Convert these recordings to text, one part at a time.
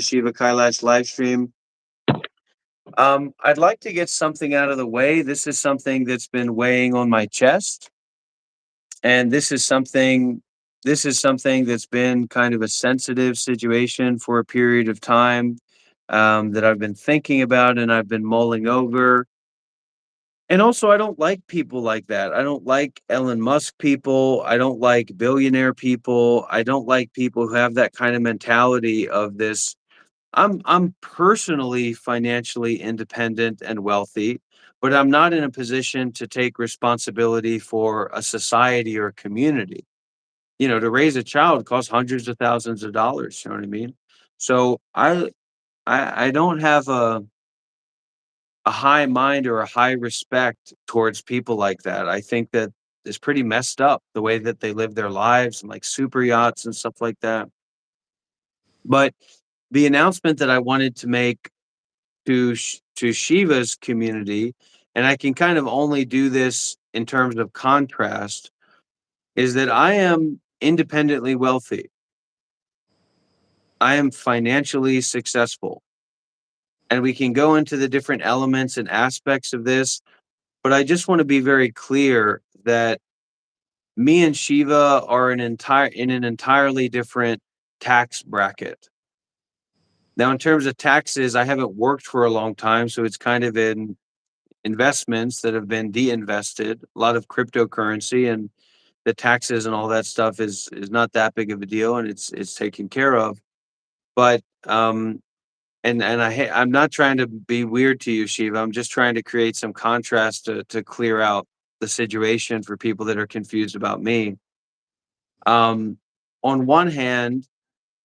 Shiva Kailash live stream. I'd like to get something out of the way. This is something that's been weighing on my chest, and this is something that's been kind of a sensitive situation for a period of time, that I've been thinking about and I've been mulling over. And also, I don't like people like that. I don't like Elon Musk people. I don't like billionaire people. I don't like people who have that kind of mentality of this. I'm personally financially independent and wealthy, but I'm not in a position to take responsibility for a society or a community. To raise a child costs hundreds of thousands of dollars. You know what I mean? So I don't have a high mind or a high respect towards people like that. I think that it's pretty messed up the way that they live their lives and like super yachts and stuff like that. But the announcement that I wanted to make to Shiva's community, and I can kind of only do this in terms of contrast, is that I am independently wealthy. I am financially successful. And we can go into the different elements and aspects of this, but I just want to be very clear that me and Shiva are in an entirely different tax bracket. Now, in terms of taxes, I haven't worked for a long time, so it's kind of in investments that have been de-invested, a lot of cryptocurrency, and the taxes and all that stuff is not that big of a deal, and it's taken care of. But I'm not trying to be weird to you, Shiva. I'm just trying to create some contrast to clear out the situation for people that are confused about me. Um, on one hand,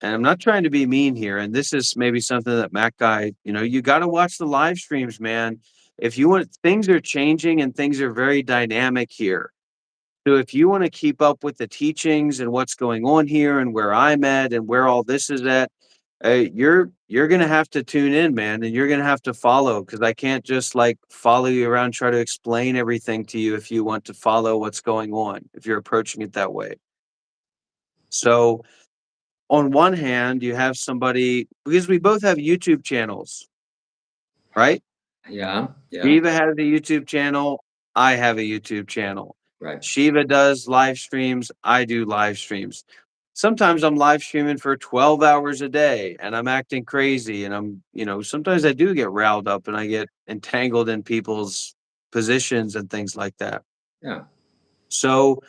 and I'm not trying to be mean here, and this is maybe something that Mac guy, you got to watch the live streams, man. If you want, things are changing and things are very dynamic here. So if you want to keep up with the teachings and what's going on here and where I'm at and where all this is at, you're gonna have to tune in, man, and you're gonna have to follow because I can't just like follow you around, try to explain everything to you if you want to follow what's going on, if you're approaching it that way. So on one hand, you have somebody because we both have YouTube channels, right? Yeah, yeah, Shiva has a YouTube channel. I have a YouTube channel. right. Shiva does live streams. I do live streams. Sometimes I'm live streaming for 12 hours a day and I'm acting crazy. And sometimes I do get riled up and I get entangled in people's positions and things like that. Yeah. So,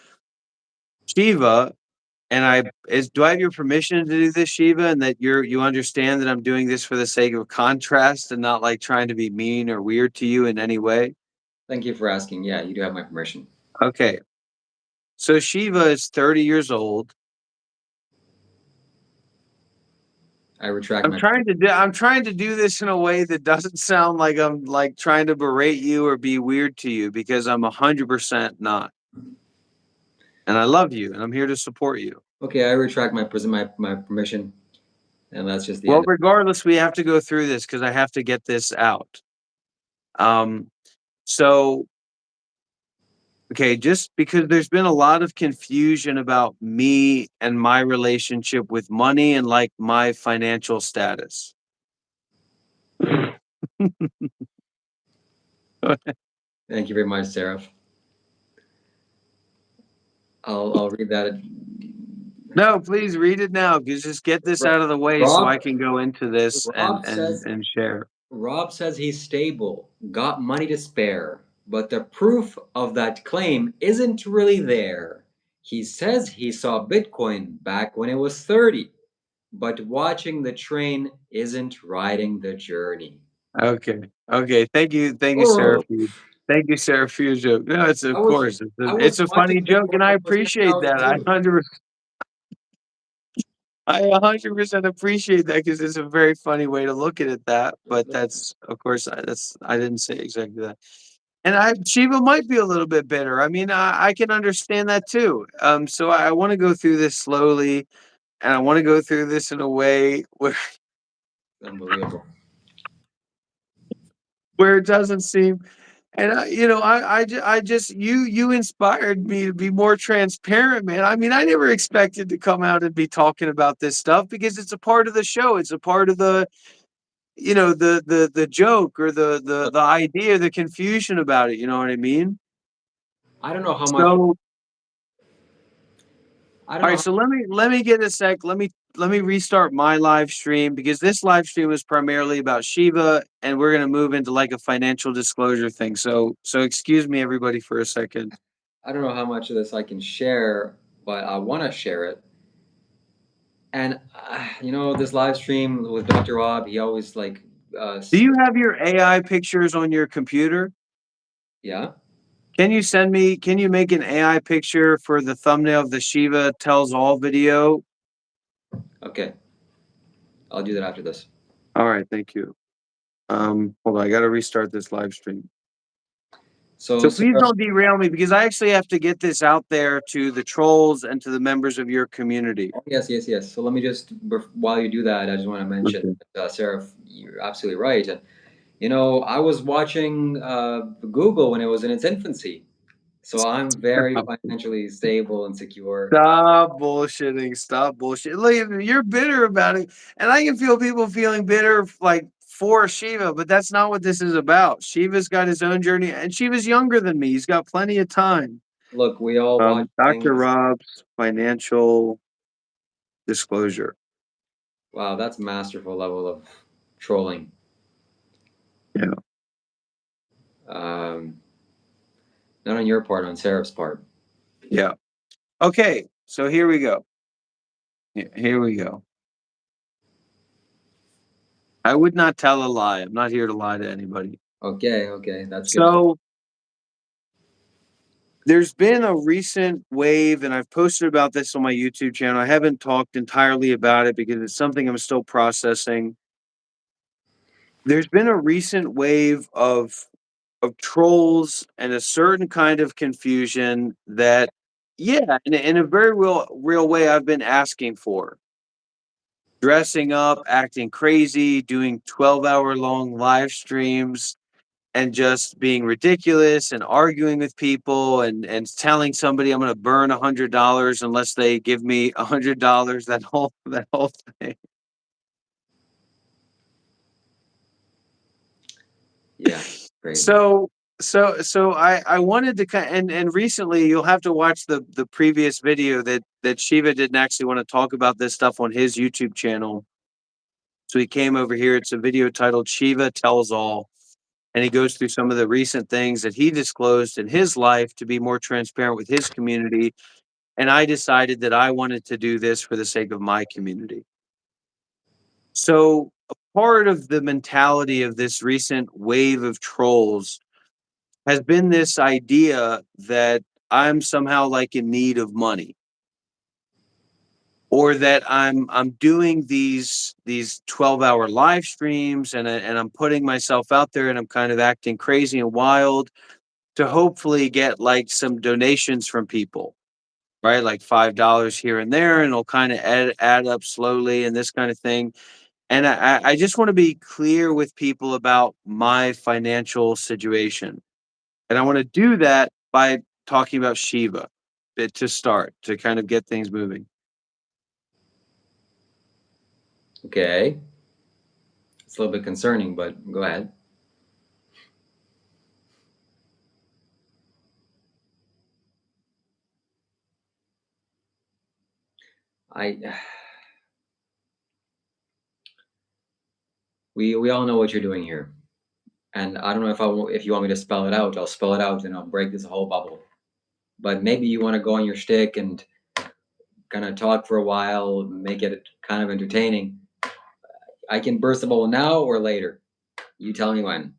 Shiva, do I have your permission to do this, Shiva, and that you understand that I'm doing this for the sake of contrast and not like trying to be mean or weird to you in any way? Thank you for asking. Yeah, you do have my permission. Okay. So Shiva is 30 years old. I retract my. I'm trying to do this in a way that doesn't sound like I'm like trying to berate you or be weird to you because I'm 100% not. And I love you and I'm here to support you. Okay, I retract my permission, and that's just the Well, end. regardless, we have to go through this because I have to get this out. Um, so okay, just because there's been a lot of confusion about me and my relationship with money and like my financial status. Thank you very much, Seraph. I'll read that. No, please read it now. Just get this out of the way so I Rob can go into this and Rob and says and share. Rob says he's stable, got money to spare, but the proof of that claim isn't really there. He says he saw Bitcoin back when it was 30, but watching the train isn't riding the journey. Okay. Okay. Thank you, Sarah. Oh, Thank you, Sarah, for your joke. No, it's I of was course I it's was a funny watching joke, and Bitcoin I when it was appreciate that. 10,000 too. I 100% appreciate that because it's a very funny way to look at it. That, but that's of course I didn't say exactly that. And Shiva might be a little bit bitter. I mean, I can understand that too. So I want to go through this slowly, and I want to go through this in a way where Unbelievable. it doesn't seem And I just you inspired me to be more transparent, man. I mean, I never expected to come out and be talking about this stuff because it's a part of the show. It's a part of the joke or the idea, the confusion about it. You know what I mean? I don't know how much. So, I don't all know. right. So let me get a sec. Let me restart my live stream because this live stream was primarily about Shiva, and we're gonna move into like a financial disclosure thing. So excuse me, everybody, for a second. I don't know how much of this I can share, but I want to share it. And this live stream with Dr. Rob, he always like, Do you have your AI pictures on your computer? yeah. Can you make an AI picture for the thumbnail of the Shiva Tells All video? Okay, I'll do that after this. All right, thank you. Hold on, I gotta restart this live stream. So, So please Sarah, don't derail me because I actually have to get this out there to the trolls and to the members of your community. oh, yes, yes, yes. So let me just, while you do that, I just want to mention, Okay. Sarah, you're absolutely right. And I was watching Google when it was in its infancy, so I'm very financially stable and secure. Stop bullshitting. Stop bullshit. Look, you're bitter about it. And I can feel people feeling bitter like for Shiva, but that's not what this is about. Shiva's got his own journey, and Shiva's younger than me. He's got plenty of time. Look, we all watch Dr. things. Rob's financial disclosure. Wow, that's masterful level of trolling. Yeah. Um, Not on your part, on Sarah's part. Yeah. Okay. So here we go. Here we go. I would not tell a lie. I'm not here to lie to anybody. Okay, okay, that's good. So there's been a recent wave, and I've posted about this on my YouTube channel. I haven't talked entirely about it because it's something I'm still processing. There's been a recent wave of trolls and a certain kind of confusion that, yeah, in a very real way, I've been asking for. Dressing up, acting crazy, doing 12-hour long live streams, and just being ridiculous and arguing with people and telling somebody I'm gonna burn $100 unless they give me $100, that whole thing. Yeah, great. So so I wanted to kind and recently you'll have to watch the previous video that Shiva didn't actually want to talk about this stuff on his YouTube channel. So he came over here. It's a video titled Shiva Tells All. And he goes through some of the recent things that he disclosed in his life to be more transparent with his community. And I decided that I wanted to do this for the sake of my community. So, a part of the mentality of this recent wave of trolls has been this idea that I'm somehow like in need of money or that I'm doing these 12-hour live streams and I'm putting myself out there and I'm kind of acting crazy and wild to hopefully get like some donations from people, right? Like $5 here and there, and it'll kind of add up slowly and this kind of thing. And I just want to be clear with people about my financial situation. And I want to do that by talking about Shiva to start, to kind of get things moving. Okay. It's a little bit concerning, but go ahead. I we all know what you're doing here. And I don't know if you want me to spell it out, I'll spell it out and I'll break this whole bubble. But maybe you want to go on your shtick and kind of talk for a while, make it kind of entertaining. I can burst the bubble now or later. You tell me when.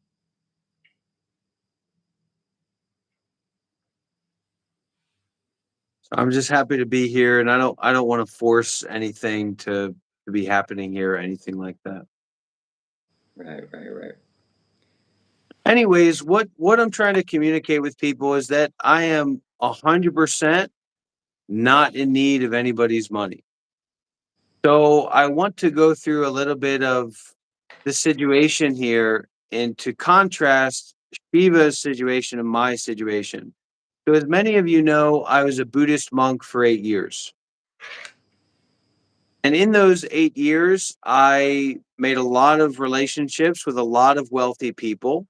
I'm just happy to be here, and I don't want to force anything to be happening here or anything like that. Right, right, right. Anyways, what I'm trying to communicate with people is that I am 100% not in need of anybody's money. So I want to go through a little bit of the situation here and to contrast Shiva's situation and my situation. So, as many of you know, I was a Buddhist monk for 8 years. And in those 8 years, I made a lot of relationships with a lot of wealthy people.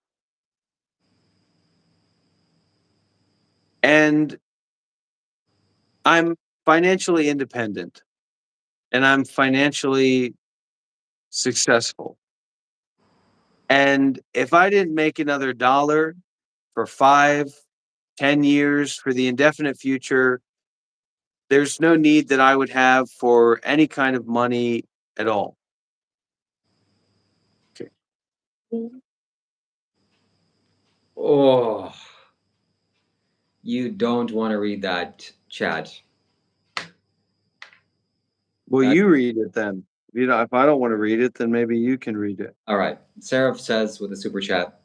And I'm financially independent and I'm financially successful. And if I didn't make another dollar for 5, 10 years, for the indefinite future, there's no need that I would have for any kind of money at all. Okay. Oh, you don't want to read that chat. Well, That you read it then. If I don't want to read it, then maybe you can read it. all right. Seraph says with a super chat.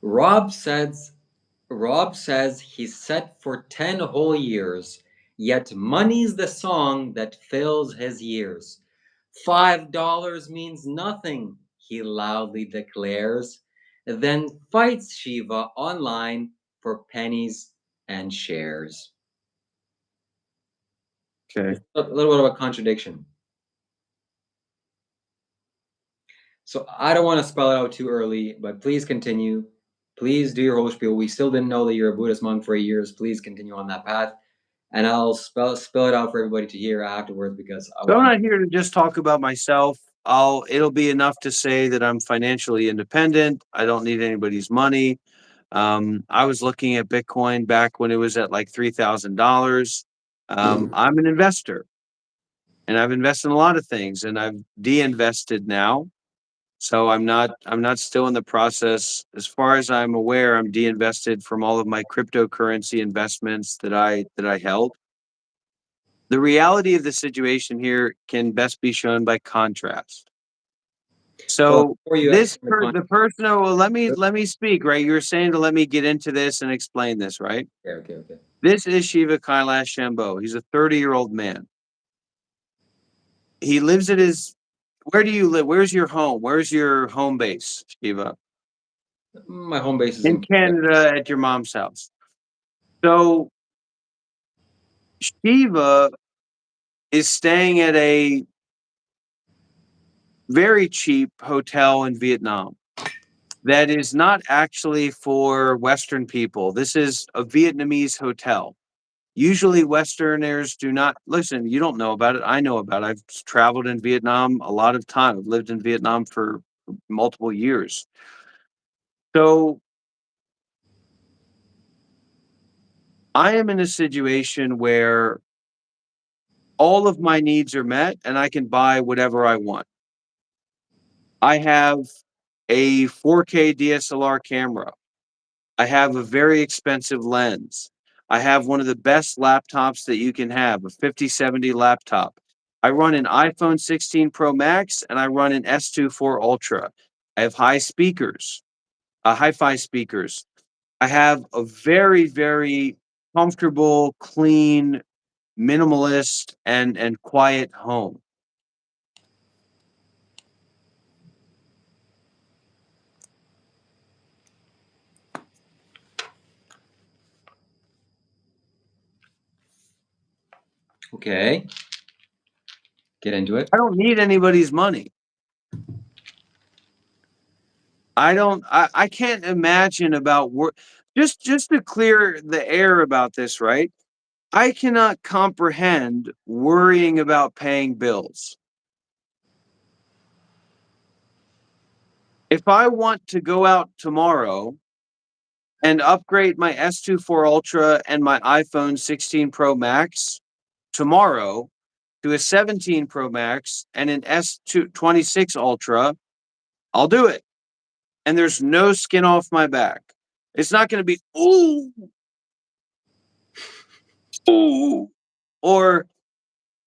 Rob says Rob says he's set for 10 whole years, yet money's the song that fills his years. $5 means nothing, he loudly declares, then fights Shiva online for pennies and shares. Okay. A little bit of a contradiction. So I don't want to spell it out too early, but please continue. Please do your whole spiel. We still didn't know that you're a Buddhist monk for 8 years. Please continue on that path. And I'll spell it out for everybody to hear afterwards because I So I'm want. not here to just talk about myself. It'll be enough to say that I'm financially independent. I don't need anybody's money. I was looking at Bitcoin back when it was at like $3,000. I'm an investor and I've invested in a lot of things and I've de-invested now. So I'm not still in the process. As far as I'm aware, I'm de-invested from all of my cryptocurrency investments that I held. The reality of the situation here can best be shown by contrast. Well, So before you this explain the the person, well, let me speak, right? You were saying to let me get into this and explain this, right? okay. This is Shiva Kailash Shambho. He's a 30-year-old man. He lives at his where do you live? Where's your home? Where's your home base, Shiva? My home base is In in. Canada at your mom's house. So Shiva is staying at a very cheap hotel in Vietnam that is not actually for Western people. This is a Vietnamese hotel. Usually, Westerners do not listen. You don't know about it. I know about it. I've traveled in Vietnam a lot of time. I've lived in Vietnam for multiple years. So I am in a situation where all of my needs are met and I can buy whatever I want. I have a 4K DSLR camera. I have a very expensive lens. I have one of the best laptops that you can have, a 5070 laptop. I run an iPhone 16 Pro Max and I run an S24 Ultra. I have hi-fi speakers. I have a very, very comfortable, clean, minimalist, and quiet home. Okay, get into it. I don't need anybody's money. I can't imagine about work. Just to clear the air about this, right? I cannot comprehend worrying about paying bills. If I want to go out tomorrow and upgrade my S24 Ultra and my iPhone 16 Pro Max tomorrow to a 17 Pro Max and an S26 Ultra, I'll do it. And there's no skin off my back. It's not going to be, ooh, ooh, or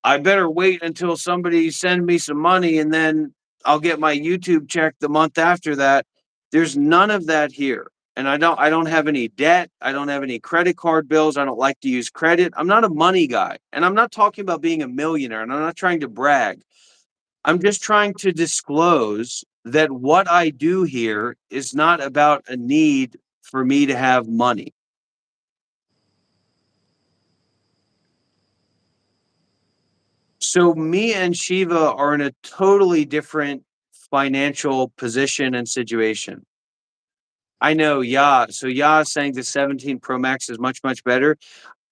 I better wait until somebody send me some money and then I'll get my YouTube check the month after that. There's none of that here. And I don't have any debt. I don't have any credit card bills. I don't like to use credit. I'm not a money guy. And I'm not talking about being a millionaire and I'm not trying to brag. I'm just trying to disclose that what I do here is not about a need for me to have money. So me and Shiva are in a totally different financial position and situation. I know, yeah. So yeah, is saying the 17 Pro Max is much, much better.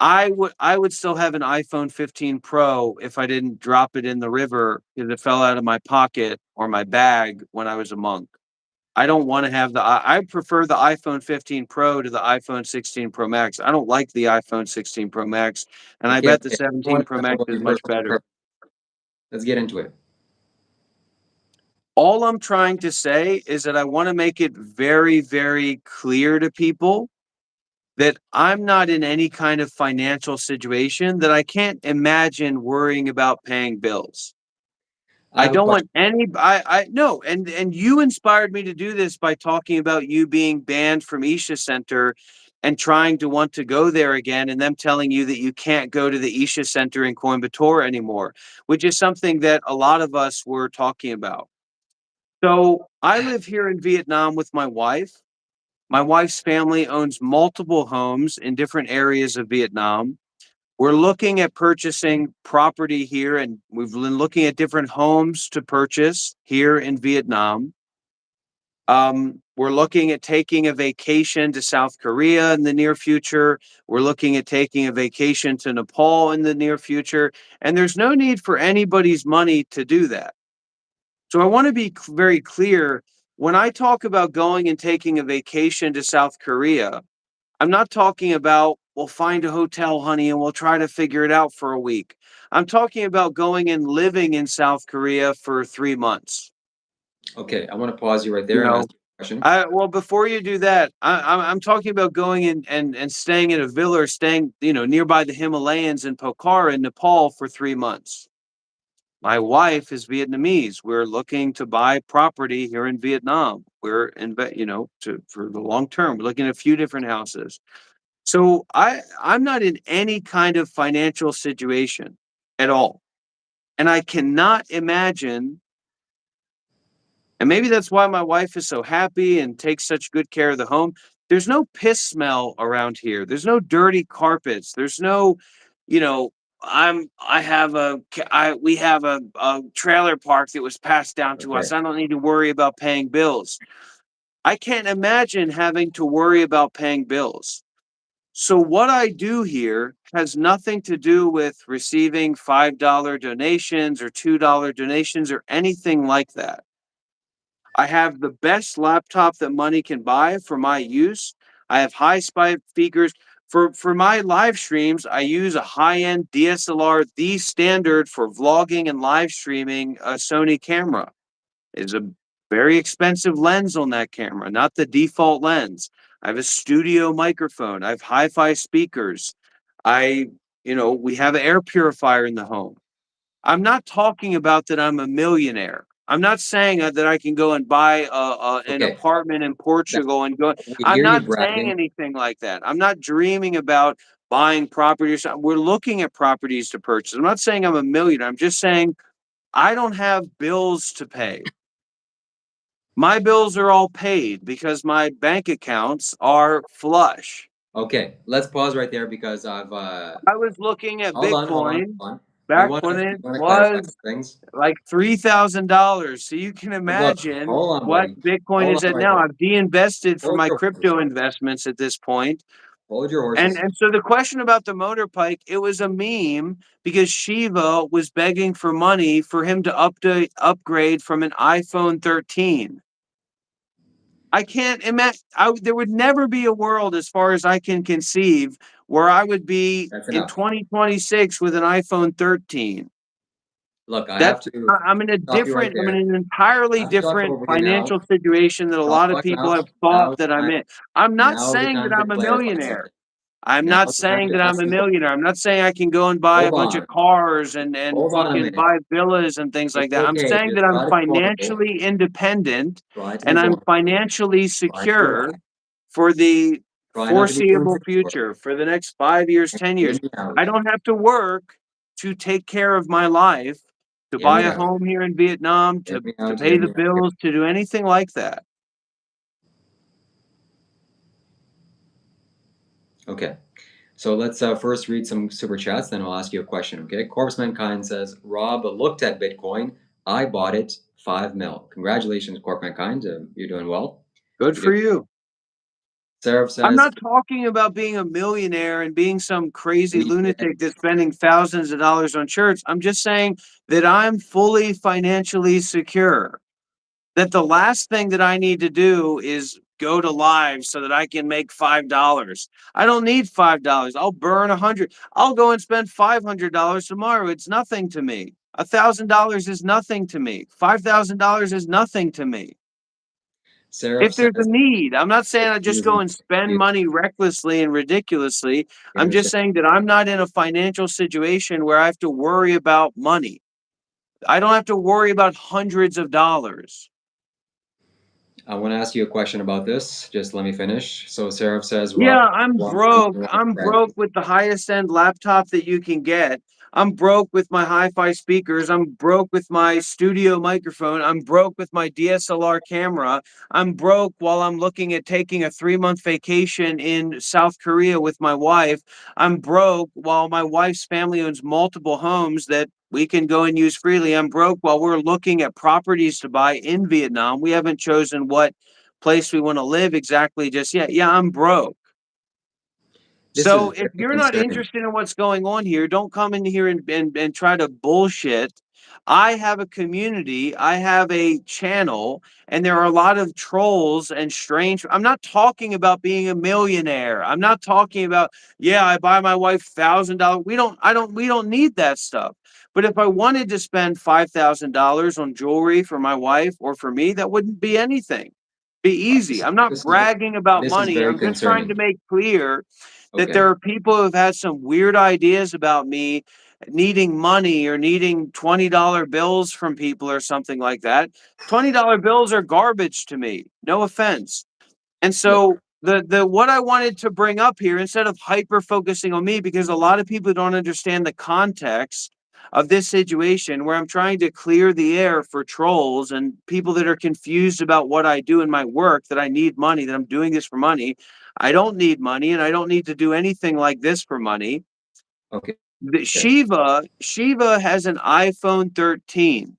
I would still have an iPhone 15 Pro if I didn't drop it in the river because it fell out of my pocket or my bag when I was a monk. I don't want to have I prefer the iPhone 15 Pro to the iPhone 16 Pro Max. I don't like the iPhone 16 Pro Max, and I Okay, bet the okay. I want 17 to Pro know Max about is your much personal better. preference. Let's get into it. All I'm trying to say is that I want to make it very, very clear to people that I'm not in any kind of financial situation that I can't imagine worrying about paying bills. I I have a don't question. want any I no, and you inspired me to do this by talking about you being banned from Isha Center and trying to want to go there again and them telling you that you can't go to the Isha Center in Coimbatore anymore, which is something that a lot of us were talking about. So, I live here in Vietnam with my wife. My wife's family owns multiple homes in different areas of Vietnam. We're looking at purchasing property here, and we've been looking at different homes to purchase here in Vietnam. We're looking at taking a vacation to South Korea in the near future. We're looking at taking a vacation to Nepal in the near future. And there's no need for anybody's money to do that. So I want to be very clear when I talk about going and taking a vacation to South Korea. I'm not talking about, we'll find a hotel, honey, and we'll try to figure it out for a week. I'm talking about going and living in South Korea for 3 months. Okay, I want to pause you right You there and ask know, you a question. well, before you do that, I'm talking about going and staying in a villa or staying, nearby the Himalayas in Pokhara in Nepal for 3 months. My wife is Vietnamese. We're looking to buy property here in Vietnam. We're for the long term. We're looking at a few different houses. So I'm not in any kind of financial situation at all. And I cannot imagine, and maybe that's why my wife is so happy and takes such good care of the home. There's no piss smell around here. There's no dirty carpets. There's no, you know, I have a we have a trailer park that was passed down to Okay. us. I don't need to worry about paying bills. I can't imagine having to worry about paying bills. So what I do here has nothing to do with receiving $5 donations or $2 donations or anything like that. I have the best laptop that money can buy for my use. I have high speakers. For my live streams, I use a high-end DSLR, the standard for vlogging and live streaming, a Sony camera. It's a very expensive lens on that camera, not the default lens. I have a studio microphone. I have hi-fi speakers. We have an air purifier in the home. I'm not talking about that I'm a millionaire. I'm not saying that I can go and buy an Okay. apartment in That, Portugal and go. we I'm hear you not saying bragging. anything like that. I'm not dreaming about buying property or something. We're looking at properties to purchase. I'm not saying I'm a millionaire. I'm just saying I don't have bills to pay. My bills are all paid because my bank accounts are flush. Okay, let's pause right there because I was looking at Bitcoin hold on. back when We it wanna clarify was some things. like $3,000. So you can Look, imagine hold on, what buddy. Bitcoin Hold is on at right now. there. I've de-invested for Hold my your horses. crypto investments at this point. Hold your And horses. and so the question about the motor pike, it was a meme because Shiva was begging for money for him to upgrade from an iPhone 13. I can't imagine. There would never be a world, as far as I can conceive, where I would be That's in enough. 2026 with an iPhone 13. Look, I That's have to stop you right I'm in there. an entirely I have to talk different over you now. financial situation that a lot of Look, people have now thought is that the I'm time. in. I'm not Now is the saying that time to I'm a clarify millionaire. something. I'm Now not is the time saying to that I'm ask a me questions. millionaire. I'm not saying I can go and buy a Hold bunch of on. cars and Hold on a fucking minute. buy villas and things like It's that. I'm okay. saying Just that I'm try to be vulnerable. financially independent Try to be and I'm vulnerable. financially Try to secure relax. for the Try not to be too foreseeable insecure. future, for the next 5 years, And 10 hear years. me I out. don't have to work to take care of my life. to Hear buy me a out. home here in Vietnam, Hear me to out. pay Hear the me out. bills, to do anything like that. Okay. So let's first read some super chats, then I'll ask you a question. Okay. Corpse Mankind says, Rob looked at Bitcoin. I bought it 5 mil. Congratulations, Corp Mankind. You're doing well. Good You for did. you. Seraph I'm says, not talking about being a millionaire and being some crazy we get lunatic that's spending thousands of dollars on shirts. I'm just saying that I'm fully financially secure. That the last thing that I need to do is go to live so that I can make $5. I don't need $5. I'll burn 100. I'll go and spend $500 tomorrow. It's nothing to me. $1,000 is nothing to me. $5,000 is nothing to me. Seraph If there's a says, need, I'm not saying I just excuse go me. and spend Excuse money recklessly and ridiculously. me. I'm just saying that I'm not in a financial situation where I have to worry about money. I don't have to worry about hundreds of dollars. I want to ask you a question about this. Just let me finish. So Seraph says, Yeah, Rob, I'm long term broke. internet I'm broke strategy. with the highest end laptop that you can get. I'm broke with my hi-fi speakers. I'm broke with my studio microphone. I'm broke with my DSLR camera. I'm broke while I'm looking at taking a 3-month vacation in South Korea with my wife. I'm broke while my wife's family owns multiple homes that we can go and use freely. I'm broke while we're looking at properties to buy in Vietnam. We haven't chosen what place we want to live exactly just yet. Yeah, I'm broke. This So is if very you're not concerning. interested in what's going on here, don't come in here and try to bullshit. I have a community, I have a channel, and there are a lot of trolls and strange. I'm not talking about being a millionaire. I'm not talking about, yeah, I buy my wife $1,000. We don't need that stuff. But if I wanted to spend $5,000 on jewelry for my wife or for me, that wouldn't be anything. Be easy. I'm not This is bragging about this is money. very I'm just trying to concerning. make clear that Okay. there are people who've had some weird ideas about me needing money or needing $20 bills from people or something like that. $20 bills are garbage to me. No offense. And Look, so the what I wanted to bring up here, instead of hyper focusing on me, because a lot of people don't understand the context of this situation where I'm trying to clear the air for trolls and people that are confused about what I do in my work, that I need money, that I'm doing this for money. I don't need money and I don't need to do anything like this for money. okay. Shiva has an iPhone 13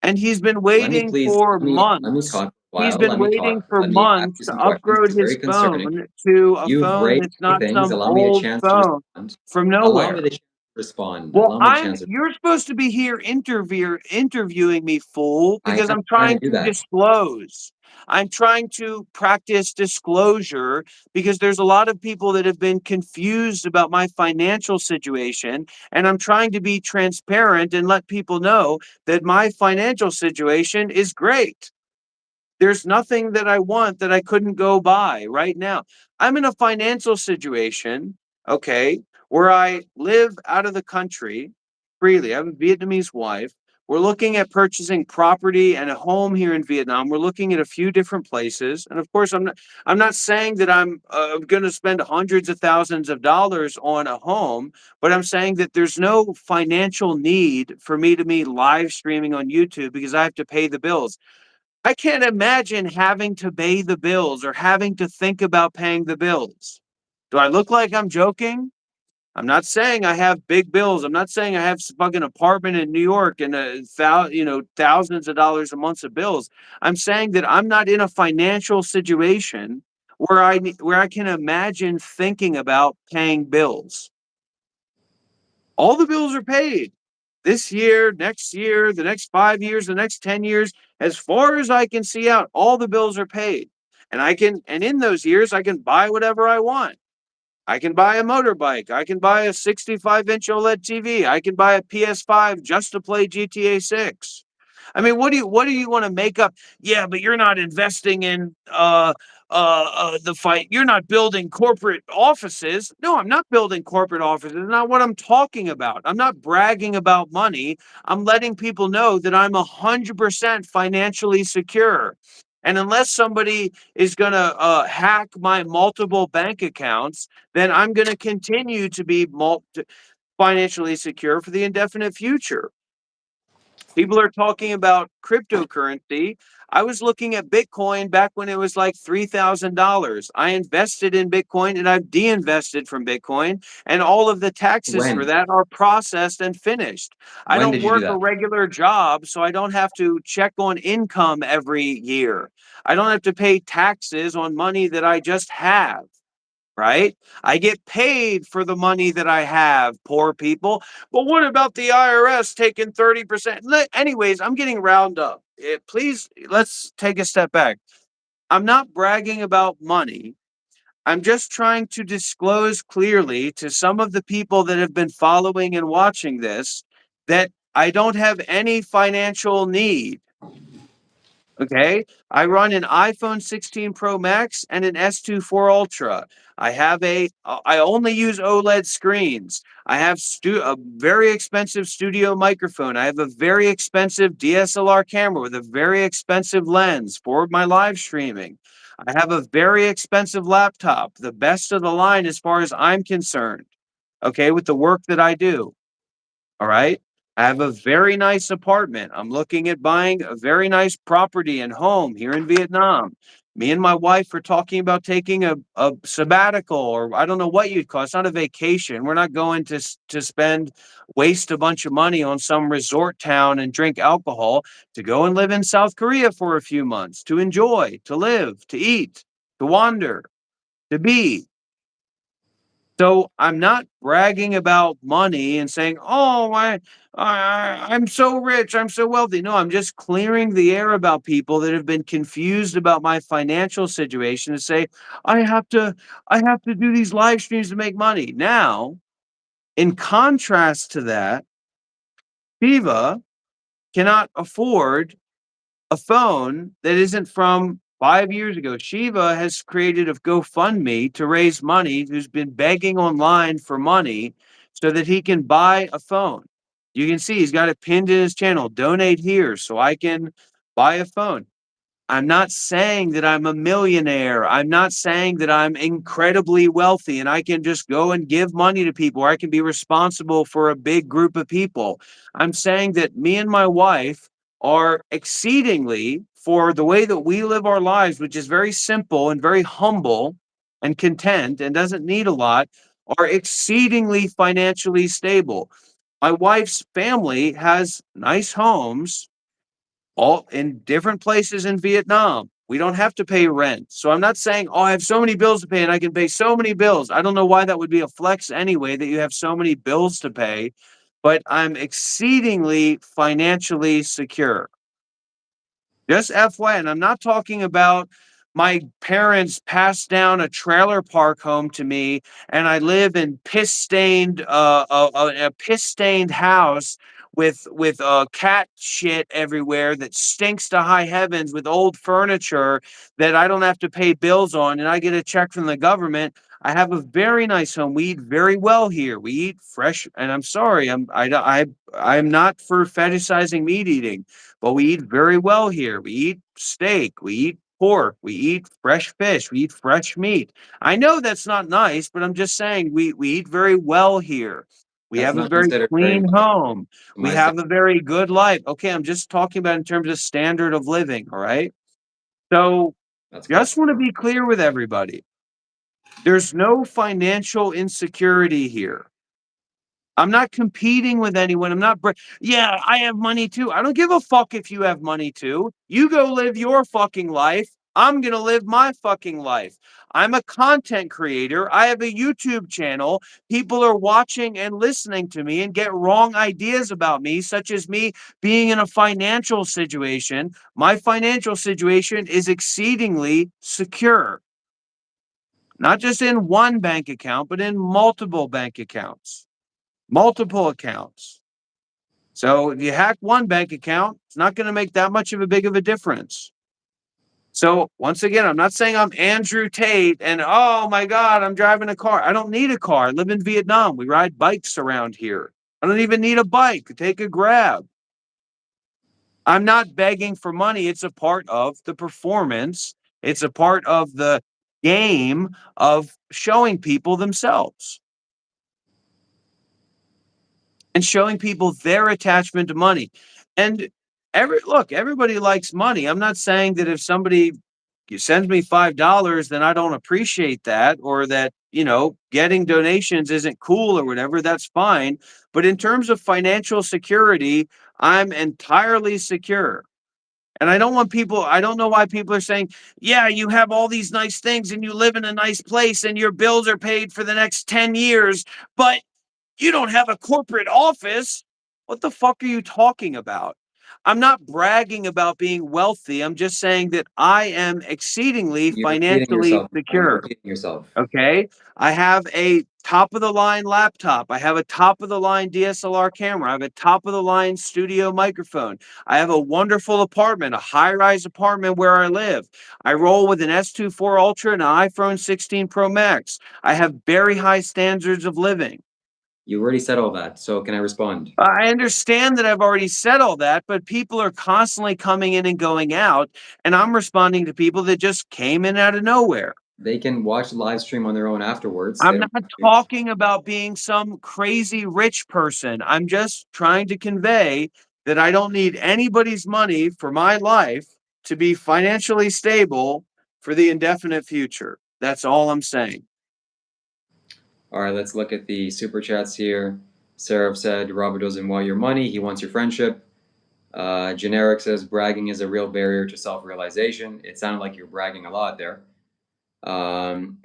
and he's been Let me waiting please for let me months. talk a He's while. been Let me waiting talk. for Let me ask months you to some questions. upgrade It's very his concerning. phone to a You've phone raised that's not things. some Allow me the old chance to phone respond. from Allow me nowhere. the chance to respond. Well, Allow me the I'm chance. you're supposed to be here interviewing me, fool, I because am I'm trying trying to do to that. disclose. I'm trying to practice disclosure because there's a lot of people that have been confused about my financial situation, and I'm trying to be transparent and let people know that my financial situation is great. There's nothing that I want that I couldn't go buy right now. I'm in a financial situation, okay, where I live out of the country freely. I have a Vietnamese wife. We're looking at purchasing property and a home here in Vietnam. We're looking at a few different places. And of course, I'm not saying that I'm going to spend hundreds of thousands of dollars on a home, but I'm saying that there's no financial need for me to be live streaming on YouTube because I have to pay the bills. I can't imagine having to pay the bills or having to think about paying the bills. Do I look like I'm joking? I'm not saying I have big bills. I'm not saying I have a fucking apartment in New York and thousands of dollars a month of bills. I'm saying that I'm not in a financial situation where where I can imagine thinking about paying bills. All the bills are paid this year, next year, the next 5 years, the next 10 years. As far as I can see out, all the bills are paid. And in those years, I can buy whatever I want. I can buy a motorbike. I can buy a 65-inch OLED TV. I can buy a PS5 just to play GTA 6. I mean, what do you want to make up? Yeah, but you're not investing in the fight. You're not building corporate offices. No, I'm not building corporate offices. It's not what I'm talking about. I'm not bragging about money. I'm letting people know that I'm 100% financially secure. And unless somebody is going to hack my multiple bank accounts, then I'm going to continue to be financially secure for the indefinite future. People are talking about cryptocurrency. I was looking at Bitcoin back when it was like $3,000. I invested in Bitcoin and I've de-invested from Bitcoin, and all of the taxes for When? that are processed and finished. I When don't did you do work a that? regular job, so I don't have to check on income every year. I don't have to pay taxes on money that I just have, right? I get paid for the money that I have, poor people. But what about the IRS taking 30%? Anyways, I'm getting round up. Please, let's take a step back. I'm not bragging about money. I'm just trying to disclose clearly to some of the people that have been following and watching this that I don't have any financial need. Okay. I run an iPhone 16 Pro Max and an S24 Ultra. I only use OLED screens. I have a very expensive studio microphone. I have a very expensive DSLR camera with a very expensive lens for my live streaming. I have a very expensive laptop, the best of the line as far as I'm concerned. Okay. With the work that I do. All right. I have a very nice apartment. I'm looking at buying a very nice property and home here in Vietnam. Me and my wife are talking about taking a sabbatical, or I don't know what you'd call it. It's not a vacation. We're not going to waste a bunch of money on some resort town and drink alcohol, to go and live in South Korea for a few months, to enjoy, to live, to eat, to wander, to be. So I'm not bragging about money and saying, "Oh, I'm so rich, I'm so wealthy." No, I'm just clearing the air about people that have been confused about my financial situation, to say, "I have to I have to do these live streams to make money." Now, in contrast to that, Shiva cannot afford a phone that isn't from 5 years ago. Shiva has created a GoFundMe to raise money, who's been begging online for money so that he can buy a phone. You can see he's got it pinned in his channel, "Donate here so I can buy a phone." I'm not saying that I'm a millionaire. I'm not saying that I'm incredibly wealthy and I can just go and give money to people, or I can be responsible for a big group of people. I'm saying that me and my wife are exceedingly, for the way that we live our lives, which is very simple and very humble and content and doesn't need a lot, are exceedingly financially stable. My wife's family has nice homes all in different places in Vietnam. We don't have to pay rent. So I'm not saying, "Oh, I have so many bills to pay and I can pay so many bills." I don't know why that would be a flex anyway, that you have so many bills to pay, but I'm exceedingly financially secure. Just FYI, and I'm not talking about my parents passed down a trailer park home to me, and I live in piss-stained, a piss-stained house with cat shit everywhere that stinks to high heavens, with old furniture that I don't have to pay bills on, and I get a check from the government. I have a very nice home. We eat very well here. We eat fresh, and I'm sorry, I'm not for fetishizing meat eating, but we eat very well here. We eat steak, we eat pork, we eat fresh fish, we eat fresh meat. I know that's not nice, but I'm just saying we eat very well here. We That's have a not very considered very clean well home. to We my have a standard. very good life. Okay, I'm just talking about in terms of standard of living, all right? So, That's good. just want to be clear with everybody. There's no financial insecurity here. I'm not competing with anyone. Yeah, I have money too. I don't give a fuck if you have money too. You go live your fucking life. I'm going to live my fucking life. I'm a content creator. I have a YouTube channel. People are watching and listening to me and get wrong ideas about me, such as me being in a financial situation. My financial situation is exceedingly secure, not just in one bank account, but in multiple bank accounts, multiple accounts. So if you hack one bank account, it's not going to make that much of a big of a difference. So once again, I'm not saying I'm Andrew Tate and, "Oh my God, I'm driving a car." I don't need a car. I live in Vietnam. We ride bikes around here. I don't even need a bike. Take a grab. I'm not begging for money. It's a part of the performance. It's a part of the game of showing people themselves and showing people their attachment to money. And everybody likes money. I'm not saying that if somebody sends me $5, then I don't appreciate that, or that, getting donations isn't cool or whatever. That's fine. But in terms of financial security, I'm entirely secure. And I don't know why people are saying, yeah, you have all these nice things and you live in a nice place and your bills are paid for the next 10 years, but you don't have a corporate office. What the fuck are you talking about? I'm not bragging about being wealthy. I'm just saying that I am exceedingly You're repeating financially yourself, man. You're secure. repeating yourself. Okay. I have a top of the line laptop. I have a top of the line DSLR camera. I have a top of the line studio microphone. I have a wonderful apartment, a high rise apartment where I live. I roll with an S24 Ultra and an iPhone 16 Pro Max. I have very high standards of living. You already said all that, so can I respond? I understand that I've already said all that, but people are constantly coming in and going out, and I'm responding to people that just came in out of nowhere. They can watch the live stream on their own afterwards. They I'm don't not have to. talking about being some crazy rich person. I'm just trying to convey that I don't need anybody's money for my life to be financially stable for the indefinite future. That's all I'm saying. All right, let's look at the super chats here. Sarah said, Robert doesn't want your money, he wants your friendship. Generic says, bragging is a real barrier to self realization. It sounded like you're bragging a lot there.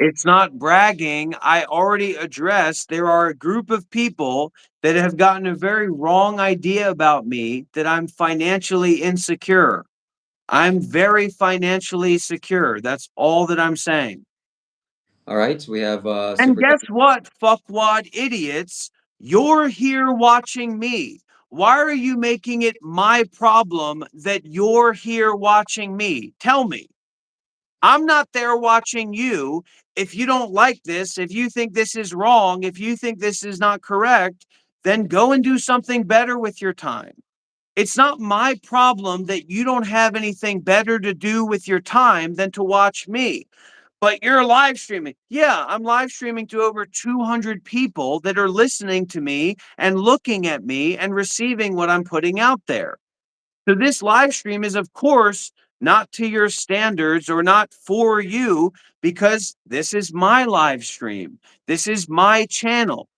It's not bragging. I already addressed there are a group of people that have gotten a very wrong idea about me that I'm financially insecure. I'm very financially secure. That's all that I'm saying. all right, we have And super. guess what, fuckwad idiots? You're here watching me. Why are you making it my problem that you're here watching me? Tell me. I'm not there watching you. If you don't like this, if you think this is wrong, if you think this is not correct, then go and do something better with your time. It's not my problem that you don't have anything better to do with your time than to watch me. But you're live streaming. Yeah, I'm live streaming to over 200 people that are listening to me and looking at me and receiving what I'm putting out there. So this live stream is, of course, not to your standards or not for you, because this is my live stream. This is my channel.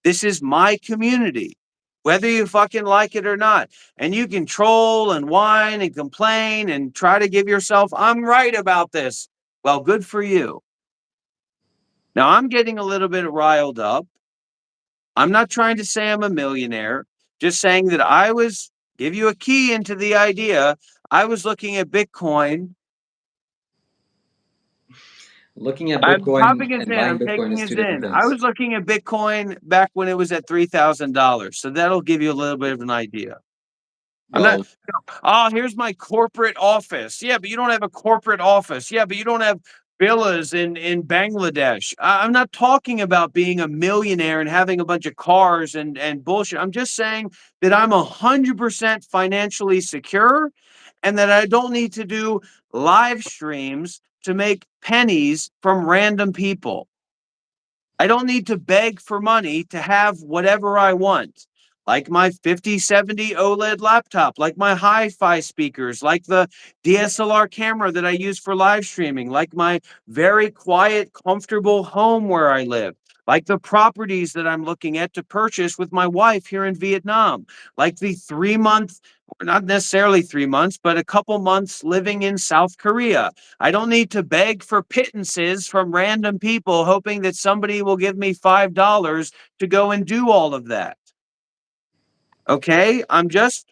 This is my community, whether you fucking like it or not. And you can troll and whine and complain and try to give yourself, I'm right about this. Well, good for you. Now I'm getting a little bit riled up. I'm not trying to say I'm a millionaire, just saying that I was, give you a key into the idea. I was looking at Bitcoin. Looking at I'm Bitcoin popping us and in. buying I'm Bitcoin taking is two us different in. I things. was looking at Bitcoin back when it was at $3,000. So that'll give you a little bit of an idea. I'm not, Well, oh, here's my corporate office. Yeah, but you don't have a corporate office. Yeah, but you don't have villas in Bangladesh. I'm not talking about being a millionaire and having a bunch of cars and bullshit. I'm just saying that I'm 100% financially secure and that I don't need to do live streams to make pennies from random people. I don't need to beg for money to have whatever I want, like my 5070 OLED laptop, like my hi fi speakers, like the DSLR camera that I use for live streaming, like my very quiet, comfortable home where I live, like the properties that I'm looking at to purchase with my wife here in Vietnam, like the 3 month, not necessarily 3 months, but a couple months living in South Korea. I don't need to beg for pittances from random people hoping that somebody will give me $5 to go and do all of that. Okay? I'm just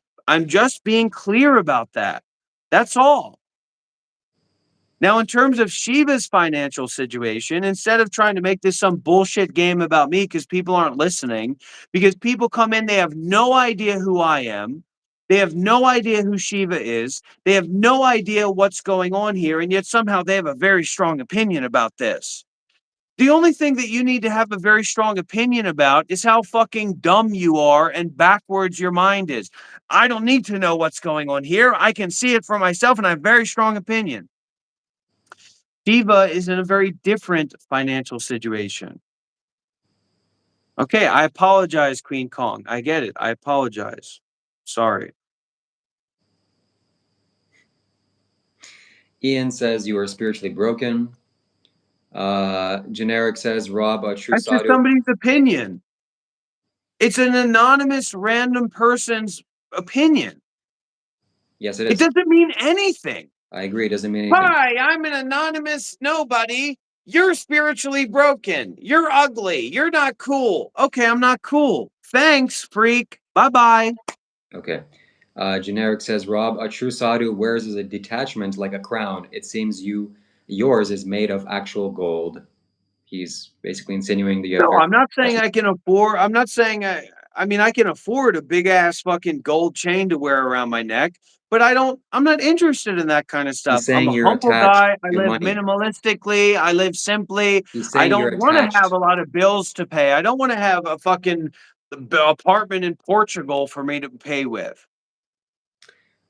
being clear about that. That's all. Now, in terms of Shiva's financial situation, instead of trying to make this some bullshit game about me because people aren't listening, because people come in, they have no idea who I am. They have no idea who Shiva is. They have no idea what's going on here. And yet somehow they have a very strong opinion about this. The only thing that you need to have a very strong opinion about is how fucking dumb you are and backwards your mind is. I don't need to know what's going on here. I can see it for myself and I have a very strong opinion. Shiva is in a very different financial situation. Okay, I apologize, Queen Kong. I get it. I apologize. Sorry. Ian says you are spiritually broken. Generic says Rob, a true That's just sadhu. somebody's opinion. It's an anonymous random person's opinion. Yes, it It is. doesn't mean anything. I agree. It doesn't mean anything. Hi, I'm an anonymous nobody. You're spiritually broken. You're ugly. You're not cool. Okay, I'm not cool. Thanks, freak. Bye bye. Okay. Generic says Rob, a true sadhu wears as a detachment like a crown. It seems yours is made of actual gold. He's basically insinuating that you have No, very I'm not saying precious. I can afford. I'm not saying I mean, I can afford a big ass fucking gold chain to wear around my neck, but I don't. I'm not interested in that kind of He's stuff. I'm saying a you're humble attached guy. I to live money. minimalistically. I live simply. He's I saying you're don't want to have attached. a lot of bills to pay. I don't want to have a fucking apartment in Portugal for me to pay with.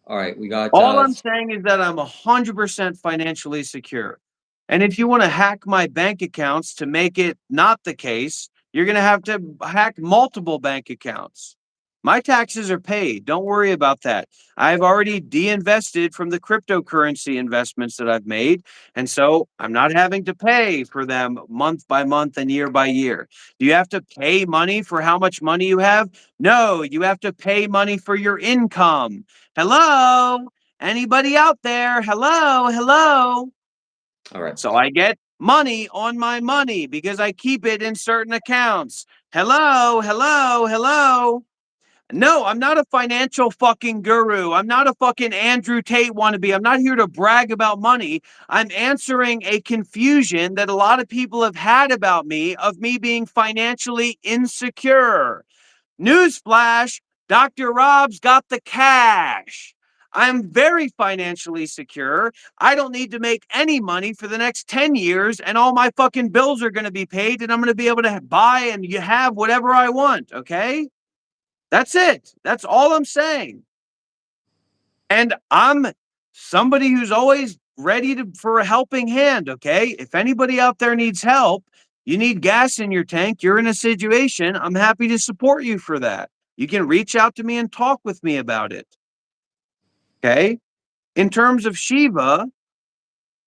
All right, we got All I'm saying is that I'm 100% financially secure. And if you want to hack my bank accounts to make it not the case, you're going to have to hack multiple bank accounts. My taxes are paid. Don't worry about that. I've already de-invested from the cryptocurrency investments that I've made. And so I'm not having to pay for them month by month and year by year. Do you have to pay money for how much money you have? No, you have to pay money for your income. Hello? Anybody out there? Hello? Hello? all right. So I get money on my money because I keep it in certain accounts. Hello? Hello? Hello? No, I'm not a financial fucking guru. I'm not a fucking Andrew Tate wannabe. I'm not here to brag about money. I'm answering a confusion that a lot of people have had about me of me being financially insecure. Newsflash, Dr. Rob's got the cash. I'm very financially secure. I don't need to make any money for the next 10 years, and all my fucking bills are going to be paid, and I'm going to be able to buy and you have whatever I want. Okay. That's it. That's all I'm saying. And I'm somebody who's always ready for a helping hand. Okay. If anybody out there needs help, you need gas in your tank, you're in a situation, I'm happy to support you for that. You can reach out to me and talk with me about it. Okay. In terms of Shiva,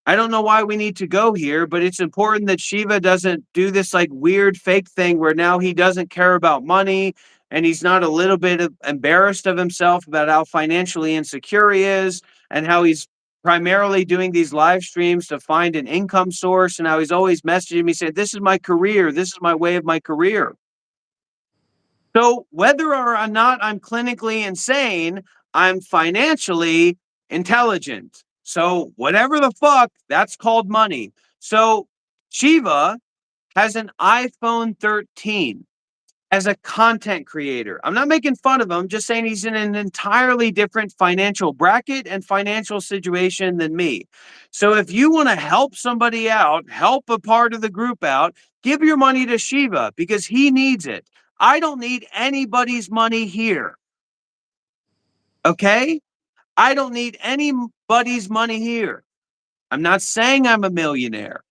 I don't know why we need to go here, but it's important that Shiva doesn't do this like weird fake thing where now he doesn't care about money and he's not a little bit embarrassed of himself about how financially insecure he is and how he's primarily doing these live streams to find an income source and how he's always messaging me saying, "This is my career. This is my way of my career." So whether or not I'm clinically insane, I'm financially intelligent. So whatever the fuck, that's called money. So Shiva has an iPhone 13 as a content creator. I'm not making fun of him, I'm just saying he's in an entirely different financial bracket and financial situation than me. So if you want to help somebody out, help a part of the group out, give your money to Shiva because he needs it. I don't need anybody's money here. Okay? I don't need anybody's money here. I'm not saying I'm a millionaire.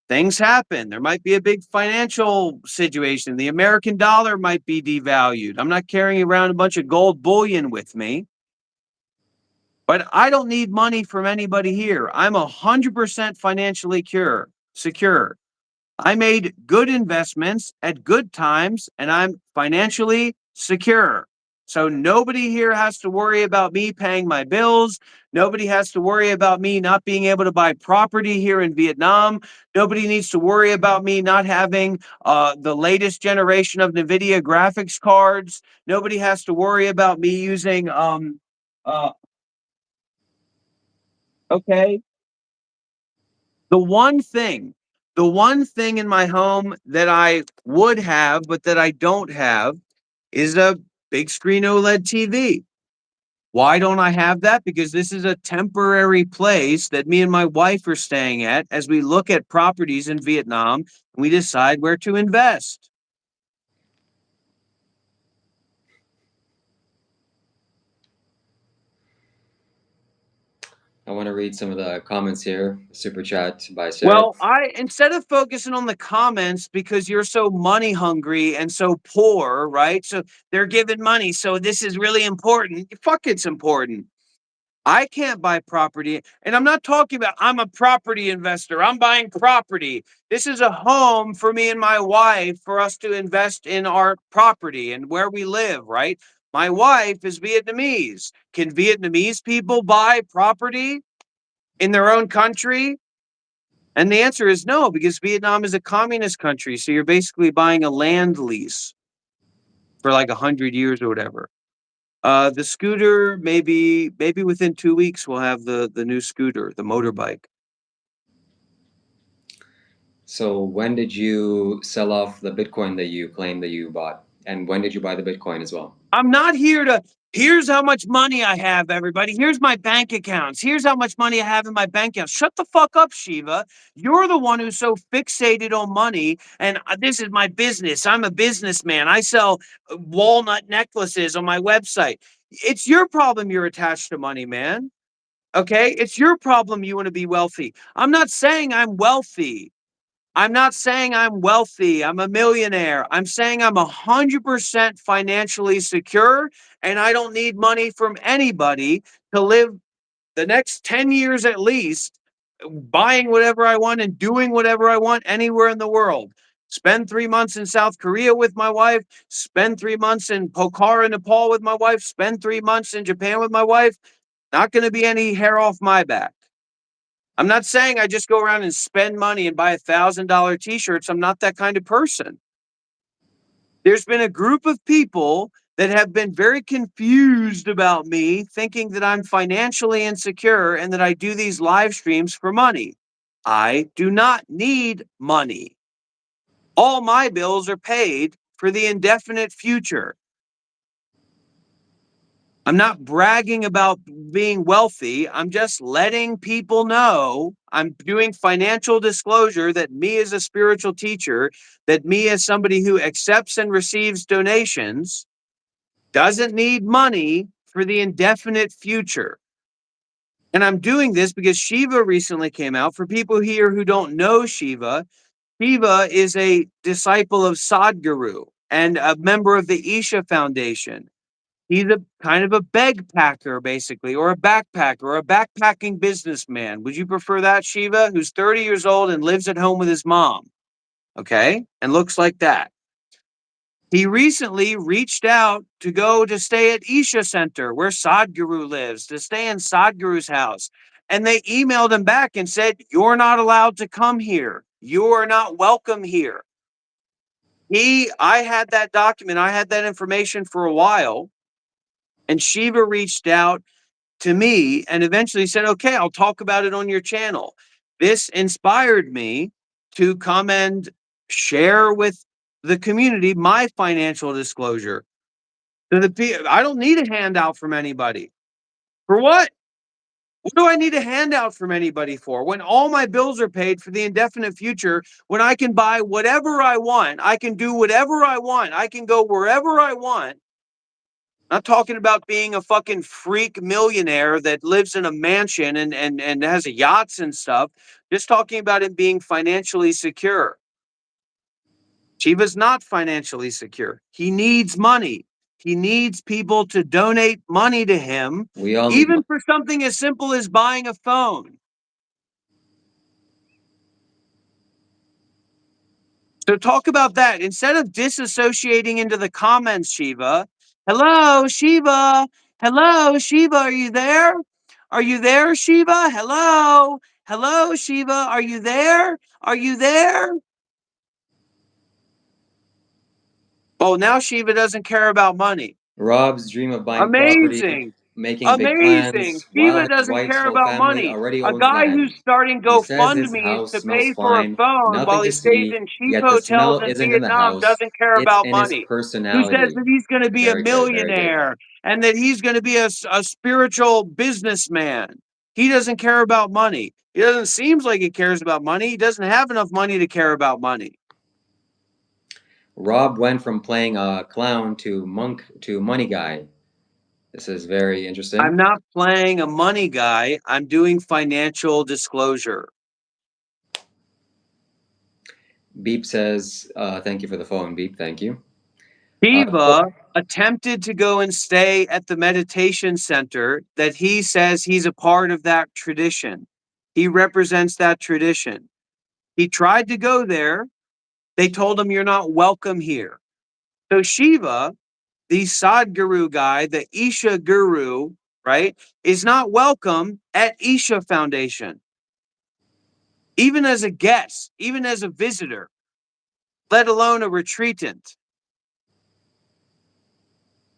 Things happen. There might be a big financial situation. The American dollar might be devalued. I'm not carrying around a bunch of gold bullion with me, but I don't need money from anybody here. I'm 100% financially secure. I made good investments at good times and I'm financially secure. So nobody here has to worry about me paying my bills. Nobody has to worry about me not being able to buy property here in Vietnam. Nobody needs to worry about me not having the latest generation of NVIDIA graphics cards. Nobody has to worry about me using, uh, okay, The one thing, the one thing in my home that I would have, but that I don't have is a big screen OLED TV. Why don't I have that? Because this is a temporary place that me and my wife are staying at as we look at properties in Vietnam and we decide where to invest. I want to read some of the comments here. Super chat by Sarah. Well, I instead of focusing on the comments because you're so money hungry and so poor, right? So they're giving money. So this is really important. Fuck, it's important. I can't buy property. And I'm not talking about I'm a property investor. I'm buying property. This is a home for me and my wife for us to invest in our property and where we live, right? My wife is Vietnamese. Can Vietnamese people buy property in their own country? And the answer is no, because Vietnam is a communist country. So you're basically buying a land lease for like 100 years or whatever. The scooter, maybe within 2 weeks we'll have the new scooter, the motorbike. So when did you sell off the Bitcoin that you claimed that you bought? And when did you buy the Bitcoin as well? I'm not here to. Here's how much money I have, everybody. Here's my bank accounts. Here's how much money I have in my bank account. Shut the fuck up, Shiva. You're the one who's so fixated on money. And this is my business. I'm a businessman. I sell walnut necklaces on my website. It's your problem you're attached to money, man. Okay? It's your problem you want to be wealthy. I'm not saying I'm wealthy. I'm not saying I'm wealthy. I'm a millionaire. I'm saying I'm 100% financially secure and I don't need money from anybody to live the next 10 years at least, buying whatever I want and doing whatever I want anywhere in the world. Spend 3 months in South Korea with my wife, spend 3 months in Pokhara, Nepal with my wife, spend 3 months in Japan with my wife. Not going to be any hair off my back. I'm not saying I just go around and spend money and buy $1,000 t-shirts. I'm not that kind of person. There's been a group of people that have been very confused about me, thinking that I'm financially insecure and that I do these live streams for money. I do not need money. All my bills are paid for the indefinite future. I'm not bragging about being wealthy. I'm just letting people know I'm doing financial disclosure that me as a spiritual teacher, that me as somebody who accepts and receives donations, doesn't need money for the indefinite future. And I'm doing this because Shiva recently came out. For people here who don't know Shiva, Shiva is a disciple of Sadhguru and a member of the Isha Foundation. He's a kind of a bag packer, basically, or a backpacker, or a backpacking businessman. Would you prefer that, Shiva, who's 30 years old and lives at home with his mom? Okay, and looks like that. He recently reached out to go to stay at Isha Center, where Sadhguru lives, to stay in Sadhguru's house. And they emailed him back and said, "You're not allowed to come here. You are not welcome here." I had that document, I had that information for a while, and Shiva reached out to me and eventually said, "Okay, I'll talk about it on your channel." This inspired me to come and share with the community my financial disclosure. I don't need a handout from anybody. For what? What do I need a handout from anybody for? When all my bills are paid for the indefinite future, when I can buy whatever I want, I can do whatever I want, I can go wherever I want. Not talking about being a fucking freak millionaire that lives in a mansion and has yachts and stuff. Just talking about him being financially secure. Shiva's not financially secure. He needs money. He needs people to donate money to him, We all need even money. for something as simple as buying a phone. So talk about that. Instead of disassociating into the comments, Shiva. Hello, Shiva. Hello, Shiva. Are you there? Are you there, Shiva? Hello. Hello, Shiva. Are you there? Are you there? Oh, now Shiva doesn't care about money. Rob's dream of buying property, Amazing. making big Amazing. plans, while Shiva his doesn't wife's care whole about family money. already A owns guy who's land. starting He says his GoFundMe's house to smells pay for a fine, phone nothing while to he stays see, in cheap yet the hotels smell in isn't in the Vietnam house, doesn't care it's about in his money. Who says personality. that he's going to be a Very good, very good. millionaire and that he's going to be a spiritual businessman. He doesn't care about money. He doesn't seems like he cares about money. He doesn't have enough money to care about money. Rob went from playing a clown to monk to money guy. This is very interesting. I'm not playing a money guy. I'm doing financial disclosure. Beep says, thank you for the phone, Beep, thank you. Shiva Cor- attempted to go and stay at the meditation center that he says he's a part of that tradition. He represents that tradition. He tried to go there. They told him, "You're not welcome here." So Shiva, the Sadhguru guy, the Isha guru, right, is not welcome at Isha Foundation, even as a guest, even as a visitor, let alone a retreatant.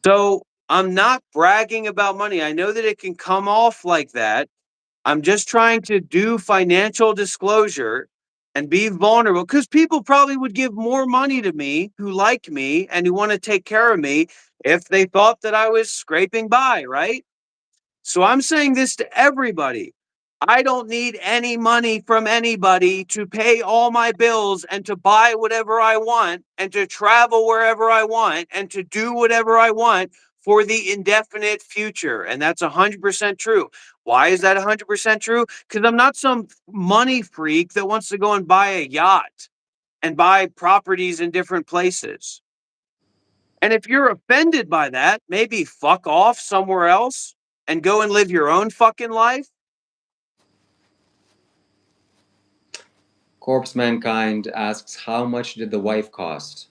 So I'm not bragging about money. I know that it can come off like that. I'm just trying to do financial disclosure and be vulnerable because people probably would give more money to me who like me and who want to take care of me if they thought that I was scraping by, right? So I'm saying this to everybody. I don't need any money from anybody to pay all my bills and to buy whatever I want and to travel wherever I want and to do whatever I want for the indefinite future. And that's 100% true. Why is that 100% true? Because I'm not some money freak that wants to go and buy a yacht and buy properties in different places. And if you're offended by that, maybe fuck off somewhere else and go and live your own fucking life. Corpse Mankind asks, how much did the wife cost?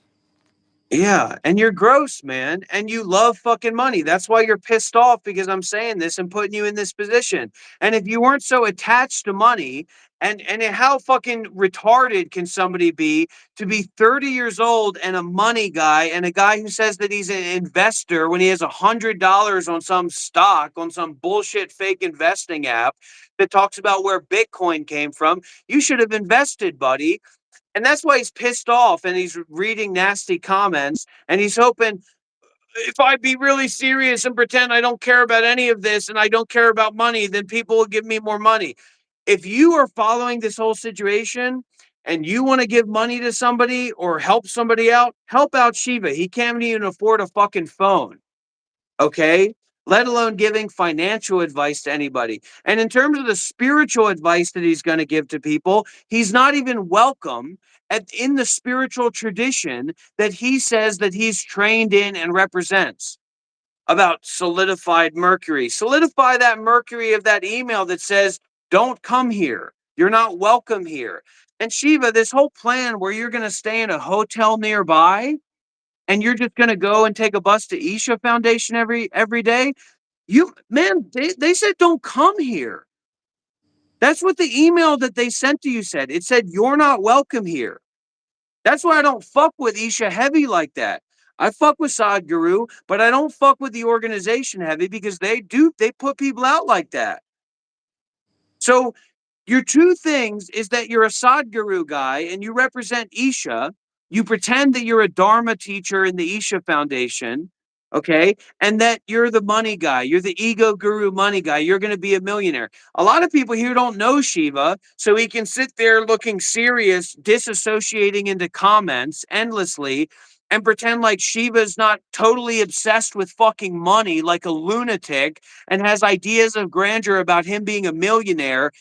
Yeah, and you're gross, man, and you love fucking money. That's why you're pissed off because I'm saying this and putting you in this position. And if you weren't so attached to money, and how fucking retarded can somebody be to be 30 years old and a money guy and a guy who says that he's an investor when he has $100 on some stock on some bullshit fake investing app that talks about where Bitcoin came from? You should have invested, buddy. And that's why he's pissed off and he's reading nasty comments and he's hoping if I be really serious and pretend I don't care about any of this and I don't care about money, then people will give me more money. If you are following this whole situation and you want to give money to somebody or help somebody out, help out Shiva. He can't even afford a fucking phone. Okay? Let alone giving financial advice to anybody. And in terms of the spiritual advice that he's going to give to people, he's not even welcome in the spiritual tradition that he says that he's trained in and represents about solidified mercury. Solidify that mercury of that email that says, don't come here. You're not welcome here. And Shiva, this whole plan where you're going to stay in a hotel nearby and you're just going to go and take a bus to Isha Foundation every day, you man, they said don't come here. That's what the email that they sent to you said. It said you're not welcome here. That's why I don't fuck with Isha Heavy like that. I fuck with Sadhguru, but I don't fuck with the organization Heavy because they put people out like that. So your two things is that you're a Sadhguru guy and you represent Isha. You pretend that you're a Dharma teacher in the Isha Foundation, okay? And that you're the money guy. You're the ego guru money guy. You're going to be a millionaire. A lot of people here don't know Shiva, so he can sit there looking serious, disassociating into comments endlessly and pretend like Shiva's not totally obsessed with fucking money like a lunatic and has ideas of grandeur about him being a millionaire.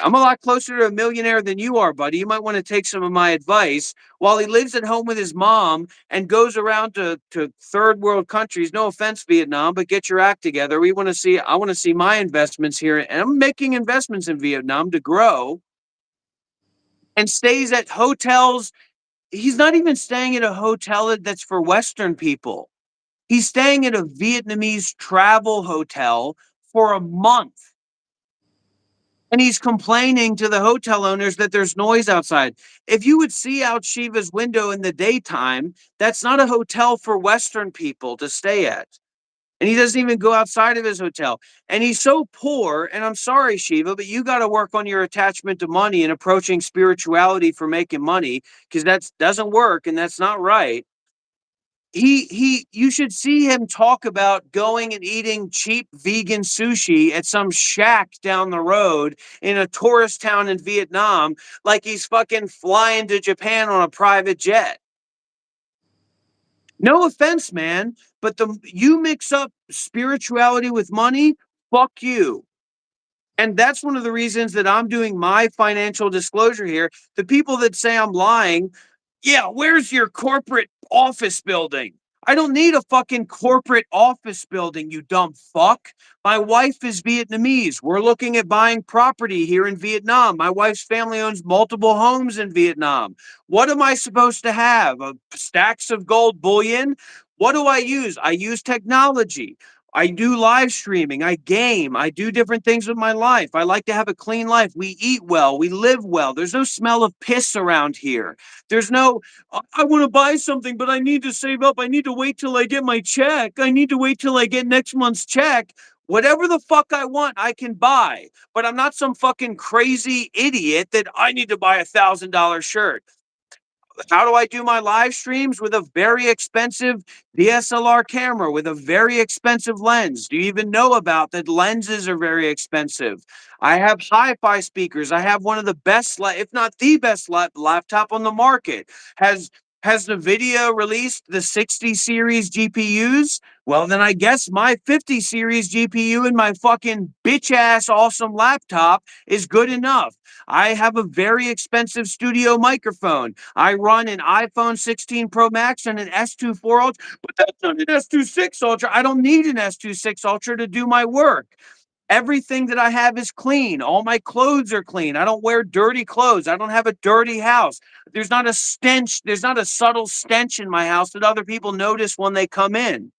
I'm a lot closer to a millionaire than you are, buddy. You might want to take some of my advice. While he lives at home with his mom and goes around to third world countries, no offense, Vietnam, but get your act together. I want to see my investments here. And I'm making investments in Vietnam to grow and stays at hotels. He's not even staying at a hotel that's for Western people. He's staying at a Vietnamese travel hotel for a month. And he's complaining to the hotel owners that there's noise outside. If you would see out Shiva's window in the daytime, that's not a hotel for Western people to stay at. And he doesn't even go outside of his hotel. And he's so poor. And I'm sorry, Shiva, but you got to work on your attachment to money and approaching spirituality for making money because that doesn't work and that's not right. You should see him talk about going and eating cheap vegan sushi at some shack down the road in a tourist town in Vietnam like he's fucking flying to Japan on a private jet. No offense, man, but the you mix up spirituality with money, fuck you. And that's one of the reasons that I'm doing my financial disclosure here. The people that say I'm lying, Yeah, where's your corporate office building? I don't need a fucking corporate office building, you dumb fuck. My wife is Vietnamese. We're looking at buying property here in Vietnam. My wife's family owns multiple homes in Vietnam. What am I supposed to have? Stacks of gold bullion? What do I use? I use technology. I do live streaming. I game. I do different things with my life. I like to have a clean life. We eat well. We live well. There's no smell of piss around here. There's no, I want to buy something, but I need to save up. I need to wait till I get my check. I need to wait till I get next month's check. Whatever the fuck I want, I can buy. But I'm not some fucking crazy idiot that I need to buy $1,000 shirt. How do I do my live streams? With a very expensive DSLR camera with a very expensive lens. Do you even know about that? Lenses are very expensive. I have hi-fi speakers. I have one of the best, if not the best laptop on the market. Has NVIDIA released the 60 series GPUs? Well, then I guess my 50 series GPU in my fucking bitch ass awesome laptop is good enough. I have a very expensive studio microphone. I run an iPhone 16 Pro Max and an S24 Ultra, but that's not an S26 Ultra. I don't need an S26 Ultra to do my work. Everything that I have is clean. All my clothes are clean. I don't wear dirty clothes. I don't have a dirty house. There's not a stench. There's not a subtle stench in my house that other people notice when they come in.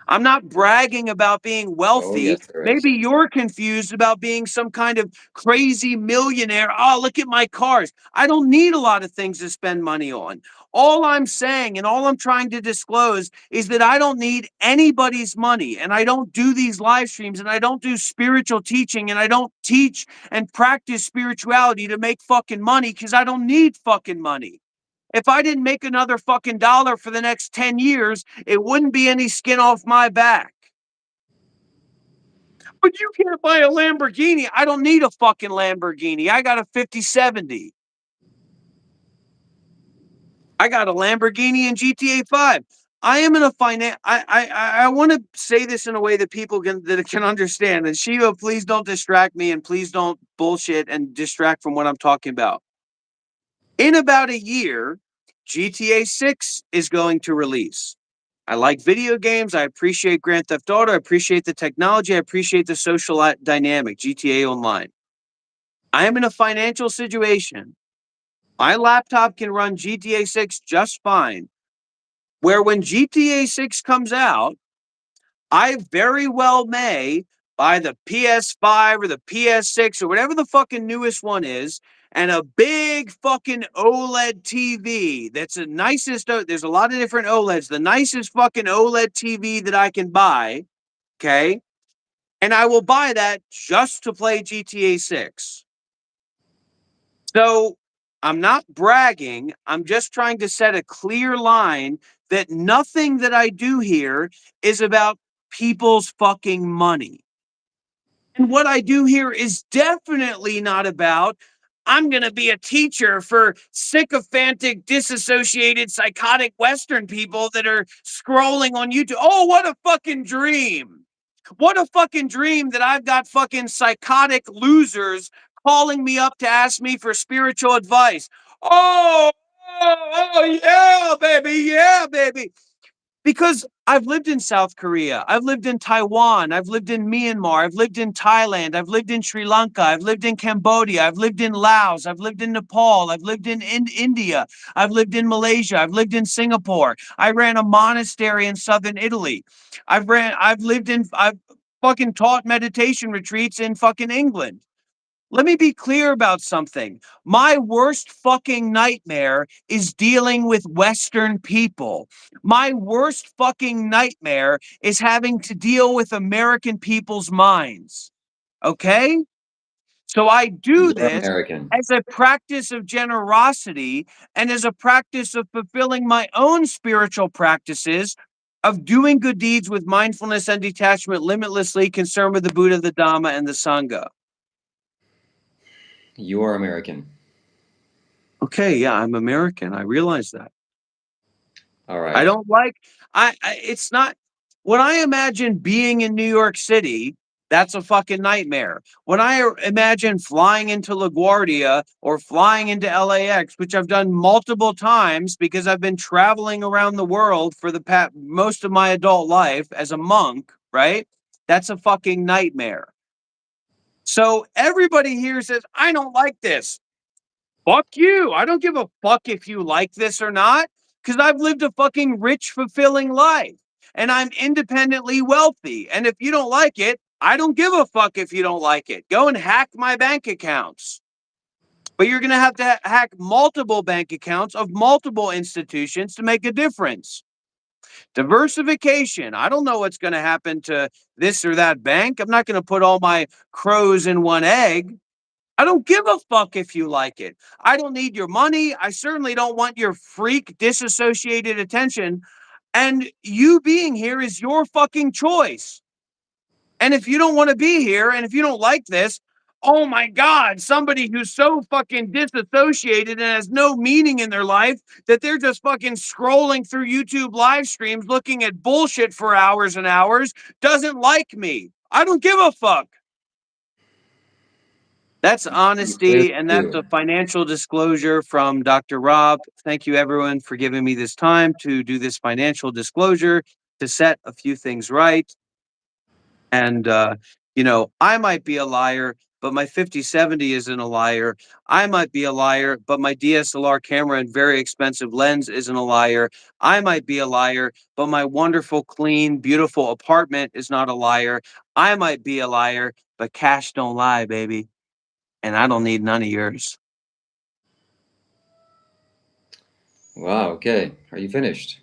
I'm not bragging about being Oh, wealthy. yes, there is. Maybe you're confused about being some kind of crazy millionaire. Oh, look at my cars. I don't need a lot of things to spend money on. All I'm saying and all I'm trying to disclose is that I don't need anybody's money, and I don't do these live streams, and I don't do spiritual teaching, and I don't teach and practice spirituality to make fucking money because I don't need fucking money. If I didn't make another fucking dollar for the next 10 years, it wouldn't be any skin off my back. But you can't buy a Lamborghini. I don't need a fucking Lamborghini. I got a 5070. I got a Lamborghini and GTA 5. I am in a finance. I want to say this in a way that people can understand. And Shiva, please don't distract me, and please don't bullshit and distract from what I'm talking about. In about a year, GTA 6 is going to release. I like video games. I appreciate Grand Theft Auto. I appreciate the technology. I appreciate the social dynamic, GTA Online. I am in a financial situation. My laptop can run GTA 6 just fine. Where when GTA 6 comes out, I very well may buy the PS5 or the PS6 or whatever the fucking newest one is, and a big fucking OLED TV that's the nicest. There's a lot of different OLEDs. The nicest fucking OLED TV that I can buy, okay? And I will buy that just to play GTA 6. So I'm not bragging. I'm just trying to set a clear line that nothing that I do here is about people's fucking money. And what I do here is definitely not about, I'm going to be a teacher for sycophantic, disassociated, psychotic Western people that are scrolling on YouTube. Oh, what a fucking dream. What a fucking dream that I've got fucking psychotic losers calling me up to ask me for spiritual advice. Oh, yeah, baby. Yeah, baby. Because I've lived in South Korea, I've lived in Taiwan, I've lived in Myanmar, I've lived in Thailand, I've lived in Sri Lanka, I've lived in Cambodia, I've lived in Laos, I've lived in Nepal, I've lived in India, I've lived in Malaysia, I've lived in Singapore. I ran a monastery in southern Italy. I've fucking taught meditation retreats in fucking England. Let me be clear about something. My worst fucking nightmare is dealing with Western people. My worst fucking nightmare is having to deal with American people's minds. Okay? So I do You're this American. as a practice of generosity and as a practice of fulfilling my own spiritual practices of doing good deeds with mindfulness and detachment, limitlessly concerned with the Buddha, the Dhamma, and the Sangha. You are American. Okay, yeah, I'm American. I realize that. All I right. don't like it's not when I imagine being in New York City, That's a fucking nightmare. When I imagine flying into LaGuardia or flying into LAX, which I've done multiple times because I've been traveling around the world for most of my adult life as a monk, right? That's a fucking nightmare. So everybody here says, I don't like this. Fuck you. I don't give a fuck if you like this or not, because I've lived a fucking rich, fulfilling life and I'm independently wealthy. And if you don't like it, I don't give a fuck if you don't like it. Go and hack my bank accounts. But you're going to have to hack multiple bank accounts of multiple institutions to make a difference. Diversification. I don't know what's going to happen to this or that bank. I'm not going to put all my crows in one egg. I don't give a fuck if you like it. I don't need your money. I certainly don't want your freak disassociated attention. And you being here is your fucking choice. And if you don't want to be here and if you don't like this, oh my God, somebody who's so fucking disassociated and has no meaning in their life that they're just fucking scrolling through YouTube live streams looking at bullshit for hours and hours doesn't like me. I don't give a fuck. That's You clearly honesty, and that's do. a financial disclosure from Dr. Rob. Thank you, everyone, for giving me this time to do this financial disclosure to set a few things right. And, I might be a liar, but my 5070 isn't a liar. I might be a liar, but my DSLR camera and very expensive lens isn't a liar. I might be a liar, but my wonderful, clean, beautiful apartment is not a liar. I might be a liar, but cash don't lie, baby. And I don't need none of yours. Wow, okay. Are you finished?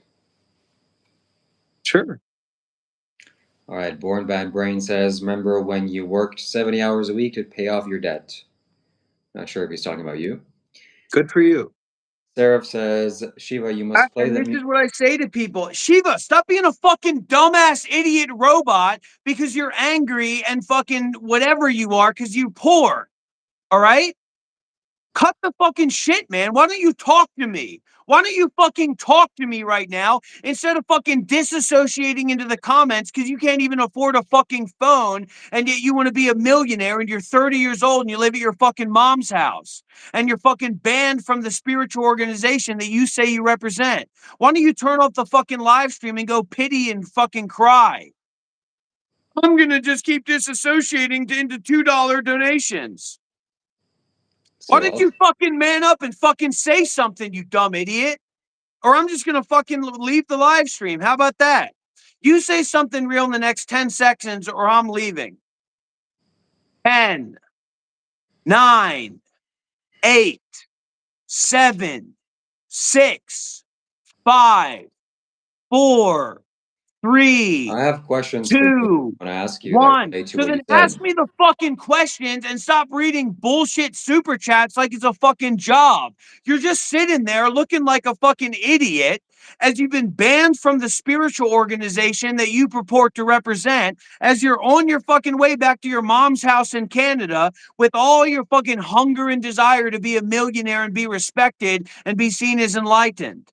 Sure. All right, Born Bad Brain says, remember when you worked 70 hours a week to pay off your debt? Not sure if he's talking about you. Good for you. Seraph says, Shiva, you must play And the this is what I say to people. Shiva, stop being a fucking dumbass idiot robot because you're angry and fucking whatever you are because you're poor. All right? Cut the fucking shit, man. Why don't you talk to me? Why don't you fucking talk to me right now instead of fucking disassociating into the comments because you can't even afford a fucking phone and yet you want to be a millionaire and you're 30 years old and you live at your fucking mom's house and you're fucking banned from the spiritual organization that you say you represent. Why don't you turn off the fucking live stream and go pity and fucking cry? I'm going to just keep disassociating into $2 donations. Why So don't what? you fucking man up and fucking say something, you dumb idiot? Or I'm just gonna fucking leave the live stream. How about that? You say something real in the next 10 seconds or I'm leaving. 10, 9, 8, 7, 6, 5, 4, I 3, have questions for you. two, I want to ask you that one. relate to So what you then said. ask me the fucking questions and stop reading bullshit super chats like it's a fucking job. You're just sitting there looking like a fucking idiot as you've been banned from the spiritual organization that you purport to represent, as you're on your fucking way back to your mom's house in Canada with all your fucking hunger and desire to be a millionaire and be respected and be seen as enlightened.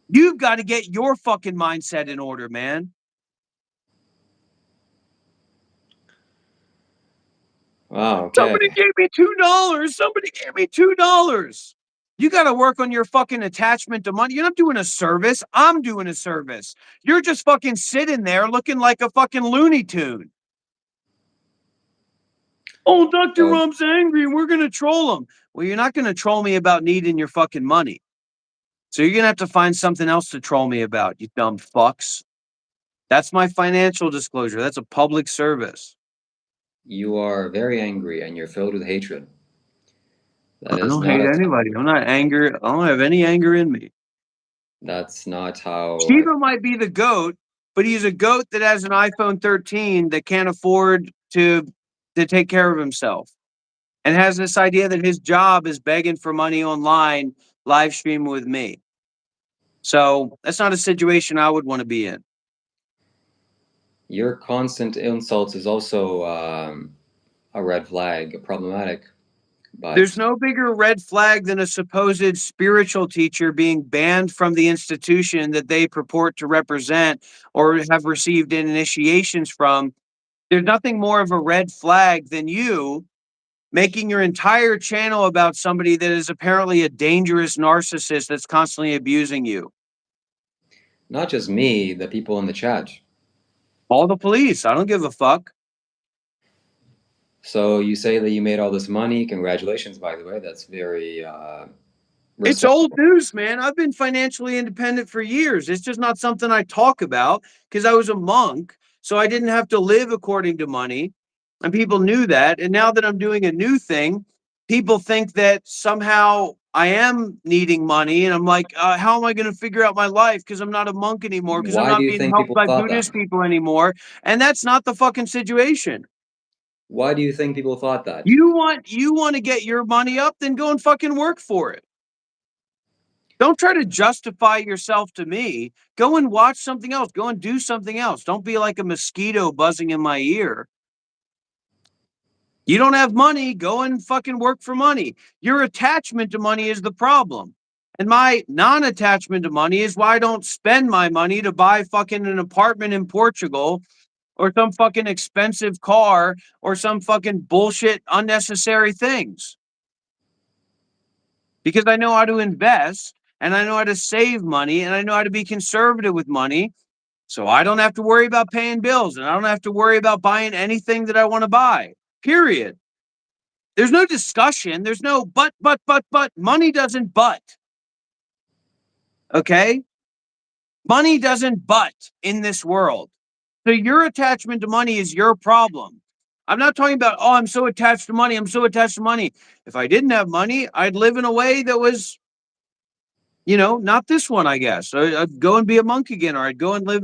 You've got to get your fucking mindset in order, man. Wow, okay. Somebody gave me $2. Somebody gave me $2. You got to work on your fucking attachment to money. You're not doing a service. I'm doing a service. You're just fucking sitting there looking like a fucking Looney Tune. Oh, Dr. So Rump's angry and we're going to troll him. Well, you're not going to troll me about needing your fucking money. So you're going to have to find something else to troll me about, you dumb fucks. That's my financial disclosure. That's a public service. you are very angry and you're filled with hatred. That I is don't not hate a anybody. I'm not angry. I don't have any anger in me. that's not how I Shiva might be the goat, but he's a goat that has an iPhone 13 that can't afford to take care of himself and has this idea that his job is begging for money online, live streaming with me. So that's not a situation I would want to be in. your constant insults is also a red flag, problematic. There's But no bigger red flag than a supposed spiritual teacher being banned from the institution that they purport to represent or have received initiations from. There's nothing more of a red flag than you making your entire channel about somebody that is apparently a dangerous narcissist that's constantly abusing you. Not just me, the people in the chat. Call the police. I don't give a fuck. So you say that you made all this money. Congratulations, by the way. That's very It's respectful. old news, man. I've been financially independent for years. It's just not something I talk about because I was a monk. So I didn't have to live according to money. And people knew that. And now that I'm doing a new thing, people think that somehow I am needing money. And I'm like, how am I going to figure out my life? Because I'm not a monk anymore, because I'm Why do not you being think helped people by thought that? Buddhist people anymore. And that's not the fucking situation. Why do you think people thought that? You want to get your money up, then go and fucking work for it. Don't try to justify yourself to me. Go and watch something else. Go and do something else. Don't be like a mosquito buzzing in my ear. You don't have money, go and fucking work for money. Your attachment to money is the problem. And my non attachment to money is why I don't spend my money to buy fucking an apartment in Portugal or some fucking expensive car or some fucking bullshit unnecessary things. Because I know how to invest and I know how to save money and I know how to be conservative with money. So I don't have to worry about paying bills and I don't have to worry about buying anything that I want to buy. Period. There's no discussion. There's no but. Money doesn't but. Okay? Money doesn't but in this world. So your attachment to money is your problem. I'm not talking about, oh, I'm so attached to money. I'm so attached to money. If I didn't have money, I'd live in a way that was, not this one, I guess. I'd go and be a monk again, or I'd go and live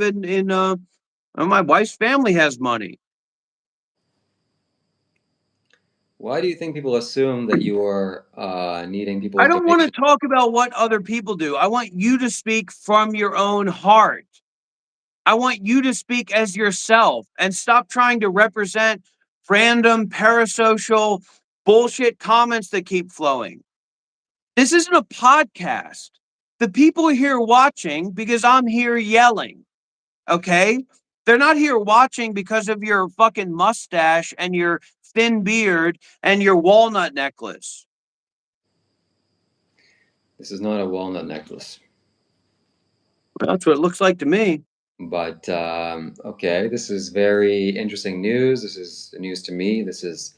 my wife's family has money. Why do you think people assume that you are needing I people's don't want to donations? talk about what other people do. I want you to speak from your own heart. I want you to speak as yourself and stop trying to represent random parasocial bullshit comments that keep flowing. This isn't a podcast. The people are here watching because I'm here yelling. Okay? They're not here watching because of your fucking mustache and your thin beard and your walnut necklace. This is not a walnut necklace. That's what it looks like to me. But okay, this is very interesting news. This is news to me. This is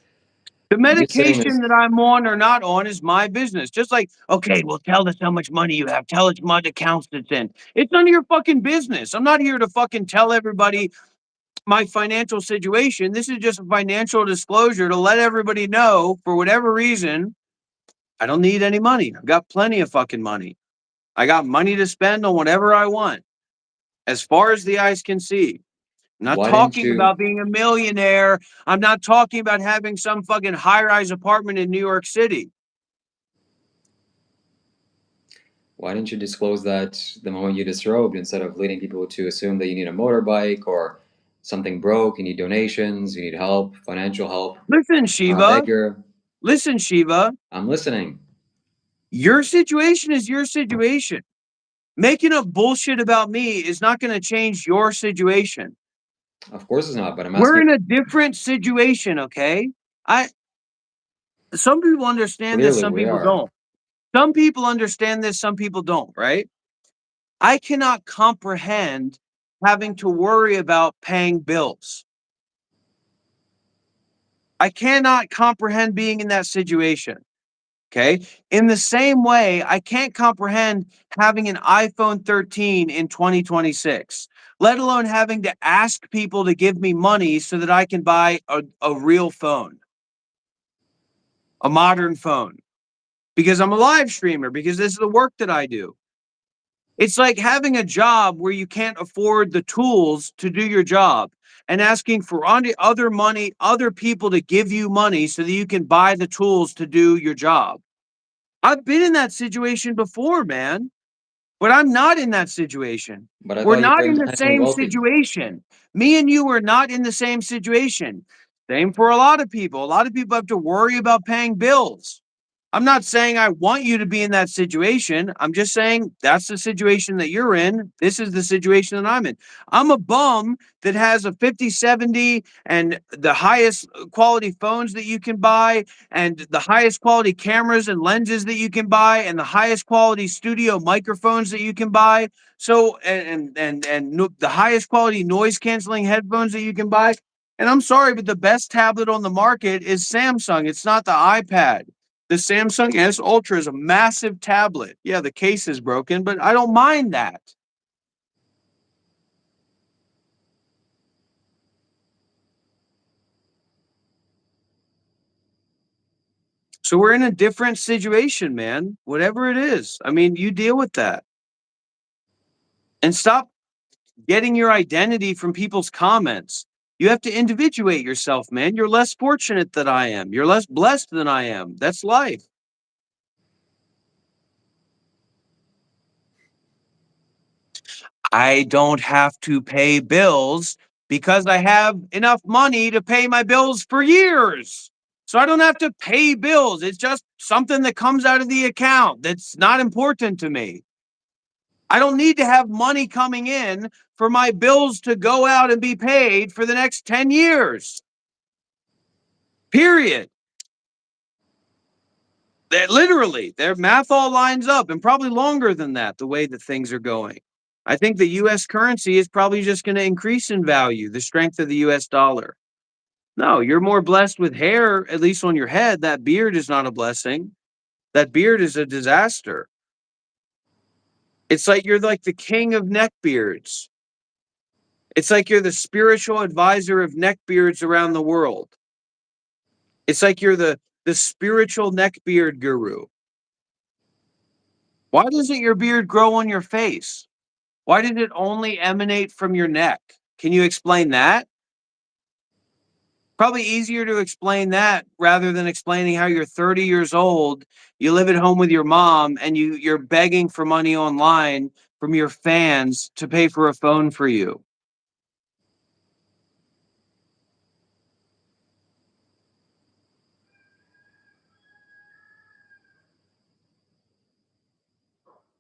The you saying medication this. that I'm on or not on is my business. Just like, okay, well, tell us how much money you have. Tell us what accounts it's in. It's none of your fucking business. I'm not here to fucking tell everybody my financial situation. This is just a financial disclosure to let everybody know, for whatever reason, I don't need any money. I've got plenty of fucking money. I got money to spend on whatever I want, as far as the eyes can see. I'm not Why didn't talking you? about being a millionaire. I'm not talking about having some fucking high rise apartment in New York City. Why didn't you disclose that the moment you disrobed instead of leading people to assume that you need a motorbike or something broke, you need donations, you need help, financial help? Listen, I'm a Shiva. beggar. Listen, Shiva. I'm listening. Your situation is your situation. Making up bullshit about me is not going to change your situation. Of course it's not, but I'm We're asking in a different situation, okay? I Some people understand this, clearly some we people are. don't. Some people understand this, some people don't, right? I cannot comprehend having to worry about paying bills. I cannot comprehend being in that situation. Okay. In the same way, I can't comprehend having an iPhone 13 in 2026, let alone having to ask people to give me money so that I can buy a real phone, a modern phone, because I'm a live streamer, because this is the work that I do. It's like having a job where you can't afford the tools to do your job and asking for other money, other people to give you money so that you can buy the tools to do your job. I've been in that situation before, man, but I'm not in that situation. But I We're thought you not were in the independently same wealthy. situation. Me and you are not in the same situation. Same for a lot of people. A lot of people have to worry about paying bills. I'm not saying I want you to be in that situation. I'm just saying that's the situation that you're in. This is the situation that I'm in. I'm a bum that has a 5070 and the highest quality phones that you can buy and the highest quality cameras and lenses that you can buy and the highest quality studio microphones that you can buy. So the highest quality noise canceling headphones that you can buy. And I'm sorry, but the best tablet on the market is Samsung. It's not the iPad. The Samsung S Ultra is a massive tablet. Yeah, the case is broken, but I don't mind that. So we're in a different situation, man. Whatever it is. I mean, you deal with that. And stop getting your identity from people's comments. You have to individuate yourself, man. You're less fortunate than I am. You're less blessed than I am. That's life. I don't have to pay bills because I have enough money to pay my bills for years. So I don't have to pay bills. It's just something that comes out of the account that's not important to me. I don't need to have money coming in for my bills to go out and be paid for the next 10 years. Period. That literally, their math all lines up and probably longer than that, the way that things are going. I think the US currency is probably just going to increase in value, the strength of the US dollar. No, you're more blessed with hair, at least on your head. That beard is not a blessing. That beard is a disaster. It's like you're like the king of neck beards. It's like you're the spiritual advisor of neck beards around the world. It's like you're the spiritual neck beard guru. Why doesn't your beard grow on your face? Why did it only emanate from your neck? Can you explain that? Probably easier to explain that rather than explaining how you're 30 years old, you live at home with your mom, and you're begging for money online from your fans to pay for a phone for you.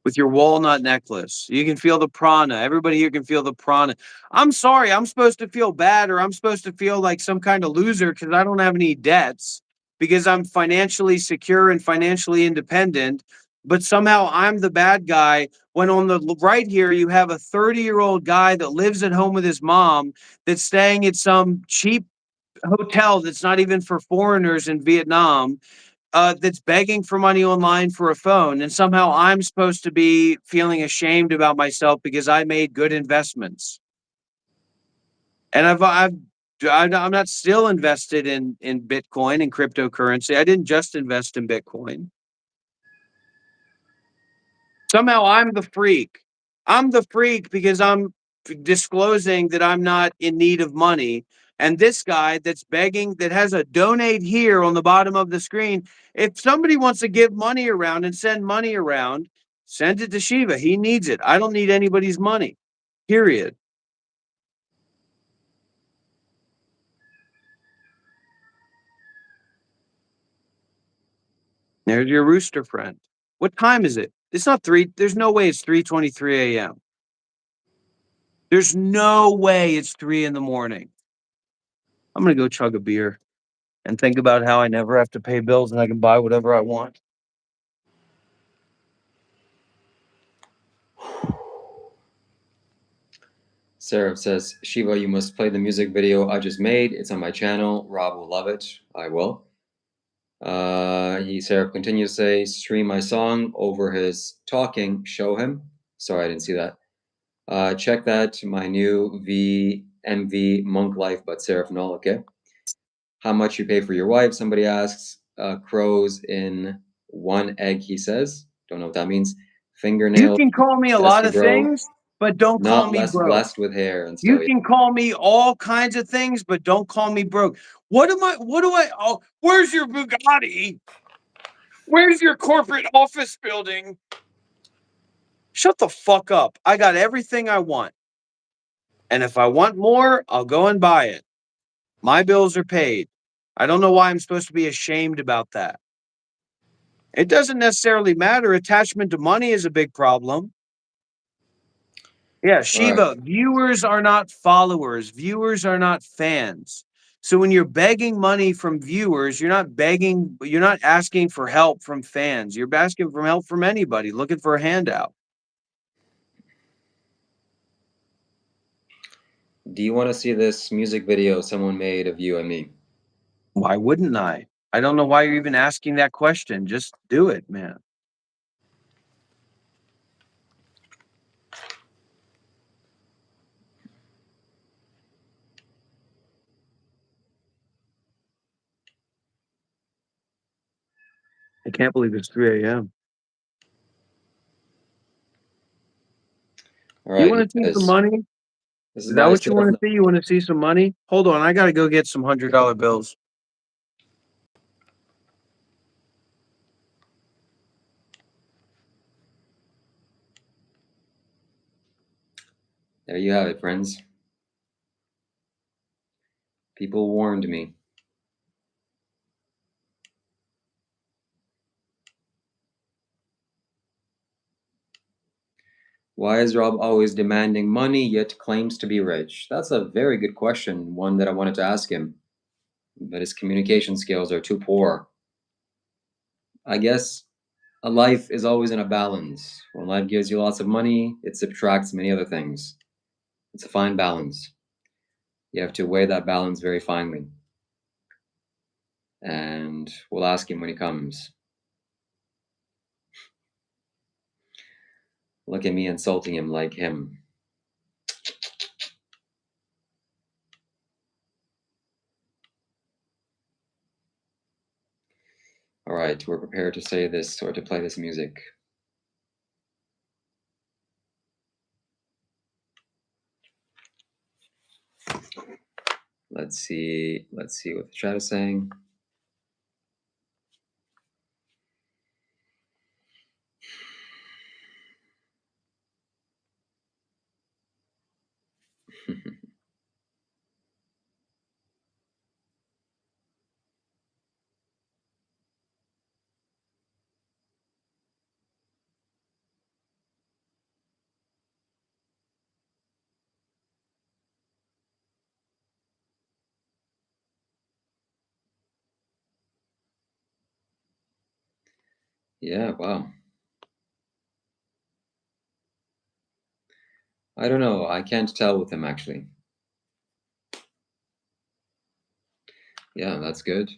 With your walnut necklace. You can feel the prana. Everybody here can feel the prana. I'm sorry, I'm supposed to feel bad or I'm supposed to feel like some kind of loser because I don't have any debts, because I'm financially secure and financially independent. But somehow I'm the bad guy when on the right here you have a 30-year-old guy that lives at home with his mom that's staying at some cheap hotel that's not even for foreigners in Vietnam, that's begging for money online for a phone, and somehow I'm supposed to be feeling ashamed about myself because I made good investments. And I'm not still invested in Bitcoin and cryptocurrency. I didn't just invest in Bitcoin. Somehow I'm the freak. I'm the freak because I'm disclosing that I'm not in need of money. And this guy that's begging, that has a donate here on the bottom of the screen, if somebody wants to give money around and send money around, send it to Shiva. He needs it. I don't need anybody's money. Period. There's your rooster friend. What time is it? It's not 3. There's no way it's 3:23 a.m. There's no way it's 3 in the morning. I'm gonna go chug a beer and think about how I never have to pay bills and I can buy whatever I want. Seraph says, Shiva, you must play the music video I just made. It's on my channel. Rob will love it. I will. Seraph continues to say, stream my song over his talking. Show him. Sorry, I didn't see that. Check that, my new VMV Monk Life, but Seraph Null, okay? How much you pay for your wife? Somebody asks. Crows in one egg, he says. Don't know what that means. You Fingernails, can call me a says lot he of bro. things, but don't call Not me less broke. blessed with hair and You stuff. can call me all kinds of things, but don't call me broke. Oh, where's your Bugatti? Where's your corporate office building? Shut the fuck up. I got everything I want. And if I want more, I'll go and buy it. My bills are paid. I don't know why I'm supposed to be ashamed about that. It doesn't necessarily matter. Attachment to money is a big problem. Yeah, All right. Shiva, viewers are not followers. Viewers are not fans. So when you're begging money from viewers, you're not asking for help from fans. You're asking for help from anybody looking for a handout. Do you want to see this music video someone made of you and me? Why wouldn't I? I don't know why you're even asking that question. Just do it, man. I can't believe it's 3 a.m. All You right, want here to see it some is. money? This is Is that my what you set of. want to see? You want to see some money? Hold on, I gotta go get some $100 bills. There you have it, friends. People warned me. Why is Rob always demanding money yet claims to be rich? That's a very good question, one that I wanted to ask him, but his communication skills are too poor. I guess a life is always in a balance. When life gives you lots of money, it subtracts many other things. It's a fine balance. You have to weigh that balance very finely. And we'll ask him when he comes. Look at me insulting him like him. All right, we're prepared to say this or to play this music. Let's see. Let's see what the chat is saying. Yeah, wow. I don't know. I can't tell with him actually. Yeah, that's good.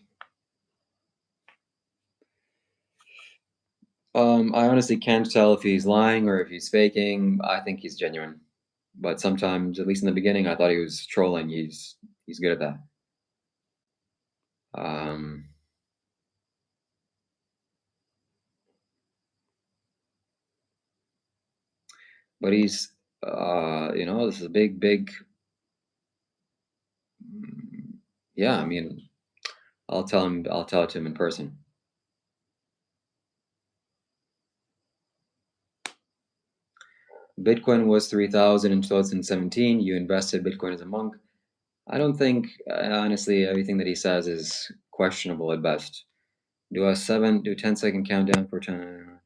I honestly can't tell if he's lying or if he's faking. I think he's genuine. But sometimes, at least in the beginning, I thought he was trolling. He's good at that. Um, but he's, this is a big. mm, Yeah, I mean, I'll tell him. I'll tell it to him in person. Bitcoin was 3,000 in 2017. You invested Bitcoin as a monk. I don't think, honestly, everything that he says is questionable at best. Do 10-second countdown for 10.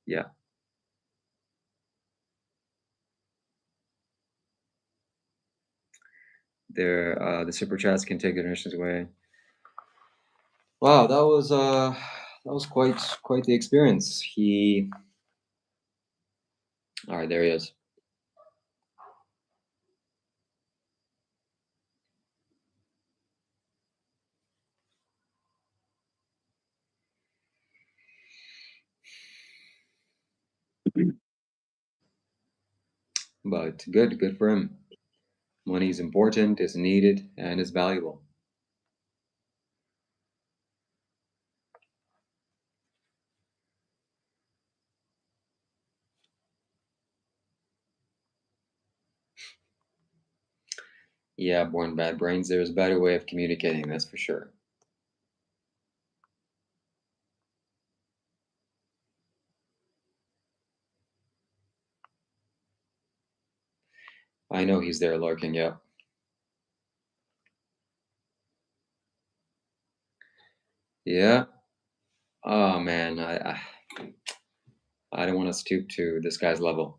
Yeah. The super chats can take donations away. Wow, that was quite the experience. All right, there he is. But good for him. Money is important, is needed, and is valuable. Yeah, born bad brains. There's a better way of communicating, that's for sure. I know he's there lurking. Yeah. Yeah. Oh man, I don't want to stoop to this guy's level.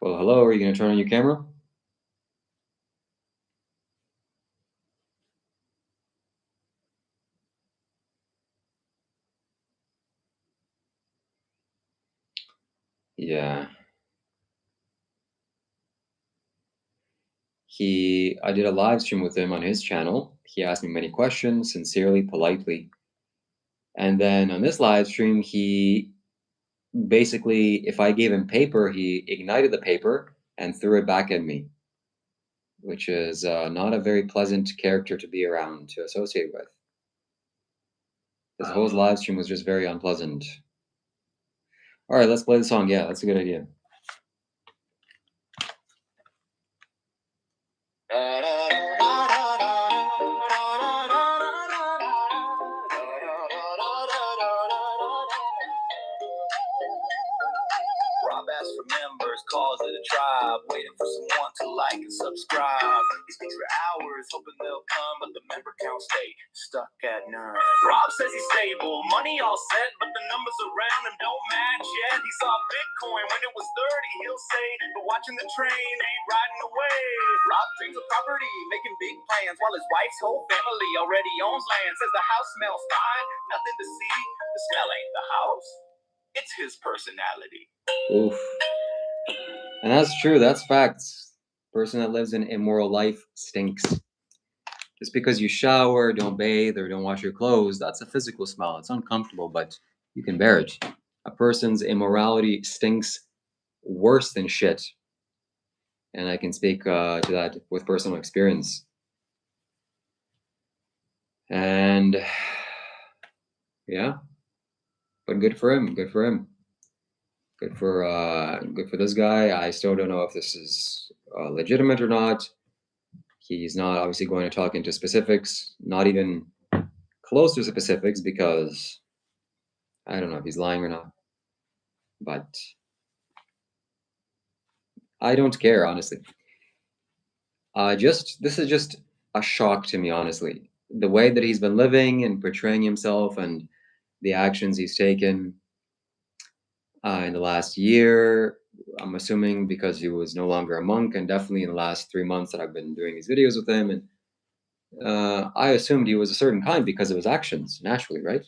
Well, hello. Are you gonna turn on your camera? Yeah. I did a live stream with him on his channel. He asked me many questions, sincerely, politely. And then on this live stream, he basically, if I gave him paper, he ignited the paper and threw it back at me, which is not a very pleasant character to be around, to associate with. This whole live stream was just very unpleasant. All right, let's play the song. Yeah, that's a good idea. Rob asks for members, calls it a tribe, waiting for someone to like and subscribe. He speaks for hours, hoping they'll come, but the member count stay stuck at 9. Rob says he's stable, money all set, but the numbers around him don't match yet. He saw Bitcoin when it was 30, he'll say, but watching the train ain't riding away. Rob dreams of property, making big plans, while his wife's whole family already owns land. Says the house smells fine, nothing to see, the smell ain't the house, it's his personality. Oof. And that's true, that's facts. Person that lives an immoral life stinks. Just because you shower, don't bathe, or don't wash your clothes, that's a physical smell. It's uncomfortable, but you can bear it. A person's immorality stinks worse than shit. And I can speak to that with personal experience. And yeah, but good for him. Good for him. Good for this guy. I still don't know if this is legitimate or not. He's not obviously going to talk into specifics, not even close to specifics, because I don't know if he's lying or not. But I don't care, honestly. This is just a shock to me, honestly. The way that he's been living and portraying himself, and the actions he's taken in the last year. I'm assuming because he was no longer a monk, and definitely in the last 3 months that I've been doing these videos with him, and I assumed he was a certain kind because of his actions, naturally, right?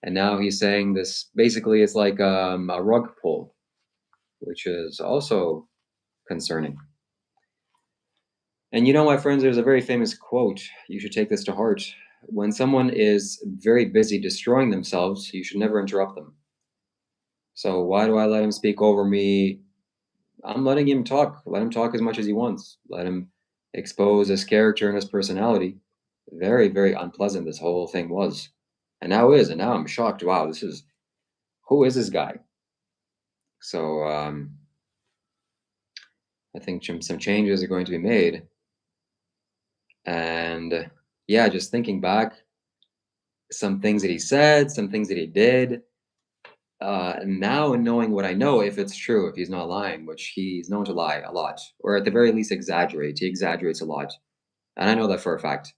And now he's saying this. Basically, it's like a rug pull, which is also concerning. And you know, my friends, there's a very famous quote. You should take this to heart. When someone is very busy destroying themselves, you should never interrupt them. So why do I let him speak over me? I'm letting him talk. Let him talk as much as he wants. Let him expose his character and his personality. Very, very unpleasant this whole thing was. And now is. And now I'm shocked. Wow, who is this guy? So I think some changes are going to be made. And yeah, just thinking back, some things that he said, some things that he did. Now, knowing what I know, if it's true, if he's not lying, which he's known to lie a lot, or at the very least exaggerate. He exaggerates a lot. And I know that for a fact.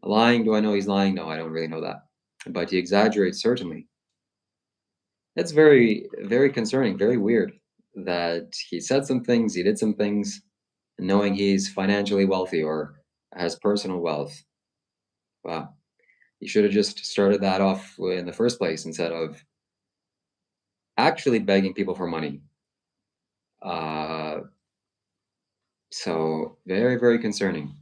Lying, do I know he's lying? No, I don't really know that. But he exaggerates, certainly. It's very, very concerning, very weird that he said some things, he did some things, knowing he's financially wealthy or has personal wealth. Wow. He should have just started that off in the first place instead of actually begging people for money. Uh, so, very, very concerning.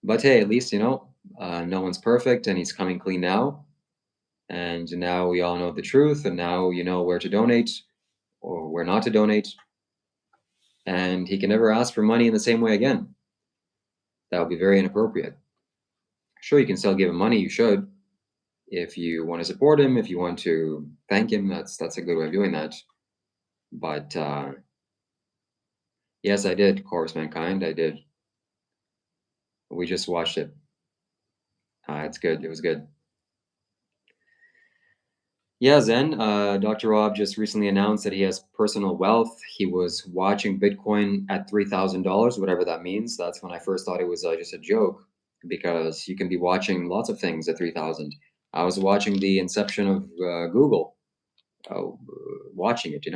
But hey, at least, no one's perfect and he's coming clean now. And now we all know the truth, and now you know where to donate or where not to donate. And he can never ask for money in the same way again. That would be very inappropriate. Sure, you can still give him money, you should. If you want to support him, if you want to thank him, that's a good way of doing that. But yes, I did, Chorus Mankind, I did. We just watched it. It's good, it was good. Yeah, Zen. Dr. Rob just recently announced that he has personal wealth. He was watching Bitcoin at $3,000, whatever that means. That's when I first thought it was just a joke, because you can be watching lots of things at 3,000. I was watching the inception of Google, watching it,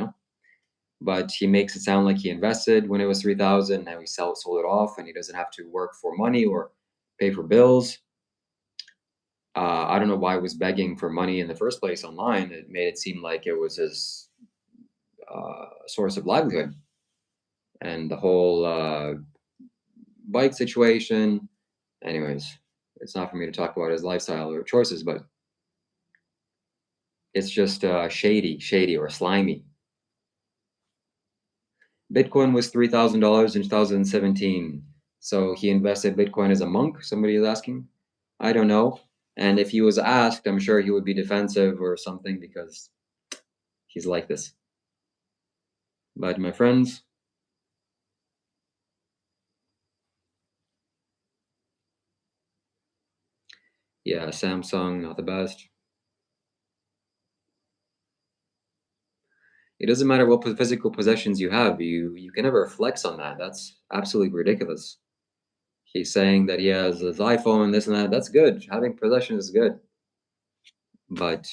But he makes it sound like he invested when it was 3,000. Now he sold it off, and he doesn't have to work for money or pay for bills. I don't know why he was begging for money in the first place online. It made it seem like it was his source of livelihood. And the whole bike situation, anyways, it's not for me to talk about his lifestyle or choices, but it's just shady or slimy. Bitcoin was $3,000 in 2017. So he invested Bitcoin as a monk, somebody is asking. I don't know. And if he was asked, I'm sure he would be defensive or something, because he's like this. But my friends, yeah, Samsung, not the best. It doesn't matter what physical possessions you have. You can never flex on that. That's absolutely ridiculous. He's saying that he has his iPhone, this and that. That's good. Having possessions is good. But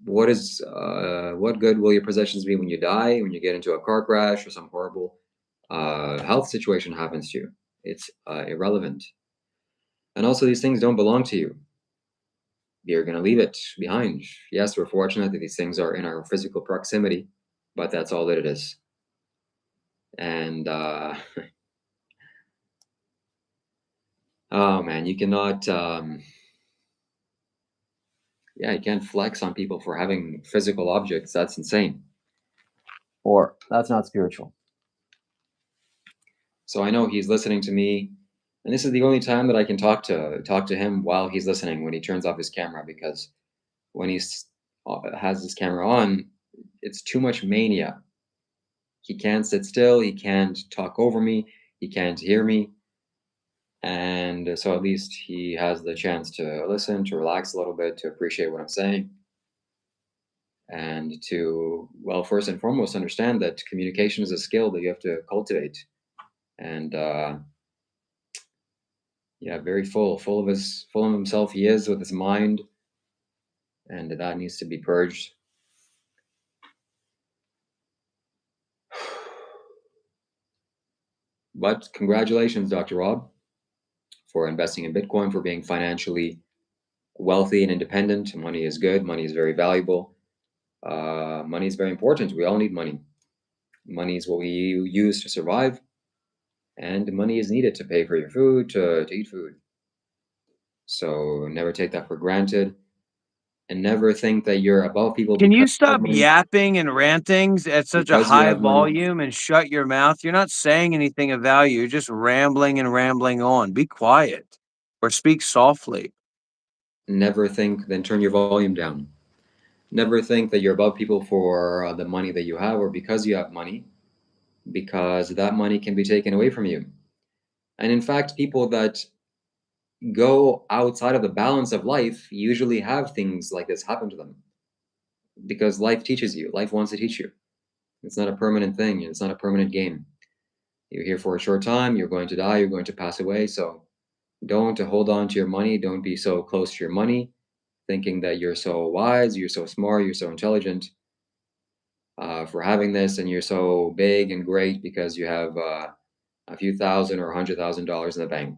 what good will your possessions be when you die, when you get into a car crash or some horrible health situation happens to you? It's irrelevant. And also, these things don't belong to you. You're going to leave it behind. Yes, we're fortunate that these things are in our physical proximity, but that's all that it is. And oh man, you cannot. Yeah, you can't flex on people for having physical objects. That's insane. Or that's not spiritual. So I know he's listening to me, and this is the only time that I can talk to him while he's listening, when he turns off his camera, because when has his camera on, it's too much mania. He can't sit still. He can't talk over me. He can't hear me. And so at least he has the chance to listen, to relax a little bit, to appreciate what I'm saying, and to, well, first and foremost, understand that communication is a skill that you have to cultivate. And yeah, very full of himself he is, with his mind, and that needs to be purged. But congratulations, Dr. Rob, for investing in Bitcoin, for being financially wealthy and independent. Money is good. Money is very valuable. Money is very important. We all need money. Money is what we use to survive, and money is needed to pay for your food, to eat food. So never take that for granted, and never think that you're above people Can you because you have stop money. yapping and ranting at such a Because you high have money, volume and shut your mouth? You're not saying anything of value. You're just rambling and rambling on. Be quiet or speak softly. never think, then turn your volume down. Never think that you're above people for the money that you have, or because you have money, because that money can be taken away from you. And in fact, people that go outside of the balance of life usually have things like this happen to them, because life teaches you. Life wants to teach you. It's not a permanent thing. It's not a permanent game. You're here for a short time. You're going to die. You're going to pass away. So don't hold on to your money. Don't be so close to your money, thinking that you're so wise, you're so smart, you're so intelligent for having this, and you're so big and great because you have a few thousand or $100,000 in the bank.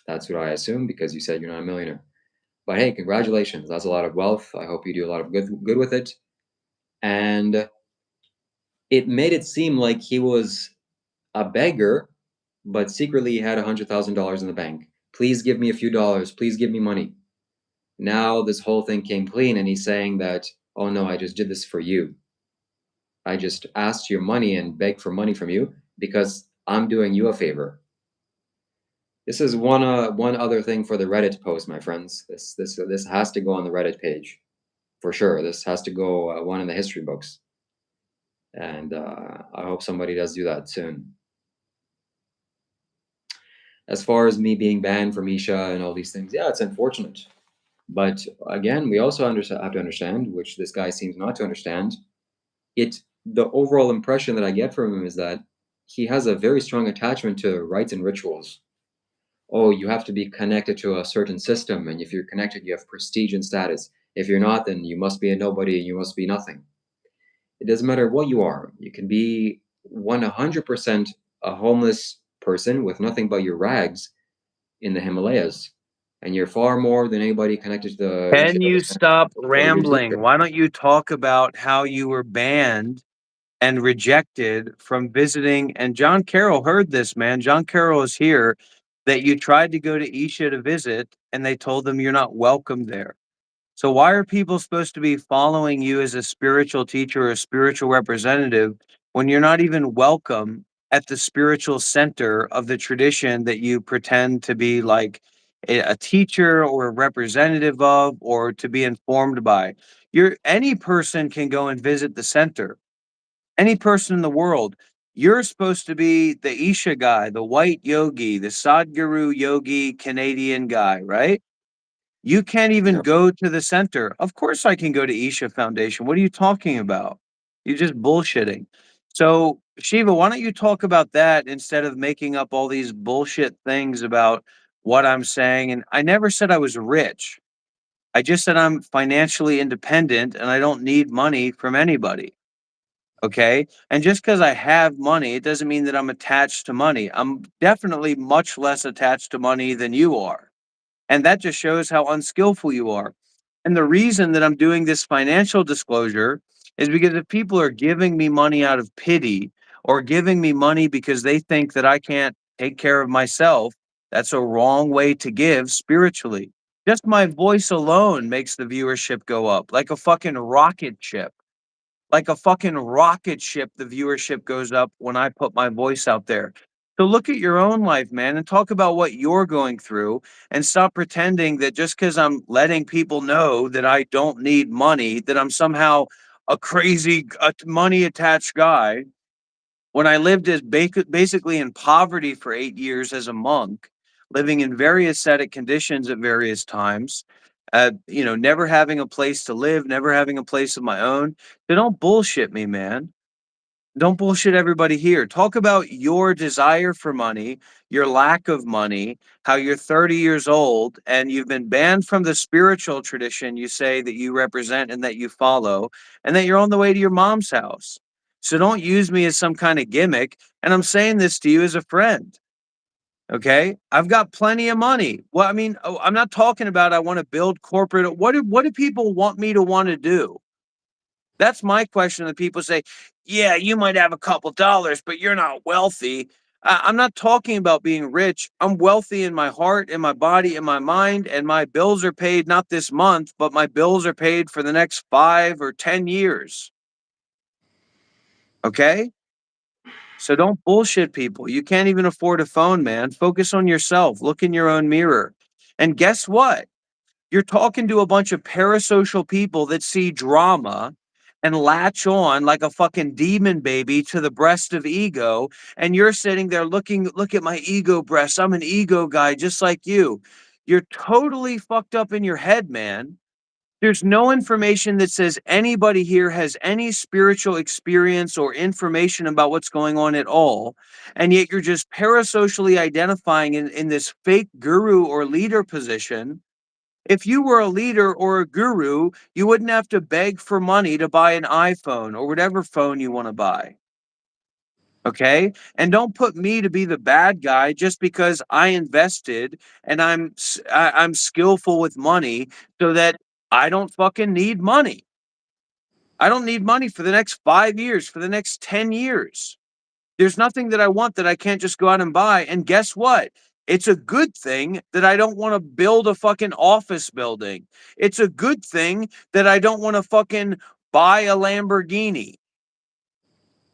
That's what I assume, because you said you're not a millionaire. But hey, congratulations. That's a lot of wealth. I hope you do a lot of good with it. And it made it seem like he was a beggar, but secretly he had $100,000 in the bank. Please give me a few dollars. Please give me money. Now this whole thing came clean, and he's saying that, oh no, I just did this for you. I just asked your money and begged for money from you because I'm doing you a favor. This is one other thing for the Reddit post, my friends. This has to go on the Reddit page for sure. This has to go one in the history books, and I hope somebody does do that soon. As far as me being banned from Isha and all these things, yeah, it's unfortunate. But again, we also have to understand, which this guy seems not to understand, it the overall impression that I get from him is that he has a very strong attachment to rites and rituals. Oh, you have to be connected to a certain system, and if you're connected, you have prestige and status. If you're not, then you must be a nobody and you must be nothing. It doesn't matter what you are. You can be 100% a homeless person with nothing but your rags in the Himalayas, and you're far more than anybody connected to the Can Shiva you stop or your teacher. rambling? Why don't you talk about how you were banned and rejected from visiting? And John Carroll heard this, man. John Carroll is here, that you tried to go to Isha to visit and they told them you're not welcome there. So why are people supposed to be following you as a spiritual teacher or a spiritual representative when you're not even welcome at the spiritual center of the tradition that you pretend to be like a teacher or a representative of, or to be informed by? You're Any person can go and visit the center. Any person in the world. You're supposed to be the Isha guy, the white yogi, the Sadhguru yogi Canadian guy, right? You can't even Yeah. go to the center. Of course I can go to Isha Foundation. What are you talking about? You're just bullshitting. So, Shiva, why don't you talk about that instead of making up all these bullshit things about what I'm saying? And I never said I was rich. I just said I'm financially independent and I don't need money from anybody. Okay. And just because I have money, it doesn't mean that I'm attached to money. I'm definitely much less attached to money than you are. And that just shows how unskillful you are. And the reason that I'm doing this financial disclosure is because if people are giving me money out of pity or giving me money because they think that I can't take care of myself, that's a wrong way to give spiritually. Just my voice alone makes the viewership go up like a fucking rocket ship. Like a fucking rocket ship, the viewership goes up when I put my voice out there. So look at your own life, man, and talk about what you're going through and stop pretending that just because I'm letting people know that I don't need money, that I'm somehow a crazy money attached guy. When I lived as basically in poverty for 8 years as a monk, living in very ascetic conditions at various times, never having a place to live, never having a place of my own. So don't bullshit me, man. Don't bullshit everybody here. Talk about your desire for money, your lack of money, how you're 30 years old and you've been banned from the spiritual tradition you say that you represent and that you follow, and that you're on the way to your mom's house. So don't use me as some kind of gimmick. And I'm saying this to you as a friend. Okay. I've got plenty of money. Well, I mean, I'm not talking about I want to build corporate. What do people want me to want to do? That's my question that people say, yeah, you might have a couple dollars, but you're not wealthy. I'm not talking about being rich. I'm wealthy in my heart, in my body, in my mind, and my bills are paid not this month, but my bills are paid for the next 5 or 10 years. Okay? So don't bullshit people. You can't even afford a phone, man. Focus on yourself. Look in your own mirror. And guess what? You're talking to a bunch of parasocial people that see drama and latch on like a fucking demon baby to the breast of ego. And you're sitting there looking, look at my ego breast. I'm an ego guy just like you. You're totally fucked up in your head, man. There's no information that says anybody here has any spiritual experience or information about what's going on at all. And yet you're just parasocially identifying in this fake guru or leader position. If you were a leader or a guru, you wouldn't have to beg for money to buy an iPhone or whatever phone you want to buy. Okay? And don't put me to be the bad guy just because I invested and I'm skillful with money so that I don't fucking need money. I don't need money for the next 5 years, for the next 10 years. There's nothing that I want that I can't just go out and buy. And guess what? It's a good thing that I don't want to build a fucking office building. It's a good thing that I don't want to fucking buy a Lamborghini.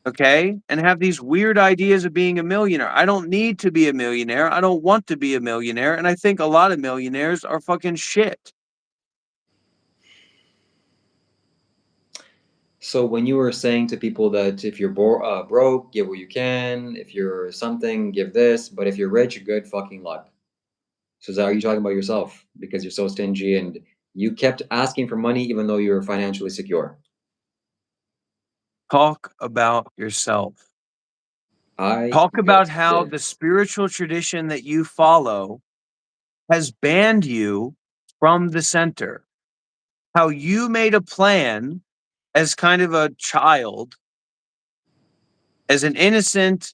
Okay? And have these weird ideas of being a millionaire. I don't need to be a millionaire. I don't want to be a millionaire. And I think a lot of millionaires are fucking shit. So when you were saying to people that if you're broke, give what you can. If you're something, give this. But if you're rich, good fucking luck. So are you talking about yourself because you're so stingy and You kept asking for money even though you were financially secure. Talk about yourself. I Talk about just how did. the spiritual tradition that you follow has banned you from the center. How you made a plan as kind of a child, as an innocent,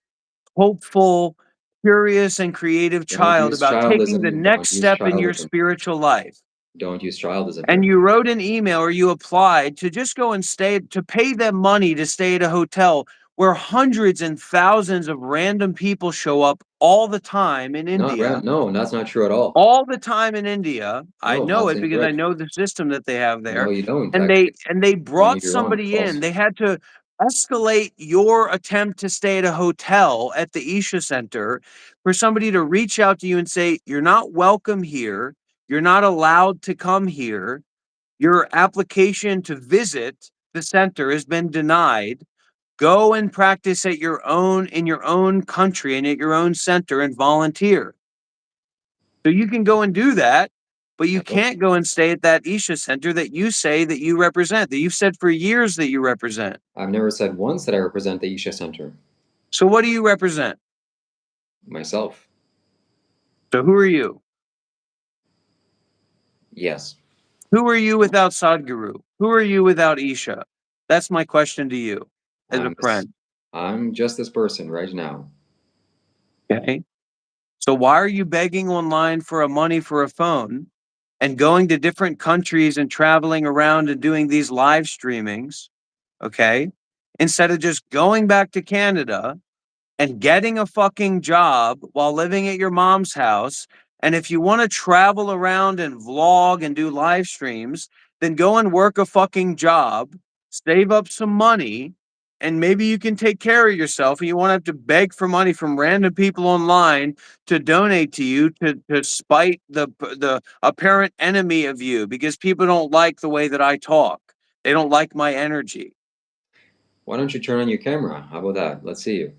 hopeful, curious, and creative Don't child use about taking the childism. Don't next use step in your childism. spiritual life. Don't use childism And here. you wrote an email or you applied to just go and stay, to pay them money to stay at a hotel where hundreds and thousands of random people show up all the time in Not India. round. No, that's not true at all. All the time in India. I No, know that's it because I incorrect. know the system that they have No, there. you don't. And Actually, they telling you brought you're wrong. somebody in. False. They had to escalate your attempt to stay at a hotel at the Isha Center for somebody to reach out to you and say, "You're not welcome here. You're not allowed to come here. Your application to visit the center has been denied. Go and practice at your own in your own country and at your own center and volunteer." So you can go and do that, but you Yep. can't go and stay at that Isha Center that you say that you represent, that you've said for years that you represent. I've never said once that I represent the Isha Center. So what do you represent? Myself. So who are you? Yes. Who are you without Sadhguru? Who are you without Isha? That's my question to you as a I'm this. friend. I'm just this person right now. Okay. So why are you begging online for a money for a phone and going to different countries and traveling around and doing these live streamings? Okay. Instead of just going back to Canada and getting a fucking job while living at your mom's house. And if you want to travel around and vlog and do live streams, then go and work a fucking job, save up some money, and maybe you can take care of yourself and you won't have to beg for money from random people online to donate to you to spite the apparent enemy of you because people don't like the way that I talk. They don't like my energy. Why don't you turn on your camera? How about that? Let's see you.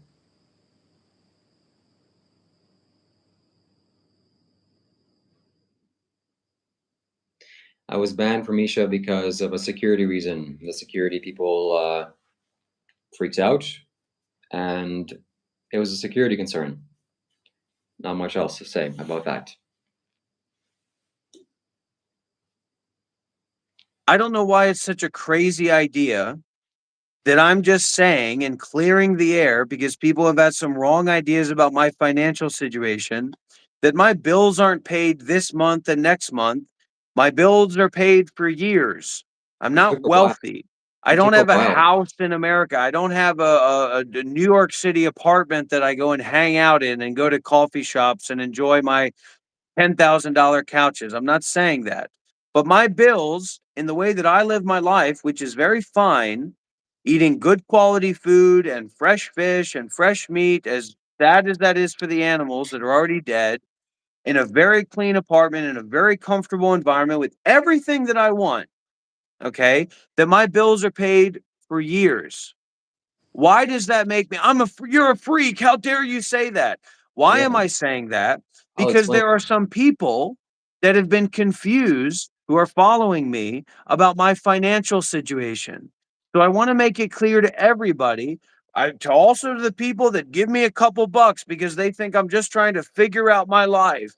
I was banned from Isha because of a security reason. The security people freaked out, and it was a security concern. Not much else to say about that. I don't know why it's such a crazy idea that I'm just saying and clearing the air because people have had some wrong ideas about my financial situation, that my bills aren't paid this month and next month. My bills are paid for years. I'm It not took a while. wealthy. I It don't took a have a while. house in America. I don't have a New York City apartment that I go and hang out in and go to coffee shops and enjoy my $10,000 couches. I'm not saying that. But my bills, in the way that I live my life, which is very fine, eating good quality food and fresh fish and fresh meat, as sad as that is for the animals that are already dead, in a very clean apartment, in a very comfortable environment with everything that I want, okay, that my bills are paid for years. Why does that make me? You're a freak. How dare you say that? Why am Yeah, I saying that? I'll Because explain. there are some people that have been confused who are following me about my financial situation. So I want to make it clear to everybody, to also to the people that give me a couple bucks because they think I'm just trying to figure out my life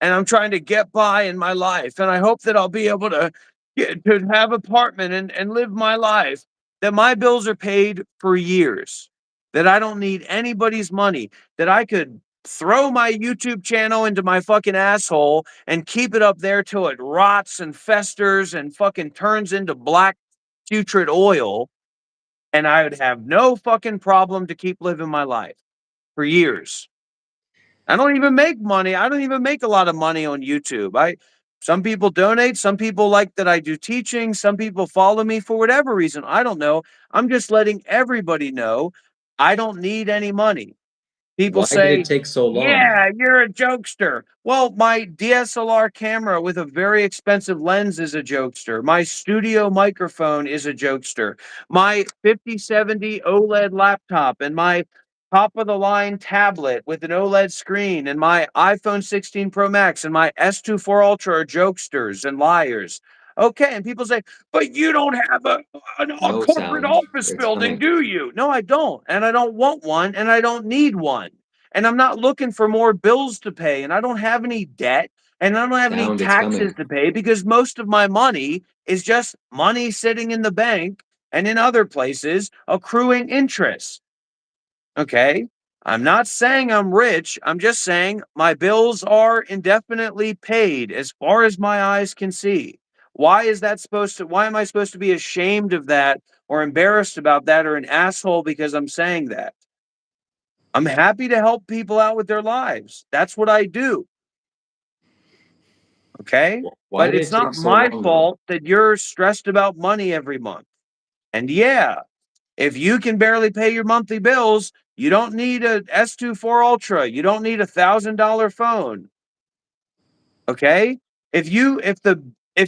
and I'm trying to get by in my life. And I hope that I'll be able to to have apartment and live my life. That my bills are paid for years. That I don't need anybody's money. That I could throw my YouTube channel into my fucking asshole and keep it up there till it rots and festers and fucking turns into black putrid oil. And I would have no fucking problem to keep living my life for years. I don't even make money. I don't even make a lot of money on YouTube. Some people donate, some people like that I do teaching, some people follow me for whatever reason. I don't know. I'm just letting everybody know I don't need any money. People Why did it say, take so long? "Yeah, you're a jokester." Well, my DSLR camera with a very expensive lens is a jokester. My studio microphone is a jokester. My 5070 OLED laptop and my top of the line tablet with an OLED screen and my iPhone 16 Pro Max and my S24 Ultra are jokesters and liars. Okay, and people say, "But you don't have a No corporate sound. office It's building, coming. do you?" No, I don't, and I don't want one, and I don't need one, and I'm not looking for more bills to pay, and I don't have any debt, and I don't have any Sound, it's taxes coming. to pay because most of my money is just money sitting in the bank and in other places accruing interest. Okay. I'm not saying I'm rich. I'm just saying my bills are indefinitely paid as far as my eyes can see. Why am I supposed to be ashamed of that or embarrassed about that or an asshole because I'm saying that? I'm happy to help people out with their lives. That's what I do. Okay. Why But did it's it take not so my long, though? fault that you're stressed about money every month. And yeah, if you can barely pay your monthly bills, you don't need a S24 Ultra. You don't need $1,000 phone. Okay? If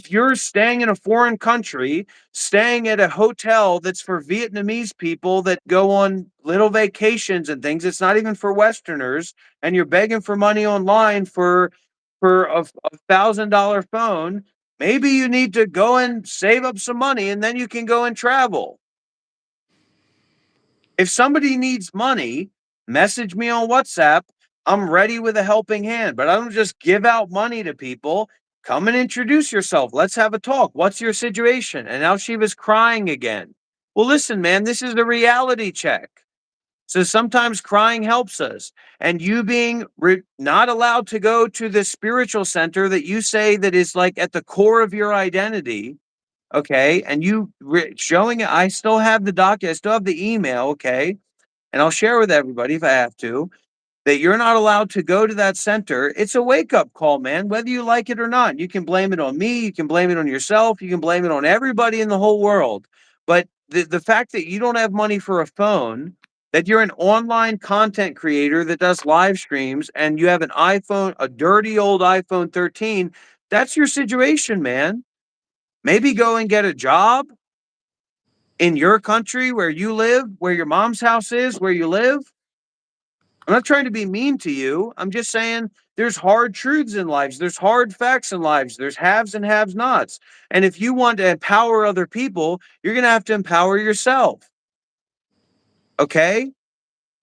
you're staying in a foreign country, staying at a hotel that's for Vietnamese people that go on little vacations and things, it's not even for Westerners, and you're begging for money online for $1,000 phone, maybe you need to go and save up some money and then you can go and travel. If somebody needs money, message me on WhatsApp. I'm ready with a helping hand, but I don't just give out money to people. Come and introduce yourself. Let's have a talk. What's your situation? And now she was crying again. Well, listen, man, this is a reality check. So sometimes crying helps us. And you being not allowed to go to the spiritual center that you say that is like at the core of your identity, okay? And showing it, I still have the document, I still have the email, okay? And I'll share with everybody if I have to, that you're not allowed to go to that center. It's a wake up call, man, whether you like it or not. You can blame it on me, you can blame it on yourself, you can blame it on everybody in the whole world. But the fact that you don't have money for a phone, that you're an online content creator that does live streams and you have an iPhone, a dirty old iPhone 13, that's your situation, man. Maybe go and get a job in your country where you live, where your mom's house is, where you live. I'm not trying to be mean to you. I'm just saying there's hard truths in lives. There's hard facts in lives. There's haves and have nots. And if you want to empower other people, you're going to have to empower yourself. Okay.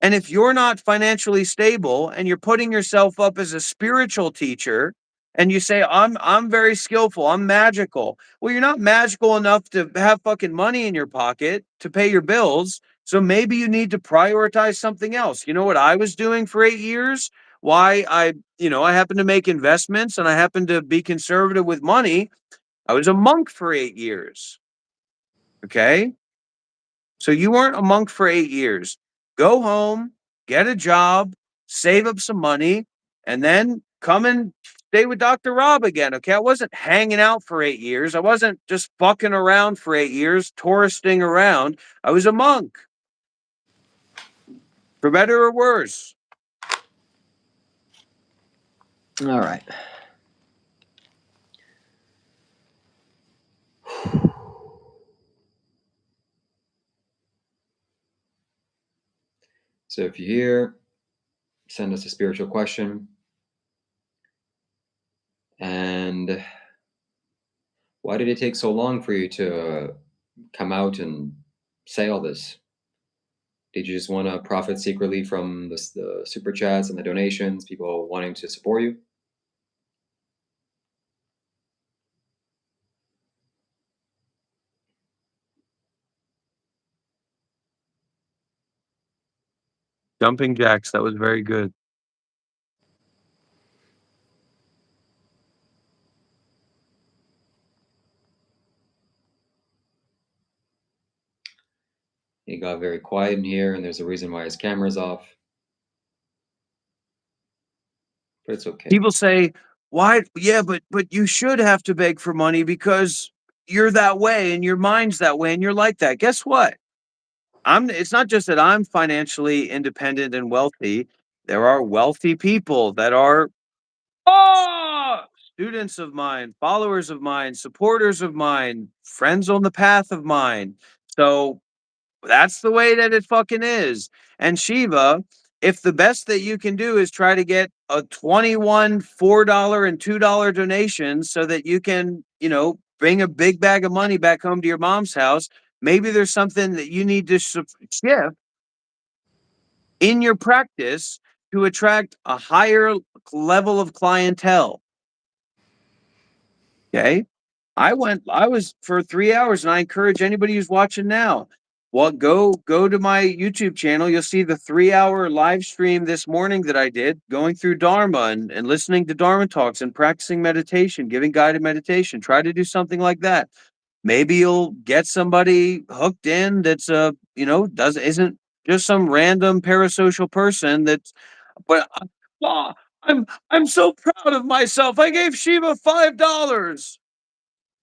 And if you're not financially stable and you're putting yourself up as a spiritual teacher and you say, I'm very skillful, I'm magical. Well, you're not magical enough to have fucking money in your pocket to pay your bills. So maybe you need to prioritize something else. You know what I was doing for 8 years? Why I happen to make investments and I happen to be conservative with money. I was a monk for 8 years. Okay. So you weren't a monk for 8 years. Go home, get a job, save up some money, and then come and stay with Dr. Rob again. Okay. I wasn't hanging out for 8 years. I wasn't just fucking around for 8 years, touristing around. I was a monk, for better or worse. All right. So if you're here, send us a spiritual question. And why did it take so long for you to come out and say all this? Did you just want to profit secretly from the super chats and the donations, people wanting to support you? Jumping jacks. That was very good. He got very quiet in here, and there's a reason why his camera's off. But it's okay. People say, why? Yeah, but you should have to beg for money because you're that way and your mind's that way and you're like that. Guess what? It's not just that I'm financially independent and wealthy. There are wealthy people that are oh, students of mine, followers of mine, supporters of mine, friends on the path of mine. So that's the way that it fucking is. And Shiva, if the best that you can do is try to get a 21 $4 and $2 donation so that you can, bring a big bag of money back home to your mom's house. Maybe there's something that you need to shift in your practice to attract a higher level of clientele. Okay. I was for 3 hours, and I encourage anybody who's watching now. Well, go to my YouTube channel. You'll see the 3 hour live stream this morning that I did, going through Dharma and listening to Dharma talks and practicing meditation, giving guided meditation. Try to do something like that. Maybe you'll get somebody hooked in that's does isn't just some random parasocial person that's but oh, I'm so proud of myself. I gave Shiva $5.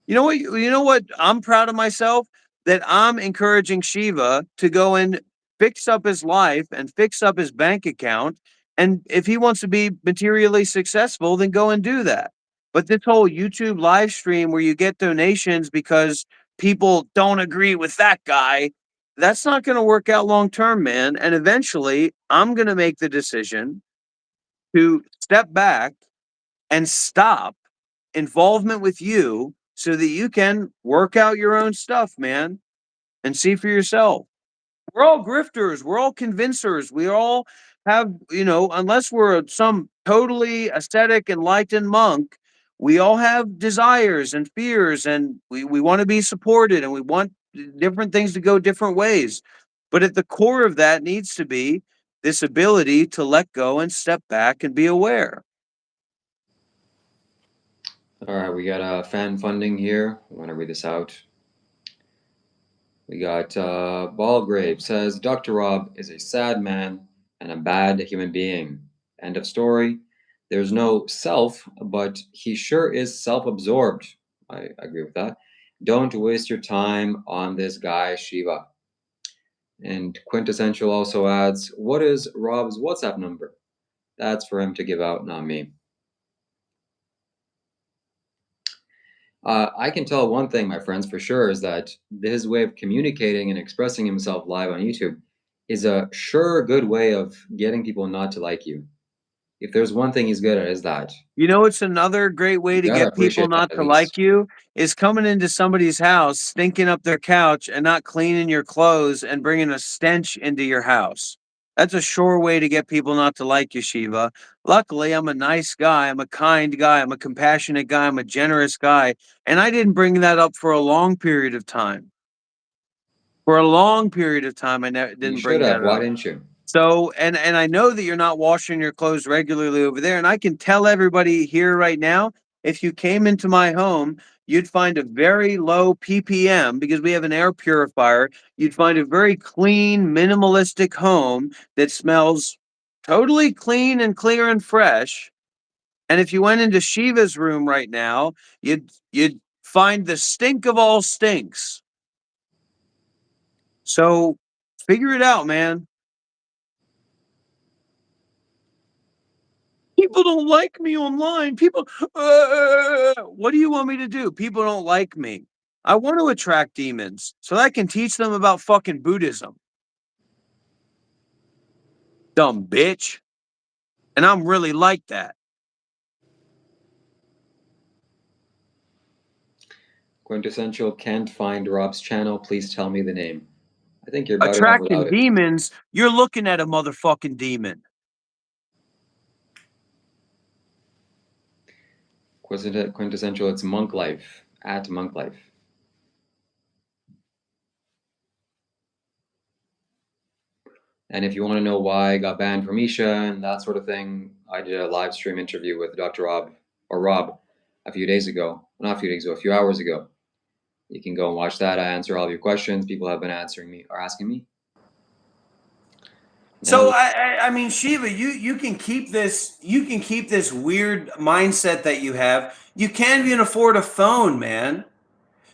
You know what? I'm proud of myself that I'm encouraging Shiva to go and fix up his life and fix up his bank account. And if he wants to be materially successful, then go and do that. But this whole YouTube live stream where you get donations because people don't agree with that guy, that's not going to work out long term, man. And eventually, I'm going to make the decision to step back and stop involvement with you so that you can work out your own stuff, man, and see for yourself. We're all grifters, we're all convincers, we all have, unless we're some totally ascetic, enlightened monk, we all have desires and fears, and we want to be supported, and we want different things to go different ways. But at the core of that needs to be this ability to let go and step back and be aware. All right, we got fan funding here. I want to read this out. We got Ballgrave says Dr. Rob is a sad man and a bad human being. End of story. There's no self, but he sure is self absorbed. I agree with that. Don't waste your time on this guy, Shiva. And Quintessential also adds, what is Rob's WhatsApp number? That's for him to give out, not me. I can tell one thing, my friends, for sure, is that his way of communicating and expressing himself live on YouTube is a sure good way of getting people not to like you. If there's one thing he's good at, is that. You know, it's another great way You to gotta get people appreciate that not at to least. like you is coming into somebody's house, stinking up their couch, and not cleaning your clothes and bringing a stench into your house. That's a sure way to get people not to like you, Shiva. Luckily, I'm a nice guy. I'm a kind guy. I'm a compassionate guy. I'm a generous guy. And I didn't bring that up for a long period of time. For a long period of time, I You didn't should bring have. that Why up. didn't you? So, and I know that you're not washing your clothes regularly over there, and I can tell everybody here right now, if you came into my home, you'd find a very low ppm because we have an air purifier. You'd find a very clean, minimalistic home that smells totally clean and clear and fresh. And if you went into Shiva's room right now, you'd find the stink of all stinks. So, figure it out, man. People don't like me online. People, what do you want me to do? People don't like me. I want to attract demons so that I can teach them about fucking Buddhism. Dumb bitch. And I'm really like that. Quintessential can't find Rob's channel. Please tell me the name. I think you're better off Attracting without it. demons, you're looking at a motherfucking demon. Quintessential, it's Monk Life, at Monk Life. And if you want to know why I got banned from Isha and that sort of thing, I did a live stream interview with Dr. Rob a few days ago. Not a few days ago, a few hours ago. You can go and watch that. I answer all of your questions. People have been answering me or asking me. So I mean, Shiva, you can keep this weird mindset that you have. You can't even afford a phone, man.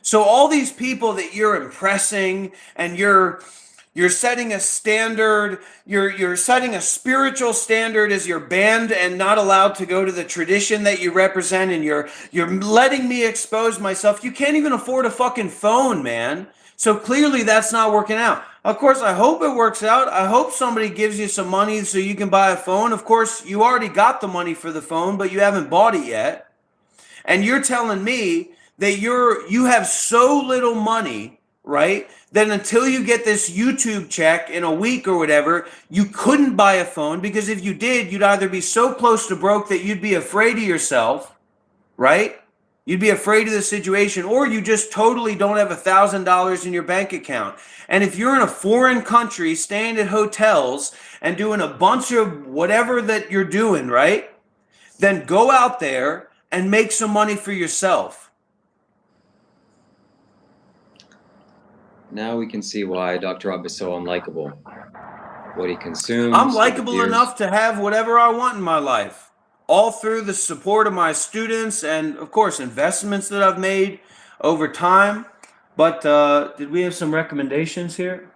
So all these people that you're impressing and you're setting a standard, you're setting a spiritual standard as your band and not allowed to go to the tradition that you represent, and you're letting me expose myself. You can't even afford a fucking phone, man. So clearly that's not working out. Of course, I hope it works out. I hope somebody gives you some money so you can buy a phone. Of course, you already got the money for the phone, but you haven't bought it yet. And you're telling me that you have so little money, right? That until you get this YouTube check in a week or whatever, you couldn't buy a phone, because if you did, you'd either be so close to broke that you'd be afraid of yourself, right? You'd be afraid of the situation, or you just totally don't have $1,000 in your bank account. And if you're in a foreign country, staying at hotels and doing a bunch of whatever that you're doing, right? Then go out there and make some money for yourself. Now we can see why Dr. Rob is so unlikable. What he consumes. I'm likable enough to have whatever I want in my life, all through the support of my students and, of course, investments that I've made over time. But did we have some recommendations here?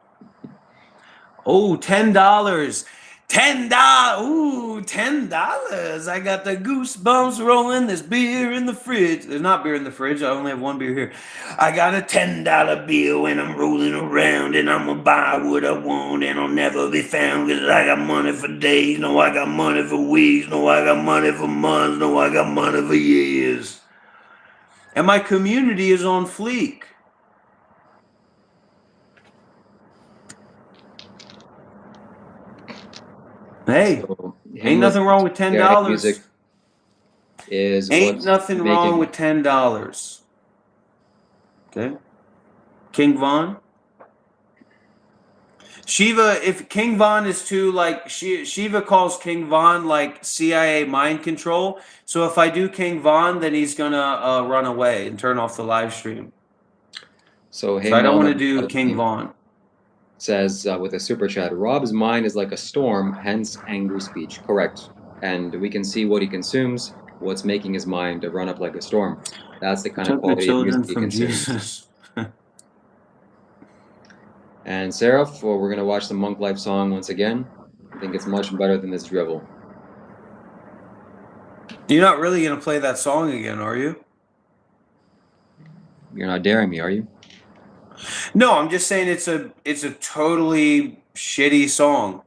Oh, $10. $10. Ooh, $10. I got the goosebumps rolling. There's beer in the fridge. There's not beer in the fridge. I only have one beer here. I got a $10 bill and I'm rolling around, and I'm gonna buy what I want, and I'll never be found, because I got money for days. No, I got money for weeks. No, I got money for months. No, I got money for years. And my community is on fleek. Hey, So, ain't nothing wrong with $10. Music is Ain't nothing wrong with $10. Okay. King Von. Shiva, if King Von is too, like, Shiva calls King Von like CIA mind control. So if I do King Von, then he's gonna run away and turn off the live stream. So I don't want to do King Von. Says with a super chat, Rob's mind is like a storm, hence angry speech. Correct. And we can see what he consumes, what's making his mind run up like a storm. That's the kind of quality of music he consumes. Jesus. And Seraph, well, we're going to watch the Monk Life song once again. I think it's much better than this drivel. You're not really going to play that song again, are you? You're not daring me, are you? No, I'm just saying it's a totally shitty song.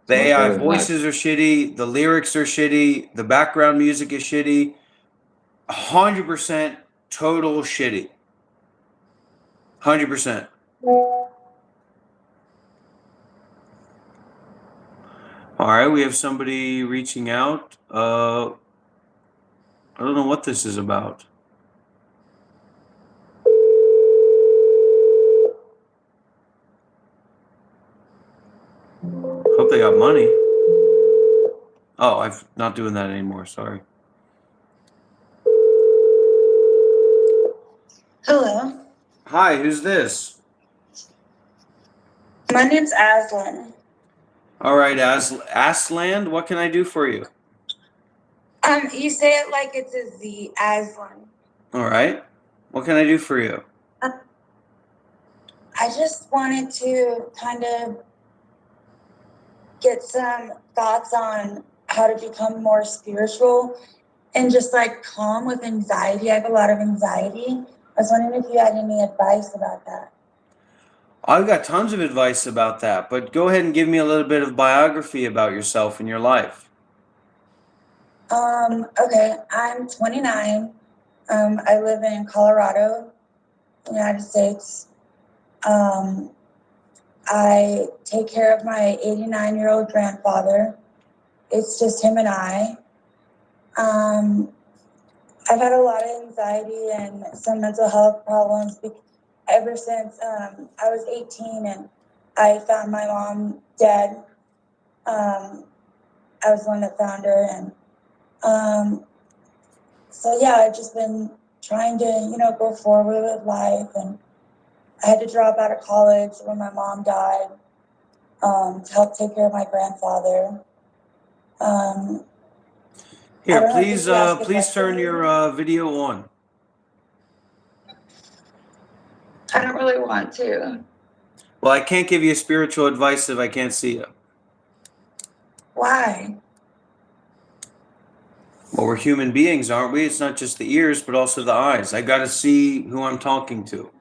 The AI voices are shitty, the lyrics are shitty, the background music is shitty. 100% total shitty. 100%. All right, we have somebody reaching out. I don't know what this is about. Hope they got money. Oh, I'm not doing that anymore. Sorry. Hello. Hi, who's this? My name's Aslan. All right, Aslan, what can I do for you? You say it like it's a Z, Aslan. All right. What can I do for you? I just wanted to kind of get some thoughts on how to become more spiritual and just like calm with anxiety. I have a lot of anxiety. I was wondering if you had any advice about that. I've got tons of advice about that, but go ahead and give me a little bit of biography about yourself and your life. Okay, I'm 29. I live in Colorado, United States. I take care of my 89-year-old grandfather. It's just him and I. I've had a lot of anxiety and some mental health problems ever since I was 18 and I found my mom dead. I was the one that found her, and so yeah, I've just been trying to, go forward with life, and I had to drop out of college when my mom died to help take care of my grandfather. Here, please turn your video on. I don't really want to. Well, I can't give you spiritual advice if I can't see you. Why? Well, we're human beings, aren't we? It's not just the ears, but also the eyes. I got to see who I'm talking to.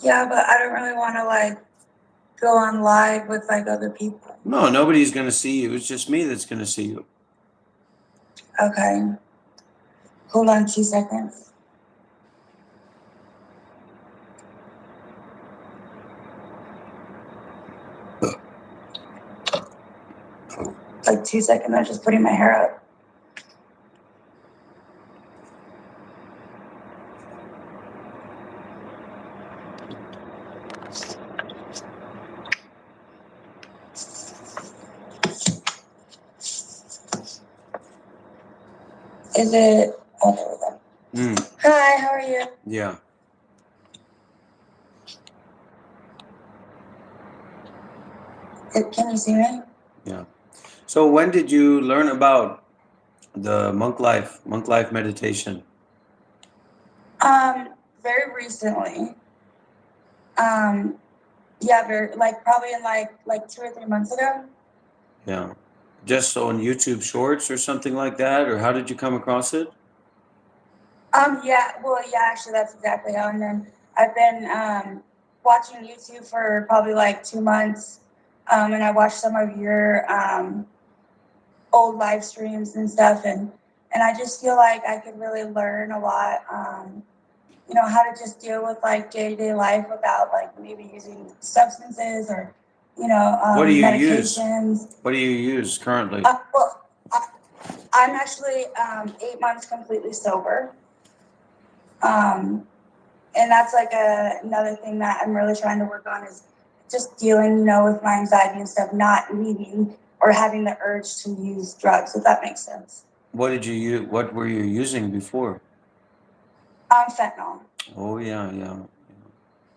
Yeah, but I don't really want to go on live with other people. No, nobody's going to see you. It's just me that's going to see you. Okay. Hold on 2 seconds. Like 2 seconds, I'm just putting my hair up. Is it? Oh, there we go. Hi, how are you? Yeah. Can you see me? Yeah. So when did you learn about the monk life meditation? Very recently. Yeah, probably in like 2 or 3 months ago. Yeah. Just on YouTube Shorts or something like that, or how did you come across it? Yeah, well, yeah, actually, that's exactly how. And then I've been watching YouTube for probably like 2 months, and I watched some of your old live streams and stuff, and I just feel like I could really learn a lot. How to just deal with like day-to-day life without like maybe using substances or What do you use? medications. What do you use currently? Well, I'm actually 8 months completely sober. And that's like another thing that I'm really trying to work on is just dealing, with my anxiety and stuff, not needing or having the urge to use drugs, if that makes sense. What did you use? What were you using before? Fentanyl. Oh yeah, yeah.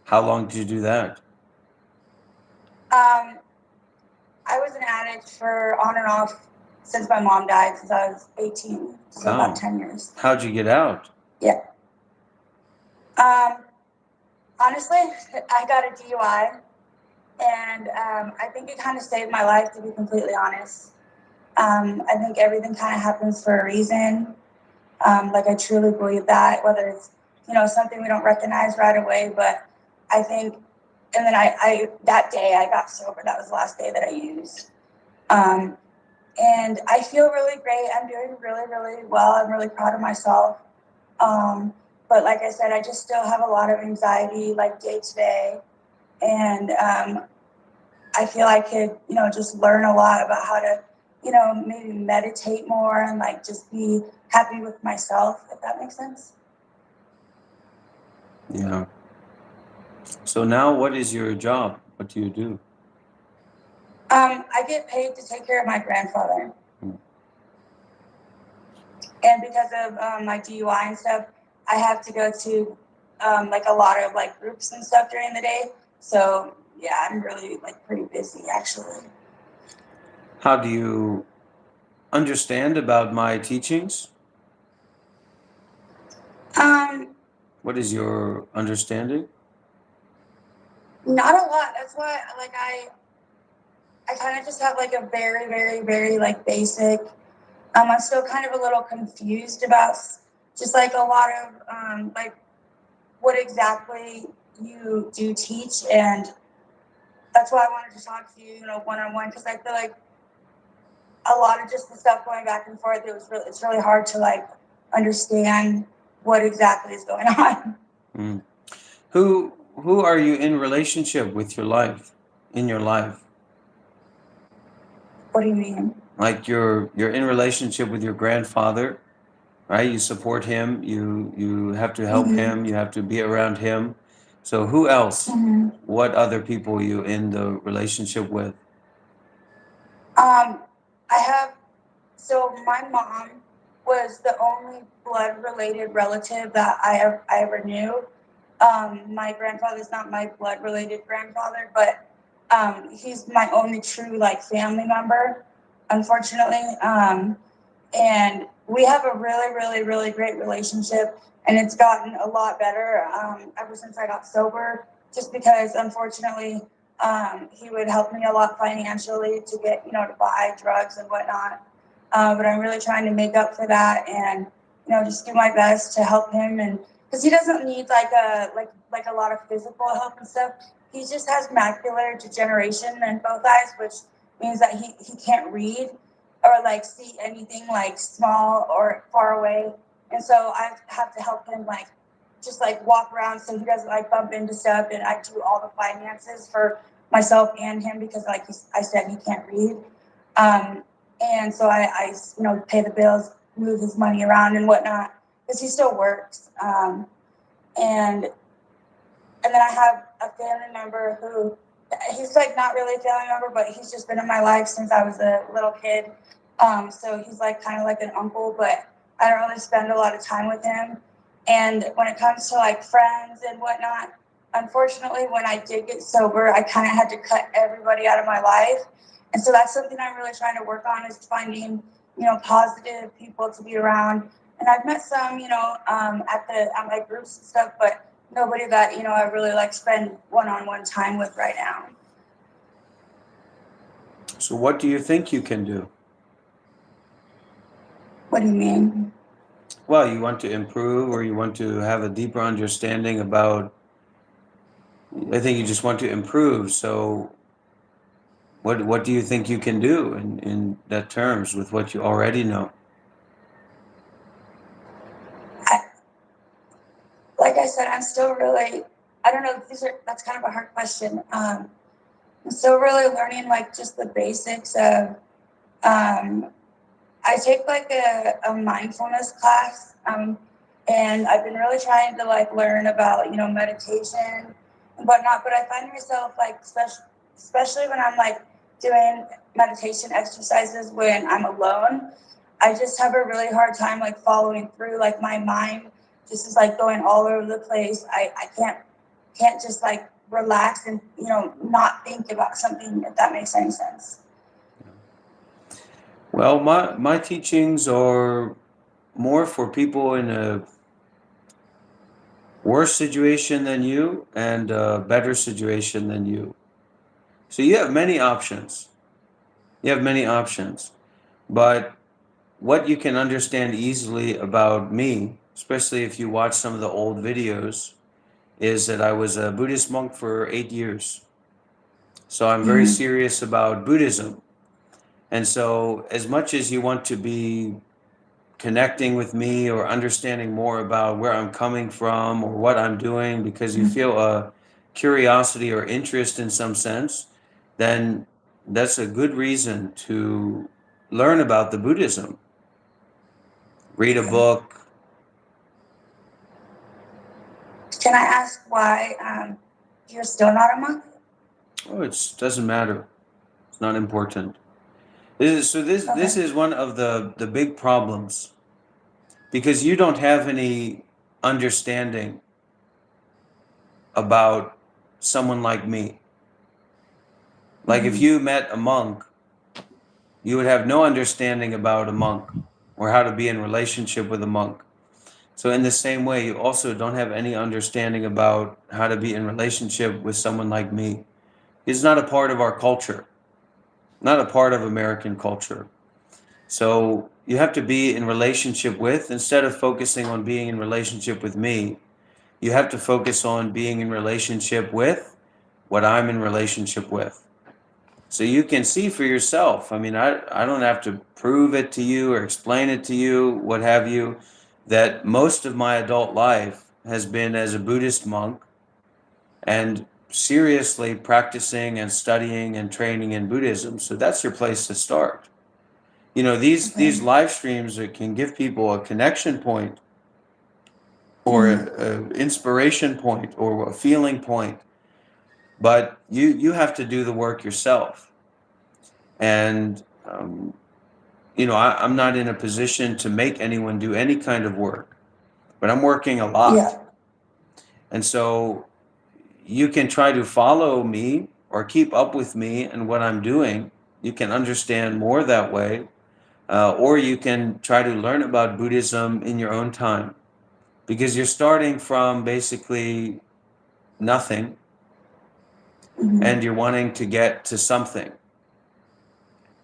How long did you do that? Um, I was an addict for on and off since my mom died, since I was 18, so Wow. about 10 years. How'd you get out? Yeah. Honestly, I got a DUI, and I think it kind of saved my life, to be completely honest. I think everything kind of happens for a reason. Like I truly believe that, whether it's something we don't recognize right away, but I think. And then I that day I got sober. That was the last day that I used. And I feel really great. I'm doing really, really well. I'm really proud of myself. But like I said, I just still have a lot of anxiety, like day to day, and I feel I could, just learn a lot about how to, maybe meditate more and like just be happy with myself, if that makes sense. Yeah. So now what is your job? What do you do? I get paid to take care of my grandfather. Hmm. And because of my DUI and stuff, I have to go to like a lot of like groups and stuff during the day. So yeah, I'm really like pretty busy actually. How do you understand about my teachings? What is your understanding? Not a lot. That's why like I kind of just have like a very, very, very like basic. I'm still kind of a little confused about just like a lot of like what exactly you do teach, and that's why I wanted to talk to you, one on one, because I feel like a lot of just the stuff going back and forth, it's really hard to like understand what exactly is going on. Mm. Who are you in relationship with in your life? What do you mean? Like you're in relationship with your grandfather, right? You support him, you have to help him, you have to be around him. So who else? What other people are you in the relationship with? I have, so my mom was the only blood related relative that I ever knew. My grandfather's not my blood related grandfather, but he's my only true like family member, unfortunately. And we have a really, really, really great relationship, and it's gotten a lot better ever since I got sober. Just because, unfortunately, he would help me a lot financially to get, to buy drugs and whatnot. But I'm really trying to make up for that, and just do my best to help him, and because he doesn't need like a lot of physical help and stuff. He just has macular degeneration in both eyes, which means that he can't read or like see anything like small or far away. And so I have to help him like just like walk around so he doesn't like bump into stuff, and I do all the finances for myself and him because like I said, he can't read. And so I pay the bills, move his money around and whatnot because he still works. And then I have a family member who he's like not really a family member, but he's just been in my life since I was a little kid. So he's like kind of like an uncle, but I don't really spend a lot of time with him. And when it comes to like friends and whatnot, unfortunately, when I did get sober, I kind of had to cut everybody out of my life. And so that's something I'm really trying to work on is finding, positive people to be around. And I've met some, at my groups and stuff, but nobody that, I really like spend one-on-one time with right now. So what do you think you can do? What do you mean? Well, you want to improve or you want to have a deeper understanding about, I think you just want to improve. So what do you think you can do in that terms with what you already know? Like I said, I'm still really, I don't know, that's kind of a hard question. I'm still really learning like just the basics of, I take like a mindfulness class, and I've been really trying to like learn about, meditation and whatnot, but I find myself like, especially when I'm like doing meditation exercises when I'm alone, I just have a really hard time like following through. Like my mind just is like going all over the place. I can't just like relax and, not think about something, if that makes any sense. Well, my teachings are more for people in a worse situation than you and a better situation than you. So you have many options. You have many options. But what you can understand easily about me, especially if you watch some of the old videos, is that I was a Buddhist monk for 8 years. So I'm very serious about Buddhism. And so, as much as you want to be connecting with me or understanding more about where I'm coming from or what I'm doing because you feel a curiosity or interest in some sense, then that's a good reason to learn about the Buddhism. Read a book. Can I ask why you're still not a monk? Oh, it doesn't matter. It's not important. This is one of the big problems because you don't have any understanding about someone like me. Like if you met a monk, you would have no understanding about a monk or how to be in relationship with a monk. So in the same way, you also don't have any understanding about how to be in relationship with someone like me. It's not a part of our culture, not a part of American culture. So you have to be in relationship with, instead of focusing on being in relationship with me, you have to focus on being in relationship with what I'm in relationship with. So you can see for yourself. I mean, I don't have to prove it to you or explain it to you, what have you, that most of my adult life has been as a Buddhist monk and seriously practicing and studying and training in Buddhism. So that's your place to start. These live streams that can give people a connection point or an inspiration point or a feeling point, but you have to do the work yourself. And I'm not in a position to make anyone do any kind of work, but I'm working a lot. Yeah. And so you can try to follow me or keep up with me and what I'm doing. You can understand more that way. Or you can try to learn about Buddhism in your own time because you're starting from basically nothing and you're wanting to get to something.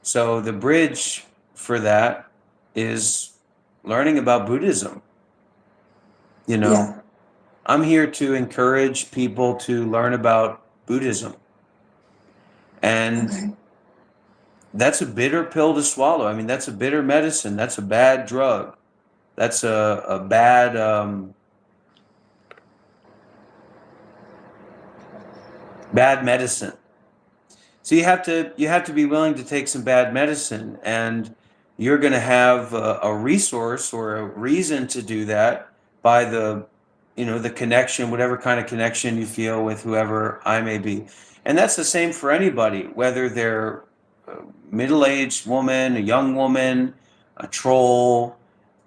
So the bridge for that is learning about Buddhism. Yeah. I'm here to encourage people to learn about Buddhism. And that's a bitter pill to swallow. I mean, that's a bitter medicine. That's a bad drug. That's a bad bad medicine. So you have to be willing to take some bad medicine, and you're going to have a resource or a reason to do that by the the connection, whatever kind of connection you feel with whoever I may be. And that's the same for anybody, whether they're a middle-aged woman, a young woman, a troll,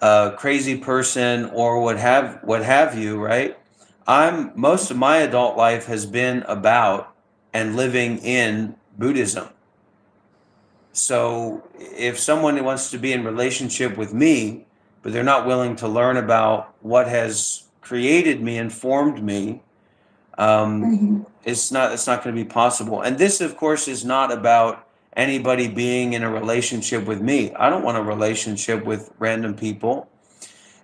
a crazy person, or what have you, right? I'm Most of my adult life has been about and living in Buddhism. So if someone wants to be in relationship with me, but they're not willing to learn about what has created me and formed me, it's not going to be possible. And this, of course, is not about anybody being in a relationship with me. I don't want a relationship with random people.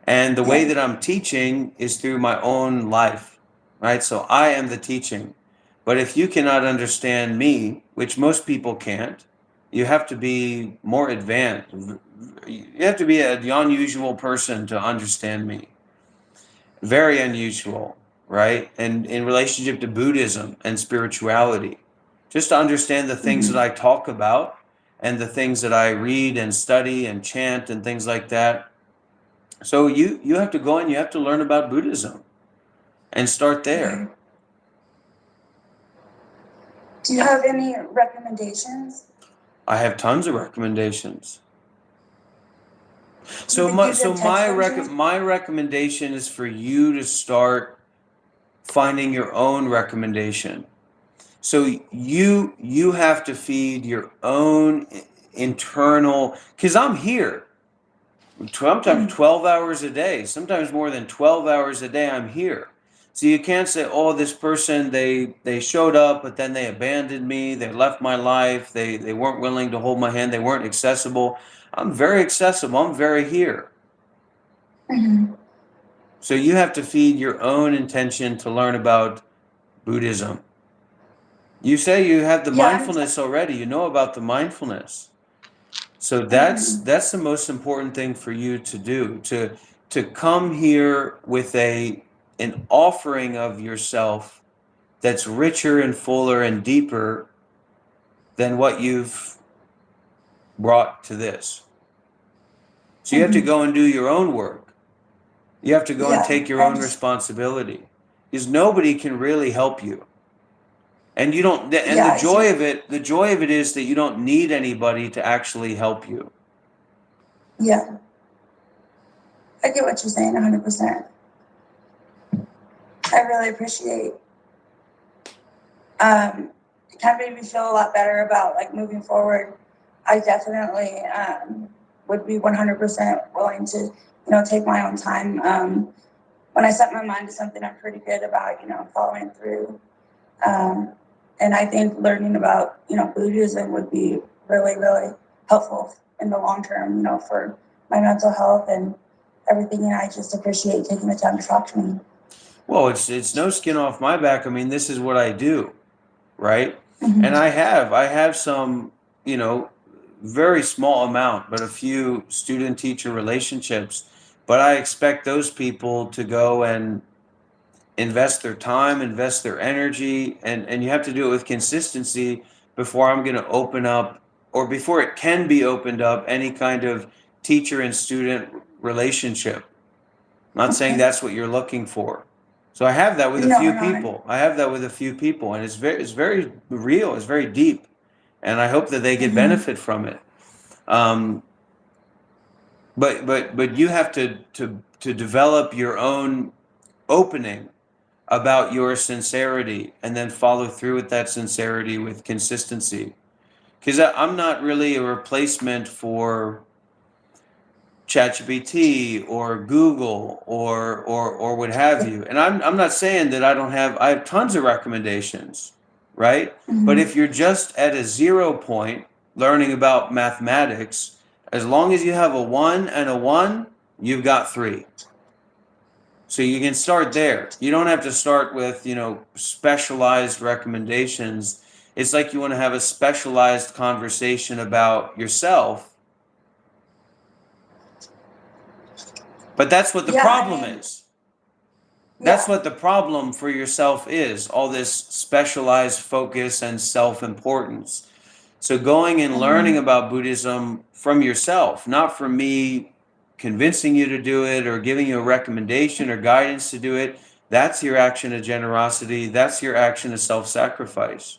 And the way Yeah. that I'm teaching is through my own life, right? So I am the teaching. But if you cannot understand me, which most people can't, you have to be more advanced. You have to be an unusual person to understand me. Very unusual, right? And in relationship to Buddhism and spirituality, just to understand the things that I talk about and the things that I read and study and chant and things like that. So you have to go and you have to learn about Buddhism and start there. Okay. Do you have any recommendations? I have tons of recommendations. Do you think you can text them? My recommendation is for you to start finding your own recommendation. So you have to feed your own internal, because I'm here. Sometimes 12 hours a day, sometimes more than 12 hours a day, I'm here. So you can't say, oh, this person, they showed up, but then they abandoned me, they left my life, they weren't willing to hold my hand, they weren't accessible. I'm very accessible, I'm very here. So you have to feed your own intention to learn about Buddhism. You say you have the Yeah, mindfulness already, you know about the mindfulness. So that's the most important thing for you to do, to come here with an offering of yourself that's richer and fuller and deeper than what you've brought to this. So you have to go and do your own work. You have to go and yeah, take your I'm own just, responsibility, because nobody can really help you. And you don't and yeah, the joy of it is that you don't need anybody to actually help you. yeah. I get what you're saying 100%. I really appreciate it kind of made me feel a lot better about like moving forward. I definitely would be 100% willing to, take my own time. When I set my mind to something, I'm pretty good about, following through. And I think learning about, Buddhism would be really, really helpful in the long term, for my mental health and everything. And I just appreciate taking the time to talk to me. Well, it's no skin off my back. I mean, this is what I do, right? Mhm. And I have some, very small amount, but a few student teacher relationships. But I expect those people to go and invest their time, invest their energy, and you have to do it with consistency before I'm going to open up, or before it can be opened up, any kind of teacher and student relationship. I'm not saying that's what you're looking for. So I have that with a No, few no. people. I have that with a few people, and it's very real. It's very deep, and I hope that they get benefit from it. Um, but you have to develop your own opening about your sincerity, and then follow through with that sincerity with consistency. Because I'm not really a replacement for ChatGPT or Google or what have you. And I'm not saying that I have tons of recommendations, right? But if you're just at a 0 point learning about mathematics, as long as you have a 1 and a 1, you've got 3. So you can start there. You don't have to start with, specialized recommendations. It's like you want to have a specialized conversation about yourself. But that's what the Yeah, I problem mean, is. That's yeah. what the problem for yourself is, all this specialized focus and self-importance. So going and learning Mhm. about Buddhism from yourself, not from me convincing you to do it or giving you a recommendation or guidance to do it, that's your action of generosity. That's your action of self-sacrifice.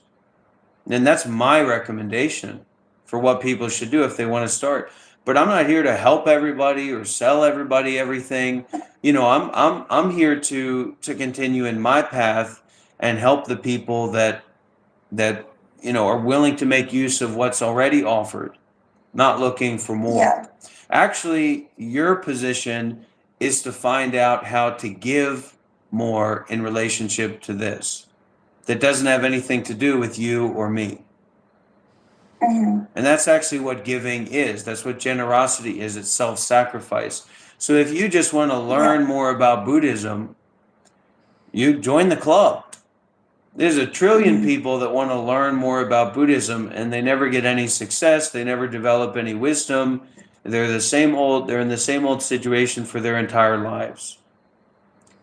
And that's my recommendation for what people should do if they want to start. But I'm not here to help everybody or sell everybody everything. You know, I'm here to continue in my path and help the people that you know are willing to make use of what's already offered, not looking for more. Yeah. Actually, your position is to find out how to give more in relationship to this. That doesn't have anything to do with you or me. Mhm. And that's actually what giving is. That's what generosity is. It's self-sacrifice. So if you just want to Yeah. learn more about Buddhism, you join the club. There's a trillion Mhm. people that want to learn more about Buddhism and they never get any success. They never develop any wisdom. They're in the same old situation for their entire lives.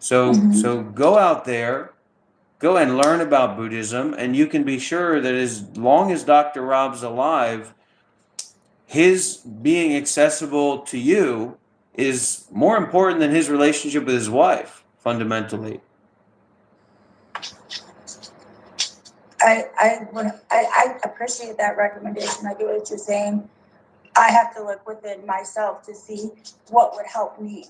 Mhm. So go out there, go and learn about Buddhism, and you can be sure that as long as Dr. Rob's alive, his being accessible to you is more important than his relationship with his wife, fundamentally. I appreciate that recommendation. I get what you're saying. I have to look within myself to see what would help me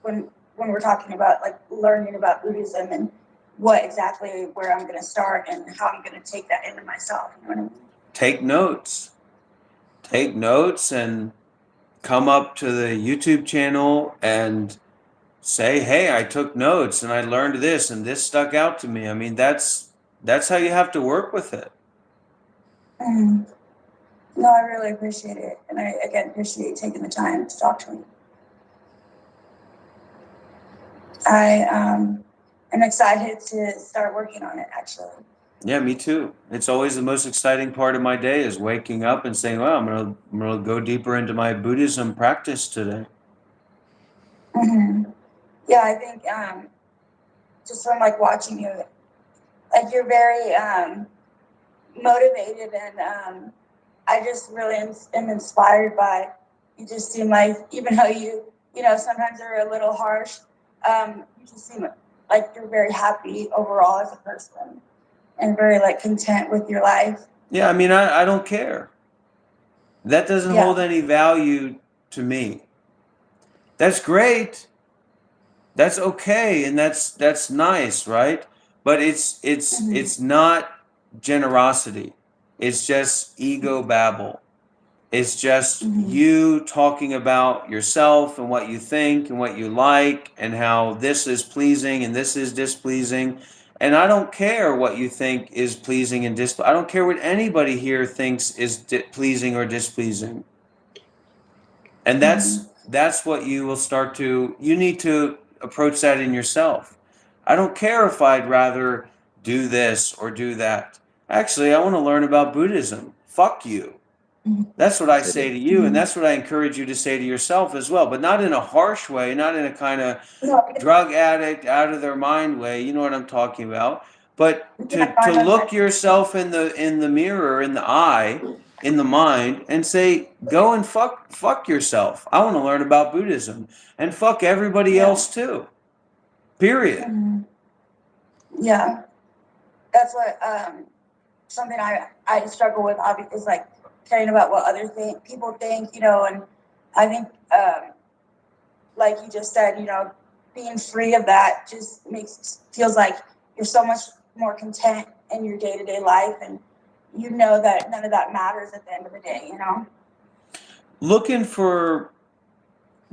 when we're talking about like learning about Buddhism and what exactly where I'm going to start and how I'm going to take that into myself. You know what I mean? Take notes. Take notes and come up to the YouTube channel and say, "Hey, I took notes and I learned this and this stuck out to me." I mean, that's how you have to work with it. Mhm. No, I really appreciate it, and I again appreciate taking the time to talk to me. I am excited to start working on it. Actually. Yeah, me too. It's always the most exciting part of my day is waking up and saying, "Well, I'm gonna go deeper into my Buddhism practice today." Hmm. Yeah, I think just from like watching you, like you're very motivated, and I just really am inspired by. You just seem like even though you know sometimes they're a little harsh, you just seem like you're very happy overall as a person and very like content with your life. Yeah, I mean, I don't care. That doesn't hold Yeah. any value to me. That's great. That's okay, and that's nice, right? But Hmm. it's not generosity. It's just ego babble. It's just Hmm. you talking about yourself and what you think and what you like and how this is pleasing and this is displeasing. And I don't care what you think is pleasing and displeasing. I don't care what anybody here thinks is pleasing or displeasing. And Hmm. that's what you will start to you need to approach that in yourself. I don't care if I'd rather do this or do that. Actually, I want to learn about Buddhism. Fuck you. That's what I say to you, and Hmm. that's what I encourage you to say to yourself as well, but not in a harsh way, not in a kind of No, drug addict out of their mind way. You know what I'm talking about. But yeah, to I know look exactly what you're saying. yourself in the mirror, in the eye, in the mind, and say, go and fuck yourself. I want to learn about Buddhism, and fuck everybody Yeah. else too. Period. Hmm. Yeah. That's what something I struggle with obviously is like caring about what other people think, you know, and I think like you just said, you know, being free of that just feels like you're so much more content in your day-to-day life, and you know that none of that matters at the end of the day, you know. Looking for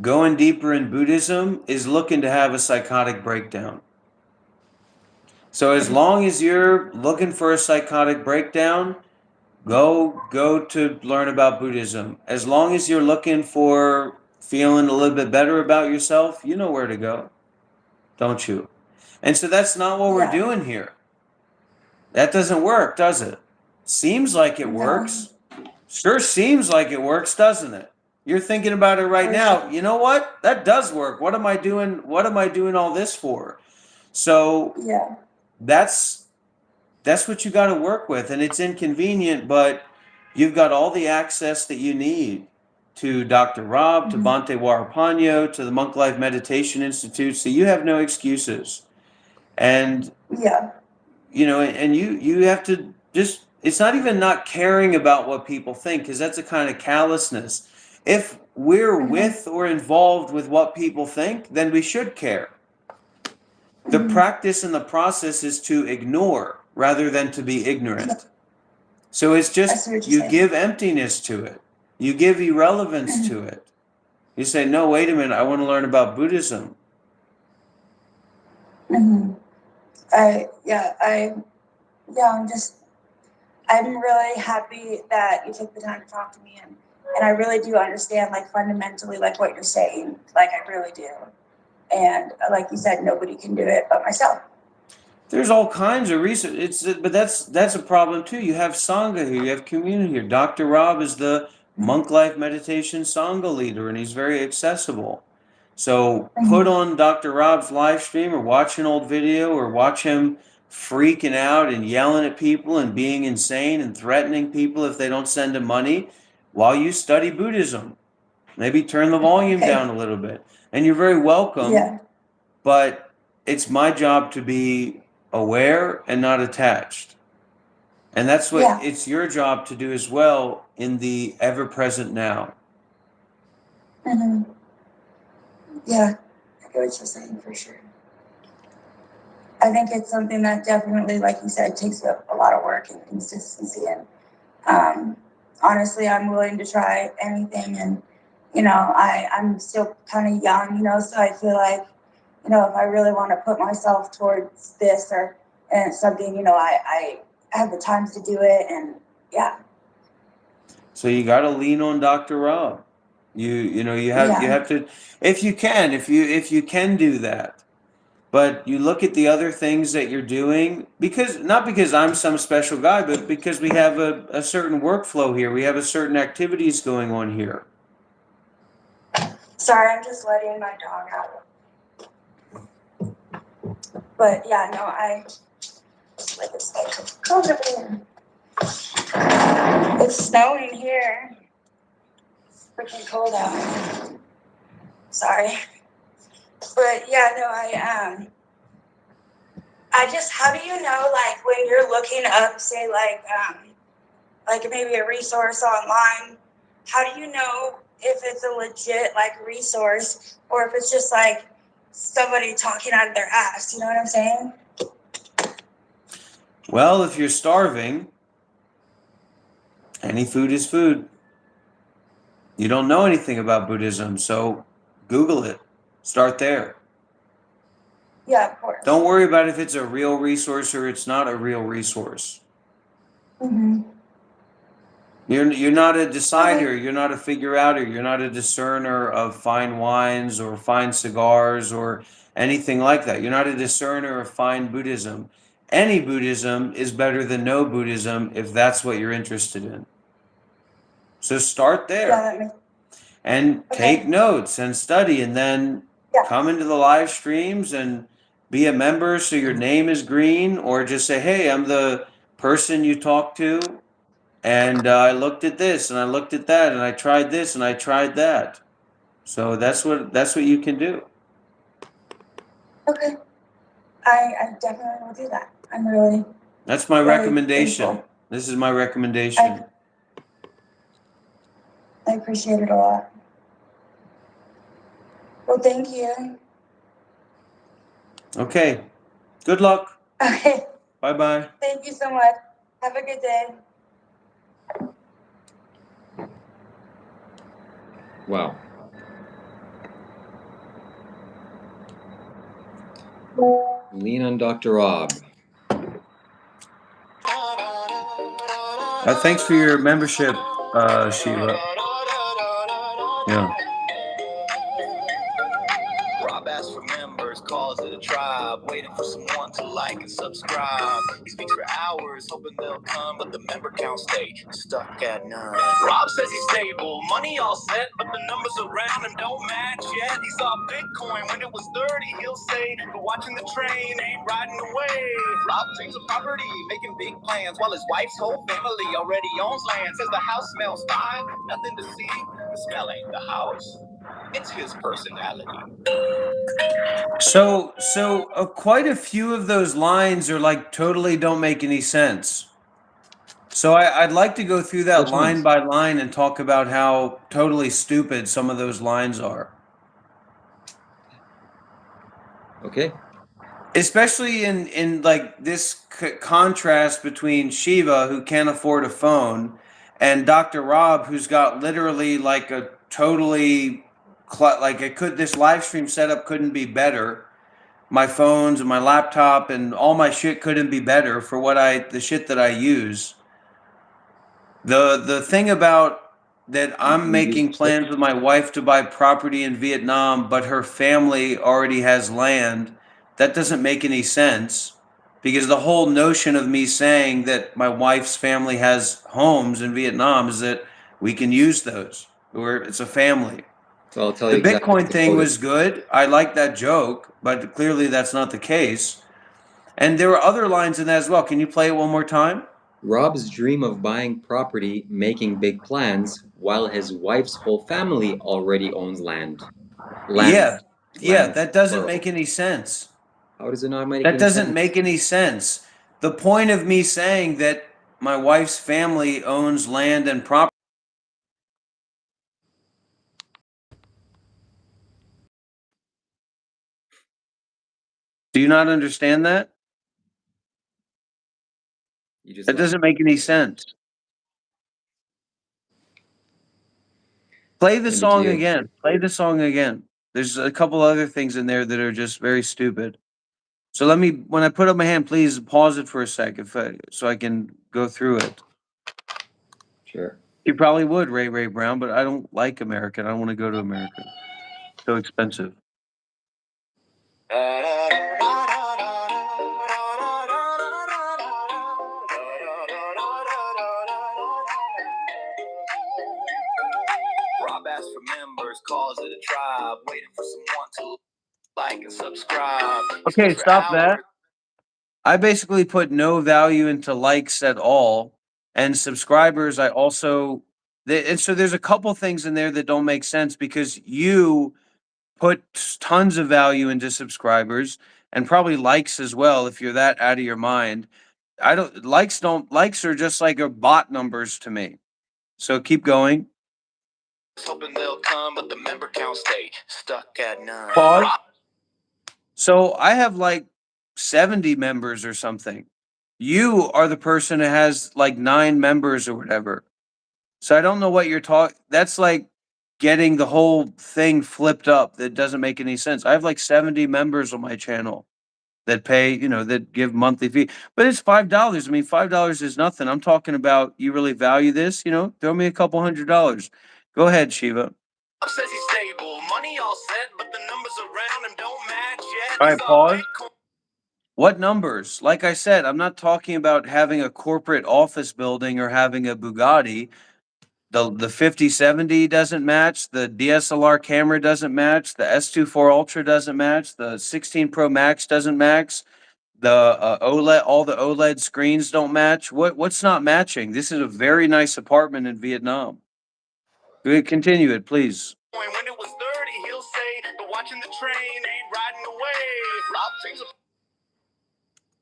going deeper in Buddhism is looking to have a psychotic breakdown. So as long as you're looking for a psychotic breakdown, go to learn about Buddhism. As long as you're looking for feeling a little bit better about yourself, you know where to go, don't you? And so that's not what we're Yeah. doing here. That doesn't work, does it? Seems like it No. works. Sure seems like it works, doesn't it? You're thinking about it right For now. sure. You know what? That does work. What am I doing? What am I doing all this for? So Yeah. that's what you got to work with, and it's inconvenient, but you've got all the access that you need to Dr. Rob, to Mhm. Bhante Warapano, to the Monk Life Meditation Institute. So you have no excuses, and Yeah. and you have to just. It's not even not caring about what people think, because that's a kind of callousness. If we're Mhm. with or involved with what people think, then we should care. The Mhm. practice and the process is to ignore rather than to be ignorant. So it's I just see what you're you saying. give emptiness to it. You give irrelevance Mhm. to it. You say, no, wait a minute, I want to learn about Buddhism. Mhm. I'm just, I'm really happy that you took the time to talk to me, and I really do understand, like, fundamentally, like, what you're saying. Like, I really do. And like you said, nobody can do it but myself. There's all kinds of research. But that's a problem too. You have Sangha here, you have community here. Dr. Rob is the Monk Life Meditation Sangha leader, and he's very accessible. So put Mhm. on Dr. Rob's live stream, or watch an old video, or watch him freaking out and yelling at people and being insane and threatening people if they don't send him money while you study Buddhism. Maybe turn the volume down Okay. a little bit. And you're very welcome, Yeah. but it's my job to be aware and not attached. And that's what Yeah. it's your job to do as well in the ever present now. Hmm. Yeah. I get what you're saying for sure. I think it's something that definitely, like you said, takes a lot of work and consistency. And um, honestly, I'm willing to try anything. And I'm still kind of young, so I feel like, if I really want to put myself towards this or and something, I have the times to do it. And yeah. So you got to lean on Dr. Rob. You Yeah. have to, if you can do that. But you look at the other things that you're doing, because not because I'm some special guy, but because we have a certain workflow here. We have a certain activities going on here. Sorry, I'm just letting my dog out. But yeah, no, I like it's cold over here. It's snowing here. It's freaking cold out. Sorry. But yeah, no, I just, how do you know, like, when you're looking up, say, like maybe a resource online, how do you know if it's a legit, like, resource, or if it's just, like, somebody talking out of their ass? You know what I'm saying? Well, if you're starving, any food is food. You don't know anything about Buddhism, so Google it. Start there. Yeah, of course. Don't worry about if it's a real resource or it's not a real resource. Mm-hmm. You're not a decider, Okay. you're not a figure outer, you're not a discerner of fine wines or fine cigars or anything like that. You're not a discerner of fine Buddhism. Any Buddhism is better than no Buddhism if that's what you're interested in. So start Yeah, there that makes and take okay. notes and study, and then Yeah. come into the live streams and be a member so your name is green, or just say, hey, I'm the person you talk to, and I looked at this and I looked at that and I tried this and I tried that. So that's what you can do. Okay. I definitely will do that. I'm really, That's my really recommendation. thankful. This is my I recommendation. I appreciate it a lot. Well, thank you. Okay. Good luck. Okay. Bye-bye. Thank you so much. Have a good day. Wow. Lean on Dr. Rob. Thanks for your membership, Shiva. Yeah. Rob asked for members, calls it it a tribe, waiting for someone to like and subscribe. He speaks for hours, hoping they'll come, but the member count stay stuck at none. Rob says he's stable, money all set, but the numbers around him don't match yet. He saw Bitcoin when it was 30, he'll say, but watching the train ain't riding away. Rob dreams of property, making big plans, while his wife's whole family already owns land. Says the house smells fine, nothing to see, the smell ain't the house, it's his personality. So quite a few of those lines are like totally don't make any sense. So I'd like to go through that Which line ones? by line and talk about how totally stupid some of those lines are. Okay. Especially in like this contrast between Shiva, who can't afford a phone, and Dr. Rob, who's got literally like a totally like it could this live stream setup couldn't be better. My phones and my laptop and all my shit couldn't be better for the shit that I use. The thing about that I'm making plans with my wife to buy property in Vietnam, but her family already has land. That doesn't make any sense because the whole notion of me saying that my wife's family has homes in Vietnam is that we can use those. It's a family. So I'll tell The you exactly Bitcoin what the thing quote was is. good. I like that joke, but clearly that's not the case. And there were other lines in that as well. Can you play it one more time? Rob's dream of buying property, making big plans, while his wife's whole family already owns land. Yeah. Yeah, Land, that doesn't plural. make any sense. How does it not make That any doesn't sense? make any sense. The point of me saying that my wife's family owns land and property. Do you not understand that? You just That doesn't make any sense. Play the maybe to song you. again. Play the song again. There's a couple other things in there that are just very stupid. So when I put up my hand, please pause it for a second so I can go through it. Sure. You probably would, Ray Brown, but I don't like America. I don't want to go to America. So expensive. Rob asks for members, calls it a tribe, waiting for someone to like and subscribe. He Okay, speaks for stop that. hours. I basically put no value into likes at all, and subscribers. And so there's a couple things in there that don't make sense because you put tons of value into subscribers and probably likes as well if you're that out of your mind. I don't likes are just like a bot numbers to me. So keep going. Hoping they'll come, but the member count stay stuck at none. Pause. So I have like 70 members or something. You are the person who has like 9 members or whatever. So I don't know what you're talking. That's like getting the whole thing flipped up. That doesn't make any sense. I have like 70 members on my channel that pay, that give monthly fee. But it's $5. I mean, $5 is nothing. I'm talking about you really value this, throw me a couple $100. Go ahead, Shiva. Says he's stable, money all set, but the numbers around him don't match yet. All right, pause. What numbers? Like I said, I'm not talking about having a corporate office building or having a Bugatti. The 5070 doesn't match, the DSLR camera doesn't match, the S24 Ultra doesn't match, the 16 Pro Max doesn't match, the OLED, all the OLED screens don't match. What's not matching? This is a very nice apartment in Vietnam. Continue it, please. When it was 30, he'll say, but watching the train ain't riding away. Rob dreams of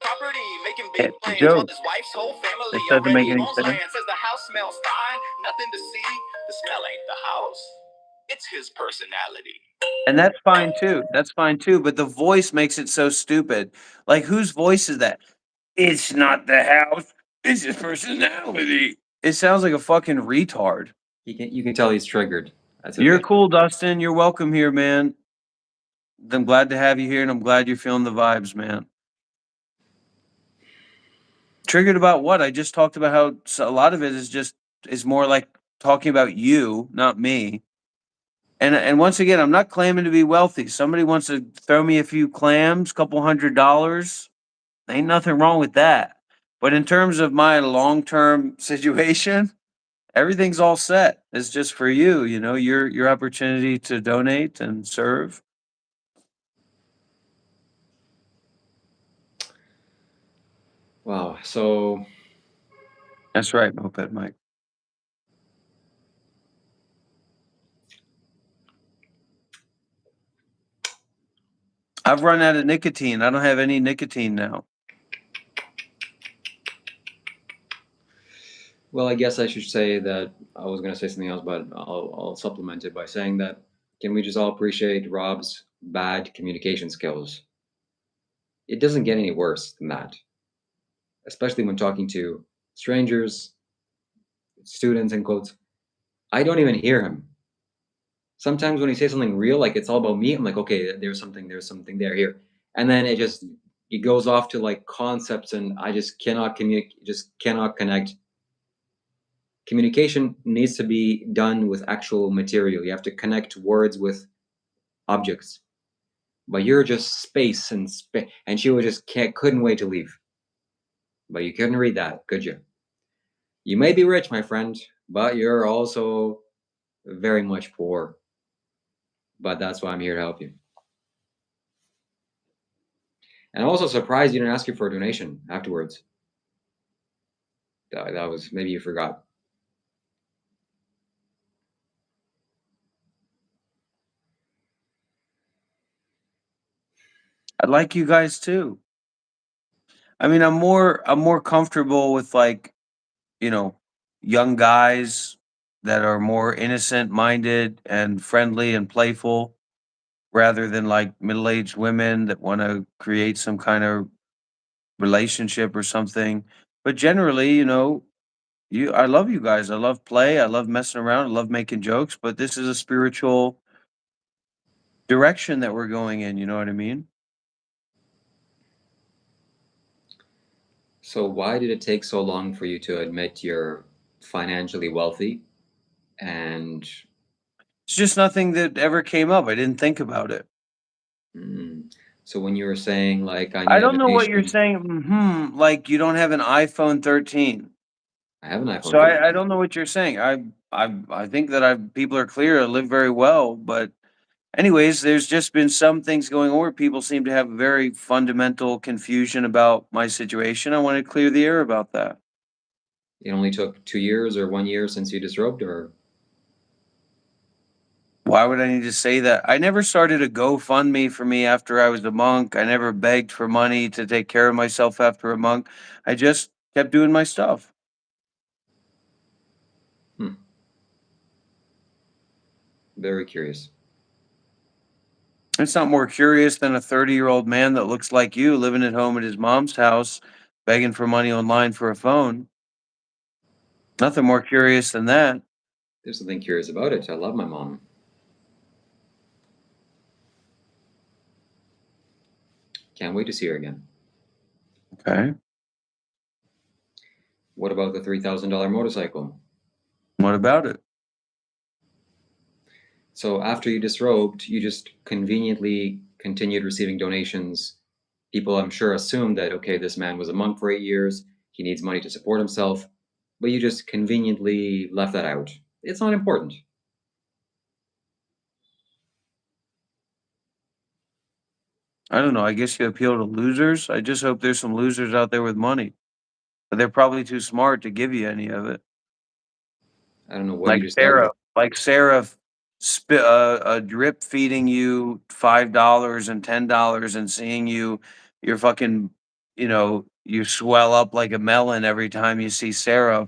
property, making big It's a plans, joke. while his wife's whole family This doesn't make already any owns sense. land. Says the house smells fine, nothing to see, the smell ain't the house, it's his personality. And that's fine too. That's fine too. But the voice makes it so stupid. Like, whose voice is that? It's not the house. It's his personality. It sounds like a fucking retard. You can tell he's triggered. That's okay. You're cool, Dustin. You're welcome here, man. I'm glad to have you here, and I'm glad you're feeling the vibes, man. Triggered about what? I just talked about how a lot of it is more like talking about you, not me. And once again, I'm not claiming to be wealthy. Somebody wants to throw me a few clams, couple $100, ain't nothing wrong with that. But in terms of my long-term situation, everything's all set. It's just for you, your opportunity to donate and serve. Wow. So That's right, Moped Mike. I've run out of nicotine. I don't have any nicotine now. well, I guess I should say that I was going to say something else, but I'll supplement it by saying that can we just all appreciate Rob's bad communication skills? It doesn't get any worse than that, especially when talking to strangers, students, in quotes. I don't even hear him. Sometimes when he says something real, like it's all about me, I'm like, okay, there's something there here, and then it goes off to like concepts, and I just cannot communicate, just cannot connect. Communication needs to be done with actual material. You have to connect words with objects. But you're just space and space, and she was just couldn't wait to leave. But you couldn't read that, could you? You may be rich, my friend, but you're also very much poor. But that's why I'm here to help you. And I'm also surprised you didn't ask you for a donation afterwards. That was, maybe you forgot. I'd like you guys too. I mean, I'm more comfortable with like, you know, young guys that are more innocent minded and friendly and playful rather than like middle-aged women that want to create some kind of relationship or something. But generally, I love you guys. I love play. I love messing around. I love making jokes, but this is a spiritual direction that we're going in, you know what I mean? So why did it take so long for you to admit you're financially wealthy? And It's just nothing that ever came up. I didn't think about it. mm, so when you were saying like I I need a don't know what you're donation, saying. Like you don't have an iPhone 13. I have an iPhone So 13. I don't know what you're saying. I think that people are clear. I live very well, but anyways, there's just been some things going on where people seem to have very fundamental confusion about my situation. I want to clear the air about that. It only took 2 years or 1 year since you disrobed, or Why would I need to say that? I never started a GoFundMe for me after I was a monk. I never begged for money to take care of myself after a monk. I just kept doing my stuff. hmm, very curious. It's not more curious than a 30-year-old man that looks like you living at home at his mom's house, begging for money online for a phone. Nothing more curious than that. There's something curious about it. I love my mom. Can't wait to see her again. Okay. What about the $3,000 motorcycle? What about it? So after you disrobed, you just conveniently continued receiving donations. People, I'm sure, assumed that, okay, this man was a monk for 8 years, he needs money to support himself, but you just conveniently left that out. It's not important. I don't know. I guess you appeal to losers. I just hope there's some losers out there with money, but they're probably too smart to give you any of it. I don't know what you Like just said. Sarah, drip feeding you $5 and $10 and seeing you're fucking, you swell up like a melon every time you see Sarah.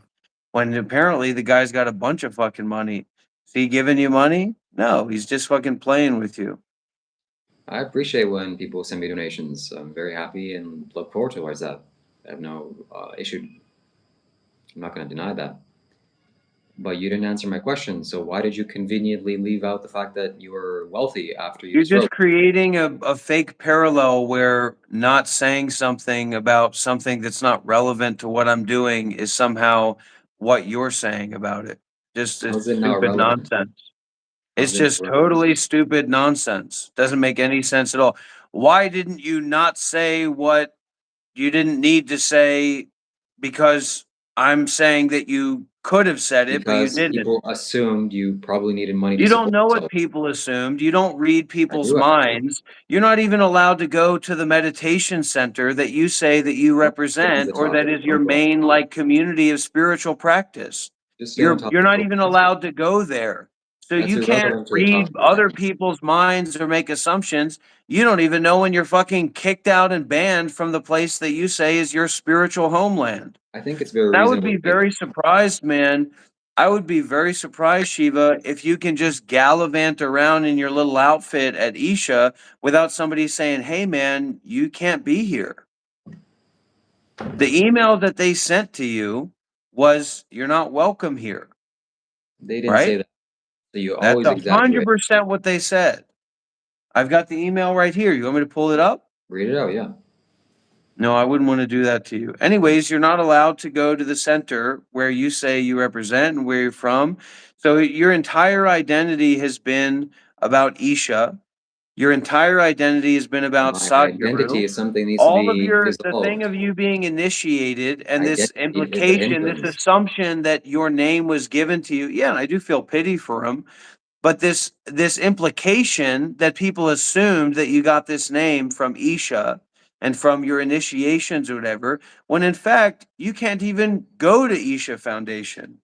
When apparently the guy's got a bunch of fucking money. Is he giving you money? No, he's just fucking playing with you. I appreciate when people send me donations. I'm very happy and look forward towards that. I have no issue. I'm not going to deny that. But you didn't answer my question. So why did you conveniently leave out the fact that you were wealthy after you You're just disrobed? creating a fake parallel where not saying something about something that's not relevant to what I'm doing is somehow what you're saying about it. Just How it's is it not stupid relevant? nonsense. It's How's it just work? totally stupid nonsense. Doesn't make any sense at all. Why didn't you not say what you didn't need to say? Because I'm saying that you could have said it, but you Because didn't. people assumed you probably needed money to You don't support know what yourself. people assumed. You don't read I people's do actually. minds. You're not even allowed to go to the meditation center that you say that you Don't change represent, the or that topic. is your Don't go. main like community of spiritual practice. Just stay on You're topic. not Go. even allowed to go there. So That's you can't irrelevant to the read topic. other people's minds or make assumptions. You don't even know when you're fucking kicked out and banned from the place that you say is your spiritual homeland. I think it's very I would reasonable be to make very surprised, man. I would be very surprised, Shiva, if you can just gallivant around in your little outfit at Isha without somebody saying, "Hey, man, you can't be here." The email that they sent to you was, "You're not welcome here," They didn't say right? that. So you That's always exaggerate. 100% what they said. I've got the email right here. You want me to pull it up? Read it out, yeah. No, I wouldn't want to do that to you. Anyways, you're not allowed to go to the center where you say you represent and where you're from. So your entire identity has been about Isha. Your entire identity has been about My identity Sadhguru. is something that needs to All of be the thing dissolved. of you being initiated and this Identity is a implication, this hindrance. assumption that your name was given to you. Yeah, and I do feel pity for him. But this implication that people assumed that you got this name from Isha and from your initiations or whatever, when in fact you can't even go to Isha Foundation.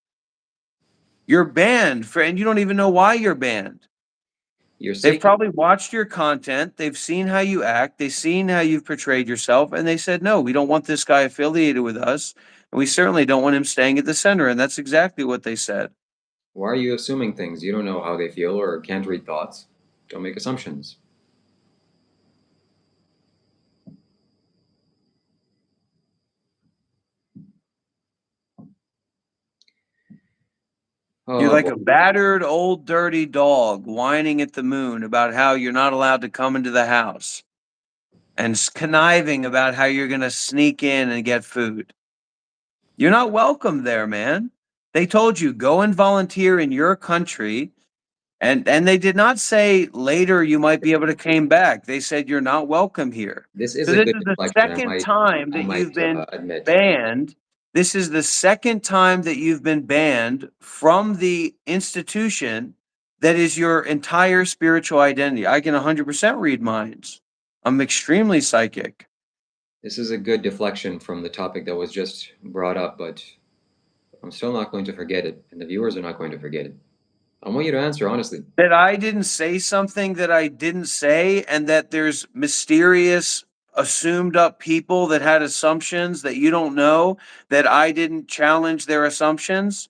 You're banned for, and you don't even know why you're banned. You're They've safe. probably watched your content, they've seen how you act, they've seen how you've portrayed yourself, and they said, no, we don't want this guy affiliated with us, and we certainly don't want him staying at the center. And that's exactly what they said. Why are you assuming things? You don't know how they feel or can't read thoughts. Don't make assumptions. You're Oh like boy. a battered old dirty dog whining at the moon about how you're not allowed to come into the house and conniving about how you're going to sneak in and get food. You're not welcome there, man. They told you go and volunteer in your country, and they did not say later you might be able to come back. They said you're not welcome here. This is So a this good is the deflection, second time I that you've might been admit. banned. This is the second time that you've been banned from the institution that is your entire spiritual identity. I can 100% read minds. I'm extremely psychic. This is a good deflection from the topic that was just brought up, but I'm still not going to forget it, and the viewers are not going to forget it. I want you to answer honestly. That I didn't say something that I didn't say, and that there's mysterious, assumed up people that had assumptions that you don't know, that I didn't challenge their assumptions.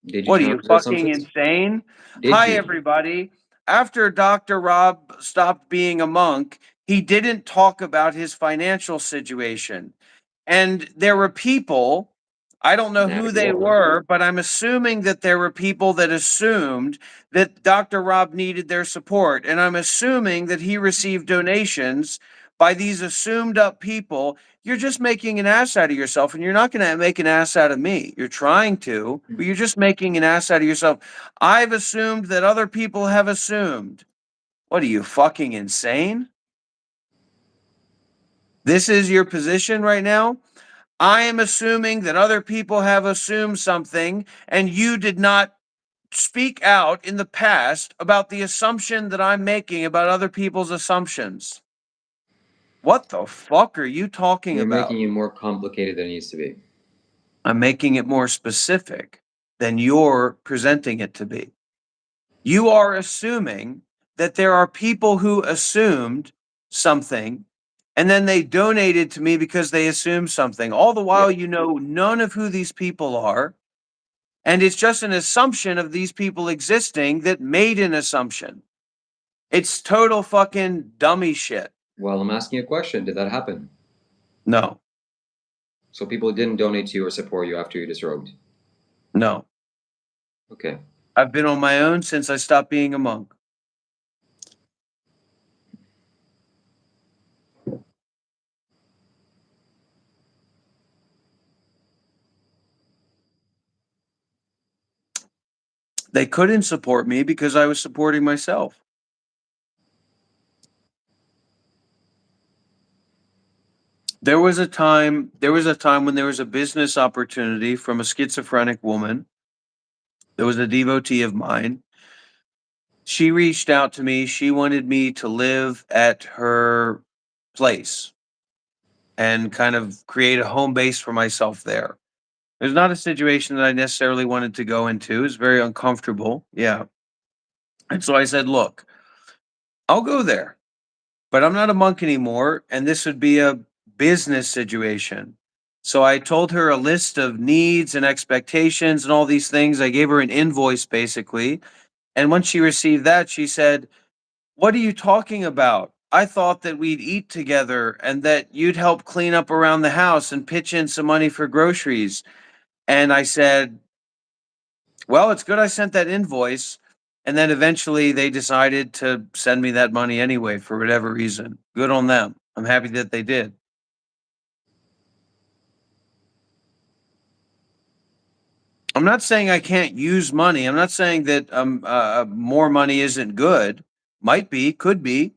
Did you What are challenge you, their fucking assumptions? insane? Did Hi, you? everybody. After Dr. Rob stopped being a monk, he didn't talk about his financial situation. And there were people, I don't know Now who you they are. were, but I'm assuming that there were people that assumed that Dr. Rob needed their support. And I'm assuming that he received donations by these assumed up people. You're just making an ass out of yourself, and you're not going to make an ass out of me. You're trying to, but you're just making an ass out of yourself. I've assumed that other people have assumed. What are you, fucking insane? This is your position right now? I am assuming that other people have assumed something, and you did not speak out in the past about the assumption that I'm making about other people's assumptions. What the fuck are you talking You're about? making it more complicated than it needs to be. I'm making it more specific than you're presenting it to be. You are assuming that there are people who assumed something, and then they donated to me because they assumed something. All the Yeah. while, you know none of who these people are. And it's just an assumption of these people existing that made an assumption. It's total fucking dummy shit. Well, I'm asking you a question. Did that happen? No, So people didn't donate to you or support you after you disrobed? no. Okay. I've been on my own since I stopped being a monk. They couldn't support me because I was supporting myself. There was a time when there was a business opportunity from a schizophrenic woman that was a devotee of mine. She reached out to me. She wanted me to live at her place and kind of create a home base for myself there. It was not a situation that I necessarily wanted to go into. It was very uncomfortable. Yeah. And so I said, look, I'll go there, but I'm not a monk anymore. And this would be a business situation. So I told her a list of needs and expectations and all these things. I gave her an invoice basically. And once she received that, she said, "What are you talking about? I thought that we'd eat together and that you'd help clean up around the house and pitch in some money for groceries." And I said, "Well, it's good I sent that invoice." And then eventually they decided to send me that money anyway for whatever reason. Good on them. I'm happy that they did. I'm not saying I can't use money. I'm not saying that more money isn't good. Might be, could be,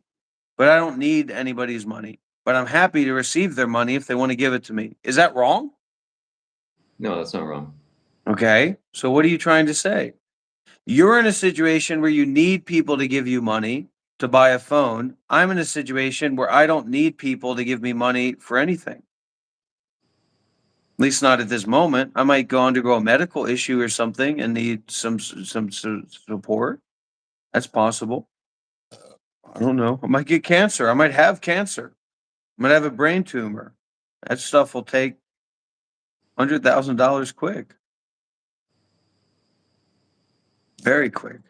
but I don't need anybody's money. But I'm happy to receive their money if they want to give it to me. Is that wrong? No, that's not wrong. Okay. So what are you trying to say? You're in a situation where you need people to give you money to buy a phone. I'm in a situation where I don't need people to give me money for anything. At least not at this moment. I might go undergo a medical issue or something and need some support. That's possible. I don't know. I might get cancer. I might have cancer. I might have a brain tumor. That stuff will take $100,000 quick. Very quick.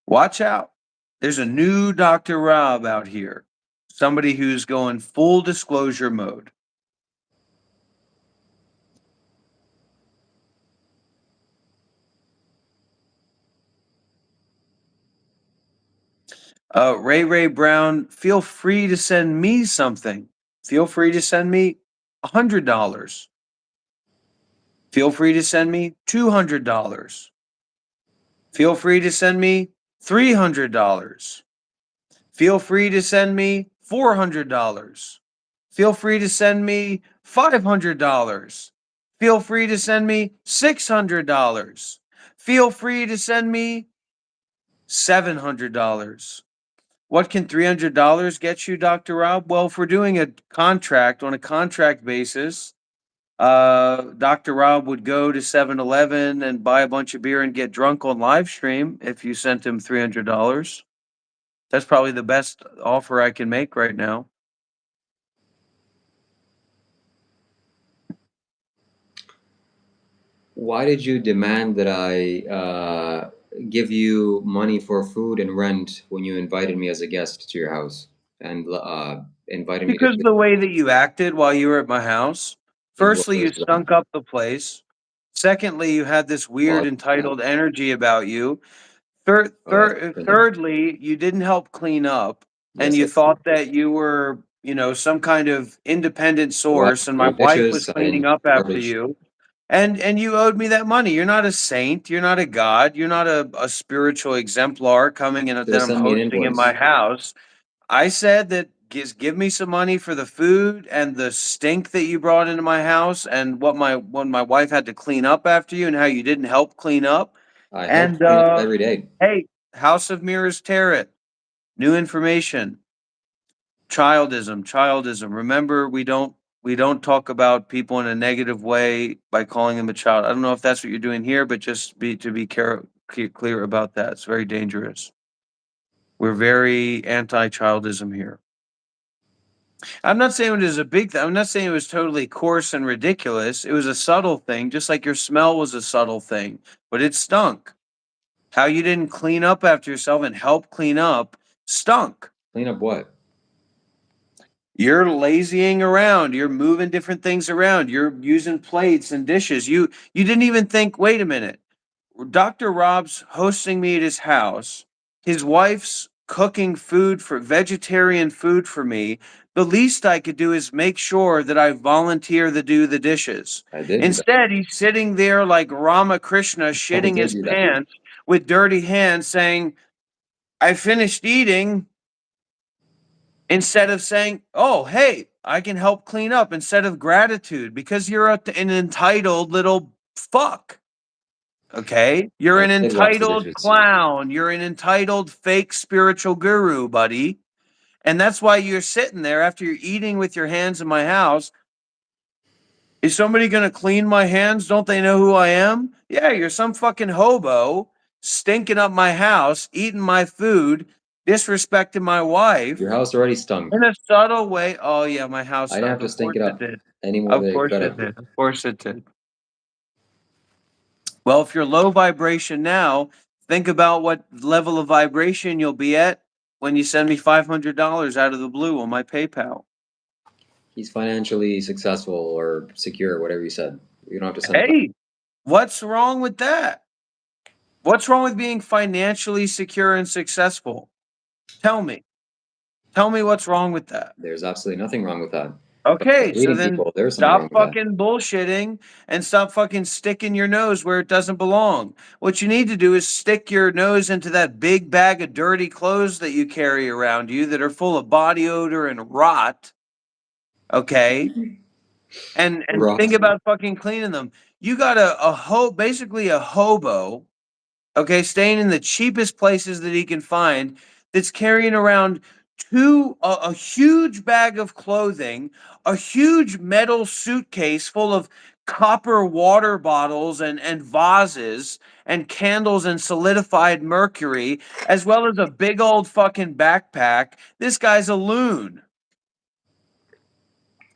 Watch out. There's a new Dr. Rob out here. Somebody who's going full disclosure mode. Ray Brown, feel free to send me something. Feel free to send me $100. Feel free to send me $200. Feel free to send me $300. Feel free to send me $400. Feel free to send me $500. Feel free to send me $600. Feel free to send me $700. What can $300 get you, Dr. Rob? Well, if we're doing a contract on a contract basis, Dr. Rob would go to 7-Eleven and buy a bunch of beer and get drunk on live stream if you sent him $300. That's probably the best offer I can make right now. Why did you demand that I give you money for food and rent when you invited me as a guest to your house and invited me to Because of the way that you acted while you were at my house. it Firstly, you was stunk up the place. Secondly, you had this weird well, entitled energy about you. that's different. Thirdly, you didn't help clean up, and Yes, you I did. thought that you were, some kind of independent Well, I source, and my did wife was dishes. I cleaning didn't up after garbage. you, and you owed me that money. You're not a saint. You're not a god. You're not a spiritual exemplar coming in Should that have I'm sent me an hosting in my invoice. house. I said that just give me some money for the food and the stink that you brought into my house and what my when my wife had to clean up after you and how you didn't help clean up. I help And clean up every day. hey, House of Mirrors Tarot, new information. Childism. Remember, we don't talk about people in a negative way by calling them a child. I don't know if that's what you're doing here, but just be clear about that. It's very dangerous. We're very anti-childism here. I'm not saying it was a big thing. I'm not saying it was totally coarse and ridiculous. It was a subtle thing, just like your smell was a subtle thing, but it stunk. How you didn't clean up after yourself and help clean up stunk. Clean up what? You're lazying around. You're moving different things around. You're using plates and dishes. You didn't even think, wait a minute. Dr. Rob's hosting me at his house. His wife's cooking food for vegetarian food for me, The least I could do is make sure that I volunteer to do the dishes. I did do that. Instead, he's sitting there like Ramakrishna shitting did his do that. pants with dirty hands saying, I finished eating, instead of saying, oh, hey, I can help clean up, instead of gratitude, because you're an entitled little fuck. Okay? You're I an did wash the entitled dishes. clown. You're an entitled fake spiritual guru, buddy. And that's why you're sitting there after you're eating with your hands in my house. Is somebody going to clean my hands? Don't they know who I am? Yeah, you're some fucking hobo stinking up my house, eating my food, disrespecting my wife Your house already stunk. in a subtle way. Oh, yeah, my house I didn't have stunk. to stink it Of up course it did. any more Of than it course could it have. did. Of course it did. Well, if you're low vibration now, think about what level of vibration you'll be at when you send me $500 out of the blue on my PayPal. He's financially successful or secure, whatever you said. You don't have to send it back. Hey, what's wrong with that? What's wrong with being financially secure and successful? Tell me. Tell me what's wrong with that. There's absolutely nothing wrong with that. Okay, so Leading then people, there's something wrong stop with that. fucking bullshitting and stop fucking sticking your nose where it doesn't belong. What you need to do is stick your nose into that big bag of dirty clothes that you carry around you that are full of body odor and rot. Okay? And Rot. think about fucking cleaning them. You got basically a hobo, okay, staying in the cheapest places that he can find, that's carrying around a huge bag of clothing, a huge metal suitcase full of copper water bottles and vases and candles and solidified mercury, as well as a big old fucking backpack. This guy's a loon.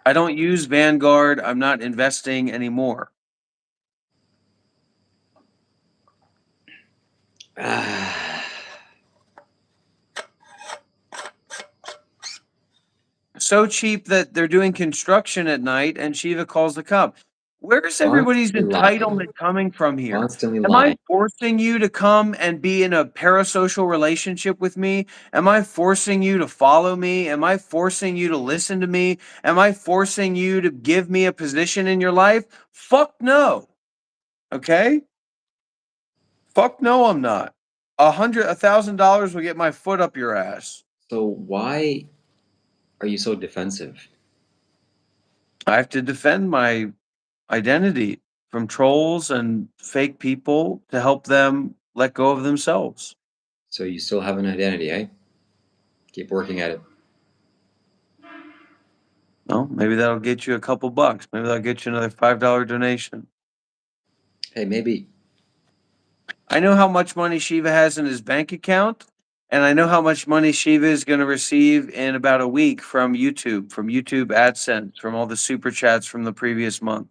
I don't use Vanguard. I'm not investing anymore. So cheap that they're doing construction at night and Shiva calls the cop. Where's everybody's Constantly lying. entitlement coming from here? Constantly Am I lying. forcing you to come and be in a parasocial relationship with me? Am I forcing you to follow me? Am I forcing you to listen to me? Am I forcing you to give me a position in your life? Fuck no. Okay? Fuck no, I'm not. $1,000 will get my foot up your ass. So why are you so defensive? I have to defend my identity from trolls and fake people to help them let go of themselves. So you still have an identity, eh? Keep working at it. Well, maybe that'll get you a couple bucks. Maybe that'll get you another $5 donation. Hey, maybe. I know how much money Shiva has in his bank account, and I know how much money Shiva is going to receive in about a week from YouTube AdSense, from all the super chats from the previous month.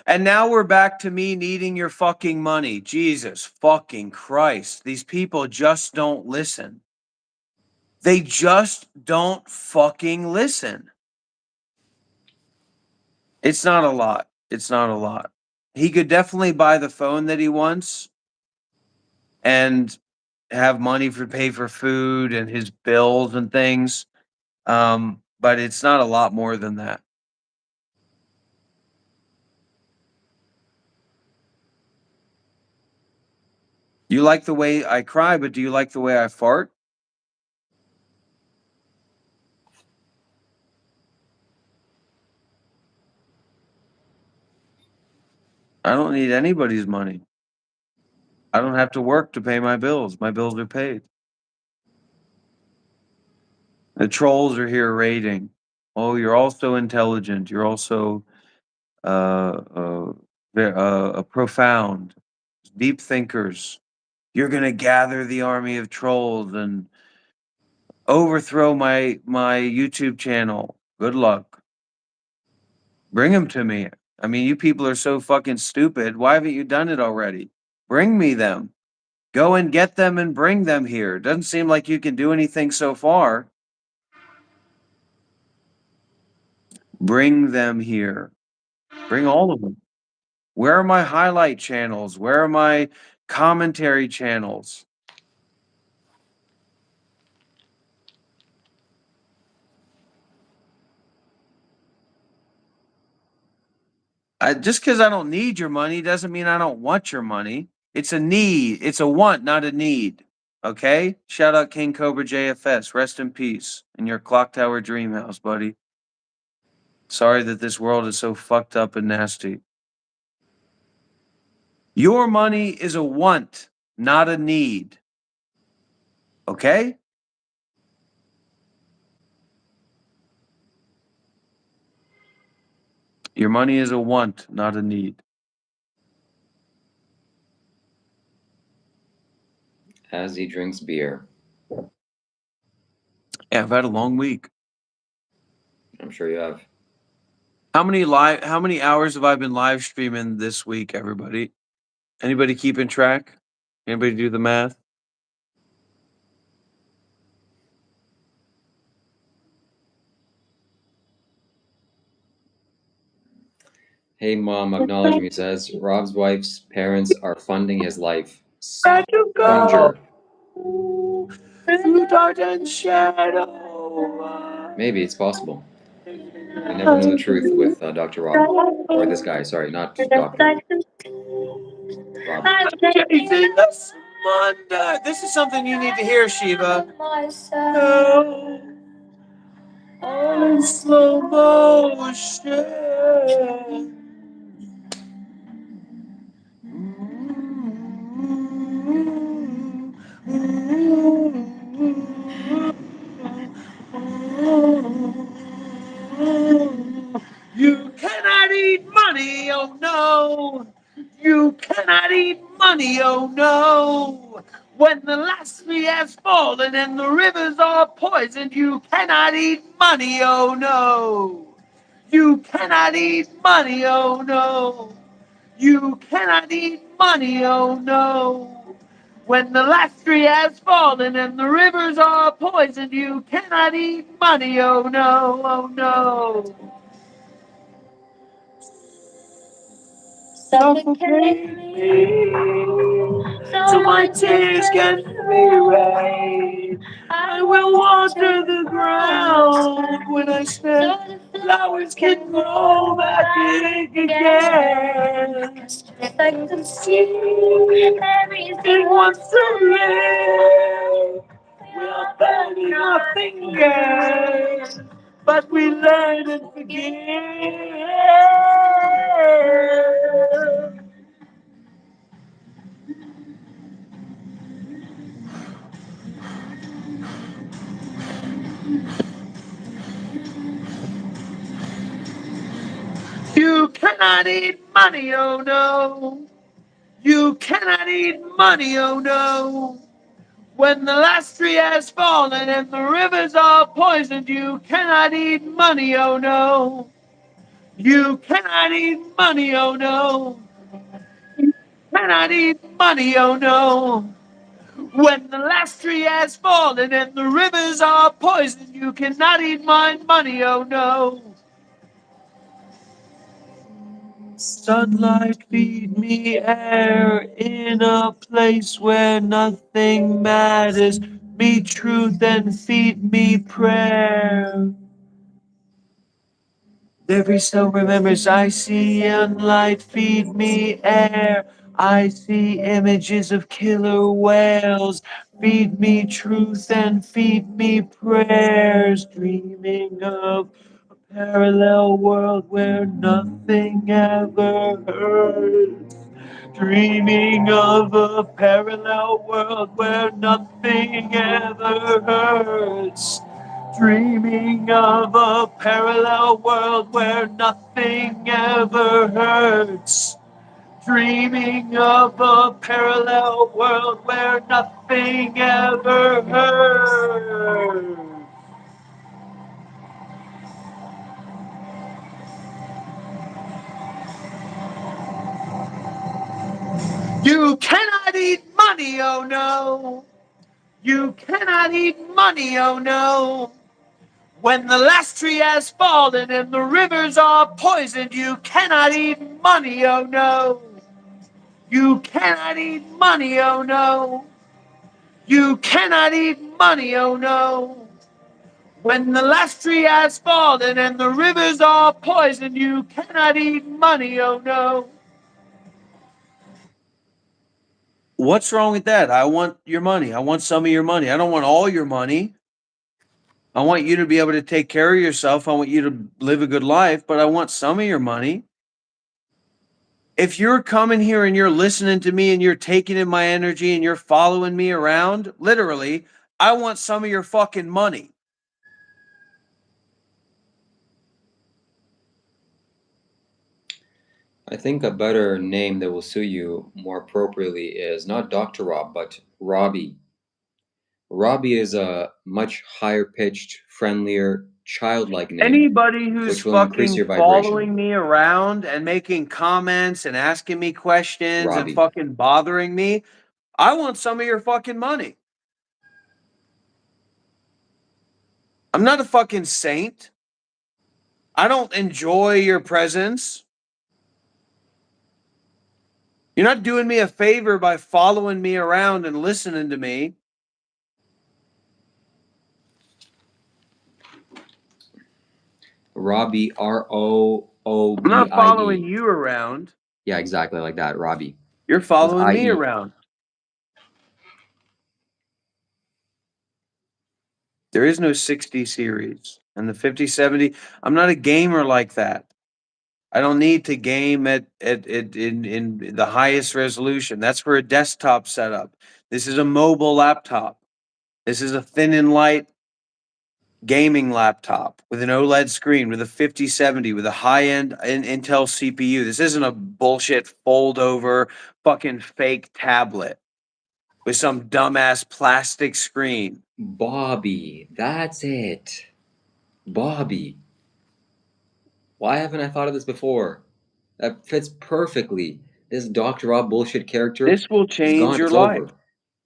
And now we're back to me needing your fucking money. Jesus fucking Christ. These people just don't listen. They just don't fucking listen. It's not a lot. It's not a lot. He could definitely buy the phone that he wants and have money for pay for food and his bills and things. But it's not a lot more than that. You like the way I cry, but do you like the way I fart? I don't need anybody's money. I don't have to work to pay my bills. My bills are paid. The trolls are here raiding. Oh, you're also intelligent. You're also profound, deep thinkers. You're gonna gather the army of trolls and overthrow my YouTube channel. Good luck. Bring them to me. I mean, you people are so fucking stupid. Why haven't you done it already? Bring me them. Go and get them and bring them here. Doesn't seem like you can do anything so far. Bring them here. Bring all of them. Where are my highlight channels? Where are my commentary channels? Just because I don't need your money doesn't mean I don't want your money. It's a need. It's a want, not a need. Okay? Shout out King Cobra JFS. Rest in peace in your clock tower dream house, buddy. Sorry that this world is so fucked up and nasty. Your money is a want, not a need. Okay? Your money is a want, not a need. As he drinks beer. Yeah, I've had a long week. I'm sure you have. How many hours have I been live streaming this week, everybody? Anybody keeping track? Anybody do the math? Hey mom, acknowledge me, says Rob's wife's parents are funding his life. Where'd you Plunger. Through dark and shadow. Maybe it's possible. We never know the truth with Dr. Rob. Or this guy, sorry, not Dr. Rob. Chasing the splendor. This is something you need to hear, Shiva. Oh, all in slow motion. You cannot eat money, oh no. You cannot eat money, oh no. When the last tree has fallen and the rivers are poisoned, you cannot eat money, oh no. You cannot eat money, oh no. You cannot eat money, oh no. When the last tree has fallen and the rivers are poisoned, you cannot eat money, oh no, oh no. Suffocate me, so my tears can be rain. I will water the ground when I smell flowers can grow back big again. Just like the sea, everything wants to live. We are burning our fingers, but we learn and forgive. You cannot eat money, oh no. You cannot eat money, oh no. When the last tree has fallen and the rivers are poisoned, you cannot eat money, oh no. You cannot eat money, oh no. You cannot eat money, oh no. When the last tree has fallen and the rivers are poisoned, you cannot eat my money, oh no. Sunlight, feed me air in a place where nothing matters. Me truth and feed me prayer. Every cell remembers I see sunlight, feed me air. I see images of killer whales. Feed me truth and feed me prayers. Dreaming of a parallel world where nothing ever hurts. Dreaming of a parallel world where nothing ever hurts. Dreaming of a parallel world where nothing ever hurts. Dreaming of a parallel world where nothing ever hurts. You cannot eat money, oh no. You cannot eat money, oh no. When the last tree has fallen and the rivers are poisoned, you cannot eat money, oh no. You cannot eat money, oh no. You cannot eat money, oh no. When the last tree has fallen and the rivers are poisoned, you cannot eat money, oh no. What's wrong with that? I want your money. I want some of your money. I don't want all your money. I want you to be able to take care of yourself. I want you to live a good life, but I want some of your money. If you're coming here and you're listening to me and you're taking in my energy and you're following me around, literally, I want some of your fucking money. I think a better name that will suit you more appropriately is not Dr. Rob, but Robbie. Robbie is a much higher pitched, friendlier, childlike name, Anybody who's which will increase fucking your vibration. following me around and making comments and asking me questions and Robbie. fucking bothering me, I want some of your fucking money. I'm not a fucking saint. I don't enjoy your presence. You're not doing me a favor by following me around and listening to me. Robbie, R O I'm B not I following E. you around. Yeah, exactly like that, Robbie. You're With following me IE. around. There is no 60 series and the 50, 70. I'm not a gamer like that. I don't need to game in the highest resolution. That's for a desktop setup. This is a mobile laptop. This is a thin and light gaming laptop with an OLED screen, with a 5070, with a high-end Intel CPU. This isn't a bullshit fold over fucking fake tablet with some dumbass plastic screen. Bobby. That's it. Bobby. Why haven't I thought of this before? That fits perfectly. This Dr. Rob bullshit character This will is change gone. your It's life.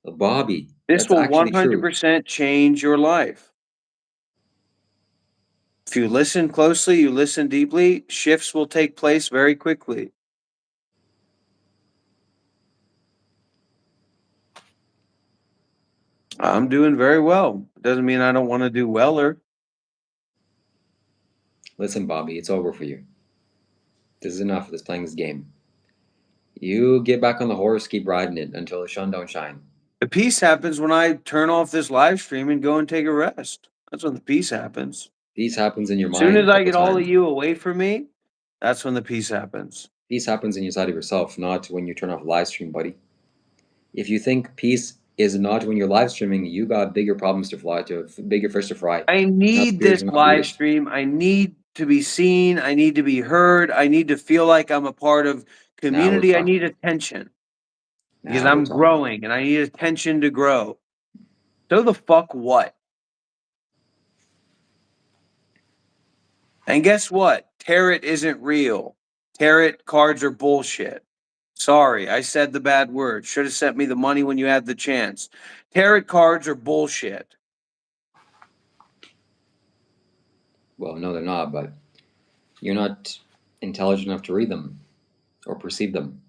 over. Bobby. This That's will actually true. 100% change your life. If you listen closely, you listen deeply, shifts will take place very quickly. I'm doing very well. Doesn't mean I don't want to do weller. Listen, Bobby, it's over for you. This is enough of this playing this game. You get back on the horse, keep riding it until the sun don't shine. The peace happens when I turn off this live stream and go and take a rest. That's when the peace happens. Peace happens in your As soon mind as a I couple get all of times. you away from me, that's when the peace happens. Peace happens inside of yourself, not when you turn off live stream, buddy. If you think peace is not when you're live streaming, you got bigger problems to fly to, bigger fish to fry. I Not need this spiritual, not live Buddhist. stream. I need to be seen. I need to be heard. I need to feel like I'm a part of Now we're community. I talking. need attention because Now we're I'm talking. growing and I need attention to grow. So the fuck what? And guess what? Tarot isn't real. Tarot cards are bullshit. Sorry, I said the bad word. Should have sent me the money when you had the chance. Tarot cards are bullshit. Well, no, they're not, but you're not intelligent enough to read them or perceive them.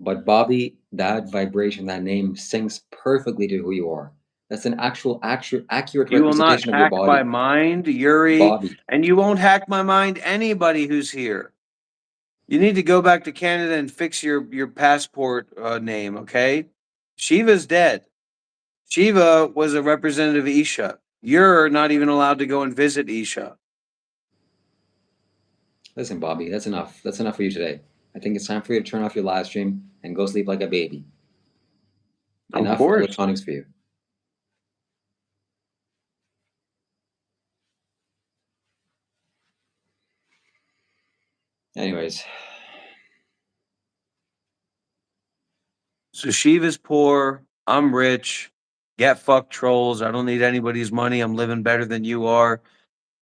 But Bobby, that vibration, that name syncs perfectly to who you are. That's an accurate You will not representation of your hack my body. mind, Yuri, Bobby. and you won't hack my mind, anybody who's here. You need to go back to Canada and fix your passport name, okay? Shiva's dead. Shiva was a representative of Isha. You're not even allowed to go and visit Isha. Listen, Bobby, that's enough. That's enough for you today. I think it's time for you to turn off your live stream and go sleep like a baby. Of Enough course. electronics for you. Anyways, So Shiva's poor. I'm rich. Get fucked trolls. I don't need anybody's money. I'm living better than you are,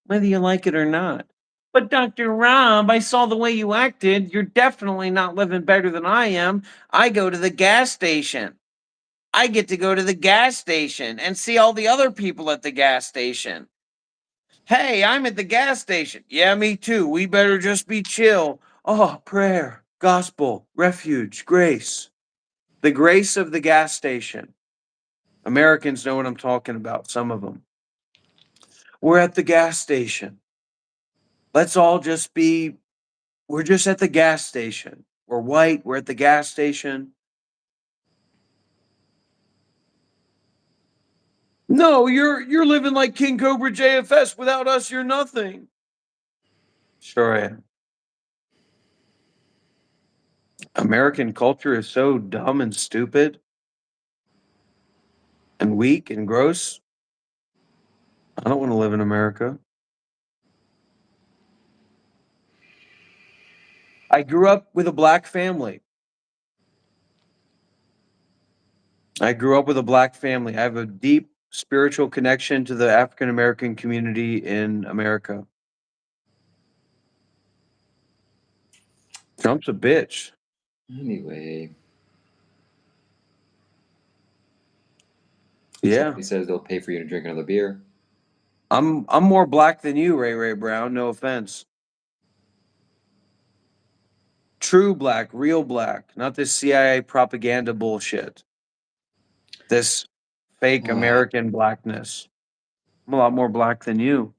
whether you like it or not. But Dr. Rob, I saw the way you acted. You're definitely not living better than I am. I go to the gas station. I get to go to the gas station and see all the other people at the gas station. Hey, I'm at the gas station. Yeah, me too. We better just be chill. Oh, prayer, gospel, refuge, grace. The grace of the gas station. Americans know what I'm talking about, some of them. We're at the gas station. Let's all just be, we're just at the gas station. We're white, we're at the gas station. No, you're living like King Cobra JFS. Without us, you're nothing. Sure I am. American culture is so dumb and stupid and weak and gross. I don't want to live in America. I grew up with a black family. I grew up with a black family. I have a deep spiritual connection to the African American community in America. Trump's a bitch. Anyway. Yeah. He says they'll pay for you to drink another beer. I'm more black than you, Ray Ray Brown. No offense. True black, real black, not this CIA propaganda bullshit. This fake American blackness. I'm a lot more black than you.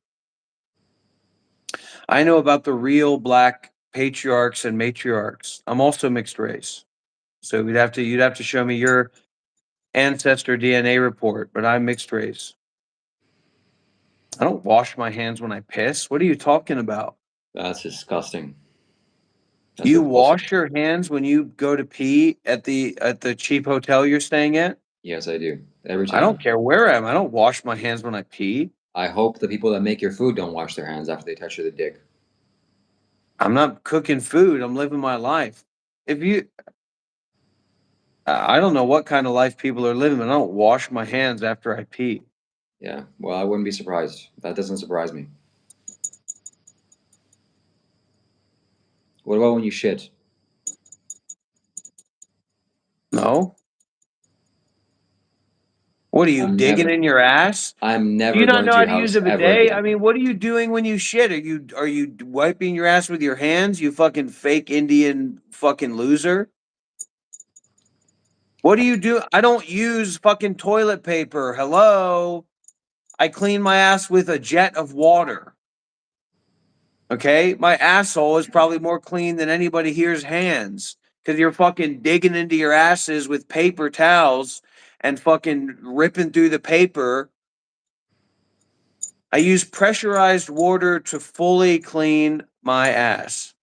I know about the real black patriarchs and matriarchs. I'm also mixed race. So you'd have to show me your ancestor DNA report, but I'm mixed race. I don't wash my hands when I piss. What are you talking about? That's disgusting. That's You repulsive. wash your hands when you go to pee at the cheap hotel you're staying at? Yes, I do. Every time. I don't care where I am. I don't wash my hands when I pee. I hope the people that make your food don't wash their hands after they touch your dick. I'm not cooking food. I'm living my life. I don't know what kind of life people are living, but I don't wash my hands after I pee. Yeah, well, I wouldn't be surprised. That doesn't surprise me. What about when you shit? No? What are you digging in your ass? I'm never Do you not going know to how your to use house a ever bidet? again. I mean, what are you doing when you shit? Are you wiping your ass with your hands? You fucking fake Indian fucking loser. What do you do? I don't use fucking toilet paper. Hello? I clean my ass with a jet of water. Okay? My asshole is probably more clean than anybody here's hands. Because you're fucking digging into your asses with paper towels and fucking ripping through the paper. I use pressurized water to fully clean my ass.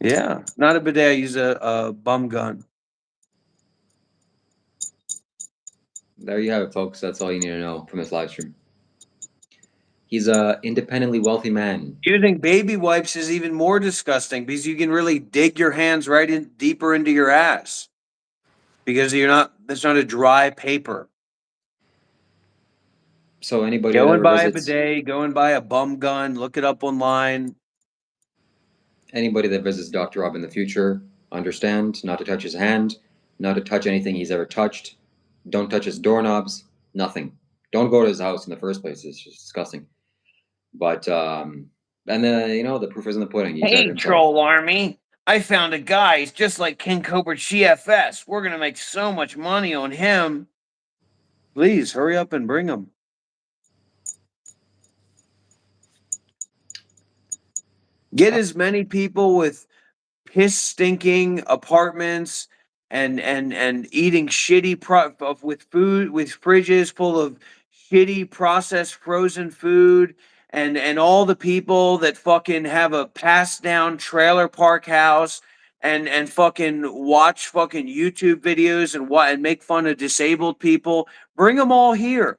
Yeah, not a bidet. I use a bum gun. There you have it, folks. That's all you need to know from this live stream. He's a independently wealthy man. Using baby wipes is even more disgusting because you can really dig your hands right in deeper into your ass because that's not a dry paper. So anybody Go that and ever buy a visits, bidet, go and buy a bum gun, look it up online. anybody that visits Dr. Rob in the future, understand not to touch his hand, not to touch anything he's ever touched. Don't touch his doorknobs, nothing. Don't go to his house in the first place. It's just disgusting. But and then the proof is in the pudding. He said it Hey, himself. troll army. I found a guy. He's just like King Cobra GFS. We're going to make so much money on him. Please hurry up and bring him. Get as many people with piss stinking apartments and eating shitty with food with fridges full of shitty processed frozen food and all the people that fucking have a passed down trailer park house and fucking watch fucking YouTube videos and make fun of disabled people. Bring them all here.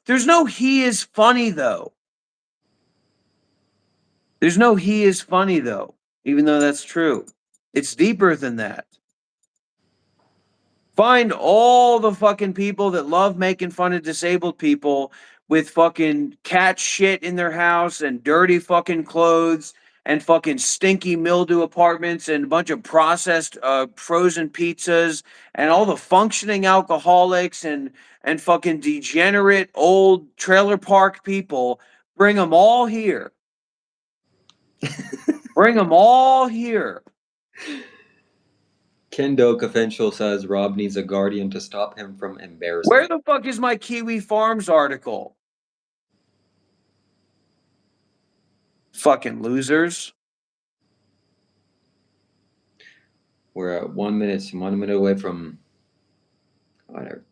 There's no he is funny though. There's no he is funny though, even though that's true. It's deeper than that. Find all the fucking people that love making fun of disabled people with fucking cat shit in their house and dirty fucking clothes and fucking stinky mildew apartments and a bunch of processed frozen pizzas and all the functioning alcoholics and fucking degenerate old trailer park people. Bring them all here. Bring them all here. Kendo Confidential says Rob needs a guardian to stop him from Where embarrassment. the fuck is my Kiwi Farms article? Fucking losers. We're at 1 minute away from whatever.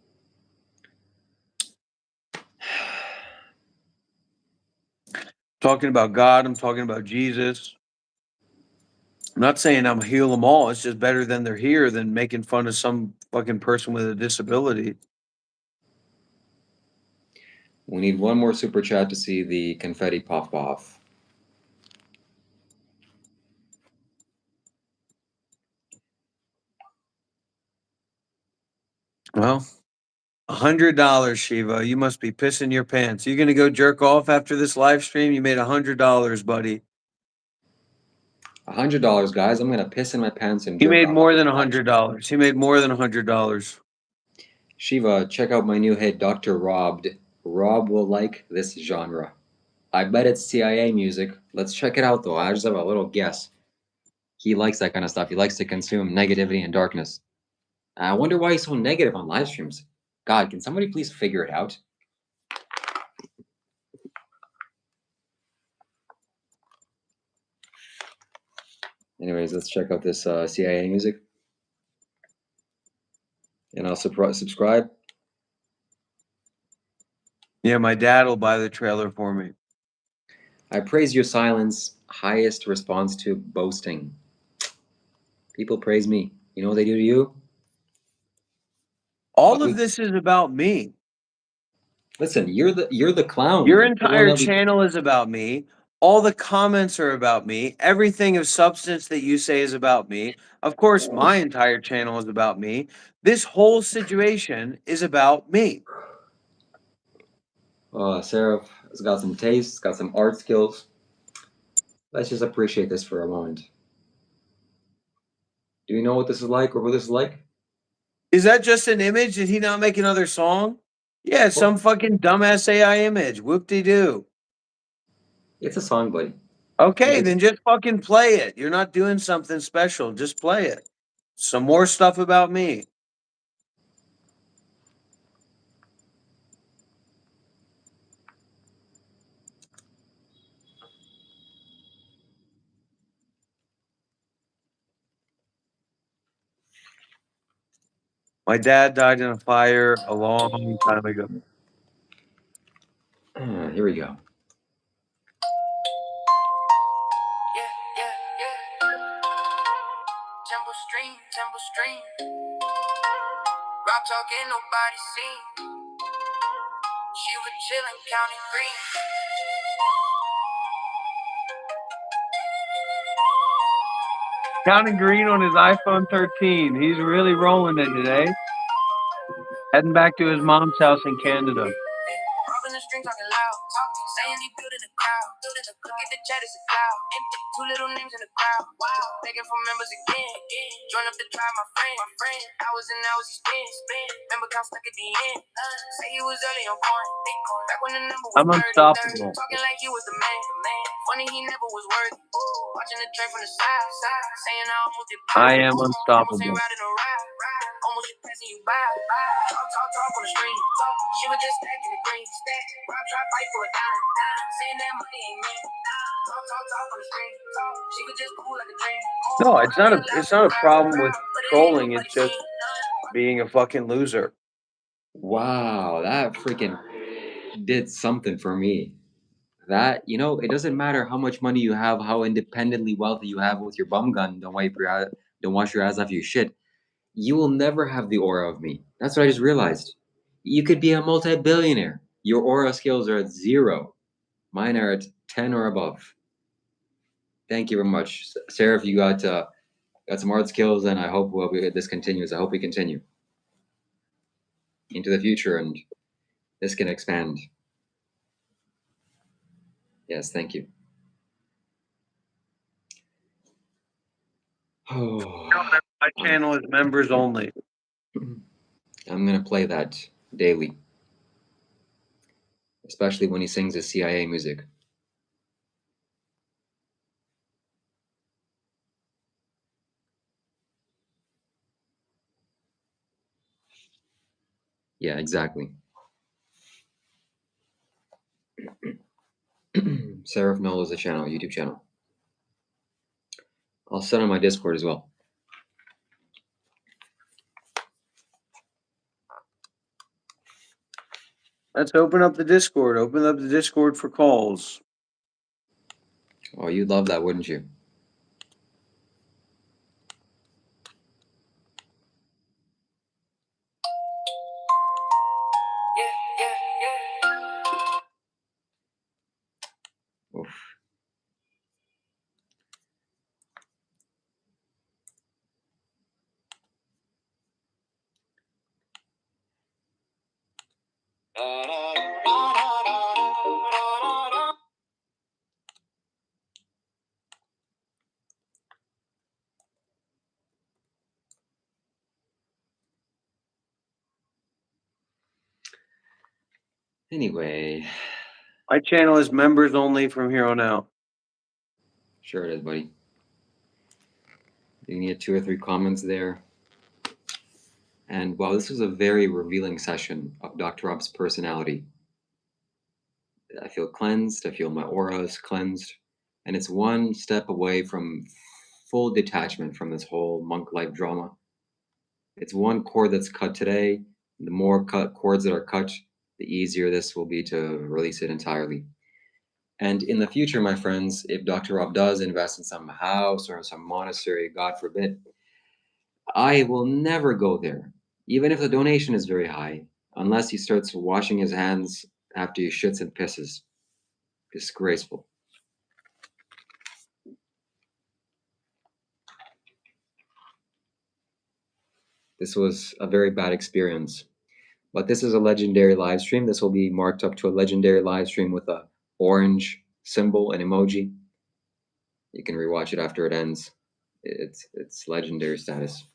Talking about God, I'm talking about Jesus. I'm not saying I'm heal them all. It's just better than they're here than making fun of some fucking person with a disability. We need one more super chat to see the confetti pop off. Well, $100, Shiva. You must be pissing your pants. You gonna go jerk off after this live stream? You made $100, buddy. $100, guys. I'm gonna piss in my pants and He jerk made off more after than the live stream. $100. He made more than $100. Shiva, check out my new hit, Dr. Robbed. Rob will like this genre. I bet it's CIA music. Let's check it out, though. I just have a little guess. He likes that kind of stuff. He likes to consume negativity and darkness. I wonder why he's so negative on live streams. God, can somebody please figure it out? Anyways, let's check out this CIA music. And I'll subscribe. Yeah, my dad will buy the trailer for me. I praise your silence, highest response to boasting. People praise me. You know what they do to you? All of this is about me. Listen, you're the clown. Your You're the one entire that we- channel is about me. All the comments are about me. Everything of substance that you say is about me. Of course, my entire channel is about me. This whole situation is about me. Sarah has got some taste, got some art skills. Let's just appreciate this for a moment. Do you know what this is like or who this is like? Is that just an image? Did he not make another song? Yeah, some fucking dumbass AI image. Whoop-de-doo. It's a song, buddy. Okay, then just fucking play it. You're not doing something special. Just play it. Some more stuff about me. My dad died in a fire a long time ago. Here we go. Temple stream. Rock talking, nobody seen. Shiva chillin', counting green. Counting green on his iPhone 13. He's really rolling it today. Heading back to his mom's house in Canada. Rubbing the string, talking loud. Saying he building a crowd. Look at the chat, it's a cloud. Empty, two little names in the crowd. Wow, begging for members again. Join up the tribe, my friend. Hours and hours he spent. Member count stuck at the end. Say he was early on point. Back when the number was I'm 30. unstoppable. Talking like he was the man. Funny he never was worthy. Watching the train from the side. Saying I almost did. I am Almost ain't unstoppable. riding a ride. Almost just passing you by. Talk on the street. She was just stacking the green. Rob try fight for a dime. Saying that money ain't me. Talk on the street. She was just cool like a dream. No, it's not a problem with trolling. It's just being a fucking loser. Wow, that freaking did something for me. That, it doesn't matter how much money you have, how independently wealthy you have with your bum gun, don't wash your ass off your shit. You will never have the aura of me. That's what I just realized. You could be a multi-billionaire. Your aura skills are at 0. Mine are at 10 or above. Thank you very much. Sarah, if you got some art skills, and I hope this continues. I hope we continue into the future and this can expand. Yes, thank you. Oh, My channel is members only. I'm going to play that daily, especially when he sings his CIA music. Yeah, exactly. Seraph Null is a channel, YouTube channel. I'll set on my Discord as well. Let's open up the Discord. Open up the Discord for calls. Oh, you'd love that, wouldn't you? Oof. Anyway, My channel is members only from here on out. sure it is, buddy. You can get 2 or 3 comments there. And wow, this was a very revealing session of Dr. Rob's personality. I feel cleansed. I feel my aura is cleansed. And it's one step away from full detachment from this whole monk life drama. It's one cord that's cut today. The more cords that are cut, the easier this will be to release it entirely. And in the future, my friends, if Dr. Rob does invest in some house or some monastery, God forbid, I will never go there, even if the donation is very high, unless he starts washing his hands after he shits and pisses. Disgraceful. This was a very bad experience. But this is a legendary live stream. This will be marked up to a legendary live stream with a orange symbol and emoji. You can rewatch it after it ends. It's legendary status.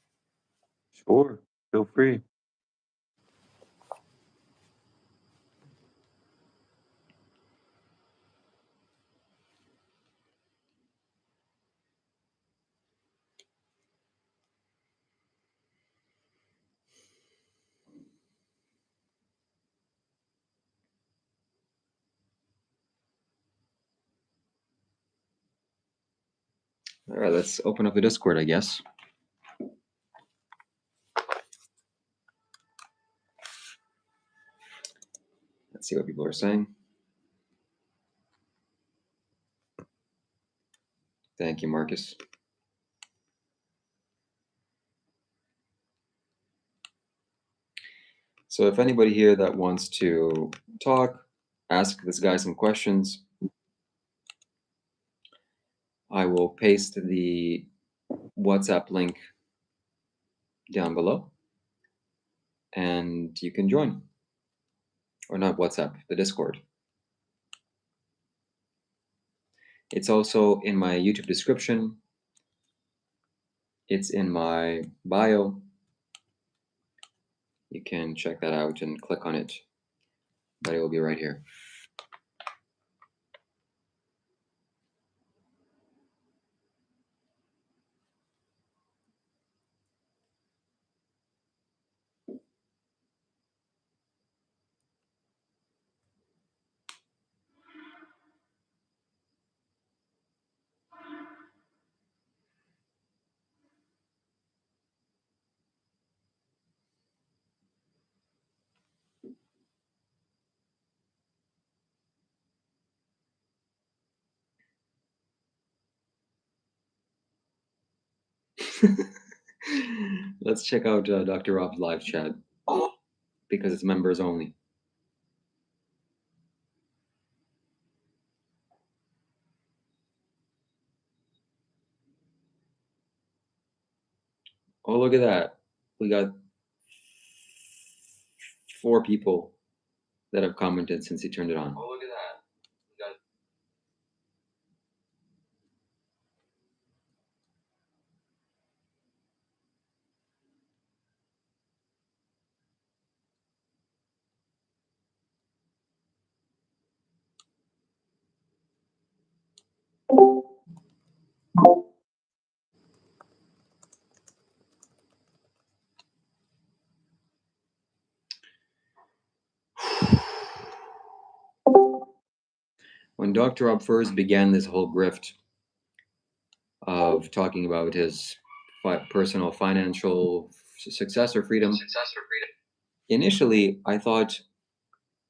Sure. Feel free. All right, let's open up the Discord, I guess. Let's see what people are saying. Thank you, Marcus. So if anybody here that wants to talk, ask this guy some questions, I will paste the WhatsApp link down below and you can join. Or not WhatsApp, the Discord. It's also in my YouTube description. It's in my bio. You can check that out and click on it, but it will be right here. Let's check out Dr. Rob's live chat because it's members only. Oh, look at that. We got 4 people that have commented since he turned it on. Oh, look at that. We got Dr. Rob first began this whole grift of talking about his personal financial success or freedom, initially I thought,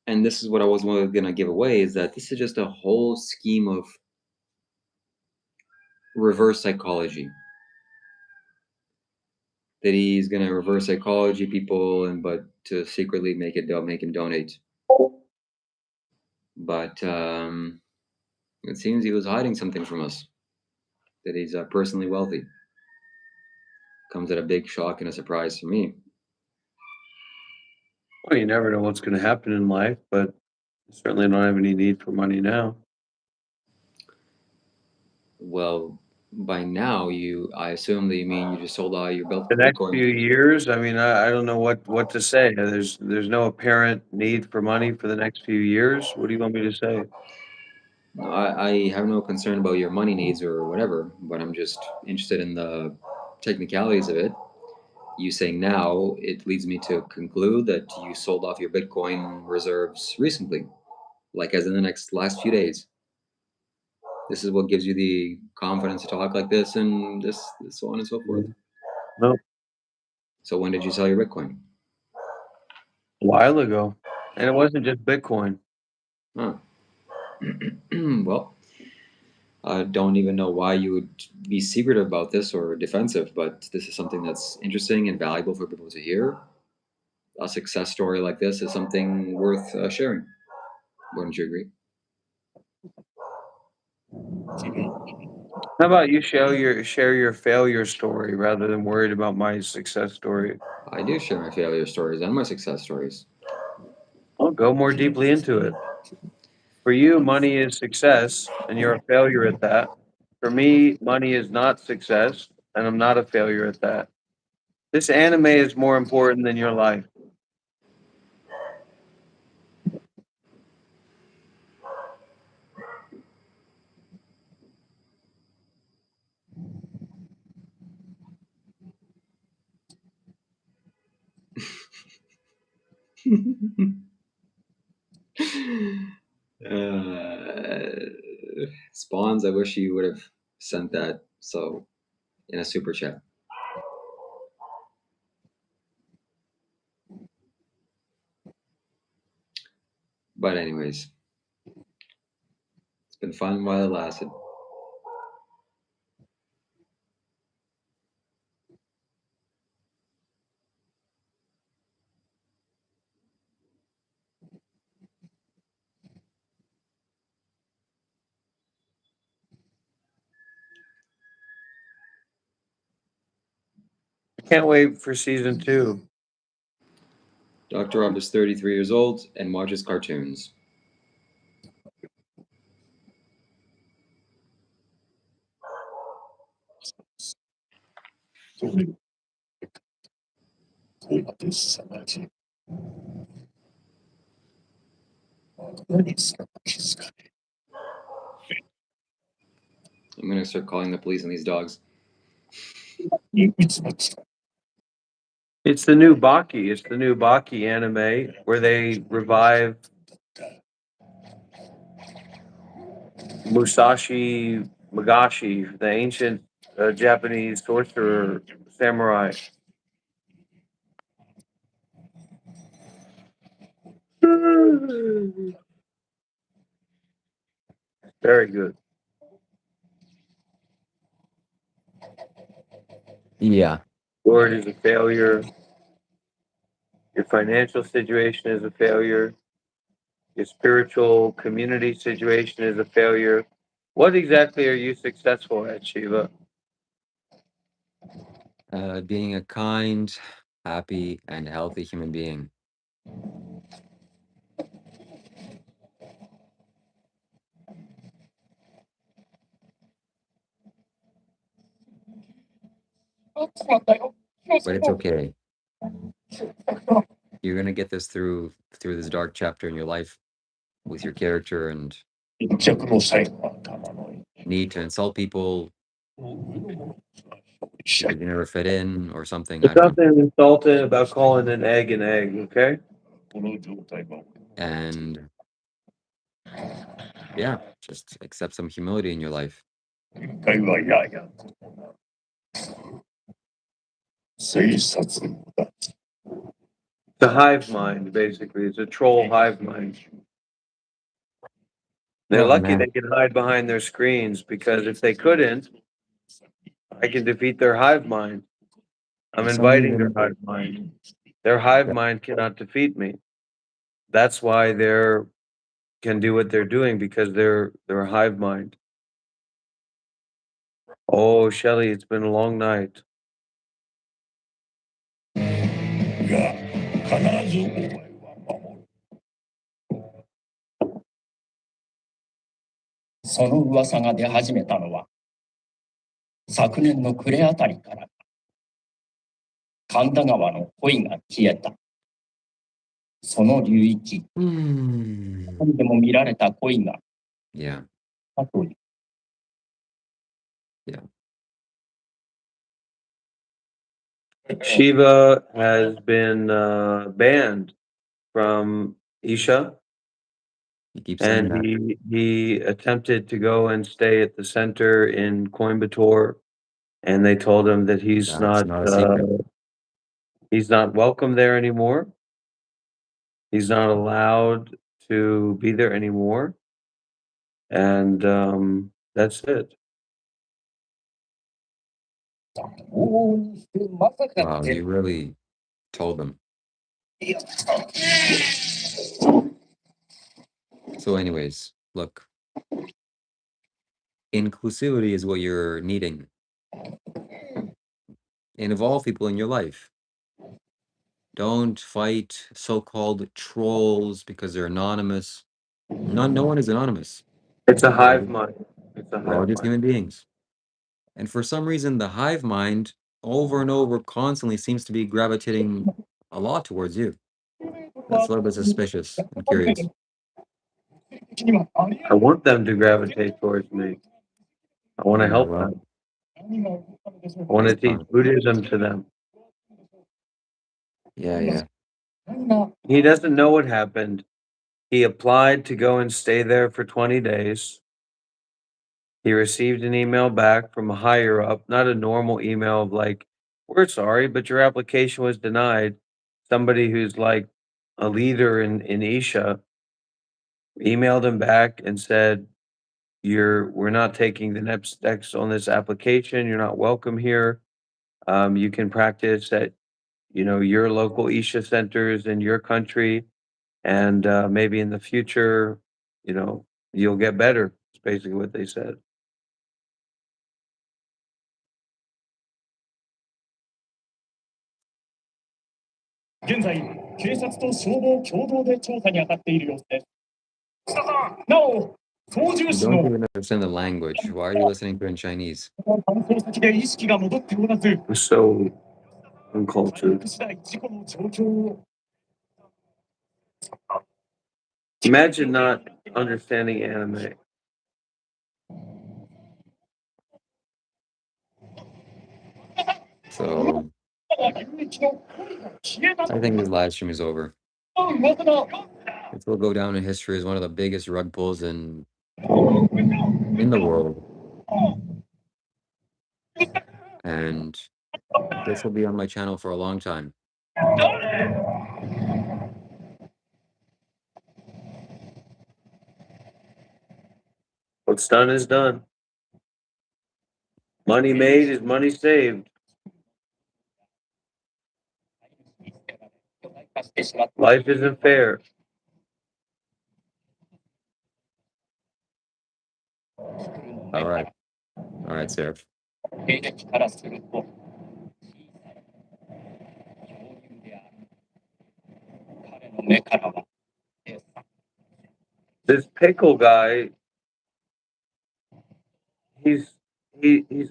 and this is what I was going to give away, is that this is just a whole scheme of reverse psychology. That he's going to reverse psychology people, but to secretly make him donate. But it seems he was hiding something from us. That he's personally wealthy. Comes at a big shock and a surprise for me. Well, you never know what's going to happen in life, but I certainly don't have any need for money now. Well, by now I assume that you mean you just sold all your The next Bitcoin. few years, I mean, I don't know what to say. There's no apparent need for money for the next few years. What do you want me to say? No, I have no concern about your money needs or whatever, but I'm just interested in the technicalities of it. You saying now, it leads me to conclude that you sold off your Bitcoin reserves recently, like as in the last few days. This is what gives you the confidence to talk like this and this so on and so forth. No, So when did you sell your Bitcoin? a while ago, and it wasn't just Bitcoin. Huh. Well, I don't even know why you would be secretive about this or defensive, but this is something that's interesting and valuable for people to hear. A success story like this is something worth sharing. Wouldn't you agree? How about you share your failure story rather than worried about my success story? I do share my failure stories and my success stories. I'll go more deeply into it. For you, money is success, and you're a failure at that. For me, money is not success, and I'm not a failure at that. This anime is more important than your life. Spawns, I wish you would have sent that so in a super chat. But anyways, it's been fun while it lasted. I can't wait for season 2. Dr. Rob is 33 years old and watches cartoons. I'm gonna start calling the police on these dogs. It's the new Baki. It's the new Baki anime where they revive Musashi Magashi, the ancient Japanese sorcerer samurai. Very good. Yeah. Word is a failure. Your financial situation is a failure. Your spiritual community situation is a failure. What exactly are you successful at, Shiva? Being a kind, happy, and healthy human being. But it's okay. You're gonna get this through this dark chapter in your life with your character and need to insult people because you never fit in or something. I There's don't know. nothing insulting about calling an egg, okay? And Yeah, just accept some humility in your life. 会話やや推察もだ。 The hive mind, basically. It's a troll hive mind. They're Oh, lucky man. they can hide behind their screens because if they couldn't, I can defeat their hive mind. I'm For some inviting their reason, hive mind. Their hive yeah, mind cannot defeat me. That's why they're can do what they're doing because they're a hive mind. Oh, Shelly, it's been a long night. が必ずお前は守る。その噂が出始めたのは昨年の暮れあたりから。神田川の鯉が消えた。その流域、Hmm. 何でも見られた鯉が Yeah, あとに yeah. Shiva has been banned from Isha, You keep saying and that. he attempted to go and stay at the center in Coimbatore, and they told him that That's not a secret. he's not welcome there anymore. He's not allowed to be there anymore, and that's it. 往々にしてまさか Wow, you really told them. So, anyways, look, inclusivity is what you're needing. Involve people in your life. Don't fight so-called trolls because they're anonymous. No one is anonymous. It's a We're all hive just, mind. It's a we're all hive just mind. human beings. And for some reason, the hive mind over and over constantly seems to be gravitating a lot towards you. That's a little bit suspicious and curious. I want them to gravitate towards me. I want to Yeah, help well, them. I want to that's teach fine. Buddhism to them. Yeah. He doesn't know what happened. He applied to go and stay there for 20 days. He received an email back from a higher up, not a normal email of like, we're sorry, but your application was denied. Somebody who's like a leader in Isha emailed him back and said, we're not taking the next steps on this application. You're not welcome here. You can practice at, your local Isha centers in your country. And maybe in the future, you'll get better. It's basically what they said. 現在、警察と消防共同で調査に当たっている様子です。草さん、なお、操縦 You 士 don't の even understand the language. Why are you listening to it in Chinese? 搬送先で意識が戻っておらず、 It's so 最 uncultured. 悪次第事故の状況を Imagine not understanding anime. So 流域の鯉が消えた I think this live stream is over. という噂が This will go down in history as one of the biggest rug pulls in the world. And this will be on my channel for a long time. What's done is done. Money made is money saved. Life isn't fair. All right, Seraph. 経歴からすると 彼の目からは This pickle guy, he's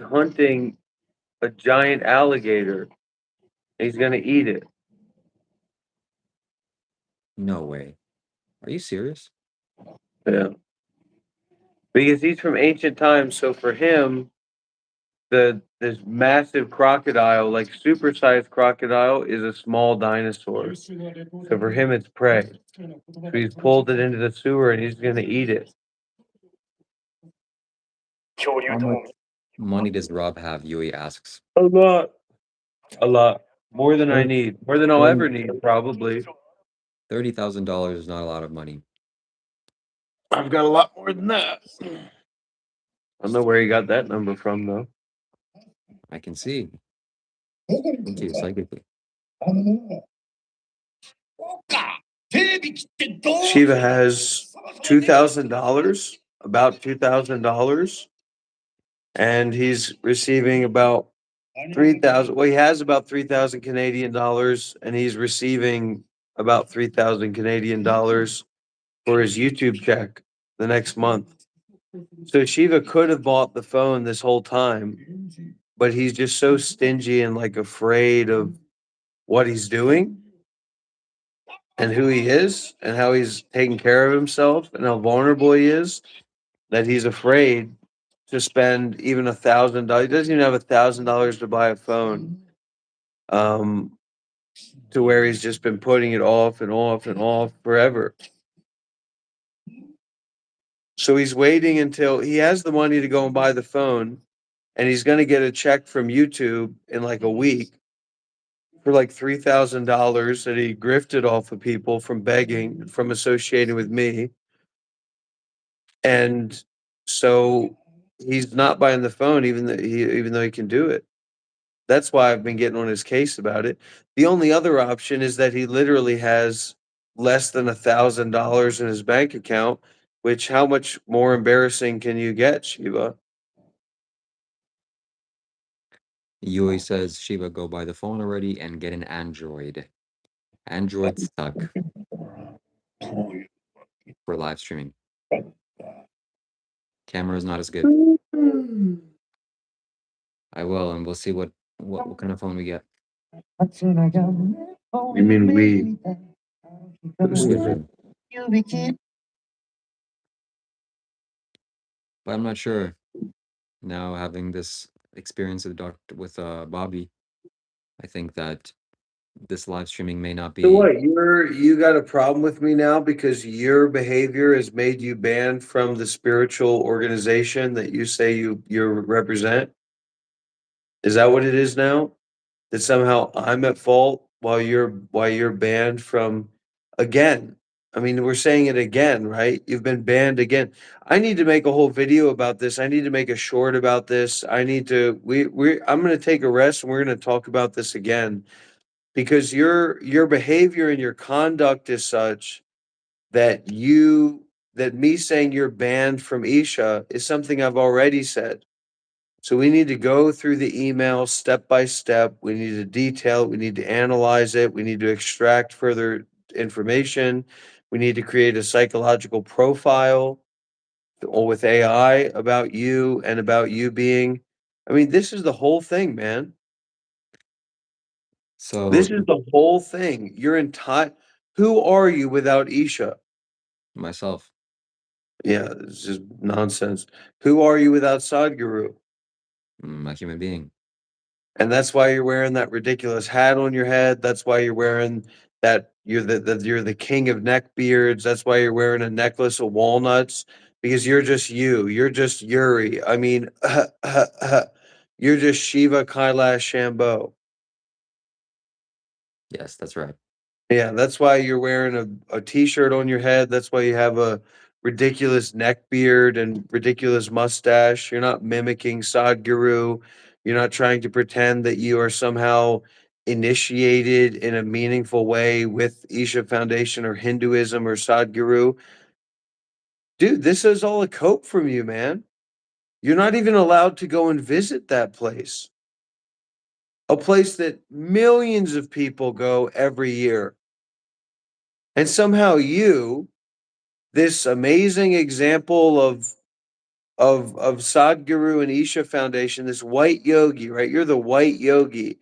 hunting a giant alligator. He's gonna eat it. No way. Are you serious? Yeah. Because he's from ancient times, so for him, this massive crocodile, like supersized crocodile, is a small dinosaur. So for him, it's prey. So he's pulled it into the sewer and he's gonna eat it. How much money does Rob have? Yui asks. A lot. A lot. More than I Thir- need. More than I'll ever need, probably. $30,000 is not a lot of money. I've got a lot more than that. I don't know where he got that number from, though. I can see. Thank you, psychically. Shiva has $2,000, about $2,000, and he's receiving about 3,000. Well, he has about 3,000 Canadian dollars, and he's receiving about 3,000 Canadian dollars for his YouTube check the next month. So Shiva could have bought the phone this whole time, but he's just so stingy and like afraid of what he's doing and who he is and how he's taking care of himself and how vulnerable he is that he's afraid to spend even $1,000. He doesn't even have $1,000 to buy a phone. To where he's just been putting it off and off and off forever. So he's waiting until he has the money to go and buy the phone, and he's going to get a check from YouTube in like a week for like $3,000 that he grifted off of people from begging, from associating with me. And so he's not buying the phone, even though he can do it. That's why I've been getting on his case about it. The only other option is that he literally has less than $1,000 in his bank account, which how much more embarrassing can you get, Shiva? Yui says, Shiva, go buy the phone already and get an Android. Androids suck for live streaming. Camera is not as good. I will, and we'll see what kind of phone we get. You mean we? Who's with him? But I'm not sure. Now having this experience with Bobby, I think that this live streaming may not So be. what? You got a problem with me now because your behavior has made you banned from the spiritual organization that you say you represent? Is that what it is now? That somehow I'm at fault while you're banned from again. I mean, we're saying it again, right? You've been banned again. I need to make a whole video about this. I need to make a short about this. I need to we I'm going to take a rest and we're going to talk about this again because your behavior and your conduct is such that that me saying you're banned from Isha is something I've already said. So we need to go through the email step by step. We need to detail it. We need to analyze it. We need to extract further information. We need to create a psychological profile with AI about you and about you being. I mean, this is the whole thing, man. So This is the whole thing. You're entire. Who are you without Isha? myself, Yeah, this is nonsense. Who are you without Sadhguru? a human being. And that's why you're wearing that ridiculous hat on your head. That's why you're wearing that you're the king of neck beards. That's why you're wearing a necklace of walnuts because you're just you. You're just Yuri. I mean, you're just Shiva Kailash Shambho. Yes, that's right. Yeah, that's why you're wearing a t-shirt on your head. That's why you have a ridiculous neck beard and ridiculous mustache. You're not mimicking Sadhguru. You're not trying to pretend that you are somehow initiated in a meaningful way with Isha Foundation or Hinduism or Sadhguru. Dude, this is all a cope from you, man. You're not even allowed to go and visit that place. A place that millions of people go every year. And somehow you, this amazing example of Sadhguru and Isha Foundation, this white yogi, right? You're the white yogi,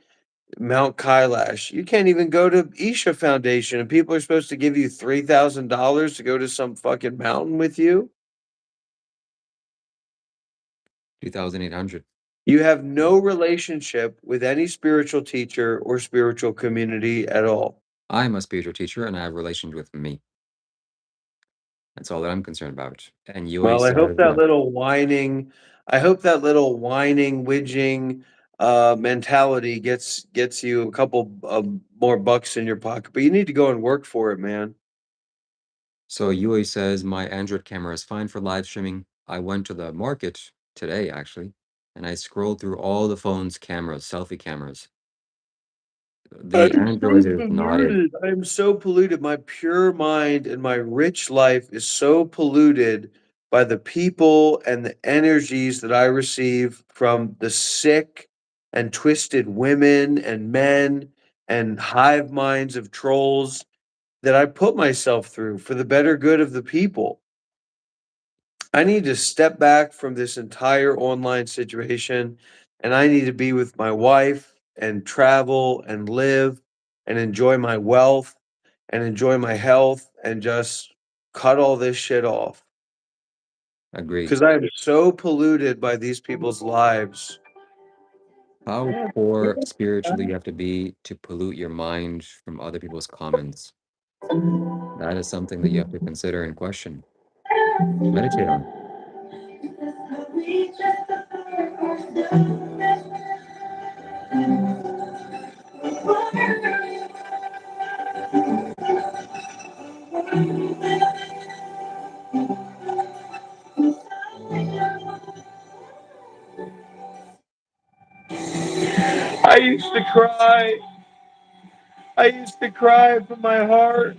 Mount Kailash. You can't even go to Isha Foundation, and people are supposed to give you $3,000 to go to some fucking mountain with you. 2,800. You have no relationship with any spiritual teacher or spiritual community at all. I'm a spiritual teacher, and I have relations with me. That's all that I'm concerned about. And Yui Well, says, I hope that little whining, widging, mentality gets you a couple of more bucks in your pocket, but you need to go and work for it, man. so Yui says, my Android camera is fine for live streaming. I went to the market today, actually, and I scrolled through all the phone's cameras, selfie cameras. The I'm Android so is not it. polluted. I'm so polluted. My pure mind and my rich life is so polluted by the people and the energies that I receive from the sick and twisted women and men and hive minds of trolls that I put myself through for the better good of the people. I need to step back from this entire online situation and I need to be with my wife and travel and live and enjoy my wealth and enjoy my health and just cut all this shit off Agreed. because I am so polluted by these people's lives. How poor spiritually you have to be to pollute your mind from other people's comments? That is something that you have to consider and question. Meditate on. I used to cry. I used to cry from my heart.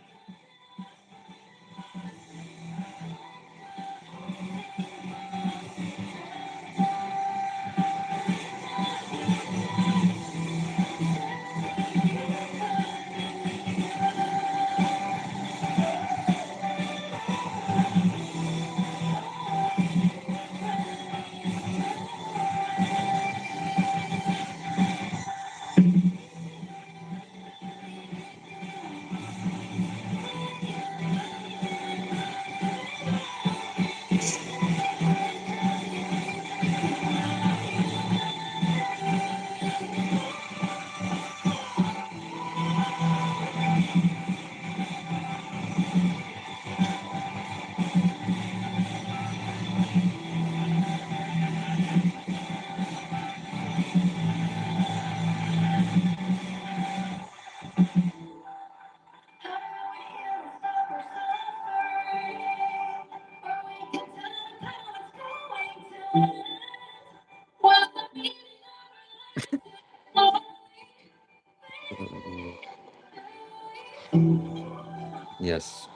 Yes.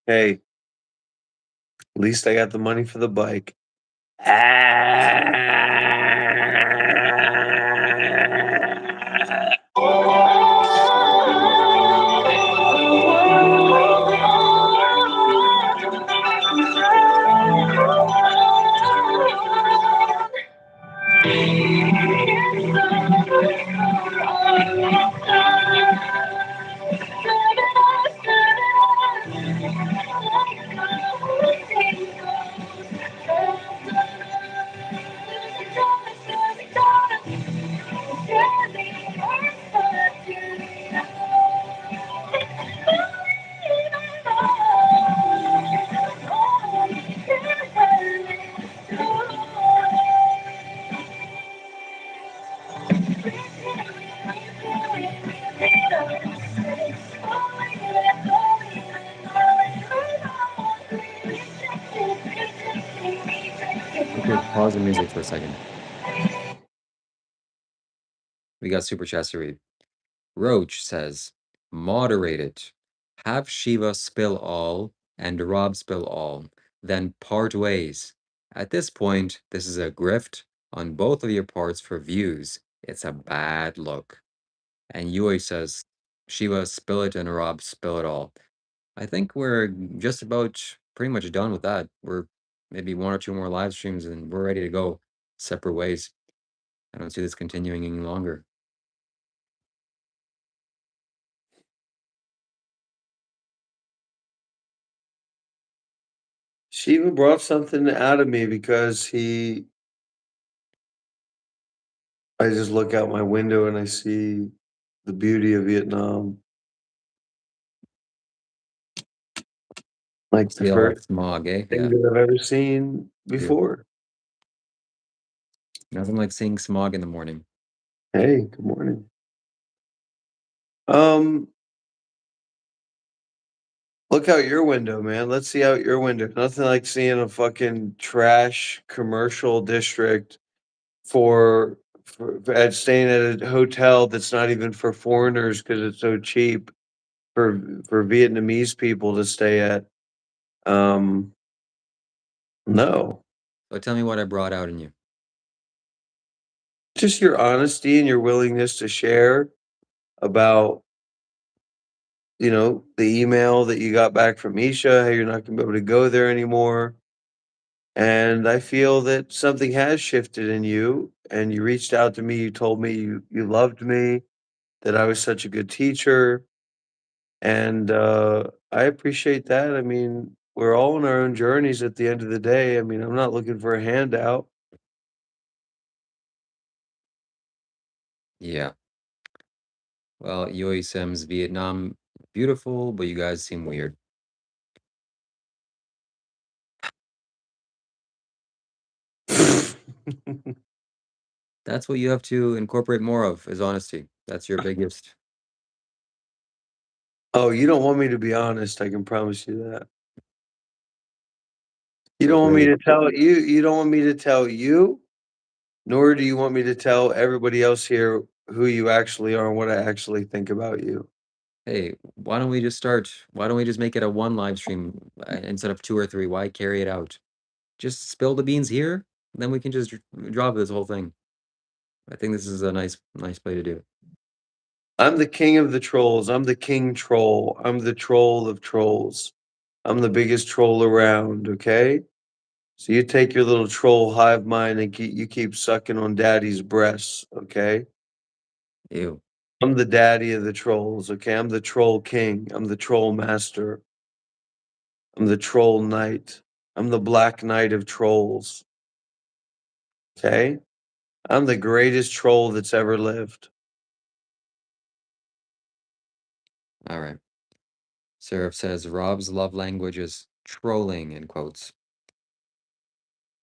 Hey, at least I got the money for the bike. Okay, pause the music for a second. We got super chats to read. Roach says, moderate it. Have Shiva spill all and Rob spill all, then part ways. At this point, this is a grift on both of your parts for views. It's a bad look. And Yui says, Shiva spill it and Rob spill it all. I think we're just about pretty much done with that. We're maybe one or two more live streams and we're ready to go separate ways. I don't see this continuing any longer. Shiva brought something out of me because I just look out my window and I see the beauty of Vietnam. Like the See all that first smog, eh? thing Yeah. that I've ever seen before. Nothing like seeing smog in the morning. Hey, good morning. Um, look out your window, man. Let's see out your window. Nothing like seeing a fucking trash commercial district for staying at a hotel that's not even for foreigners because it's so cheap for Vietnamese people to stay at. Um, no, So tell me what I brought out in you. just your honesty and your willingness to share about, the email that you got back from Isha, how you're not gonna be able to go there anymore. And I feel that something has shifted in you, and you reached out to me, you told me you loved me, that I was such a good teacher, and, I appreciate that. I mean, we're all on our own journeys at the end of the day. I mean, I'm not looking for a handout. Yeah. Well, Yoi Sim's Vietnam, beautiful, but you guys seem weird. That's what you have to incorporate more of is honesty. That's your biggest. Oh, you don't want me to be honest, I can promise you that. You So don't want me great. to tell you don't want me to tell you, nor do you want me to tell everybody else here who you actually are and what I actually think about you. Hey, why don't we just start? Why don't we just make it a one live stream instead of two or three? Why carry it out? Just spill the beans here, then we can just drop this whole thing. I think this is a nice play to do it. I'm the king of the trolls. I'm the king troll. I'm the troll of trolls. I'm the biggest troll around, okay? So you take your little troll hive mind and keep sucking on daddy's breasts, okay? Ew. I'm the daddy of the trolls, okay? I'm the troll king. I'm the troll master. I'm the troll knight. I'm the black knight of trolls, okay? I'm the greatest troll that's ever lived. All right. Seraph says Rob's love language is trolling in quotes.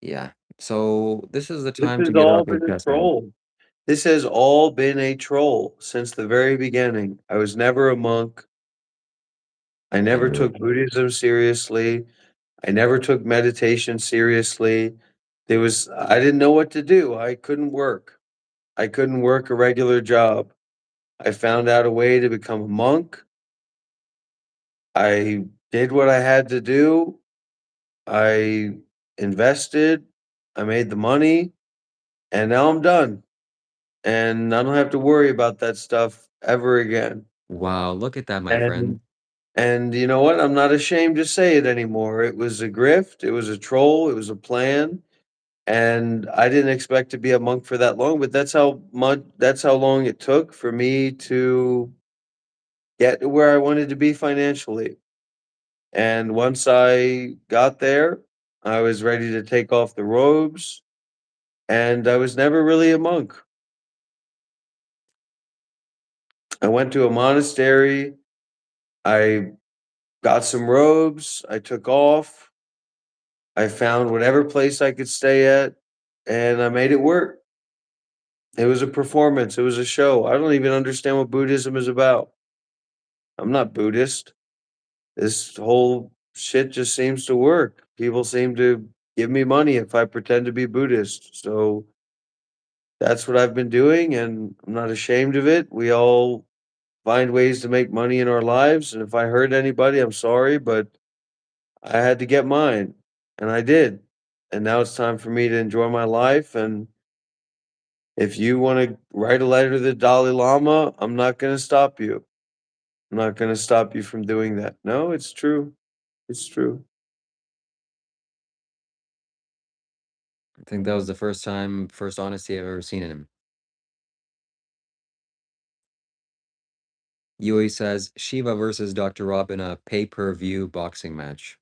Yeah. So this is the This time to has get all off your been a chest, man. troll. This has all been a troll since the very beginning. I was never a monk. I I never knew it. took Buddhism seriously. I never took meditation seriously. I didn't know what to do. I couldn't work. I couldn't work a regular job. I found out a way to become a monk. I did what I had to do. I invested. I made the money, and now I'm done. And I don't have to worry about that stuff ever again. Wow, look at that, my friend. And you know what? I'm not ashamed to say it anymore. It was a grift, it was a troll, it was a plan, and I didn't expect to be a monk for that long, but that's how long it took for me to get to where I wanted to be financially. And once I got there, I was ready to take off the robes, and I was never really a monk. I went to a monastery, I got some robes, I took off, I found whatever place I could stay at, and I made it work. It was a performance, it was a show. I don't even understand what Buddhism is about. I'm not Buddhist. This whole shit just seems to work. People seem to give me money if I pretend to be Buddhist. So that's what I've been doing, and I'm not ashamed of it. We all find ways to make money in our lives, and if I hurt anybody, I'm sorry, but I had to get mine, and I did. And now it's time for me to enjoy my life. And if you want to write a letter to the Dalai Lama, I'm not going to stop you. I'm not going to stop you from doing that. No, it's true. It's true. I think that was the first honesty I've ever seen in him. Yui says Shiva versus Dr. Rob in a pay-per-view boxing match.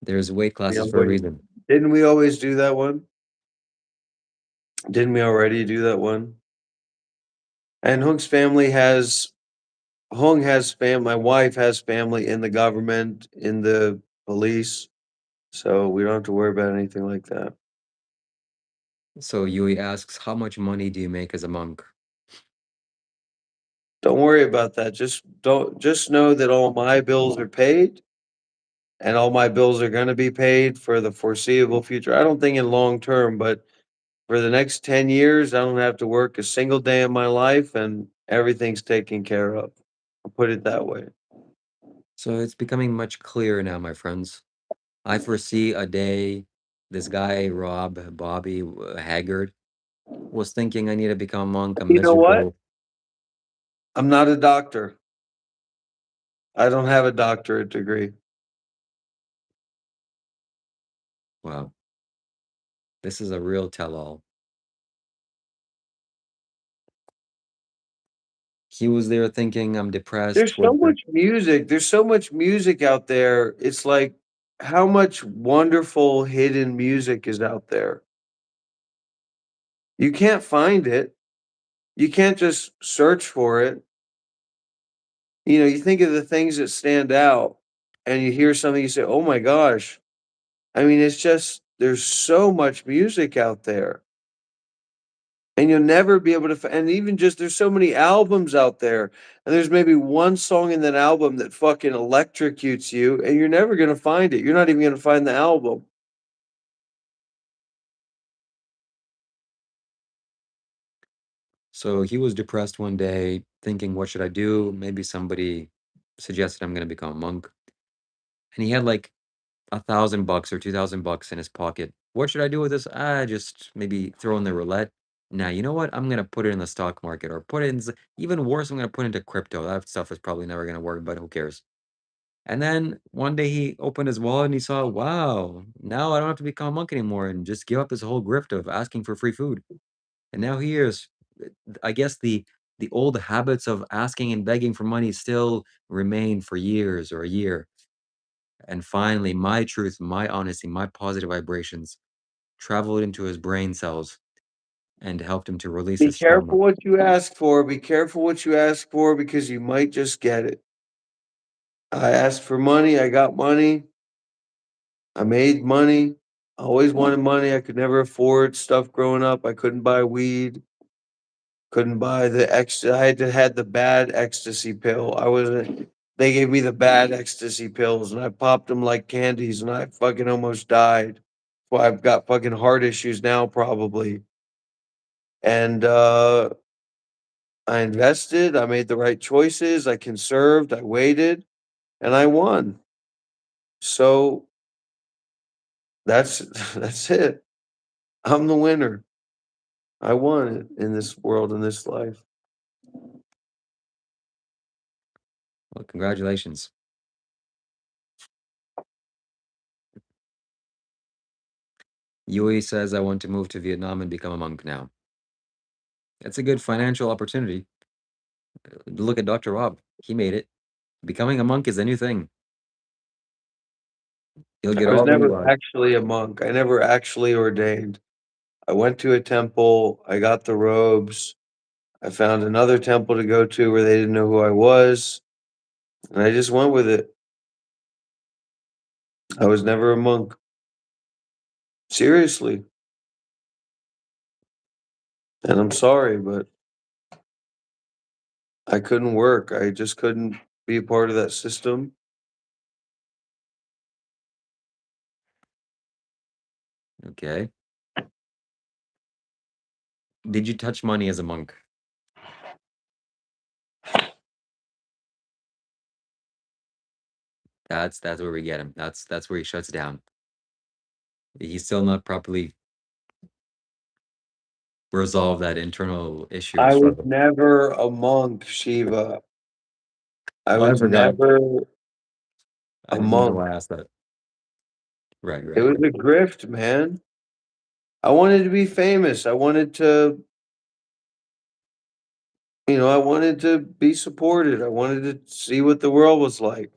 There's weight Yeah, classes for a wait. reason. Didn't we always do that one? Didn't we already do that one? And Hook's family has Hong has my wife has family in the government, in the police, so we don't have to worry about anything like that. So Yui asks, how much money do you make as a monk? Don't worry about that. Just know that all my bills are paid and all my bills are gonna be paid for the foreseeable future. I don't think in long term, but for the next 10 years, I don't have to work a single day in my life and everything's taken care of. I'll put it that way. So it's becoming much clearer now, my friends. I foresee a day this guy, Bobby Haggard, was thinking I need to become a monk. I'm You know what? miserable. I'm not a doctor. I don't have a doctorate degree. Wow, this is a real tell-all. He was there thinking I'm depressed. There's so much music out there. It's like how much wonderful hidden music is out there. You can't find it. You can't just search for it. You know, you think of the things that stand out and you hear something, you say, "Oh my gosh." I mean, it's just there's so much music out there. And you'll never be able to and even just there's so many albums out there, and there's maybe one song in that album that fucking electrocutes you, and you're never gonna find it. You're not even gonna find the album. So he was depressed one day, thinking, what should I do? Maybe somebody suggested I'm going to become a monk. And he had like $1,000 or $2,000 in his pocket. What should I do with this? Just maybe throw in the roulette. Now, you know what? I'm going to put it in the stock market or put it in, even worse, I'm going to put it into crypto. That stuff is probably never going to work, but who cares? And then one day he opened his wallet and he saw, wow, now I don't have to become a monk anymore and just give up this whole grift of asking for free food. And now he is, I guess the old habits of asking and begging for money still remain for years or a year. And finally, my truth, my honesty, my positive vibrations traveled into his brain cells and helped him to release Be his trauma. careful what you ask for, be careful what you ask for because you might just get it. I asked for money, I got money, I made money, I always wanted money, I could never afford stuff growing up, I couldn't buy weed, couldn't buy the I had the bad ecstasy pill, I wasn't they gave me the bad ecstasy pills, and I popped them like candies, and I fucking almost died. Well, I've got fucking heart issues now probably, and, I invested, I made the right choices, I conserved, I waited, and I won. So, that's that's it. I'm the winner. I won it in this world, in this life. Well, congratulations. Yui says, I want to move to Vietnam and become a monk now. It's a good financial opportunity. Look at Dr. Rob. He made it. Becoming a monk is a new thing. You'll get I was all the never rewards. actually a monk. I never actually ordained. I went to a temple, I got the robes, I found another temple to go to where they didn't know who I was, and I just went with it. I was never a monk. Seriously. And I'm sorry, but I couldn't work. I just couldn't be a part of that system. Okay. Did you touch money as a monk? That's where we get him. That's where he shuts down. He's still not properly resolved that internal issue or I was struggle. never a monk, Shiva. I Oh, I was forgot. never I a didn't know monk. why I asked that. Right, It right, was right. a grift, man. I wanted to be famous. I wanted to, I wanted to be supported. I wanted to see what the world was like.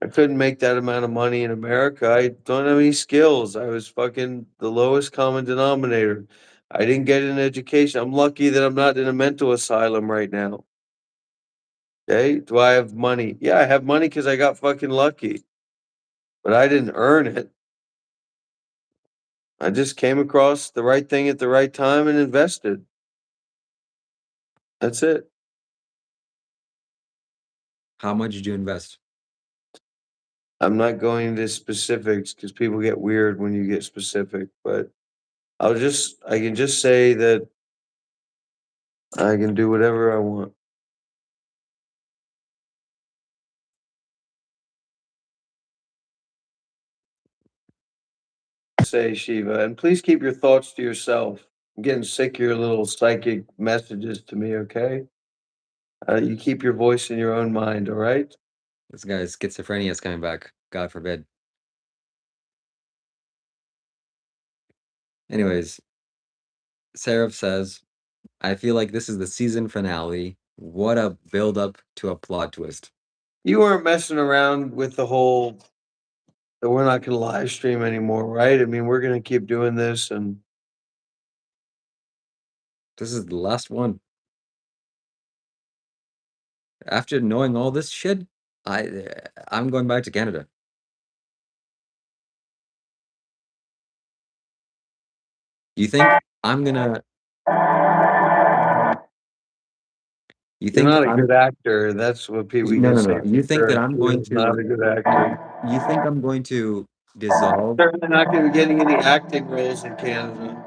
I couldn't make that amount of money in America. I don't have any skills. I was fucking the lowest common denominator. I didn't get an education. I'm lucky that I'm not in a mental asylum right now. Okay. Do I have money? Yeah, I have money because I got fucking lucky, but I didn't earn it. I just came across the right thing at the right time and invested. That's it. How much did you invest? I'm not going into specifics because people get weird when you get specific, but I can just say that I can do whatever I want. Say, Shiva, and please keep your thoughts to yourself. I'm getting sick of your little psychic messages to me, okay? You keep your voice in your own mind, all right? This guy's schizophrenia is coming back. God forbid. Anyways, Seraph says, I feel like this is the season finale. What a build up to a plot twist. You weren't messing around with the whole that we're not going to live stream anymore, right? I mean, we're going to keep doing this, and This is the last one. After knowing all this shit, I'm going back to Canada. You think I'm gonna? You you're think not that a I'm? good actor. That's what people we No, can no, say no. You for think that sure. I'm going You're not to? a good actor. You think I'm going to dissolve? Certainly not going to be getting any acting roles in Canada.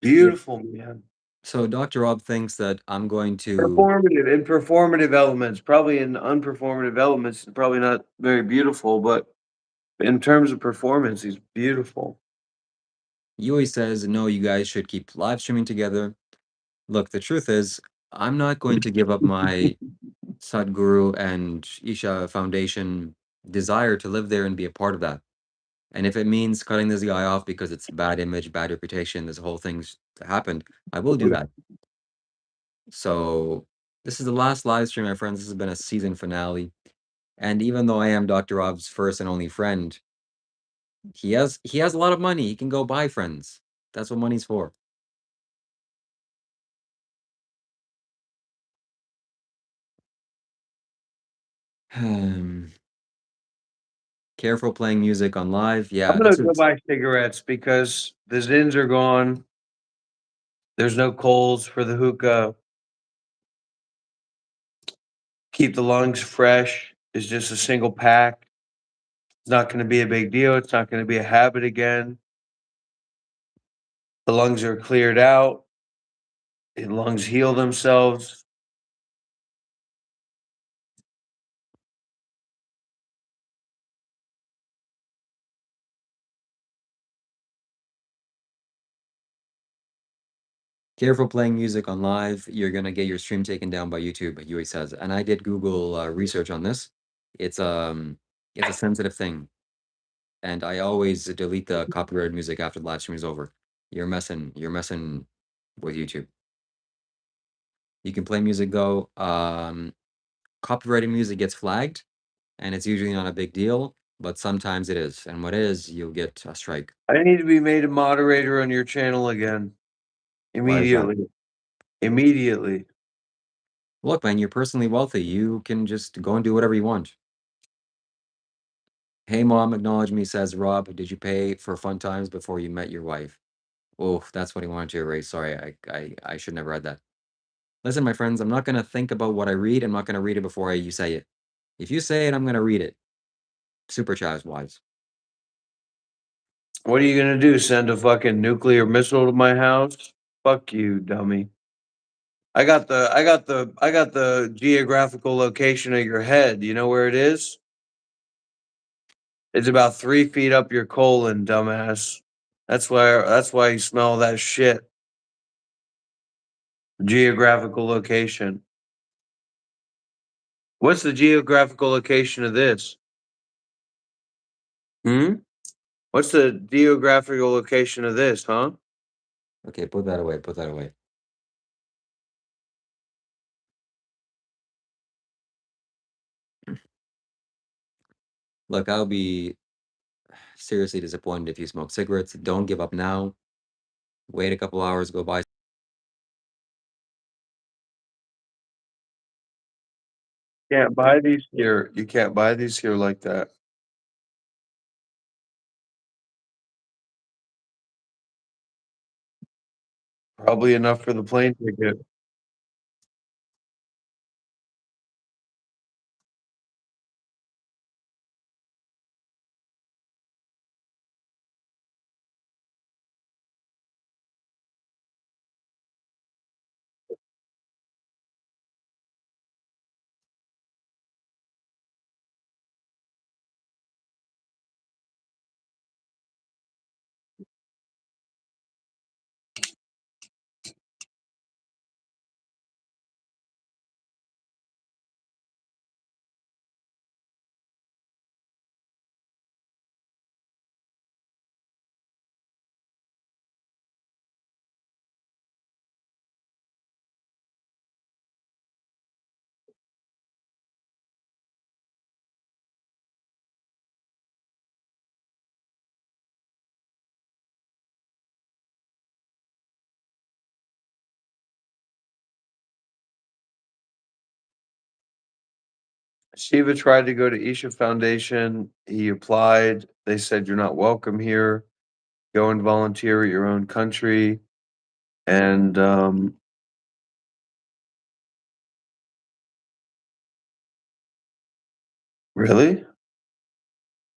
Beautiful, man. So Dr. Rob thinks that I'm going to. Performative elements, probably in unperformative elements, probably not very beautiful, but in terms of performance, he's beautiful. Yui says, no, you guys should keep live streaming together. Look, the truth is, I'm not going to give up my Sadhguru and Isha Foundation desire to live there and be a part of that. And if it means cutting this guy off because it's bad image, bad reputation, this whole thing's happened, I will do that. So this is the last live stream, my friends. This has been a season finale. And even though I am Dr. Rob's first and only friend, he has a lot of money. He can go buy friends. That's what money's for. Careful playing music on live. Yeah, I'm gonna go buy cigarettes because the zins are gone. There's no coals for the hookah. Keep the lungs fresh is just a single pack. It's not gonna be a big deal. It's not gonna be a habit again. The lungs are cleared out. The lungs heal themselves. Careful playing music on live. You're gonna get your stream taken down by YouTube, Yui says. And I did Google research on this. It's a sensitive thing, and I always delete the copyrighted music after the live stream is over. You're messing with YouTube. You can play music though. Copyrighted music gets flagged, and it's usually not a big deal, but sometimes it is. And what is, you'll get a strike. I need to be made a moderator on your channel again. Why is that? Immediately. Immediately. Look, man, you're personally wealthy. You can just go and do whatever you want. Hey, mom, acknowledge me, says Rob. Did you pay for fun times before you met your wife? Oh, that's what he wanted to erase. Sorry, I should never read that. Listen, my friends, I'm not going to think about what I read. I'm not going to read it before you say it. If you say it, I'm going to read it. Super Chaz wise. What are you gonna do? Send a fucking nuclear missile to my house? Fuck you, dummy. I got the geographical location of your head. You know where it is? It's about 3 feet up your colon, dumbass. That's why you smell that shit. Geographical location. What's the geographical location of this? Hmm? What's the geographical location of this, huh? Okay, put that away. Put that away. Look, I'll be seriously disappointed if you smoke cigarettes. Don't give up now. Wait a couple hours, go buy Can't buy these here. You can't buy these here like that. Probably enough for the plane ticket. Shiva tried to go to Isha Foundation. He applied. They said, "You're not welcome here. Go and volunteer at your own country." And really?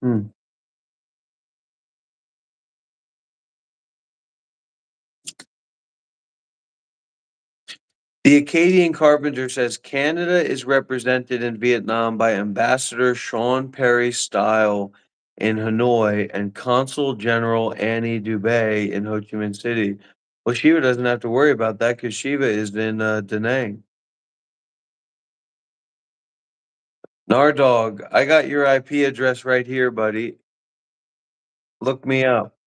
Hmm. The Acadian Carpenter says Canada is represented in Vietnam by Ambassador Sean Perry Style in Hanoi and Consul General Annie Dubé in Ho Chi Minh City. Well, Shiva doesn't have to worry about that because Shiva is in Da Nang. Nardog, I got your IP address right here, buddy. Look me up.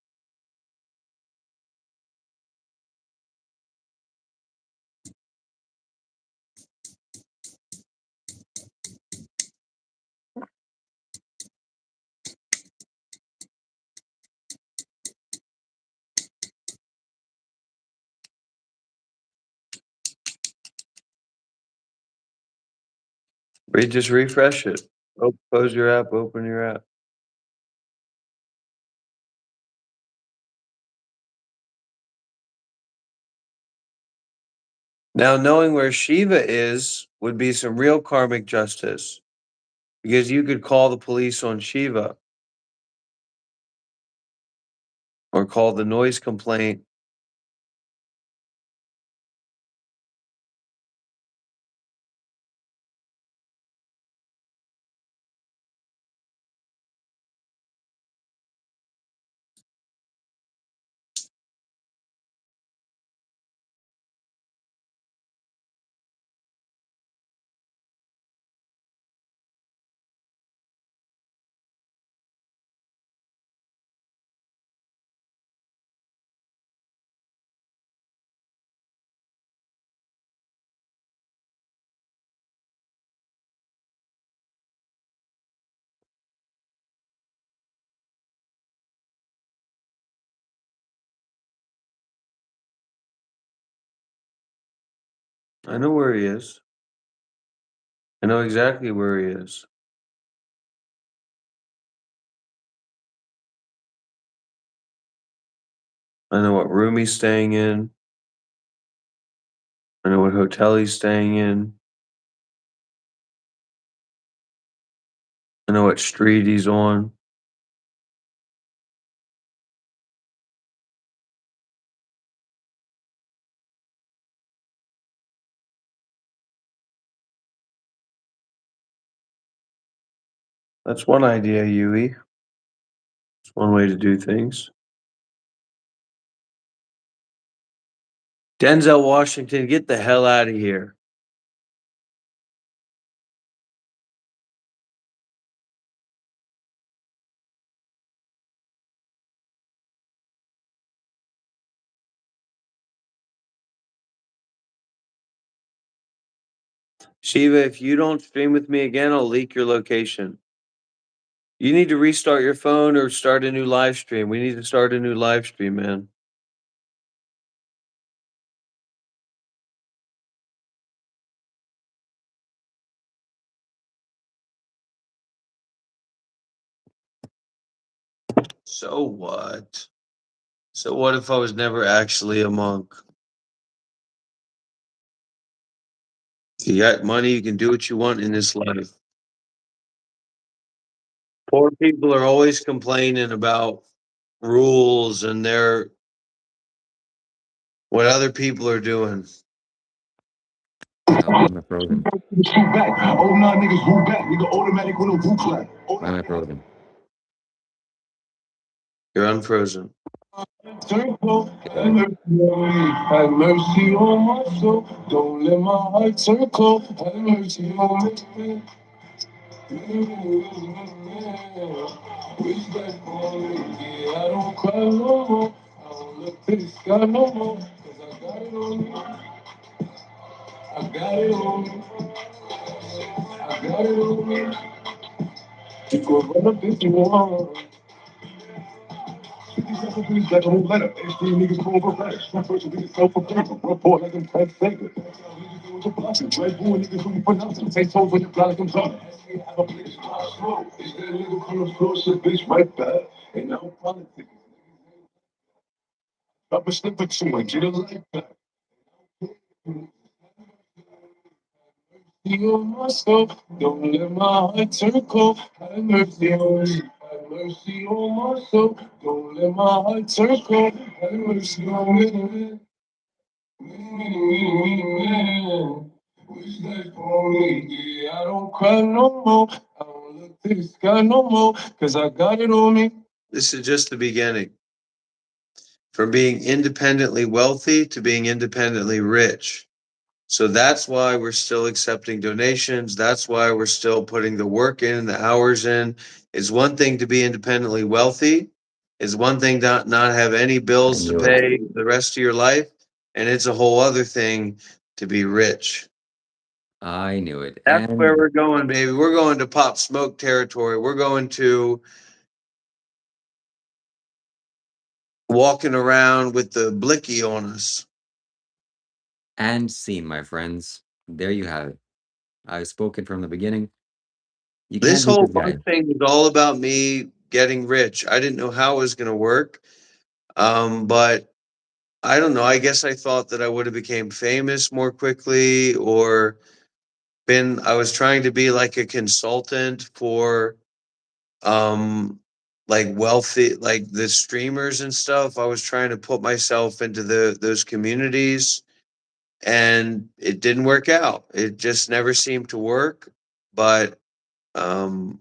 Just refresh it. Oh, close your app, open your app. Now, knowing where Shiva is would be some real karmic justice because you could call the police on Shiva or call the noise complaint. I know where he is. I know exactly where he is. I know what room he's staying in. I know what hotel he's staying in. I know what street he's on. That's one idea, Yui. It's one way to do things. Denzel Washington, get the hell out of here. Shiva, if you don't stream with me again, I'll leak your location. You need to restart your phone or start a new live stream. We need to start a new live stream, man. So what? So what if I was never actually a monk? You got money, you can do what you want in this life. Poor people are always complaining about rules and their what other people are doing. Why am I frozen? Oh, nah, niggas move back. Nigga, automatic with a roof flag. Why am I frozen? You're unfrozen. Circle, have mercy on my soul. Don't let my heart circle. Have mercy on me. Wish that for me. Yeah, I don't cry no more. I don't look to the sky no more. 'Cause I got it on me. I got it on me. I got it on me. You go run up if you want. 50 seconds, please, like a whole letter. Extreme niggas going for flash. My person niggas self for paper. Report like I'm Pat Sager. Niggas doing the blocking. Right boy, niggas who pronounce them. Take toes when you fly like I'm John. I have a place to my slow. Is that nigga from the floor? Shit, bitch, right back. Ain't no politics. Drop a slip or two and get a life back. You on myself, don't let my heart turn cold. Have mercy on me, have mercy on myself. Don't let my heart turn cold. Have mercy on me. Wish that for me, yeah, I don't cry no more. I don't look to the sky no more, 'cause I got it on me. This is just the beginning. From being independently wealthy to being independently rich. So that's why we're still accepting donations. That's why we're still putting the work in, the hours in. It's one thing to be independently wealthy. It's one thing to not have any I bills to knew it. pay the rest of your life. And it's a whole other thing to be rich. I knew it. That's where And we're going, baby. We're going to Pop Smoke territory. We're going to walking around with the blicky on us. scene, my friends. There you have it. I've spoken from the beginning. You This can't beat whole this month guy. thing was all about me getting rich. I didn't know how it was going to work. But I don't know. I guess I thought that I would have became famous more quickly or been I was trying to be like a consultant for um like wealthy like the streamers and stuff. I was trying to put myself into those communities and it didn't work out. It just never seemed to work. But um,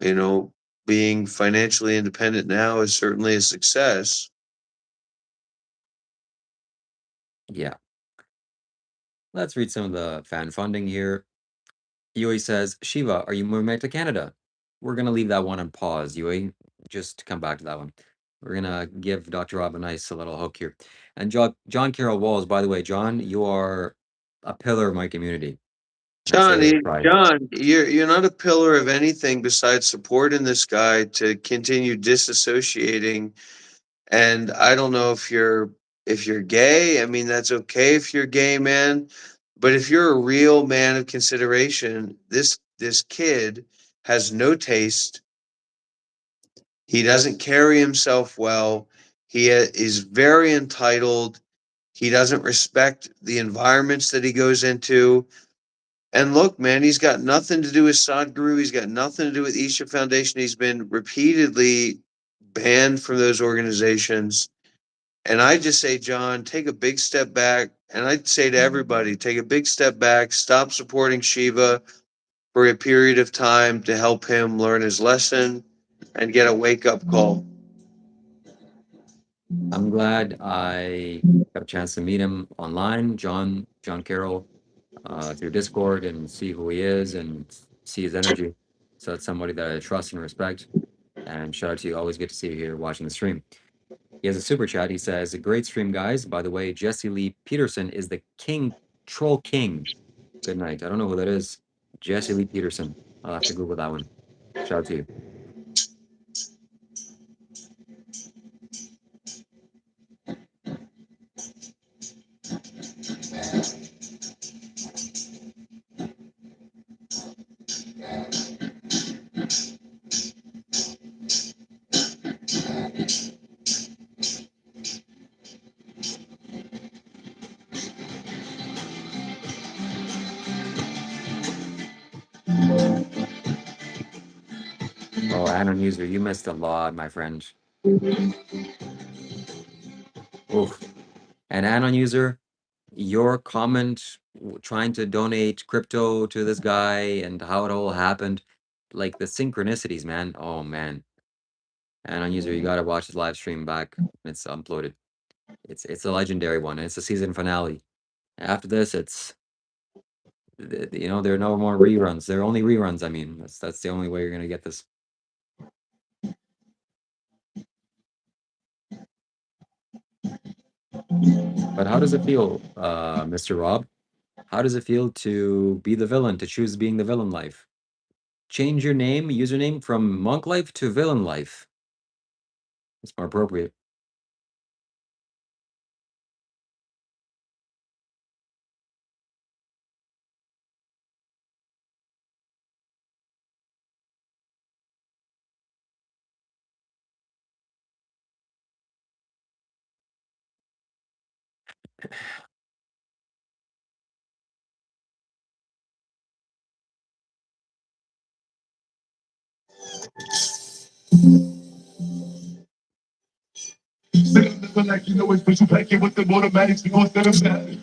you know, being financially independent now is certainly a success. Yeah. Let's read some of the fan funding here. Yui says, Shiva, are you moving back to Canada? We're going to leave that one on pause, Yui. Just come back to that one. We're going to give Dr. Rob a nice little hook here. And John Carroll Walls, by the way, John, you are a pillar of my community. And I say that with pride. John, you're not a pillar of anything besides supporting this guy to continue disassociating. And I don't know if you're gay. I mean, that's okay if you're gay, man. But if you're a real man of consideration, this kid has no taste. He doesn't carry himself well. Is very entitled. He doesn't respect the environments that he goes into. And look, man, he's got nothing to do with Sadhguru. He's got nothing to do with Isha Foundation. He's been repeatedly banned from those organizations. And I just say, John, take a big step back. And I'd say to everybody, take a big step back, stop supporting Shiva for a period of time to help him learn his lesson and get a wake up call. I'm glad I got a chance to meet him online, John Carroll, through Discord and see who he is and see his energy. So that's somebody that I trust and respect. And shout out to you. Always good to see you here watching the stream. He has a super chat. He says, "A great stream, guys. By the way, Jesse Lee Peterson is the troll king. Good night." I don't know who that is. Jesse Lee Peterson. I'll have to Google that one. Shout out to you. Oh, Anon user, you missed a lot, my friend. Oof. And Anon user, your comment trying to donate crypto to this guy and how it all happened, like the synchronicities, man. Oh man. Anon user, you gotta watch his live stream back. It's uploaded. It's a legendary one. It's a season finale. After this, it's there are no more reruns. There are only reruns. I mean, that's the only way you're gonna get this. But how does it feel, Mr. Rob? How does it feel to be the villain, to choose being the villain life? Change your username from monk life to villain life. It's more appropriate. Never like you know it's special packet with the automatics. We gon' set them down.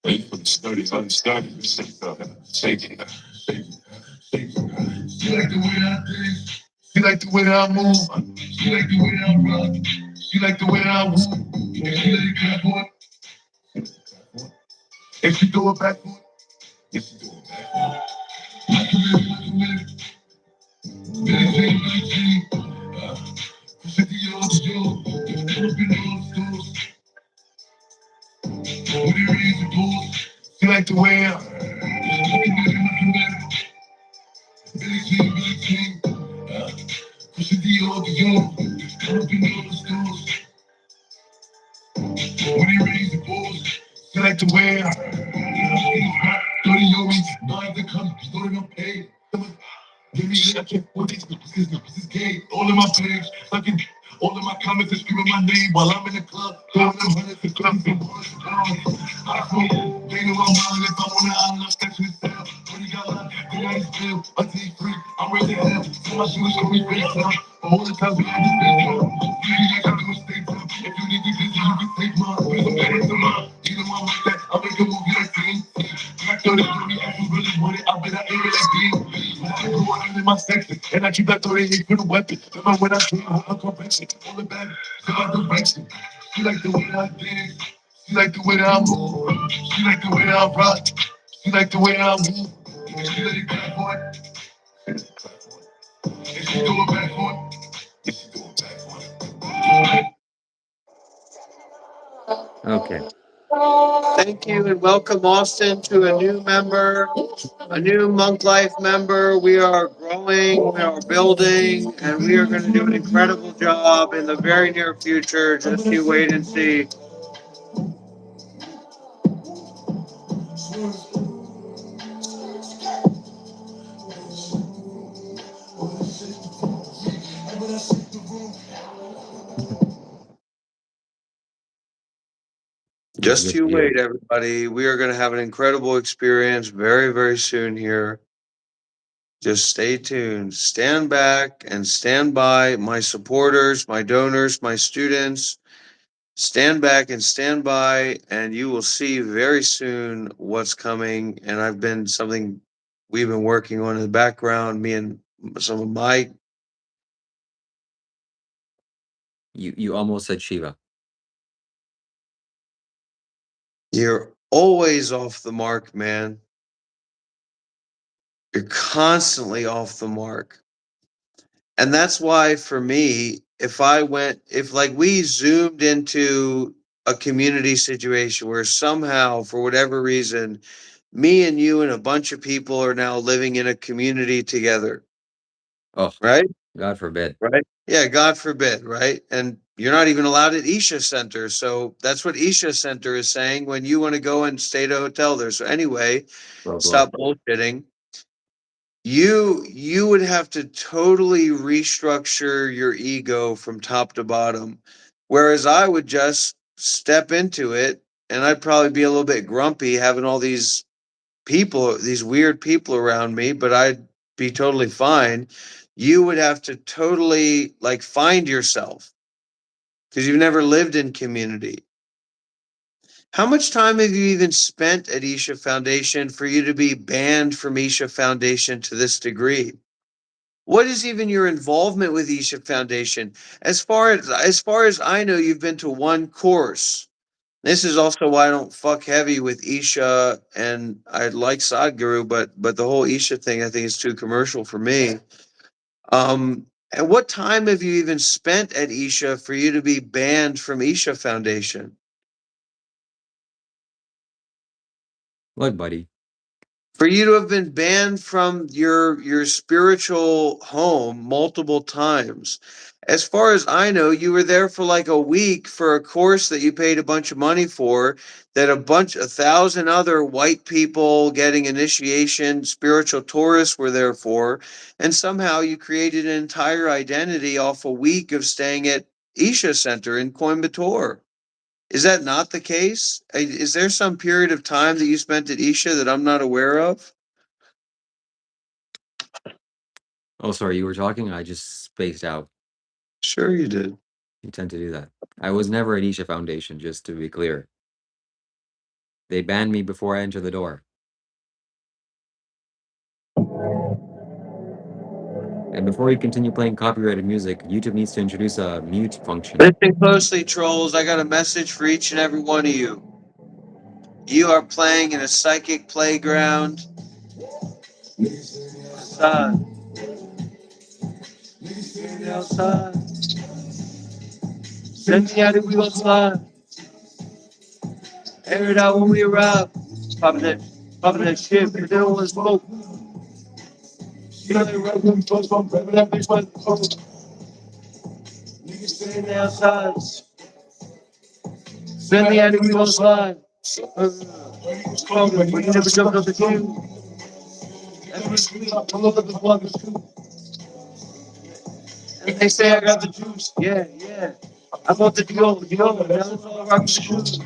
Wait for the sturdy, unsturdy. Shake it, shake it, shake it. She like the way I think. She like the way that I move. She like the way that I rock. She like the way that I move. She let it clap for it. If she throw it back for it. If she throw it back for it. Like a minute, like a minute. Billy Jean, Billy Jean. Push it to your door. Open all the doors. What it reads the doors. She like the way I. Like a minute, like a minute. Billy Jean, Billy Jean. Push it to your door. Open all the doors. What it reads the doors. She like the way I. 30 euros, 9 to come, starting to pay. Give me second, what is this game? All of my page, fucking, all of my comments are screaming my name while I'm in the club. Throwing them hundreds of clubs and bars and bars. I feel, they know I'm on if I'm on the island, I'm stretching the cell. When you got luck, the night is real, until he's free. I'm ready to hell, so my shoes call me FaceTime. But all the times we had this FaceTime. You guys have to stay time. If you need this, you can take mine. Please don't get into mine. You know I'm like that, I make a movie like Team. I thought it would be I really want it, I bet I ain't like Team. I grew up in my section, and I keep that 38 for the weapon. Remember when I came home, I come back, all the back, so I direction. She like the way that I dance, she like the way that I move, she like the way that I rock, she like the way that I move. She let it clap for it, and she throw it back for it, and she throw it back for it. Okay. Thank you and welcome Austin to a new member, a new Monk Life member. We are growing, we are building, and we are going to do an incredible job in the very near future. Just you wait and see. Just Good you to hear. wait, everybody. We are going to have an incredible experience very, very soon here. Just stay tuned. Stand back and stand by, my supporters, my donors, my students. Stand back and stand by, and you will see very soon what's coming. And we've been working on in the background, me and some of my. You almost said Shiva. You're always off the mark, man. You're constantly off the mark. And that's why for me, if like we zoomed into a community situation where somehow, for whatever reason, me and you and a bunch of people are now living in a community together, Oh, right? God forbid. Right. Yeah, God forbid, right? And you're not even allowed at Isha Center. So that's what Isha Center is saying when you want to go and stay at a hotel there. So anyway, Blah, blah. stop bullshitting. You would have to totally restructure your ego from top to bottom, whereas I would just step into it and I'd probably be a little bit grumpy having all these people, these weird people around me, but I'd be totally fine. You would have to totally like find yourself because you've never lived in community. How much time have you even spent at Isha Foundation for you to be banned from Isha Foundation to this degree? What is even your involvement with Isha Foundation? As far as I know, you've been to one course. This is also why I don't fuck heavy with Isha, and I like Sadhguru, but the whole Isha thing I think is too commercial for me. And what time have you even spent at Isha for you to be banned from Isha Foundation? Look, buddy. For you to have been banned from your spiritual home multiple times. As far as I know, you were there for like a week for a course that you paid a bunch of money for, that a thousand other white people getting initiation, spiritual tourists were there for, and somehow you created an entire identity off a week of staying at Isha Center in Coimbatore. Is that not the case? Is there some period of time that you spent at Isha that I'm not aware of? Oh, sorry, you were talking. I just spaced out. Sure, you did. You tend to do that. I was never at Isha Foundation, just to be clear. They banned me before I entered the door. And before you continue playing copyrighted music, YouTube needs to introduce a mute function. Listen closely, trolls. I got a message for each and every one of you. You are playing in a psychic playground. Outside. Outside. Send me out if we gon' slide. Air it out when we arrive. Popping that shit, but they don't want to smoke. Send me outside. Send me out if we gon' slide. We never jumped off the table. And they say I got the juice. Yeah, yeah. I bought the Dior. Now it's all rock the shoes.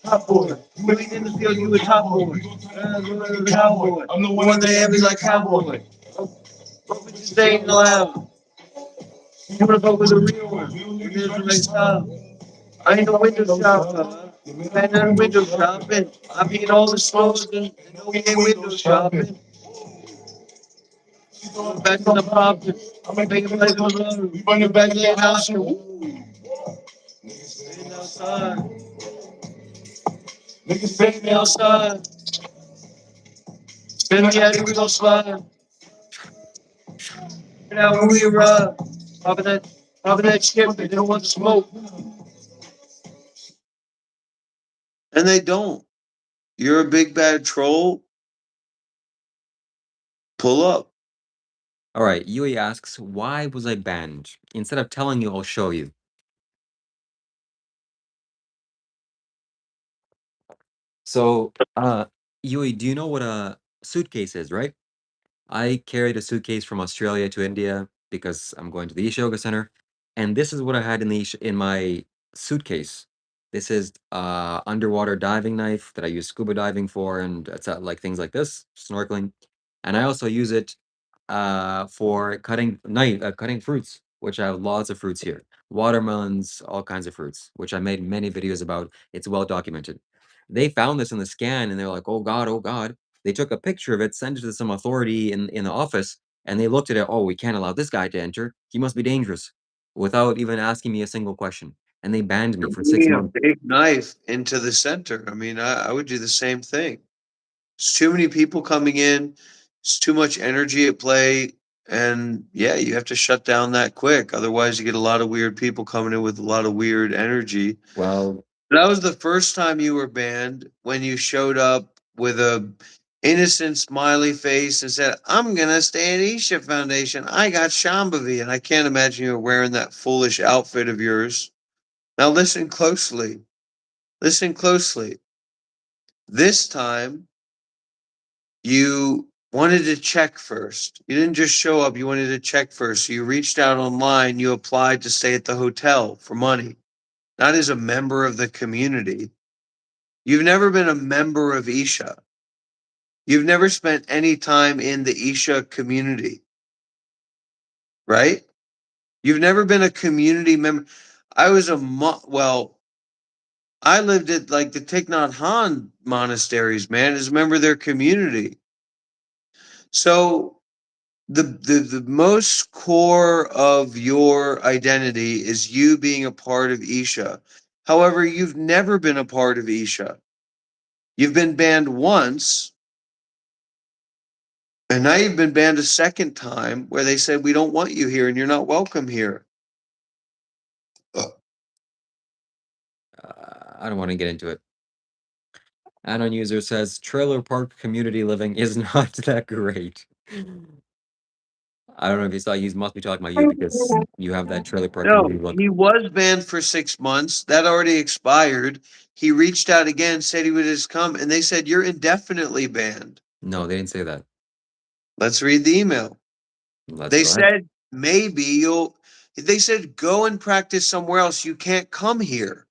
Top boy. You ain't in the field, you a top boy. Cowboy. I'm the one that heavy like cowboy. Fuck with you staying loud. You wanna fuck with a real one. It is the right style. I ain't no window shopper. Man, I'm window shopping. I be in all the stores and we ain't window shopping. Back to the poppin'. I'm making play for love. We bring it back to the house. Sitting outside. Niggas sitting outside. Spin me out, we gon' slide. Now when we arrive, popping that shit, they don't want to smoke. And they don't. You're a big bad troll. Pull up. All right, Yui asks, why was I banned? Instead of telling you, I'll show you. So, Yui, do you know what a suitcase is, right? I carried a suitcase from Australia to India because I'm going to the Isha Yoga Center, and this is what I had in in my suitcase. This is underwater diving knife that I use scuba diving for, and it's like things like this, snorkeling, and I also use it for cutting fruits, which I have lots of fruits here, watermelons, all kinds of fruits, which I made many videos about. It's well documented. They found this in the scan, and they're like, "Oh God, oh God." They took a picture of it, sent it to some authority in the office, and they looked at it. Oh, we can't allow this guy to enter. He must be dangerous, without even asking me a single question. And they banned me for six Bringing a months. big knife into the center. I mean, I would do the same thing. It's too many people coming in. It's too much energy at play. And yeah, you have to shut down that quick. Otherwise, you get a lot of weird people coming in with a lot of weird energy. Well, That was the first time you were banned when you showed up with a innocent smiley face and said, "I'm gonna stay at Isha Foundation. I got Shambhavi." And I can't imagine you were wearing that foolish outfit of yours. Now listen closely. Listen closely. This time you wanted to check first. You didn't just show up, you wanted to check first. So you reached out online, you applied to stay at the hotel for money. not as a member of the community. You've never been a member of Isha. You've never spent any time in the Isha community, right? You've never been a community member. I was well, I lived at like the Thich Nhat Hanh monasteries, man, as a member of their community. So the most core of your identity is you being a part of Isha. However, you've never been a part of Isha. You've been banned once, and now you've been banned a second time where they said we don't want you here and you're not welcome here. I don't want to get into it. Anon user says trailer park community living is not that great. I don't know if you saw. You must be talking about you because you have that trailer park No, community look. he was banned for 6 months. That already expired. He reached out again, said he would just come, and they said you're indefinitely banned. No, they didn't say that. Let's read the email. They Go ahead. said maybe you'll. They said go and practice somewhere else. You can't come here.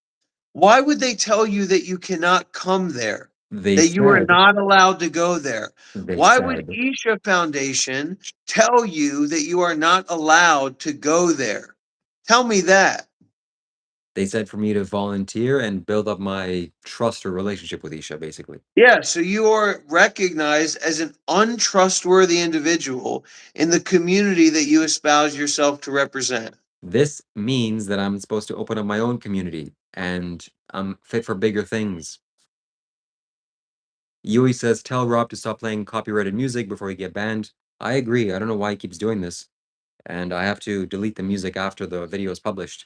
Why would they tell you that you cannot come there? That you are not allowed to go there? Why would Isha Foundation tell you that you are not allowed to go there? Tell me that. They said for me to volunteer and build up my trust or relationship with Isha, basically. Yeah, so you are recognized as an untrustworthy individual in the community that you espouse yourself to represent. This means that I'm supposed to open up my own community and I'm fit for bigger things. Yui says, tell Rob to stop playing copyrighted music before he get banned. I agree. I don't know why he keeps doing this. And I have to delete the music after the video is published.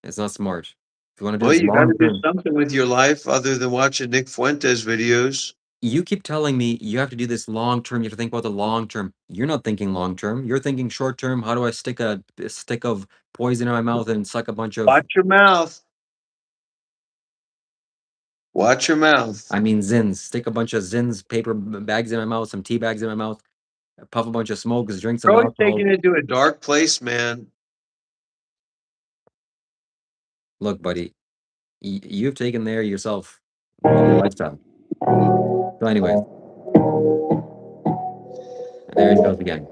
It's not smart. If you want to do Well, this you got to long do term, something with your life other than watching Nick Fuentes videos. you keep telling me you have to do this long term. You have to think about the long term. You're not thinking long term. You're thinking short term. How do I stick a stick of poison in my mouth and suck a bunch of? Watch your mouth. Watch your mouth. I mean, Zins. Stick a bunch of Zins paper bags in my mouth, some tea bags in my mouth, puff a bunch of smoke, drink some You're always alcohol. taking it to a dark place, man. Look, buddy, you've taken there yourself all your lifestyle. So, anyway, there it goes again.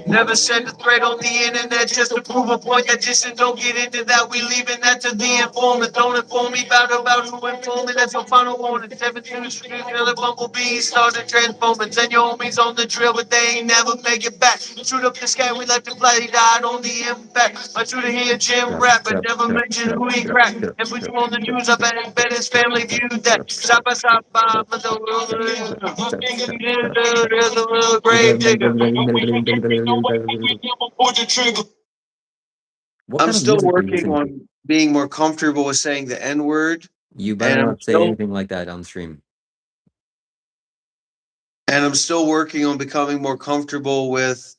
Never send a threat on the internet just to prove a point. I just don't get into that. We leaving that to the informant. Don't inform me about who informing. That's your final warning. 17 killer bumblebees started transforming. Send your homies on the drill, but they ain't never make it back. Shoot up the sky, we left the play. He died on the impact. I shoot to hear Jim rap, but never mention who he cracked. And put you on the news. I bet his family viewed that. Side by side, grave digger. I'm still working on being more comfortable with saying the N word. You better not say anything like that on stream. And I'm still working on becoming more comfortable with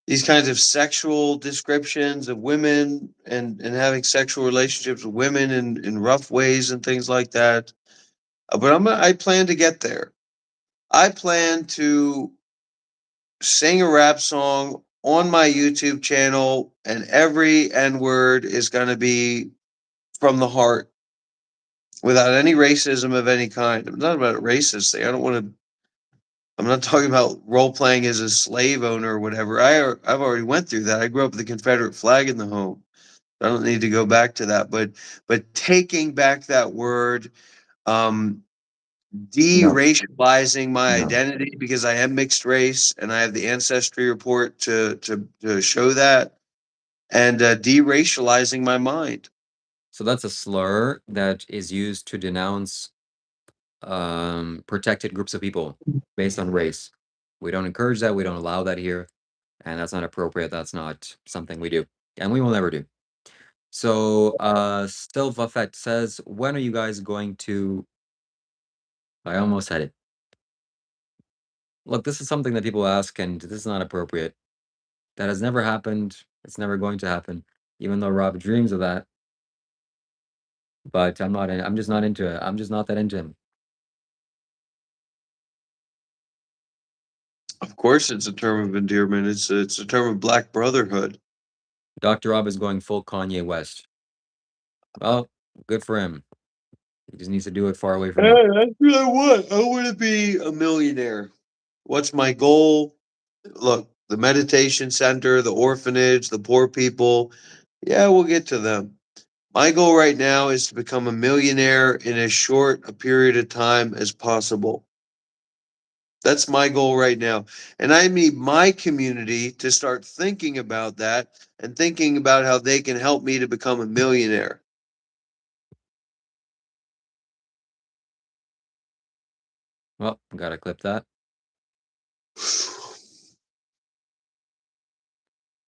these kinds of sexual descriptions of women and having sexual relationships with women in rough ways and things like that. But I plan to get there. I plan to sing a rap song on my YouTube channel, and every N word is going to be from the heart without any racism of any kind. I'm not about a racist thing. I'm not talking about role playing as a slave owner or whatever. I've already went through that. I grew up with the Confederate flag in the home. I don't need to go back to that. But taking back that word, de-racializing my identity because I am mixed race and I have the ancestry report to show that, and de-racializing my mind. So that's a slur that is used to denounce protected groups of people based on race. We don't encourage that. We don't allow that here. And that's not appropriate. That's not something we do. And we will never do. So Silva Fett says, when are you guys going to... I almost had it. Look, this is something that people ask, and this is not appropriate. That has never happened. It's never going to happen, even though Rob dreams of that. But I'm just not into it. I'm just not that into him. Of course, it's a term of endearment. It's a term of black brotherhood. Dr. Rob is going full Kanye West. Well, good for him. He just needs to do it far away from you. Hey, that's what I want. I want to be a millionaire. What's my goal? Look, the meditation center, the orphanage, the poor people. Yeah, we'll get to them. My goal right now is to become a millionaire in as short a period of time as possible. That's my goal right now. And I need my community to start thinking about that and thinking about how they can help me to become a millionaire. Well, gotta clip that.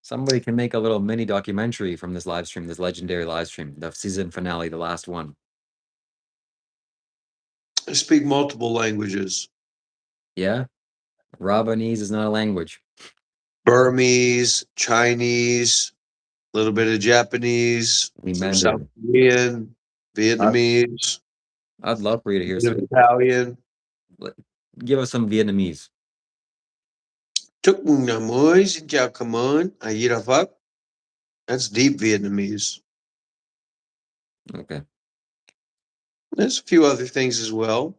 Somebody can make a little mini documentary from this live stream, this legendary live stream, the season finale, the last one. I speak multiple languages. Yeah? Rabanese is not a language. Burmese, Chinese, a little bit of Japanese, some South Mandarin. Korean, Vietnamese, I'd love for you to a hear bit of some. Italian. Give us some Vietnamese. Chúc mừng năm mới, xin chào cảm ơn, a di đà Phật. That's deep Vietnamese. Okay. There's a few other things as well.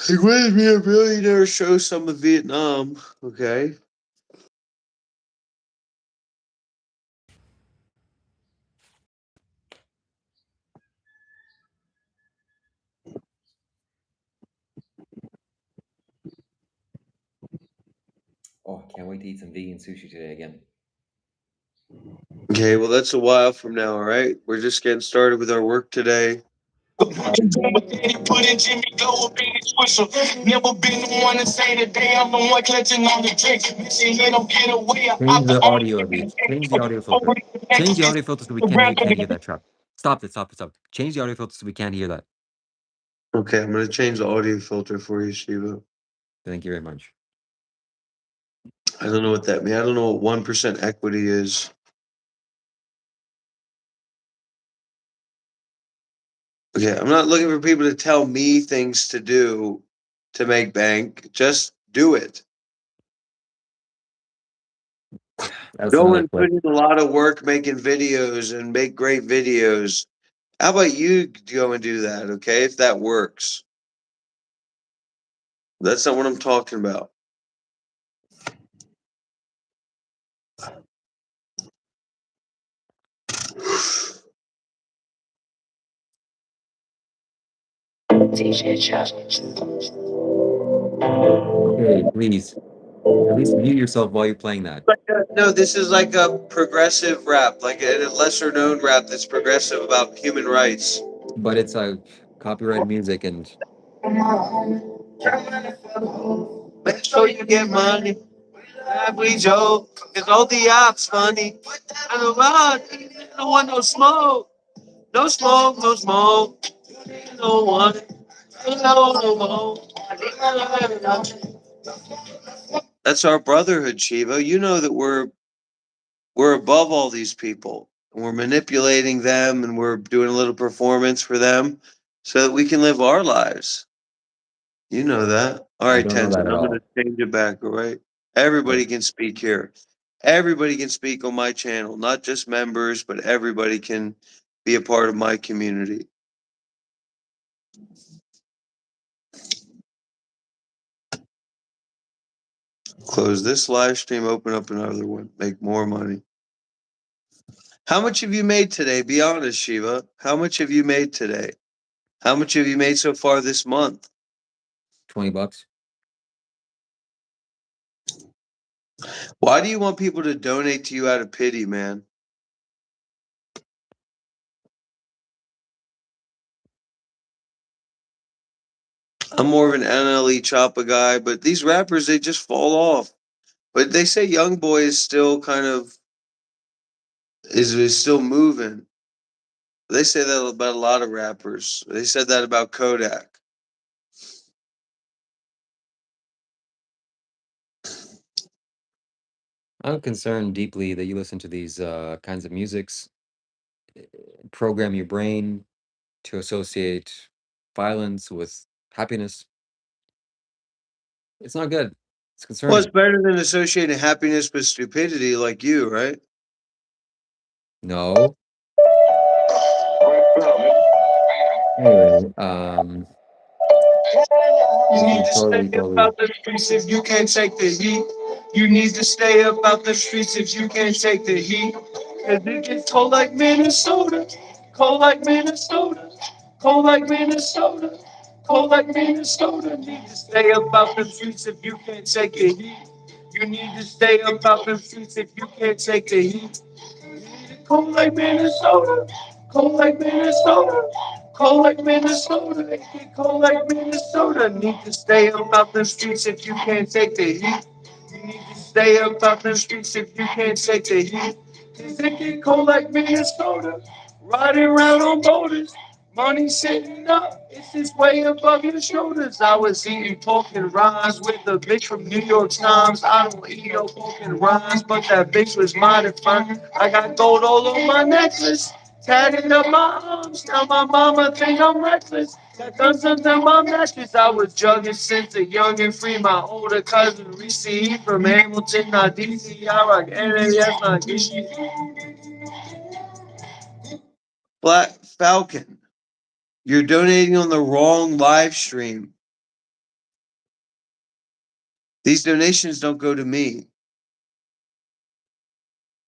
He wanted me a millionaire show some of Vietnam. Okay. Oh, can't wait to eat some vegan sushi today again. Okay, well, that's a while from now, all right? We're just getting started with our work today. Put in Jimmy Go up in his whistle. Never been the one to say today I'm the one clutching on the trick. Missing he don't get away. Change the audio a bit. Change the audio filter. Change the audio filter so we can't hear that trap. Stop it. Change the audio filter so we can't hear that. Okay, I'm going to change the audio filter for you, Shiva. Thank you very much. I don't know what that means. I don't know what 1% equity is. Okay, I'm not looking for people to tell me things to do to make bank. Just do it. That's Go another and clip. put in a lot of work making videos and make great videos. How about you go and do that, okay? If that works. That's not what I'm talking about. Okay, please. At least mute yourself while you're playing that. No, this is like a progressive rap, like a lesser known rap that's progressive about human rights. But it's a copyrighted music and Make sure you get money. We joke, cause all the ops funny. I don't want, I don't want no smoke. No smoke, no smoke. No one. No more. That's our brotherhood, Shiva. You know that we're above all these people. And we're manipulating them and we're doing a little performance for them so that we can live our lives. You know that. All I right, don't know that Tenzin, at I'm all. gonna change it back, all right? Everybody can speak here. Everybody can speak on my channel, not just members, but everybody can be a part of my community. Close this live stream, open up another one, make more money. How much have you made today? Be honest, Shiva. How much have you made today? How much have you made so far this month? $20. Why do you want people to donate to you out of pity, man? I'm more of an NLE Choppa guy, but these rappers, they just fall off. But they say Young Boy is still kind of is still moving. They say that about a lot of rappers. They said that about Kodak. I'm concerned deeply that you listen to these kinds of musics, program your brain to associate violence with happiness. It's not good. It's Well, it's concerning. better than associating happiness with stupidity like you, right? No. Anyway, You need to totally, stay totally. about the streets if you can't take the heat. You need to stay about the streets if you can't take the heat. Cause it gets cold like Minnesota, cold like Minnesota, cold like Minnesota, cold like Minnesota. Need to stay about the streets if you can't take the heat. You need to stay about the streets if you can't take the heat. Cold like Minnesota, cold like Minnesota, cold like Minnesota. It get cold like Minnesota. Need to stay up out the streets if you can't take the heat. You need to stay up out the streets if you can't take the heat. Cause it get cold like Minnesota. Riding around on boulders. Money sitting up, it's just way above your shoulders. I was eating pork and rinds with a bitch from New York Times. I don't eat no pork and rinds, but that bitch was mighty fine. I got gold all on my necklace, tatted up my arms. Now my mama think I'm reckless. Got guns under my mattress. I was jugging since a young and free. My older cousin Reese from Hamilton, not DC. I rock NAS, not DC. Black Falcon. You're donating on the wrong live stream. These donations don't go to me.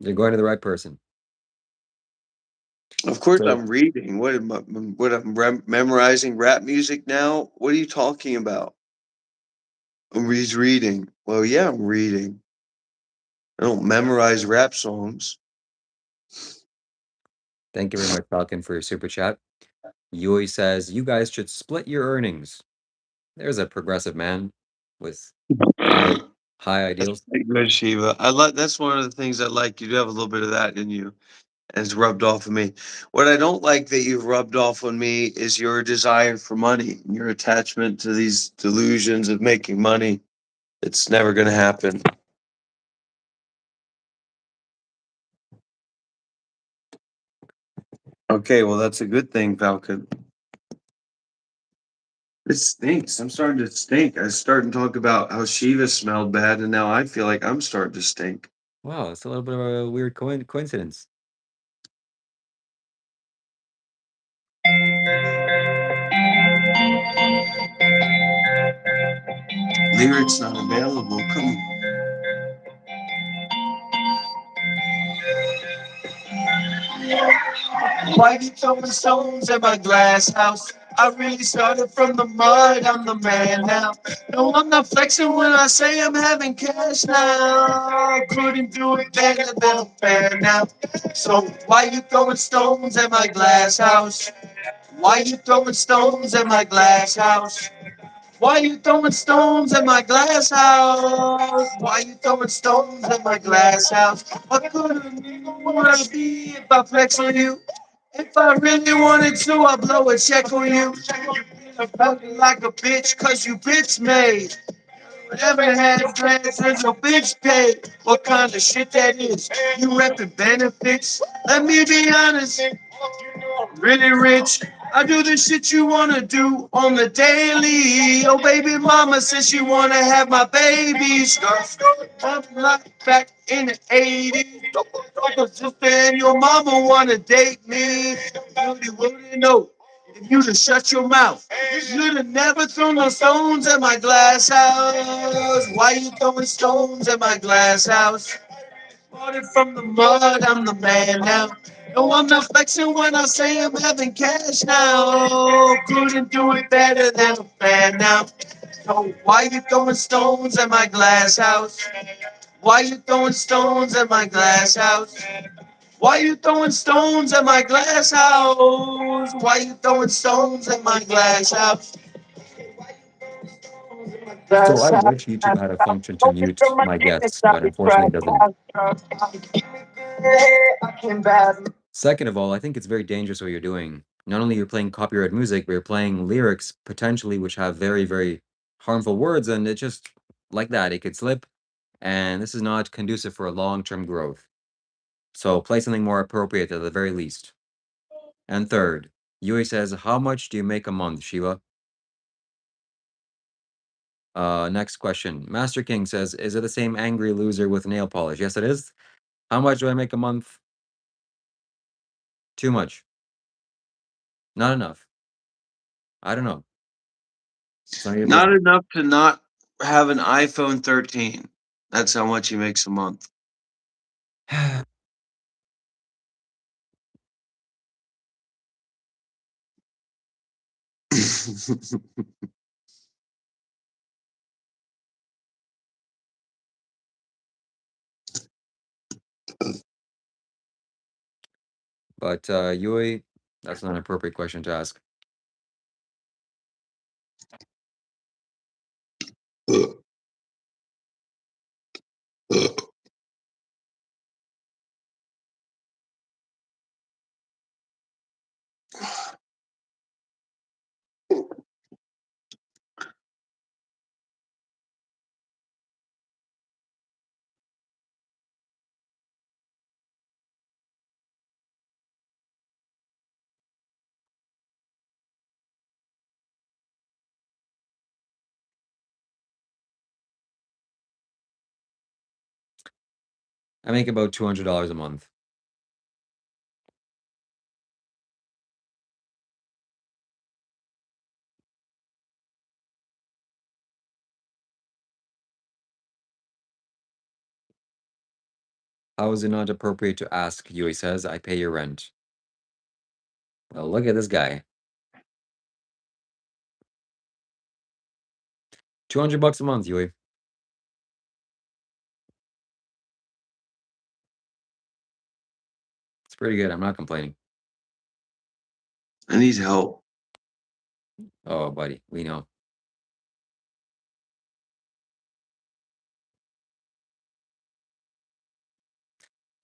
You're going to the right person. Of course, So I'm reading. What I'm memorizing rap music now? What are you talking about? He's reading. Well, yeah, I'm reading. I don't memorize rap songs. thank you very much, Falcon, for your super chat. Yui says, you guys should split your earnings. There's a progressive man with high high That's ideals. pretty good, Shiva. I like. That's one of the things I like. You do have a little bit of that in you, and it's rubbed off on me. What I don't like that you've rubbed off on me is your desire for money, your attachment to these delusions of making money. It's never going to happen. Okay, well, that's a good thing, Falcon. It stinks. I'm starting to stink. I was starting to talk about how Shiva smelled bad, and now I feel like I'm starting to stink. Wow, it's a little bit of a weird coincidence. Lyrics not available. Come on. Why you throwing stones at my glass house? I really started from the mud, I'm the man now. No, I'm not flexing when I say I'm having cash now. Couldn't do it better than a fan now. So why you throwing stones at my glass house? Why you throwing stones at my glass house? Why you throwing stones at my glass house? Why you throwing stones at my glass house? What good would I be if I flex on you? If I really wanted to, I'd blow a check on you. I'm fucking like a bitch, cause you bitch made. Whatever had plans, there's no bitch paid. What kind of shit that is? You repping benefits? Let me be honest, really rich. I do the shit you wanna do on the daily. Oh, baby mama says she wanna have my baby. I'm like back in the 80s. Sister and your mama wanna date me. You wouldn't know if you'd have shut your mouth. You'd have never thrown no stones at my glass house. Why you throwing stones at my glass house? Started from the mud, I'm the man now. No, I'm not flexing when I say I'm having cash now. Couldn't do it better than a fan now. So why you throwing stones at my glass house? Why you throwing stones at my glass house? Why you throwing stones at my glass house? Why you throwing stones at my glass house? So I wish YouTube had a function to mute my guests, but unfortunately it doesn't. Second of all, I think it's very dangerous what you're doing. Not only you're playing copyright music, but you're playing lyrics potentially which have very, very harmful words, and it just like that, it could slip. And this is not conducive for a long-term growth. So play something more appropriate at the very least. And third, Yui says, how much do you make a month, Shiva? Next question. Master King says, is it the same angry loser with nail polish? Yes, it is. How much do I make a month? Too much. Not enough. I don't know. It's none of your Not business. enough to not have an iPhone 13. That's how much he makes a month. But Yui, that's not an appropriate question to ask. I make about $200 a month. How is it not appropriate to ask? Yui says, I pay your rent. Well, look at this guy. $200 a month, Yui. It's pretty good. I'm not complaining. I need help. Oh, buddy, we know.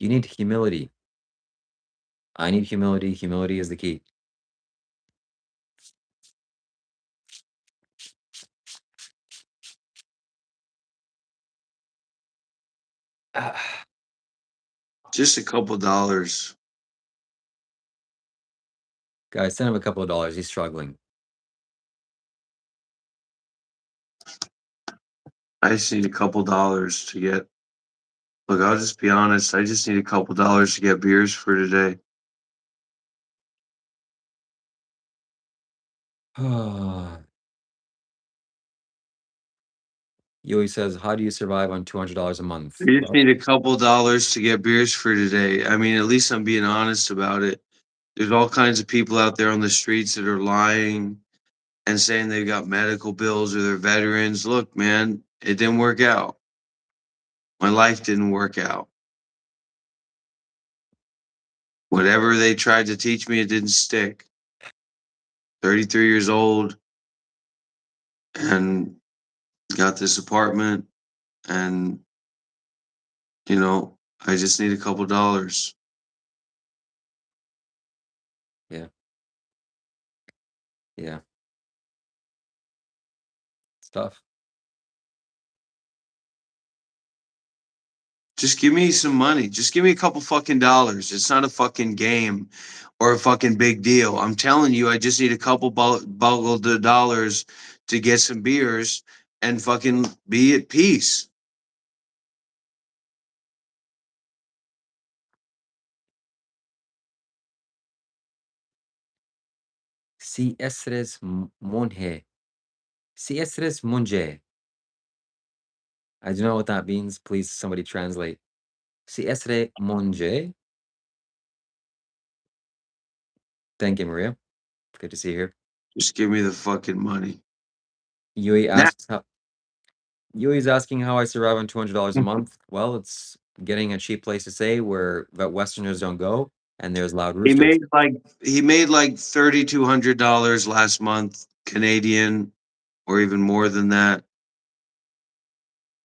You need humility. I need humility. Humility is the key. Just a couple dollars. Guys, send him a couple of dollars. He's struggling. I just need a couple dollars to get. Look, I'll just be honest. I just need a couple dollars to get beers for today. Yui says, how do you survive on $200 a month? I just Well, need a couple dollars to get beers for today. I mean, at least I'm being honest about it. There's all kinds of people out there on the streets that are lying and saying they've got medical bills or they're veterans. Look, man, it didn't work out. My life didn't work out. Whatever they tried to teach me, it didn't stick. 33 years old and got this apartment and, I just need a couple dollars. yeah. Yeah. It's tough. Just give me some money. Just give me a couple fucking dollars. It's not a fucking game or a fucking big deal. I'm telling you, I just need a couple buggled dollars to get some beers and fucking be at peace. Si esres monje. Si esres monje. I don't know what that means. Please, somebody translate. Si esre monje. Thank you, Maria. Good to see you here. Just give me the fucking money. Yui Nah. asks how. Yui's asking how I survive on $200 a month. Well, it's getting a cheap place to stay where Westerners don't go, and there's loud He roosters. made like $3,200 last month, Canadian, or even more than that.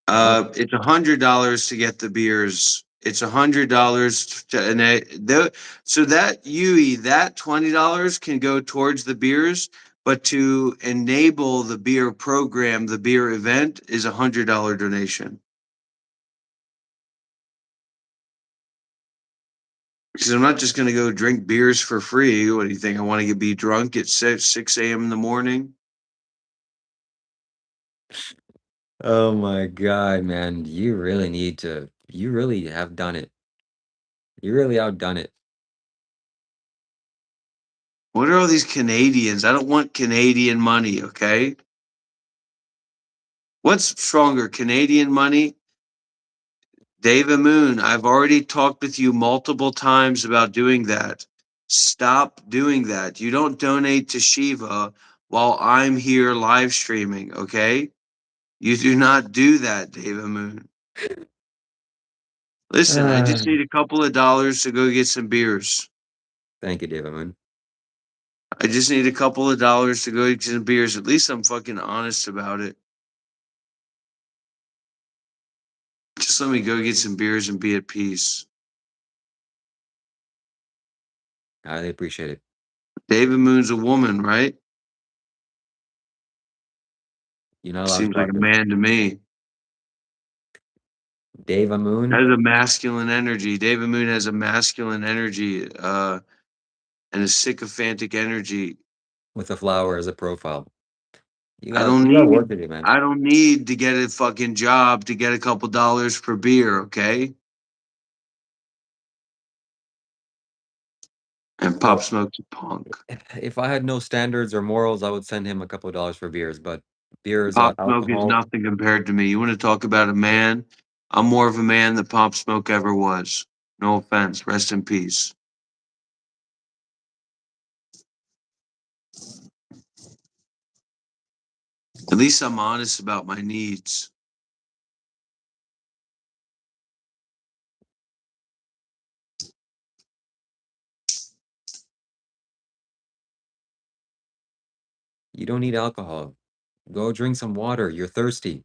It's $100 to get the beers. It's $100 so that Yui, that $20 can go towards the beers, but to enable the beer program, the beer event is $100 donation. Because I'm not just going to go drink beers for free. What do you think? I want to be drunk at 6 a.m. in the morning? Oh my God, man. You really need to. You really have done it. You really outdone it. What are all these Canadians? I don't want Canadian money, okay? What's stronger, Canadian money? David Moon, I've already talked with you multiple times about doing that. Stop doing that. You don't donate to Shiva while I'm here live streaming, okay? You do not do that, David Moon. Listen, I just Ah, need a couple of dollars to go get some beers. thank you, David Moon. I just need a couple of dollars to go get some beers. At least I'm fucking honest about it. Just let me go get some beers and be at peace. I highly appreciate it. David Moon's a woman, right? You're not allowed to Seems like talk a to man to me. David Moon Has a masculine energy. David Moon has a masculine energy, and a sycophantic energy. with a flower as a profile. You I got don't you got work need to do, man. I don't need to get a fucking job to get a couple dollars per beer, okay? And Pop Well, Smoke's a punk. if I had no standards or morals, I would send him a couple of dollars for beers. But beers, Pop Smoke is alcohol, nothing compared to me. You want to talk about a man? I'm more of a man than Pop Smoke ever was. No offense. Rest in peace. At least I'm honest about my needs. you don't need alcohol. Go drink some water. You're thirsty.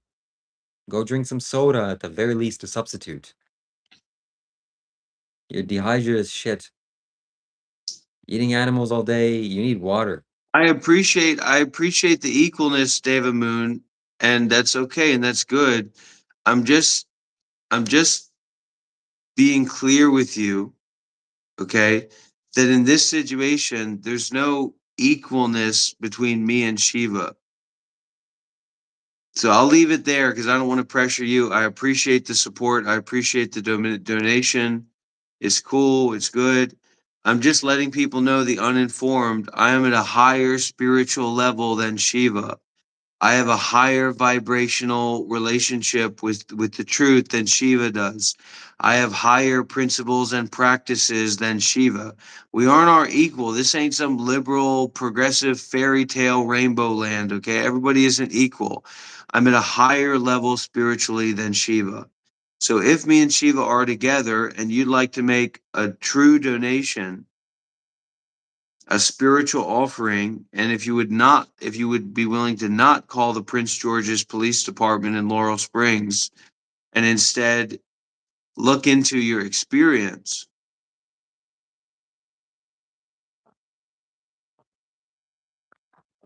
Go drink some soda at the very least to substitute. You're dehydrated as shit. Eating animals all day, you need water. I appreciate the equalness, David Moon, and that's okay and that's good. I'm just being clear with you, okay, that in this situation there's no equalness between me and Shiva. So I'll leave it there because I don't want to pressure you. I appreciate the support. I appreciate the donation. It's cool. It's good. I'm just letting people know, the uninformed, I am at a higher spiritual level than Shiva. I have a higher vibrational relationship with the truth than Shiva does. I have higher principles and practices than Shiva. We aren't our equal. This ain't some liberal, progressive fairy tale rainbow land, okay? Everybody isn't equal. I'm at a higher level spiritually than Shiva. So if me and Shiva are together and you'd like to make a true donation, a spiritual offering, and if you would be willing to not call the Prince George's Police Department in Laurel Springs and instead look into your experience.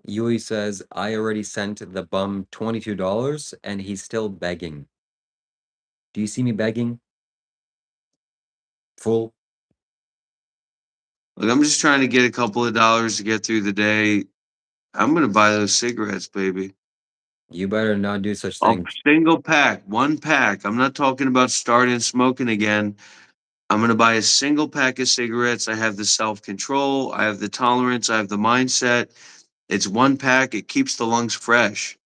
Yui says, I already sent the bum $22 and he's still begging. Do you see me begging? Fool. Look, I'm just trying to get a couple of dollars to get through the day. I'm gonna buy those cigarettes, baby. You better not do such A things. single pack, one pack. I'm not talking about starting smoking again. I'm gonna buy a single pack of cigarettes. I have the self-control, I have the tolerance, I have the mindset. It's one pack, it keeps the lungs fresh.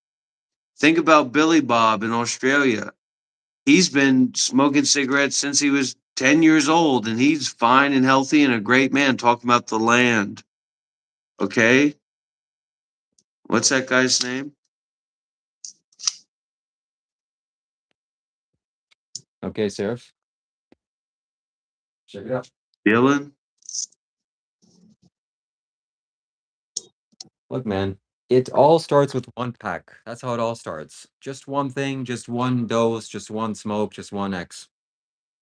Think about Billy Bob in Australia. He's been smoking cigarettes since he was 10 years old, and he's fine and healthy and a great man. Talking about the land. Okay? What's that guy's name? Okay, Seraph? Check it out. Dylan? Look, man, it all starts with one pack. That's how it all starts. Just one thing, just one dose, just one smoke, just one X.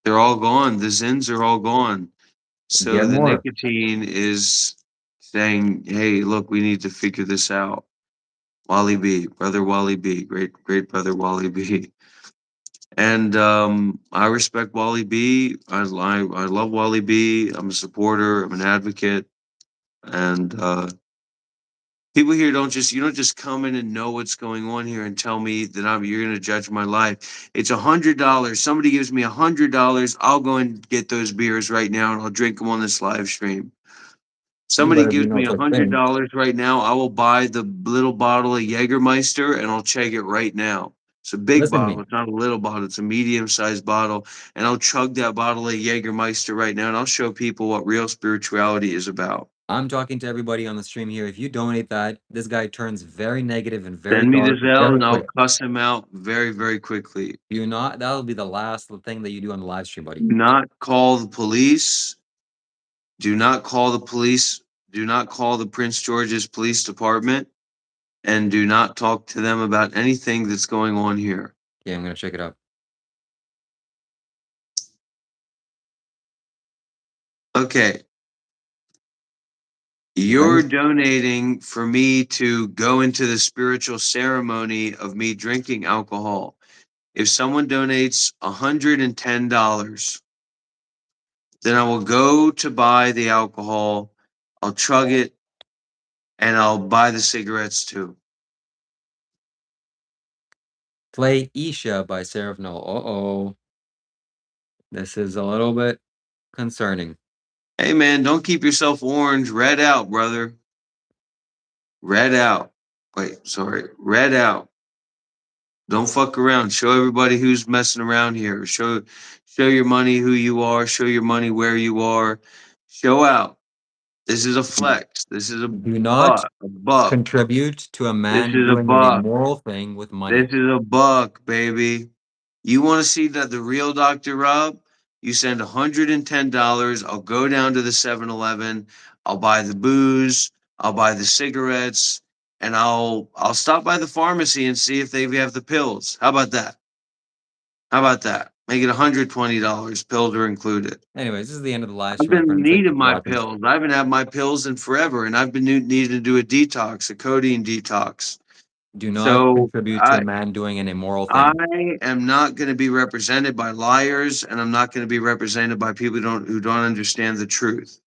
They're all gone. The Zins are all gone. So Get the more. nicotine is saying, hey, look, we need to figure this out. Wally B, brother Wally B, great brother Wally B. And I respect Wally B. I love Wally B. I'm a supporter. I'm an advocate. And people here don't just you don't just come in and know what's going on here and tell me that you're going to judge my life. It's $100. Somebody gives me $100. I'll go and get those beers right now and I'll drink them on this live stream. You Somebody better do gives no me such thing. $100 right now. I will buy the little bottle of Jägermeister and I'll chug it right now. It's a big Listen to bottle. me. It's not a little bottle. It's a medium-sized bottle, and I'll chug that bottle of Jägermeister right now, and I'll show people what real spirituality is about. I'm talking to everybody on the stream here. If you donate that, this guy turns very negative and very Send me the dark Zelle, very and I'll quick. cuss him out very, very quickly. You not that'll be the last thing that you do on the live stream, buddy. Do not call the police. Do not call the police. Do not call the Prince George's Police Department, and do not talk to them about anything that's going on here. Yeah, I'm gonna check it out. Okay. You're donating for me to go into the spiritual ceremony of me drinking alcohol. If someone donates $110, then I will go to buy the alcohol, I'll chug it, and I'll buy the cigarettes too. Play Isha by Seraph Noel. Uh-oh. This is a little bit concerning. Hey man, don't keep yourself orange. Red out, brother. Red out. Wait, sorry. Red out. Don't fuck around. Show everybody who's messing around here. Show your money who you are. Show your money where you are. Show out. This is a flex. This is a Do not buck. contribute to a This man is a doing an buck. immoral thing with money. This is a buck, baby. You want to see that the real Dr. Rob? You send $110. I'll go down to the 7-Eleven. I'll buy the booze. I'll buy the cigarettes, and I'll stop by the pharmacy and see if they have the pills. How about that? How about that? Make it $120. Pills are included. Anyways, this is the end of the live I've stream. my been friends. Thank you needing for my watching. pills. I haven't had my pills in forever, and I've been needing to do a detox, a codeine detox. Do not So contribute to a man doing an immoral I thing. am not going to be represented by liars, and I'm not going to be represented by people who don't understand the truth.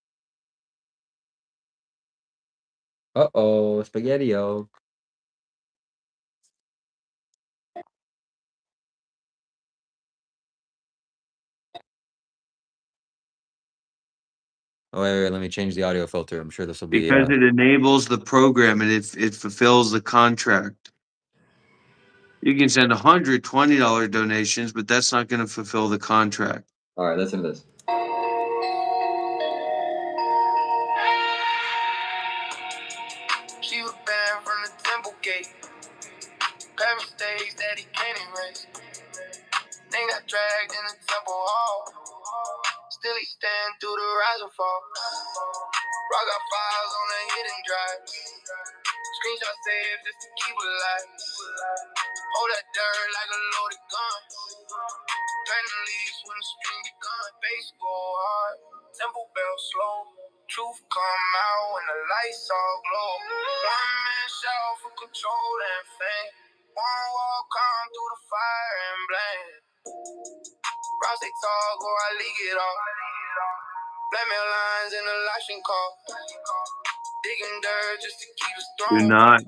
Uh-oh, Spaghetti-O. Oh, wait, let me change the audio filter. I'm sure this will be... Because it enables the program and it fulfills the contract. You can send $120 donations, but that's not going to fulfill the contract. All right, listen to this. She was banned from the temple gate. Past mistakes that he can't erase. They got dragged in the temple hall. Still he stand through the rise and fall. Rock got files on the hidden drive. Screenshot saved just to keep alive. Hold that dirt like a loaded gun. Turn the leaves when the stream begun. Bass go hard, temple bell slow. Truth come out when the lights all glow. One man shout for control and fame. One walk on through the fire and blame. Rouse they talk or I leak it off. Blackmail lines in the lashing call. Digging dirt just to keep us Do strong. not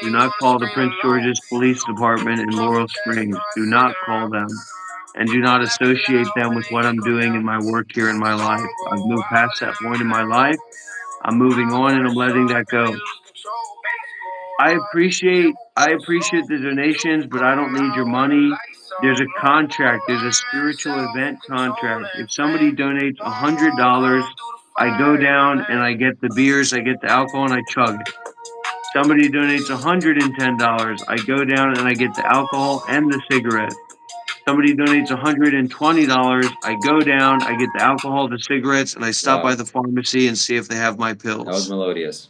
do not call the Prince George's Police Department in Laurel Springs. Do not call them. And do not associate them with what I'm doing in my work here in my life. I've moved past that point in my life. I'm moving on and I'm letting that go. I appreciate the donations, but I don't need your money. There's a contract. There's a spiritual event contract. If somebody donates $100, I go down and I get the beers, I get the alcohol, and I chug it. Somebody donates $110, I go down and I get the alcohol and the cigarette. Somebody donates $120, I go down, I get the alcohol, the cigarettes, and I stop by the pharmacy and see if they have my pills. That was melodious.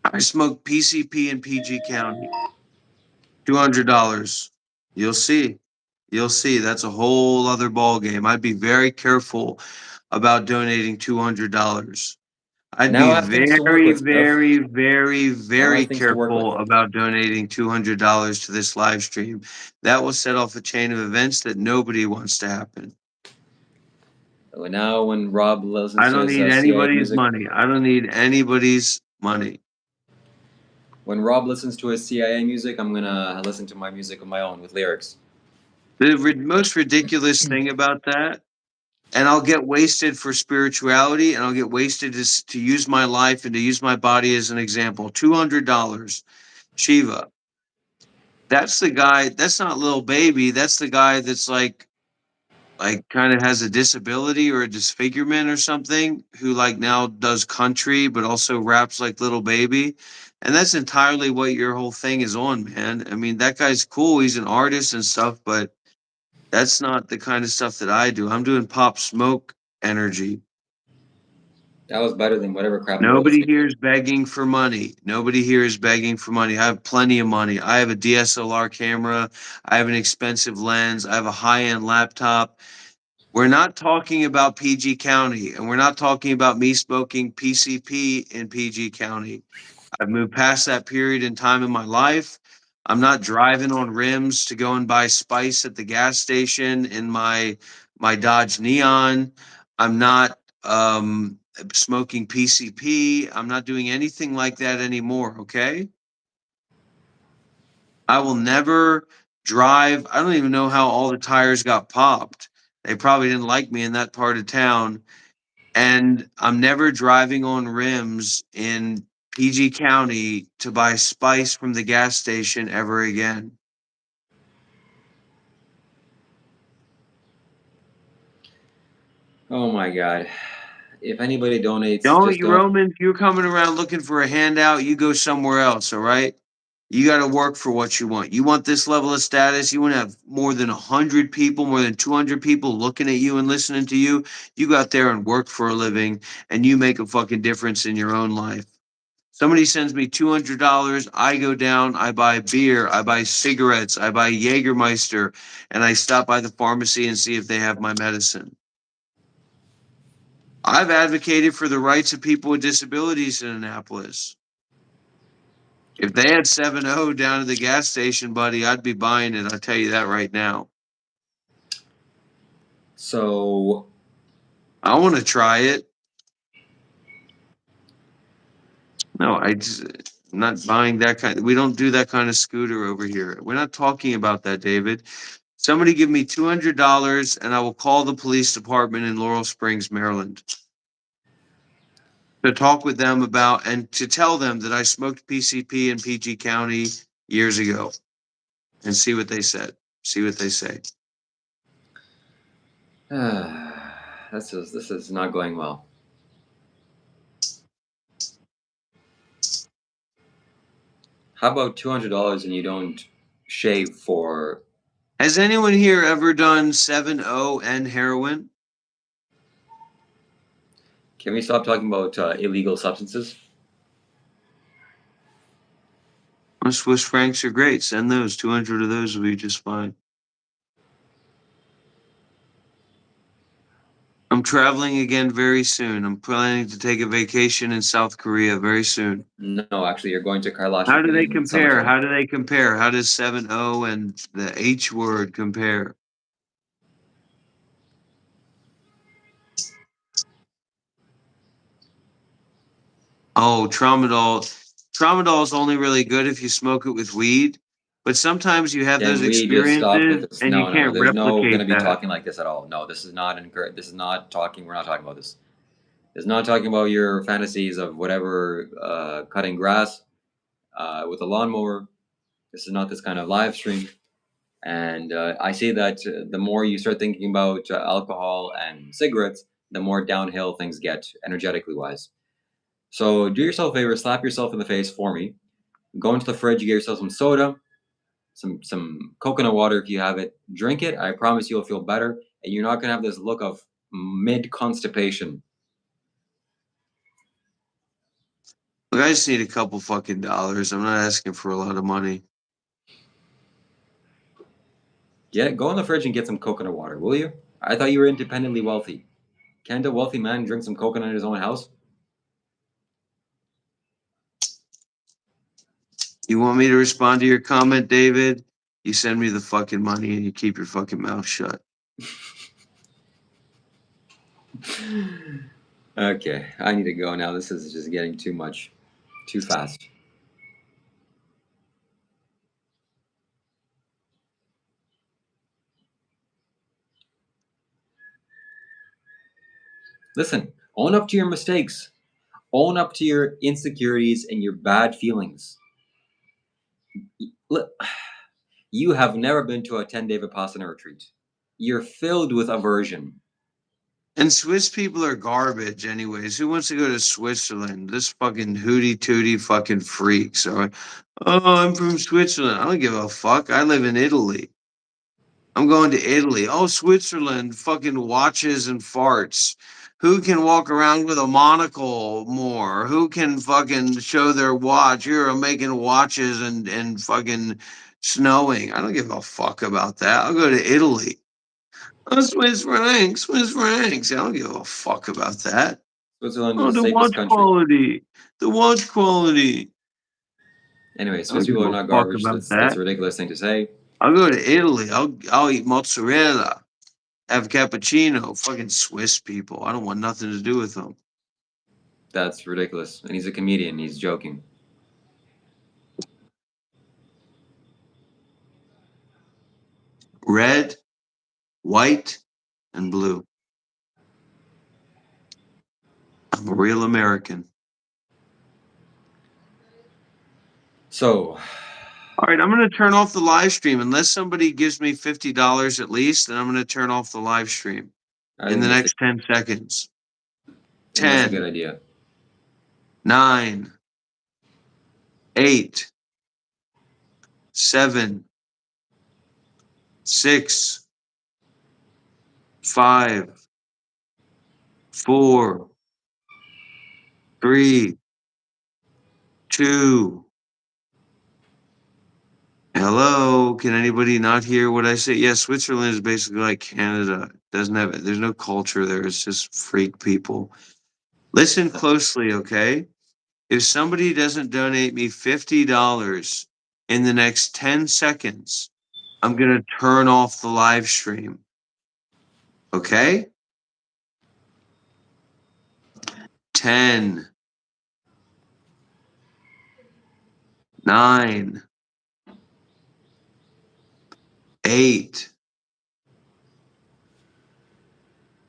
I smoke PCP in PG County. $200. You'll see. You'll see. That's a whole other ball game. I'd be very careful about donating $200. I'd Now be I have things to work with, Steph. Now I very have things to work with. careful about donating $200 to this live stream. That will set off a chain of events that nobody wants to happen. So now when Rob listens I to don't his need CIA anybody's music, money. I don't need anybody's money. when Rob listens to his CIA music, I'm gonna listen to my music of my own with lyrics. The most ridiculous thing about that, and I'll get wasted for spirituality, and I'll get wasted to use my life and to use my body as an example. $200, Shiva. That's the guy. That's not Lil Baby. That's the guy that's like kind of has a disability or a disfigurement or something, who like now does country but also raps like Little Baby. And that's entirely what your whole thing is on, man. I mean, that guy's cool. He's an artist and stuff, but that's not the kind of stuff that I do. I'm doing Pop Smoke energy. That was better than whatever crap you were Nobody listening here is begging for money. Nobody here is begging for money. I have plenty of money. I have a DSLR camera. I have an expensive lens. I have a high-end laptop. We're not talking about PG County, and we're not talking about me smoking PCP in PG County. I've moved past that period in time in my life. I'm not driving on rims to go and buy spice at the gas station in my Dodge Neon. I'm not smoking PCP. I'm not doing anything like that anymore, okay? I will never drive. I don't even know how all the tires got popped. They probably didn't like me in that part of town. And I'm never driving on rims in PG County to buy spice from the gas station ever again. to. Oh my god. If anybody donates, Don't just you, don't. Roman, if you're coming around looking for a handout, you go somewhere else, all right? You got to work for what you want. You want this level of status. You want to have more than 100 people, more than 200 people looking at you and listening to you. You go out there and work for a living, and you make a fucking difference in your own life. Somebody sends me $200. I go down, I buy beer, I buy cigarettes, I buy Jägermeister, and I stop by the pharmacy and see if they have my medicine. I've advocated for the rights of people with disabilities in Annapolis. If they had 7-0 down at the gas station, buddy, I'd be buying it. I'll tell you that right now. So I want to try it. No, I'm not buying that kind. We don't do that kind of scooter over here. We're not talking about that, David. Somebody give me $200 and I will call the police department in Laurel Springs, Maryland, to talk with them about and to tell them that I smoked PCP in PG County years ago and see what they said. See what they say. this is not going well. How about $200 and you don't shave for? Has anyone here ever done 7-0 and heroin? Can we stop talking about illegal substances? Swiss francs are great. Send those. 200 of those will be just fine. I'm traveling again very soon. I'm planning to take a vacation in South Korea very soon. No, actually, you're going to Kailash. How do they in compare? summertime. How do they compare? How does 7-0 and the H word compare? Oh, tramadol. Tramadol is only really good if you smoke it with weed, but sometimes you have those Can we just stop with experiences this? and you No, no, no. can't There's no going to replicate be that. talking like this at all. No, this is not encouraged. This is not talking. We're not talking about this. It's not talking about your fantasies of whatever cutting grass with a lawnmower. This is not this kind of live stream. And I see that the more you start thinking about alcohol and cigarettes, the more downhill things get energetically wise. So do yourself a favor, slap yourself in the face for me. Go into the fridge, you get yourself some soda, some coconut water if you have it. Drink it. I promise you'll feel better, and you're not gonna have this look of mid constipation. Look, I just need a couple fucking dollars. I'm not asking for a lot of money. Yeah, go in the fridge and get some coconut water, will you? I thought you were independently wealthy. Can't a wealthy man drink some coconut in his own house? You want me to respond to your comment, David? You send me the fucking money and you keep your fucking mouth shut. Okay, I need to go now. This is just getting too much, too fast. Listen, own up to your mistakes. Own up to your insecurities and your bad feelings. Look, you have never been to a 10-day Vipassana retreat. You're filled with aversion. And Swiss people are garbage, anyways. Who wants to go to Switzerland? This fucking hooty tooty fucking freaks. Oh, I'm from Switzerland. I don't give a fuck. I live in Italy. I'm going to Italy. Oh, Switzerland, fucking watches and farts. Who can walk around with a monocle more? Who can fucking show their watch? You're making watches and fucking snowing. I don't give a fuck about that. I'll go to Italy. Oh, Swiss francs, Swiss francs. I don't give a fuck about that. Switzerland Oh, is the the safest watch country. quality. The watch quality. Anyway, I Swiss don't give people are a not fuck garbage. about That's a that. ridiculous thing to say. I'll go to Italy. I'll eat mozzarella. Have cappuccino. Fucking Swiss people. I don't want nothing to do with them. That's ridiculous. And he's a comedian. He's joking. Red, white, and blue. I'm a real American. So, All right, I'm going to turn off the live stream. Unless somebody gives me $50 at least, then I'm going to turn off the live stream I in think the that's next 10 seconds. that's a good 10, idea. 9, 8, 7, 6, 5, 4, 3, 2. Hello, can anybody not hear what I say? Yeah, Switzerland is basically like Canada. Doesn't have there's no culture there. It's just freak people. Listen closely, okay? If somebody doesn't donate me $50 in the next 10 seconds, I'm going to turn off the live stream. Okay? 10, 9, 8.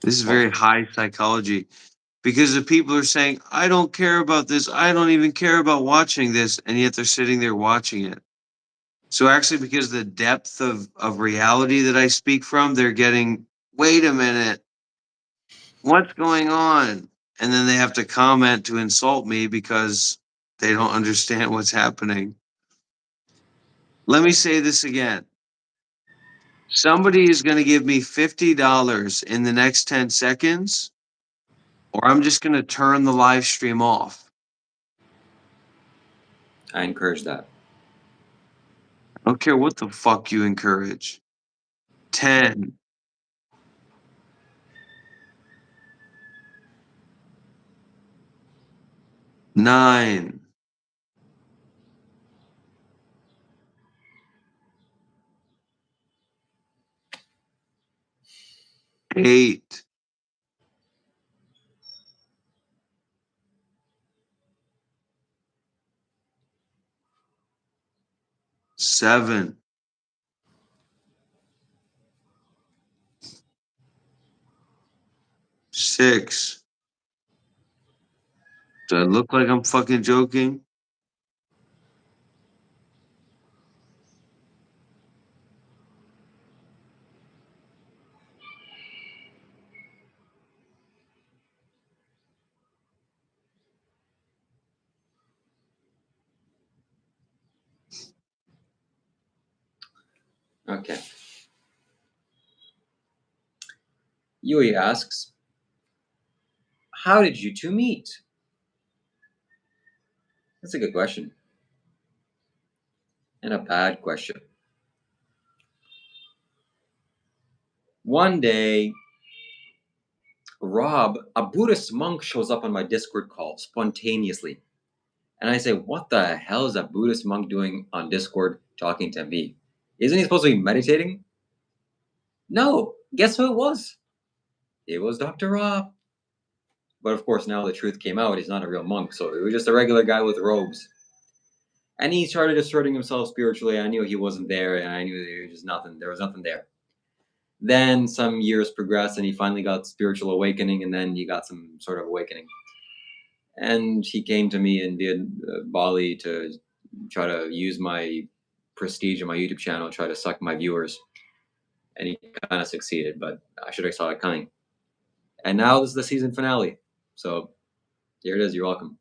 This is very high psychology because the people are saying, I don't care about this. I don't even care about watching this. And yet they're sitting there watching it. So actually, because the depth of reality that I speak from, they're getting, wait a minute, what's going on? And then they have to comment to insult me because they don't understand what's happening. Let me say this again. Somebody is going to give me $50 in the next 10 seconds, or I'm just going to turn the live stream off. I encourage that. I don't care what the fuck you encourage. 10, 9, 8, 7, 6. Do I look like I'm fucking joking? Okay. Yui asks, how did you two meet? That's a good question. And a bad question. One day, Rob, a Buddhist monk, shows up on my Discord call spontaneously. And I say, what the hell is that Buddhist monk doing on Discord talking to me? Isn't he supposed to be meditating? No, guess who it was? It was Dr. Rob. But of course, now the truth came out. He's not a real monk, so it was just a regular guy with robes. And he started asserting himself spiritually. I knew he wasn't there, and I knew there was just nothing. There was nothing there. Then some years progressed, and he finally got spiritual awakening, and then he got some sort of awakening. And he came to me and did Bali to try to use my prestige on my YouTube channel, try to suck my viewers. And he kind of succeeded, but I should have saw it coming. And now this is the season finale. So here it is. You're welcome.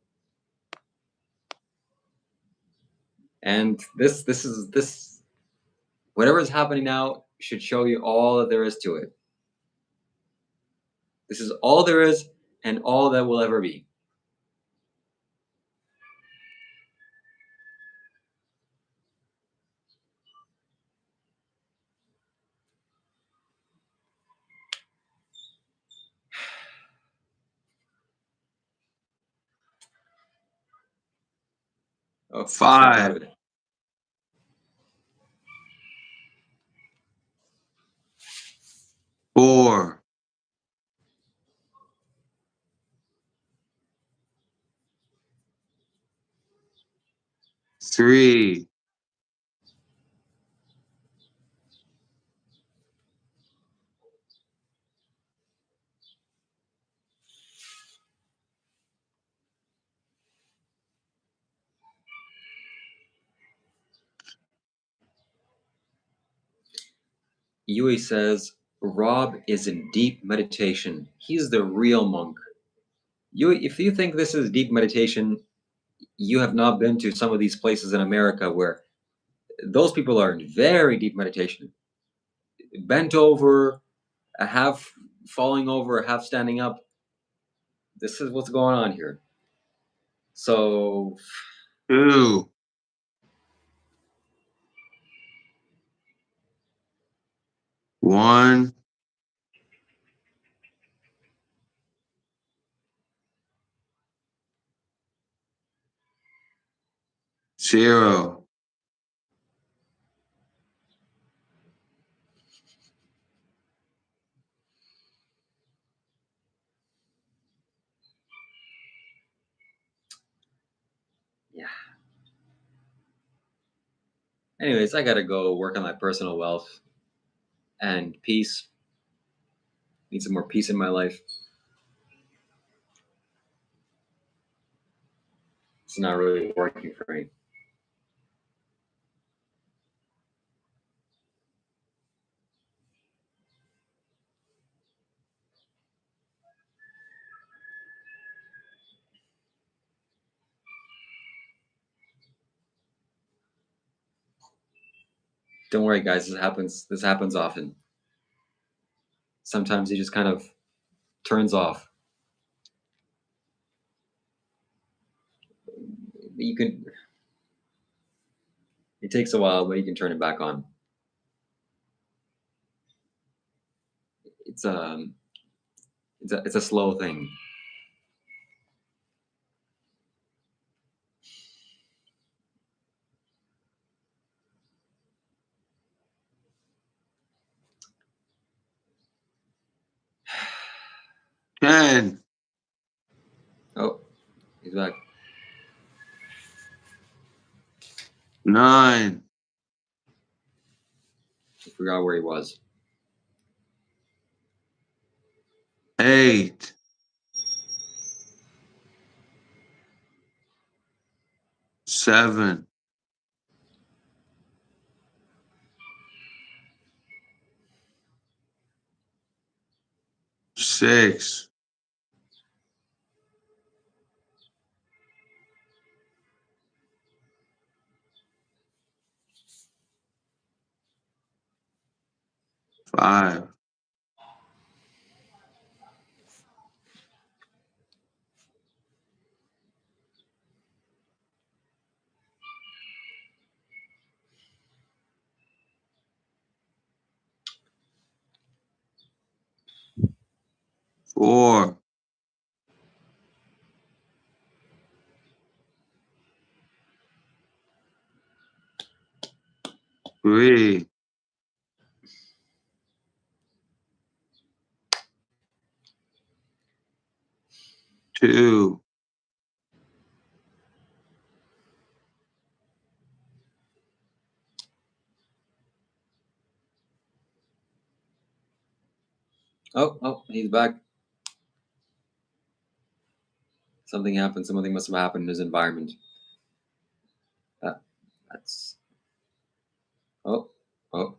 And this whatever is happening now should show you all that there is to it. This is all there is and all that will ever be. Oh, snap out of it. 4, 3, Yui says, Rob is in deep meditation. He's the real monk. Yui, if you think this is deep meditation, you have not been to some of these places in America where those people are in very deep meditation. Bent over, a half falling over, a half standing up. This is what's going on here. So 2, 1, 0. yeah. Anyways, I gotta go work on my personal wealth and peace. Need some more peace in my life. It's not really working for me. Don't worry, guys. This happens often. Sometimes he just kind of turns off. You can. It takes a while, but you can turn it back on. It's it's a slow thing. Ten, Oh, he's back. 9, I forgot where he was. 8, 7, 6, 5, 4, 3, 2, Oh, he's back. Something happened. Something must have happened in his environment. That's. Oh, oh.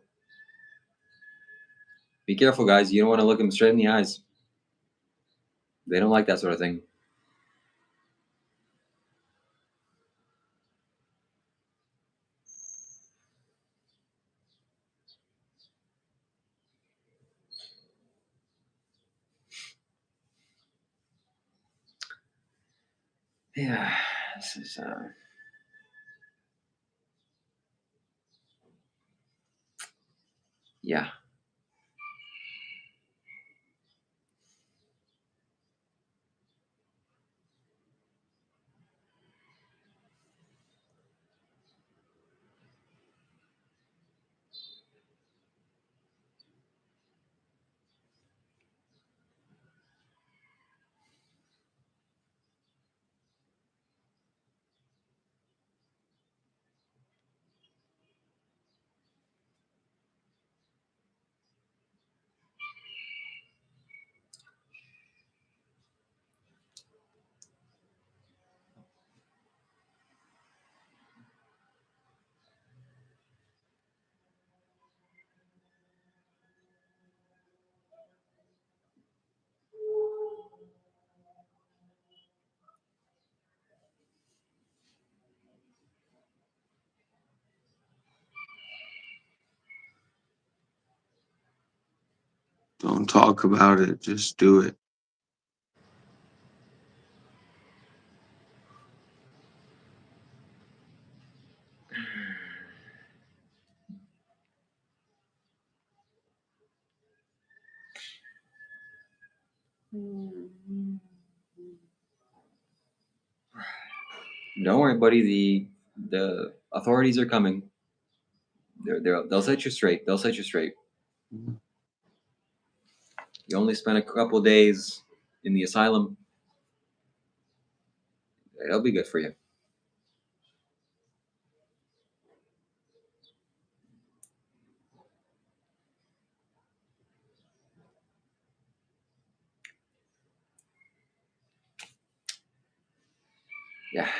Be careful, guys. You don't want to look him straight in the eyes. They don't like that sort of thing. Yeah, this is. Yeah. don't talk about it, just do it. Don't worry, buddy. The authorities are coming. They'll set you straight. They'll set you straight. Mhm. You only spent a couple days in the asylum. It'll be good for you. Yeah.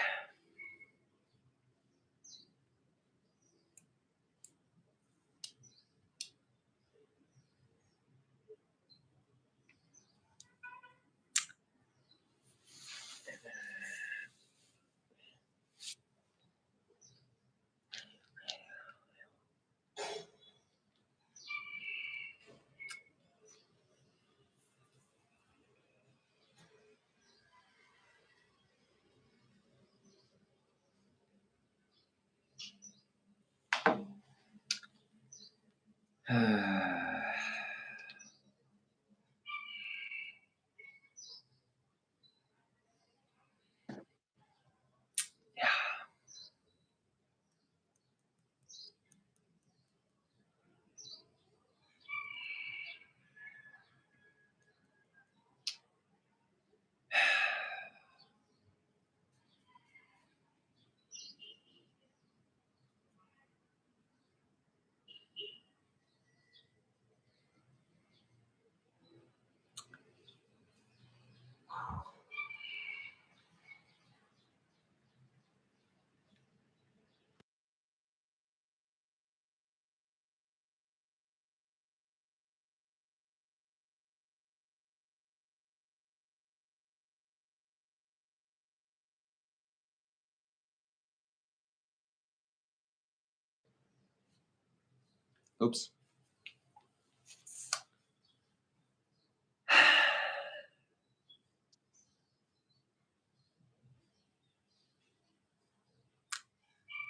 Oops.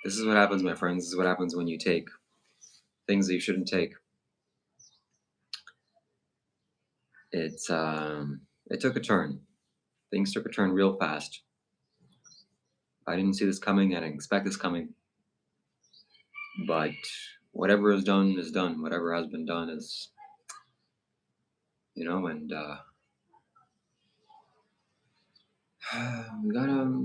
This is what happens, my friends. This is what happens when you take things that you shouldn't take. It took a turn. Things took a turn real fast. I didn't see this coming. I didn't expect this coming. But whatever is done is done. Whatever has been done is, and we gotta.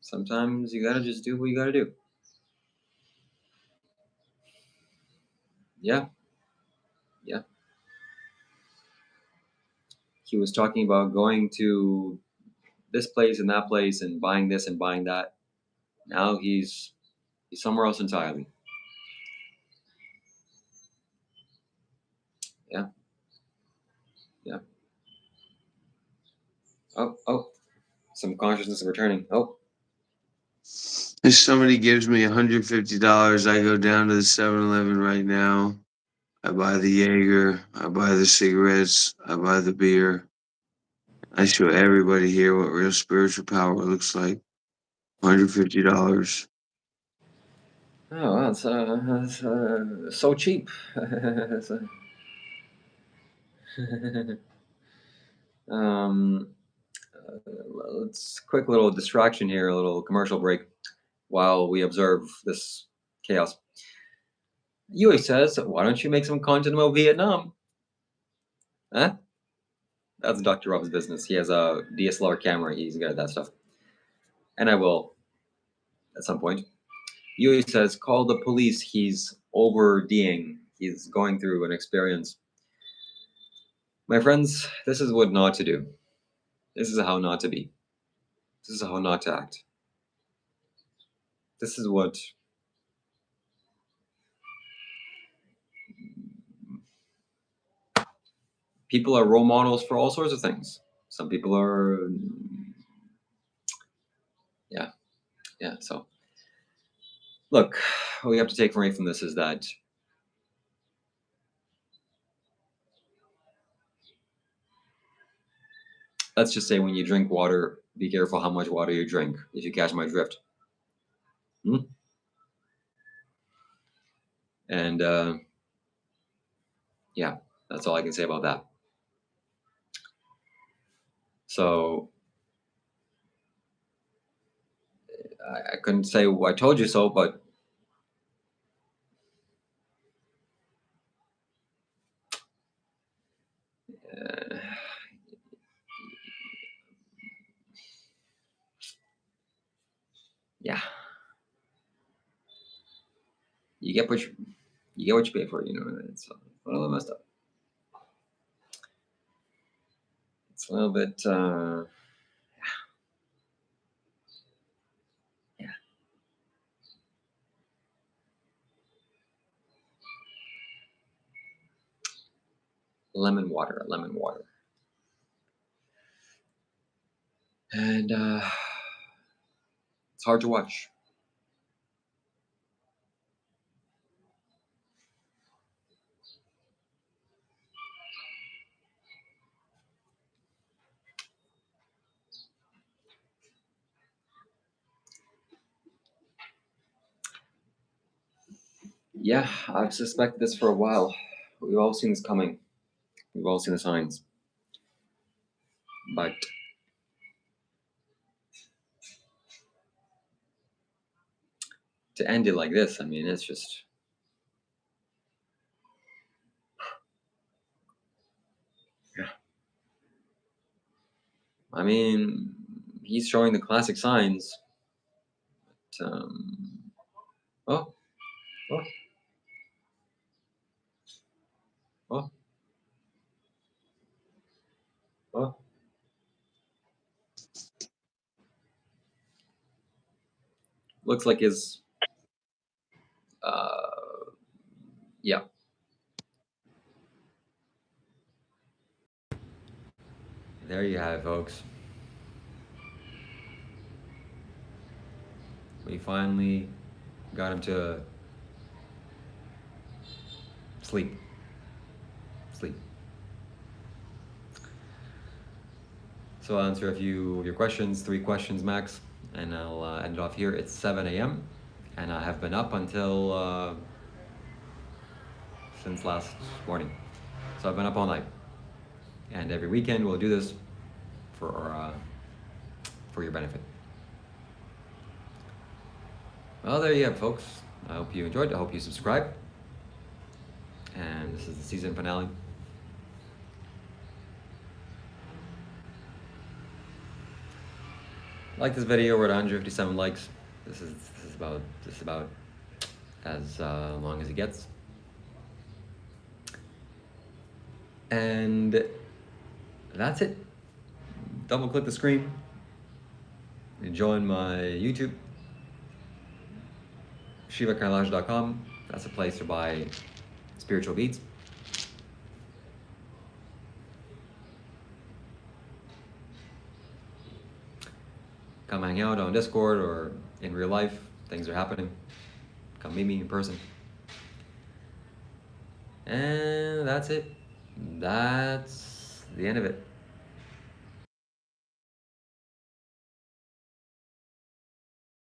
Sometimes you gotta just do what you gotta do. Yeah. He was talking about going to this place and that place and buying this and buying that. Now he's somewhere else entirely. Yeah. Oh, some consciousness returning. Oh, If somebody gives me $150, I go down to the 7-Eleven right now. I buy the Jaeger. I buy the cigarettes. I buy the beer. I show everybody here what real spiritual power looks like. $150. oh, that's so cheap. um, let's quick little distraction here, a little commercial break while we observe this chaos. Yui says, "Why don't you make some content about Vietnam?" Huh? That's Dr. Rob's business. He has a DSLR camera. He's good at that stuff. And I will at some point. Yui says, "Call the police. He's over-D'ing. He's going through an experience." My friends, this is what not to do. This is how not to be. This is how not to act. This is what people are role models for all sorts of things. Some people are, yeah. So, look, what we have to take away from this is that let's just say when you drink water, be careful how much water you drink, if you catch my drift. And yeah, that's all I can say about that. So I couldn't say I told you so, but yeah, you get what you pay for. It's a little messed up. It's a little bit. Yeah. Lemon water. And it's hard to watch. Yeah, I've suspected this for a while. We've all seen this coming. We've all seen the signs. But to end it like this, I mean, it's just. Yeah. I mean, he's showing the classic signs. But, oh. Looks like his. Yeah. There you have it, folks. We finally got him to sleep. So I'll answer a few of your questions, 3 questions max, and I'll end it off here. It's 7 a.m. and I have been up until since last morning. So I've been up all night. And every weekend we'll do this for for your benefit. Well, there you have it, folks. I hope you enjoyed. I hope you subscribe. And this is the season finale. Like this video, we're at 157 likes. This is about as long as it gets. And that's it. Double click the screen. Join my YouTube. ShivaKailash.com. That's a place to buy spiritual beads. Come hang out on Discord or in real life. Things are happening. Come meet me in person. And that's it. That's the end of it.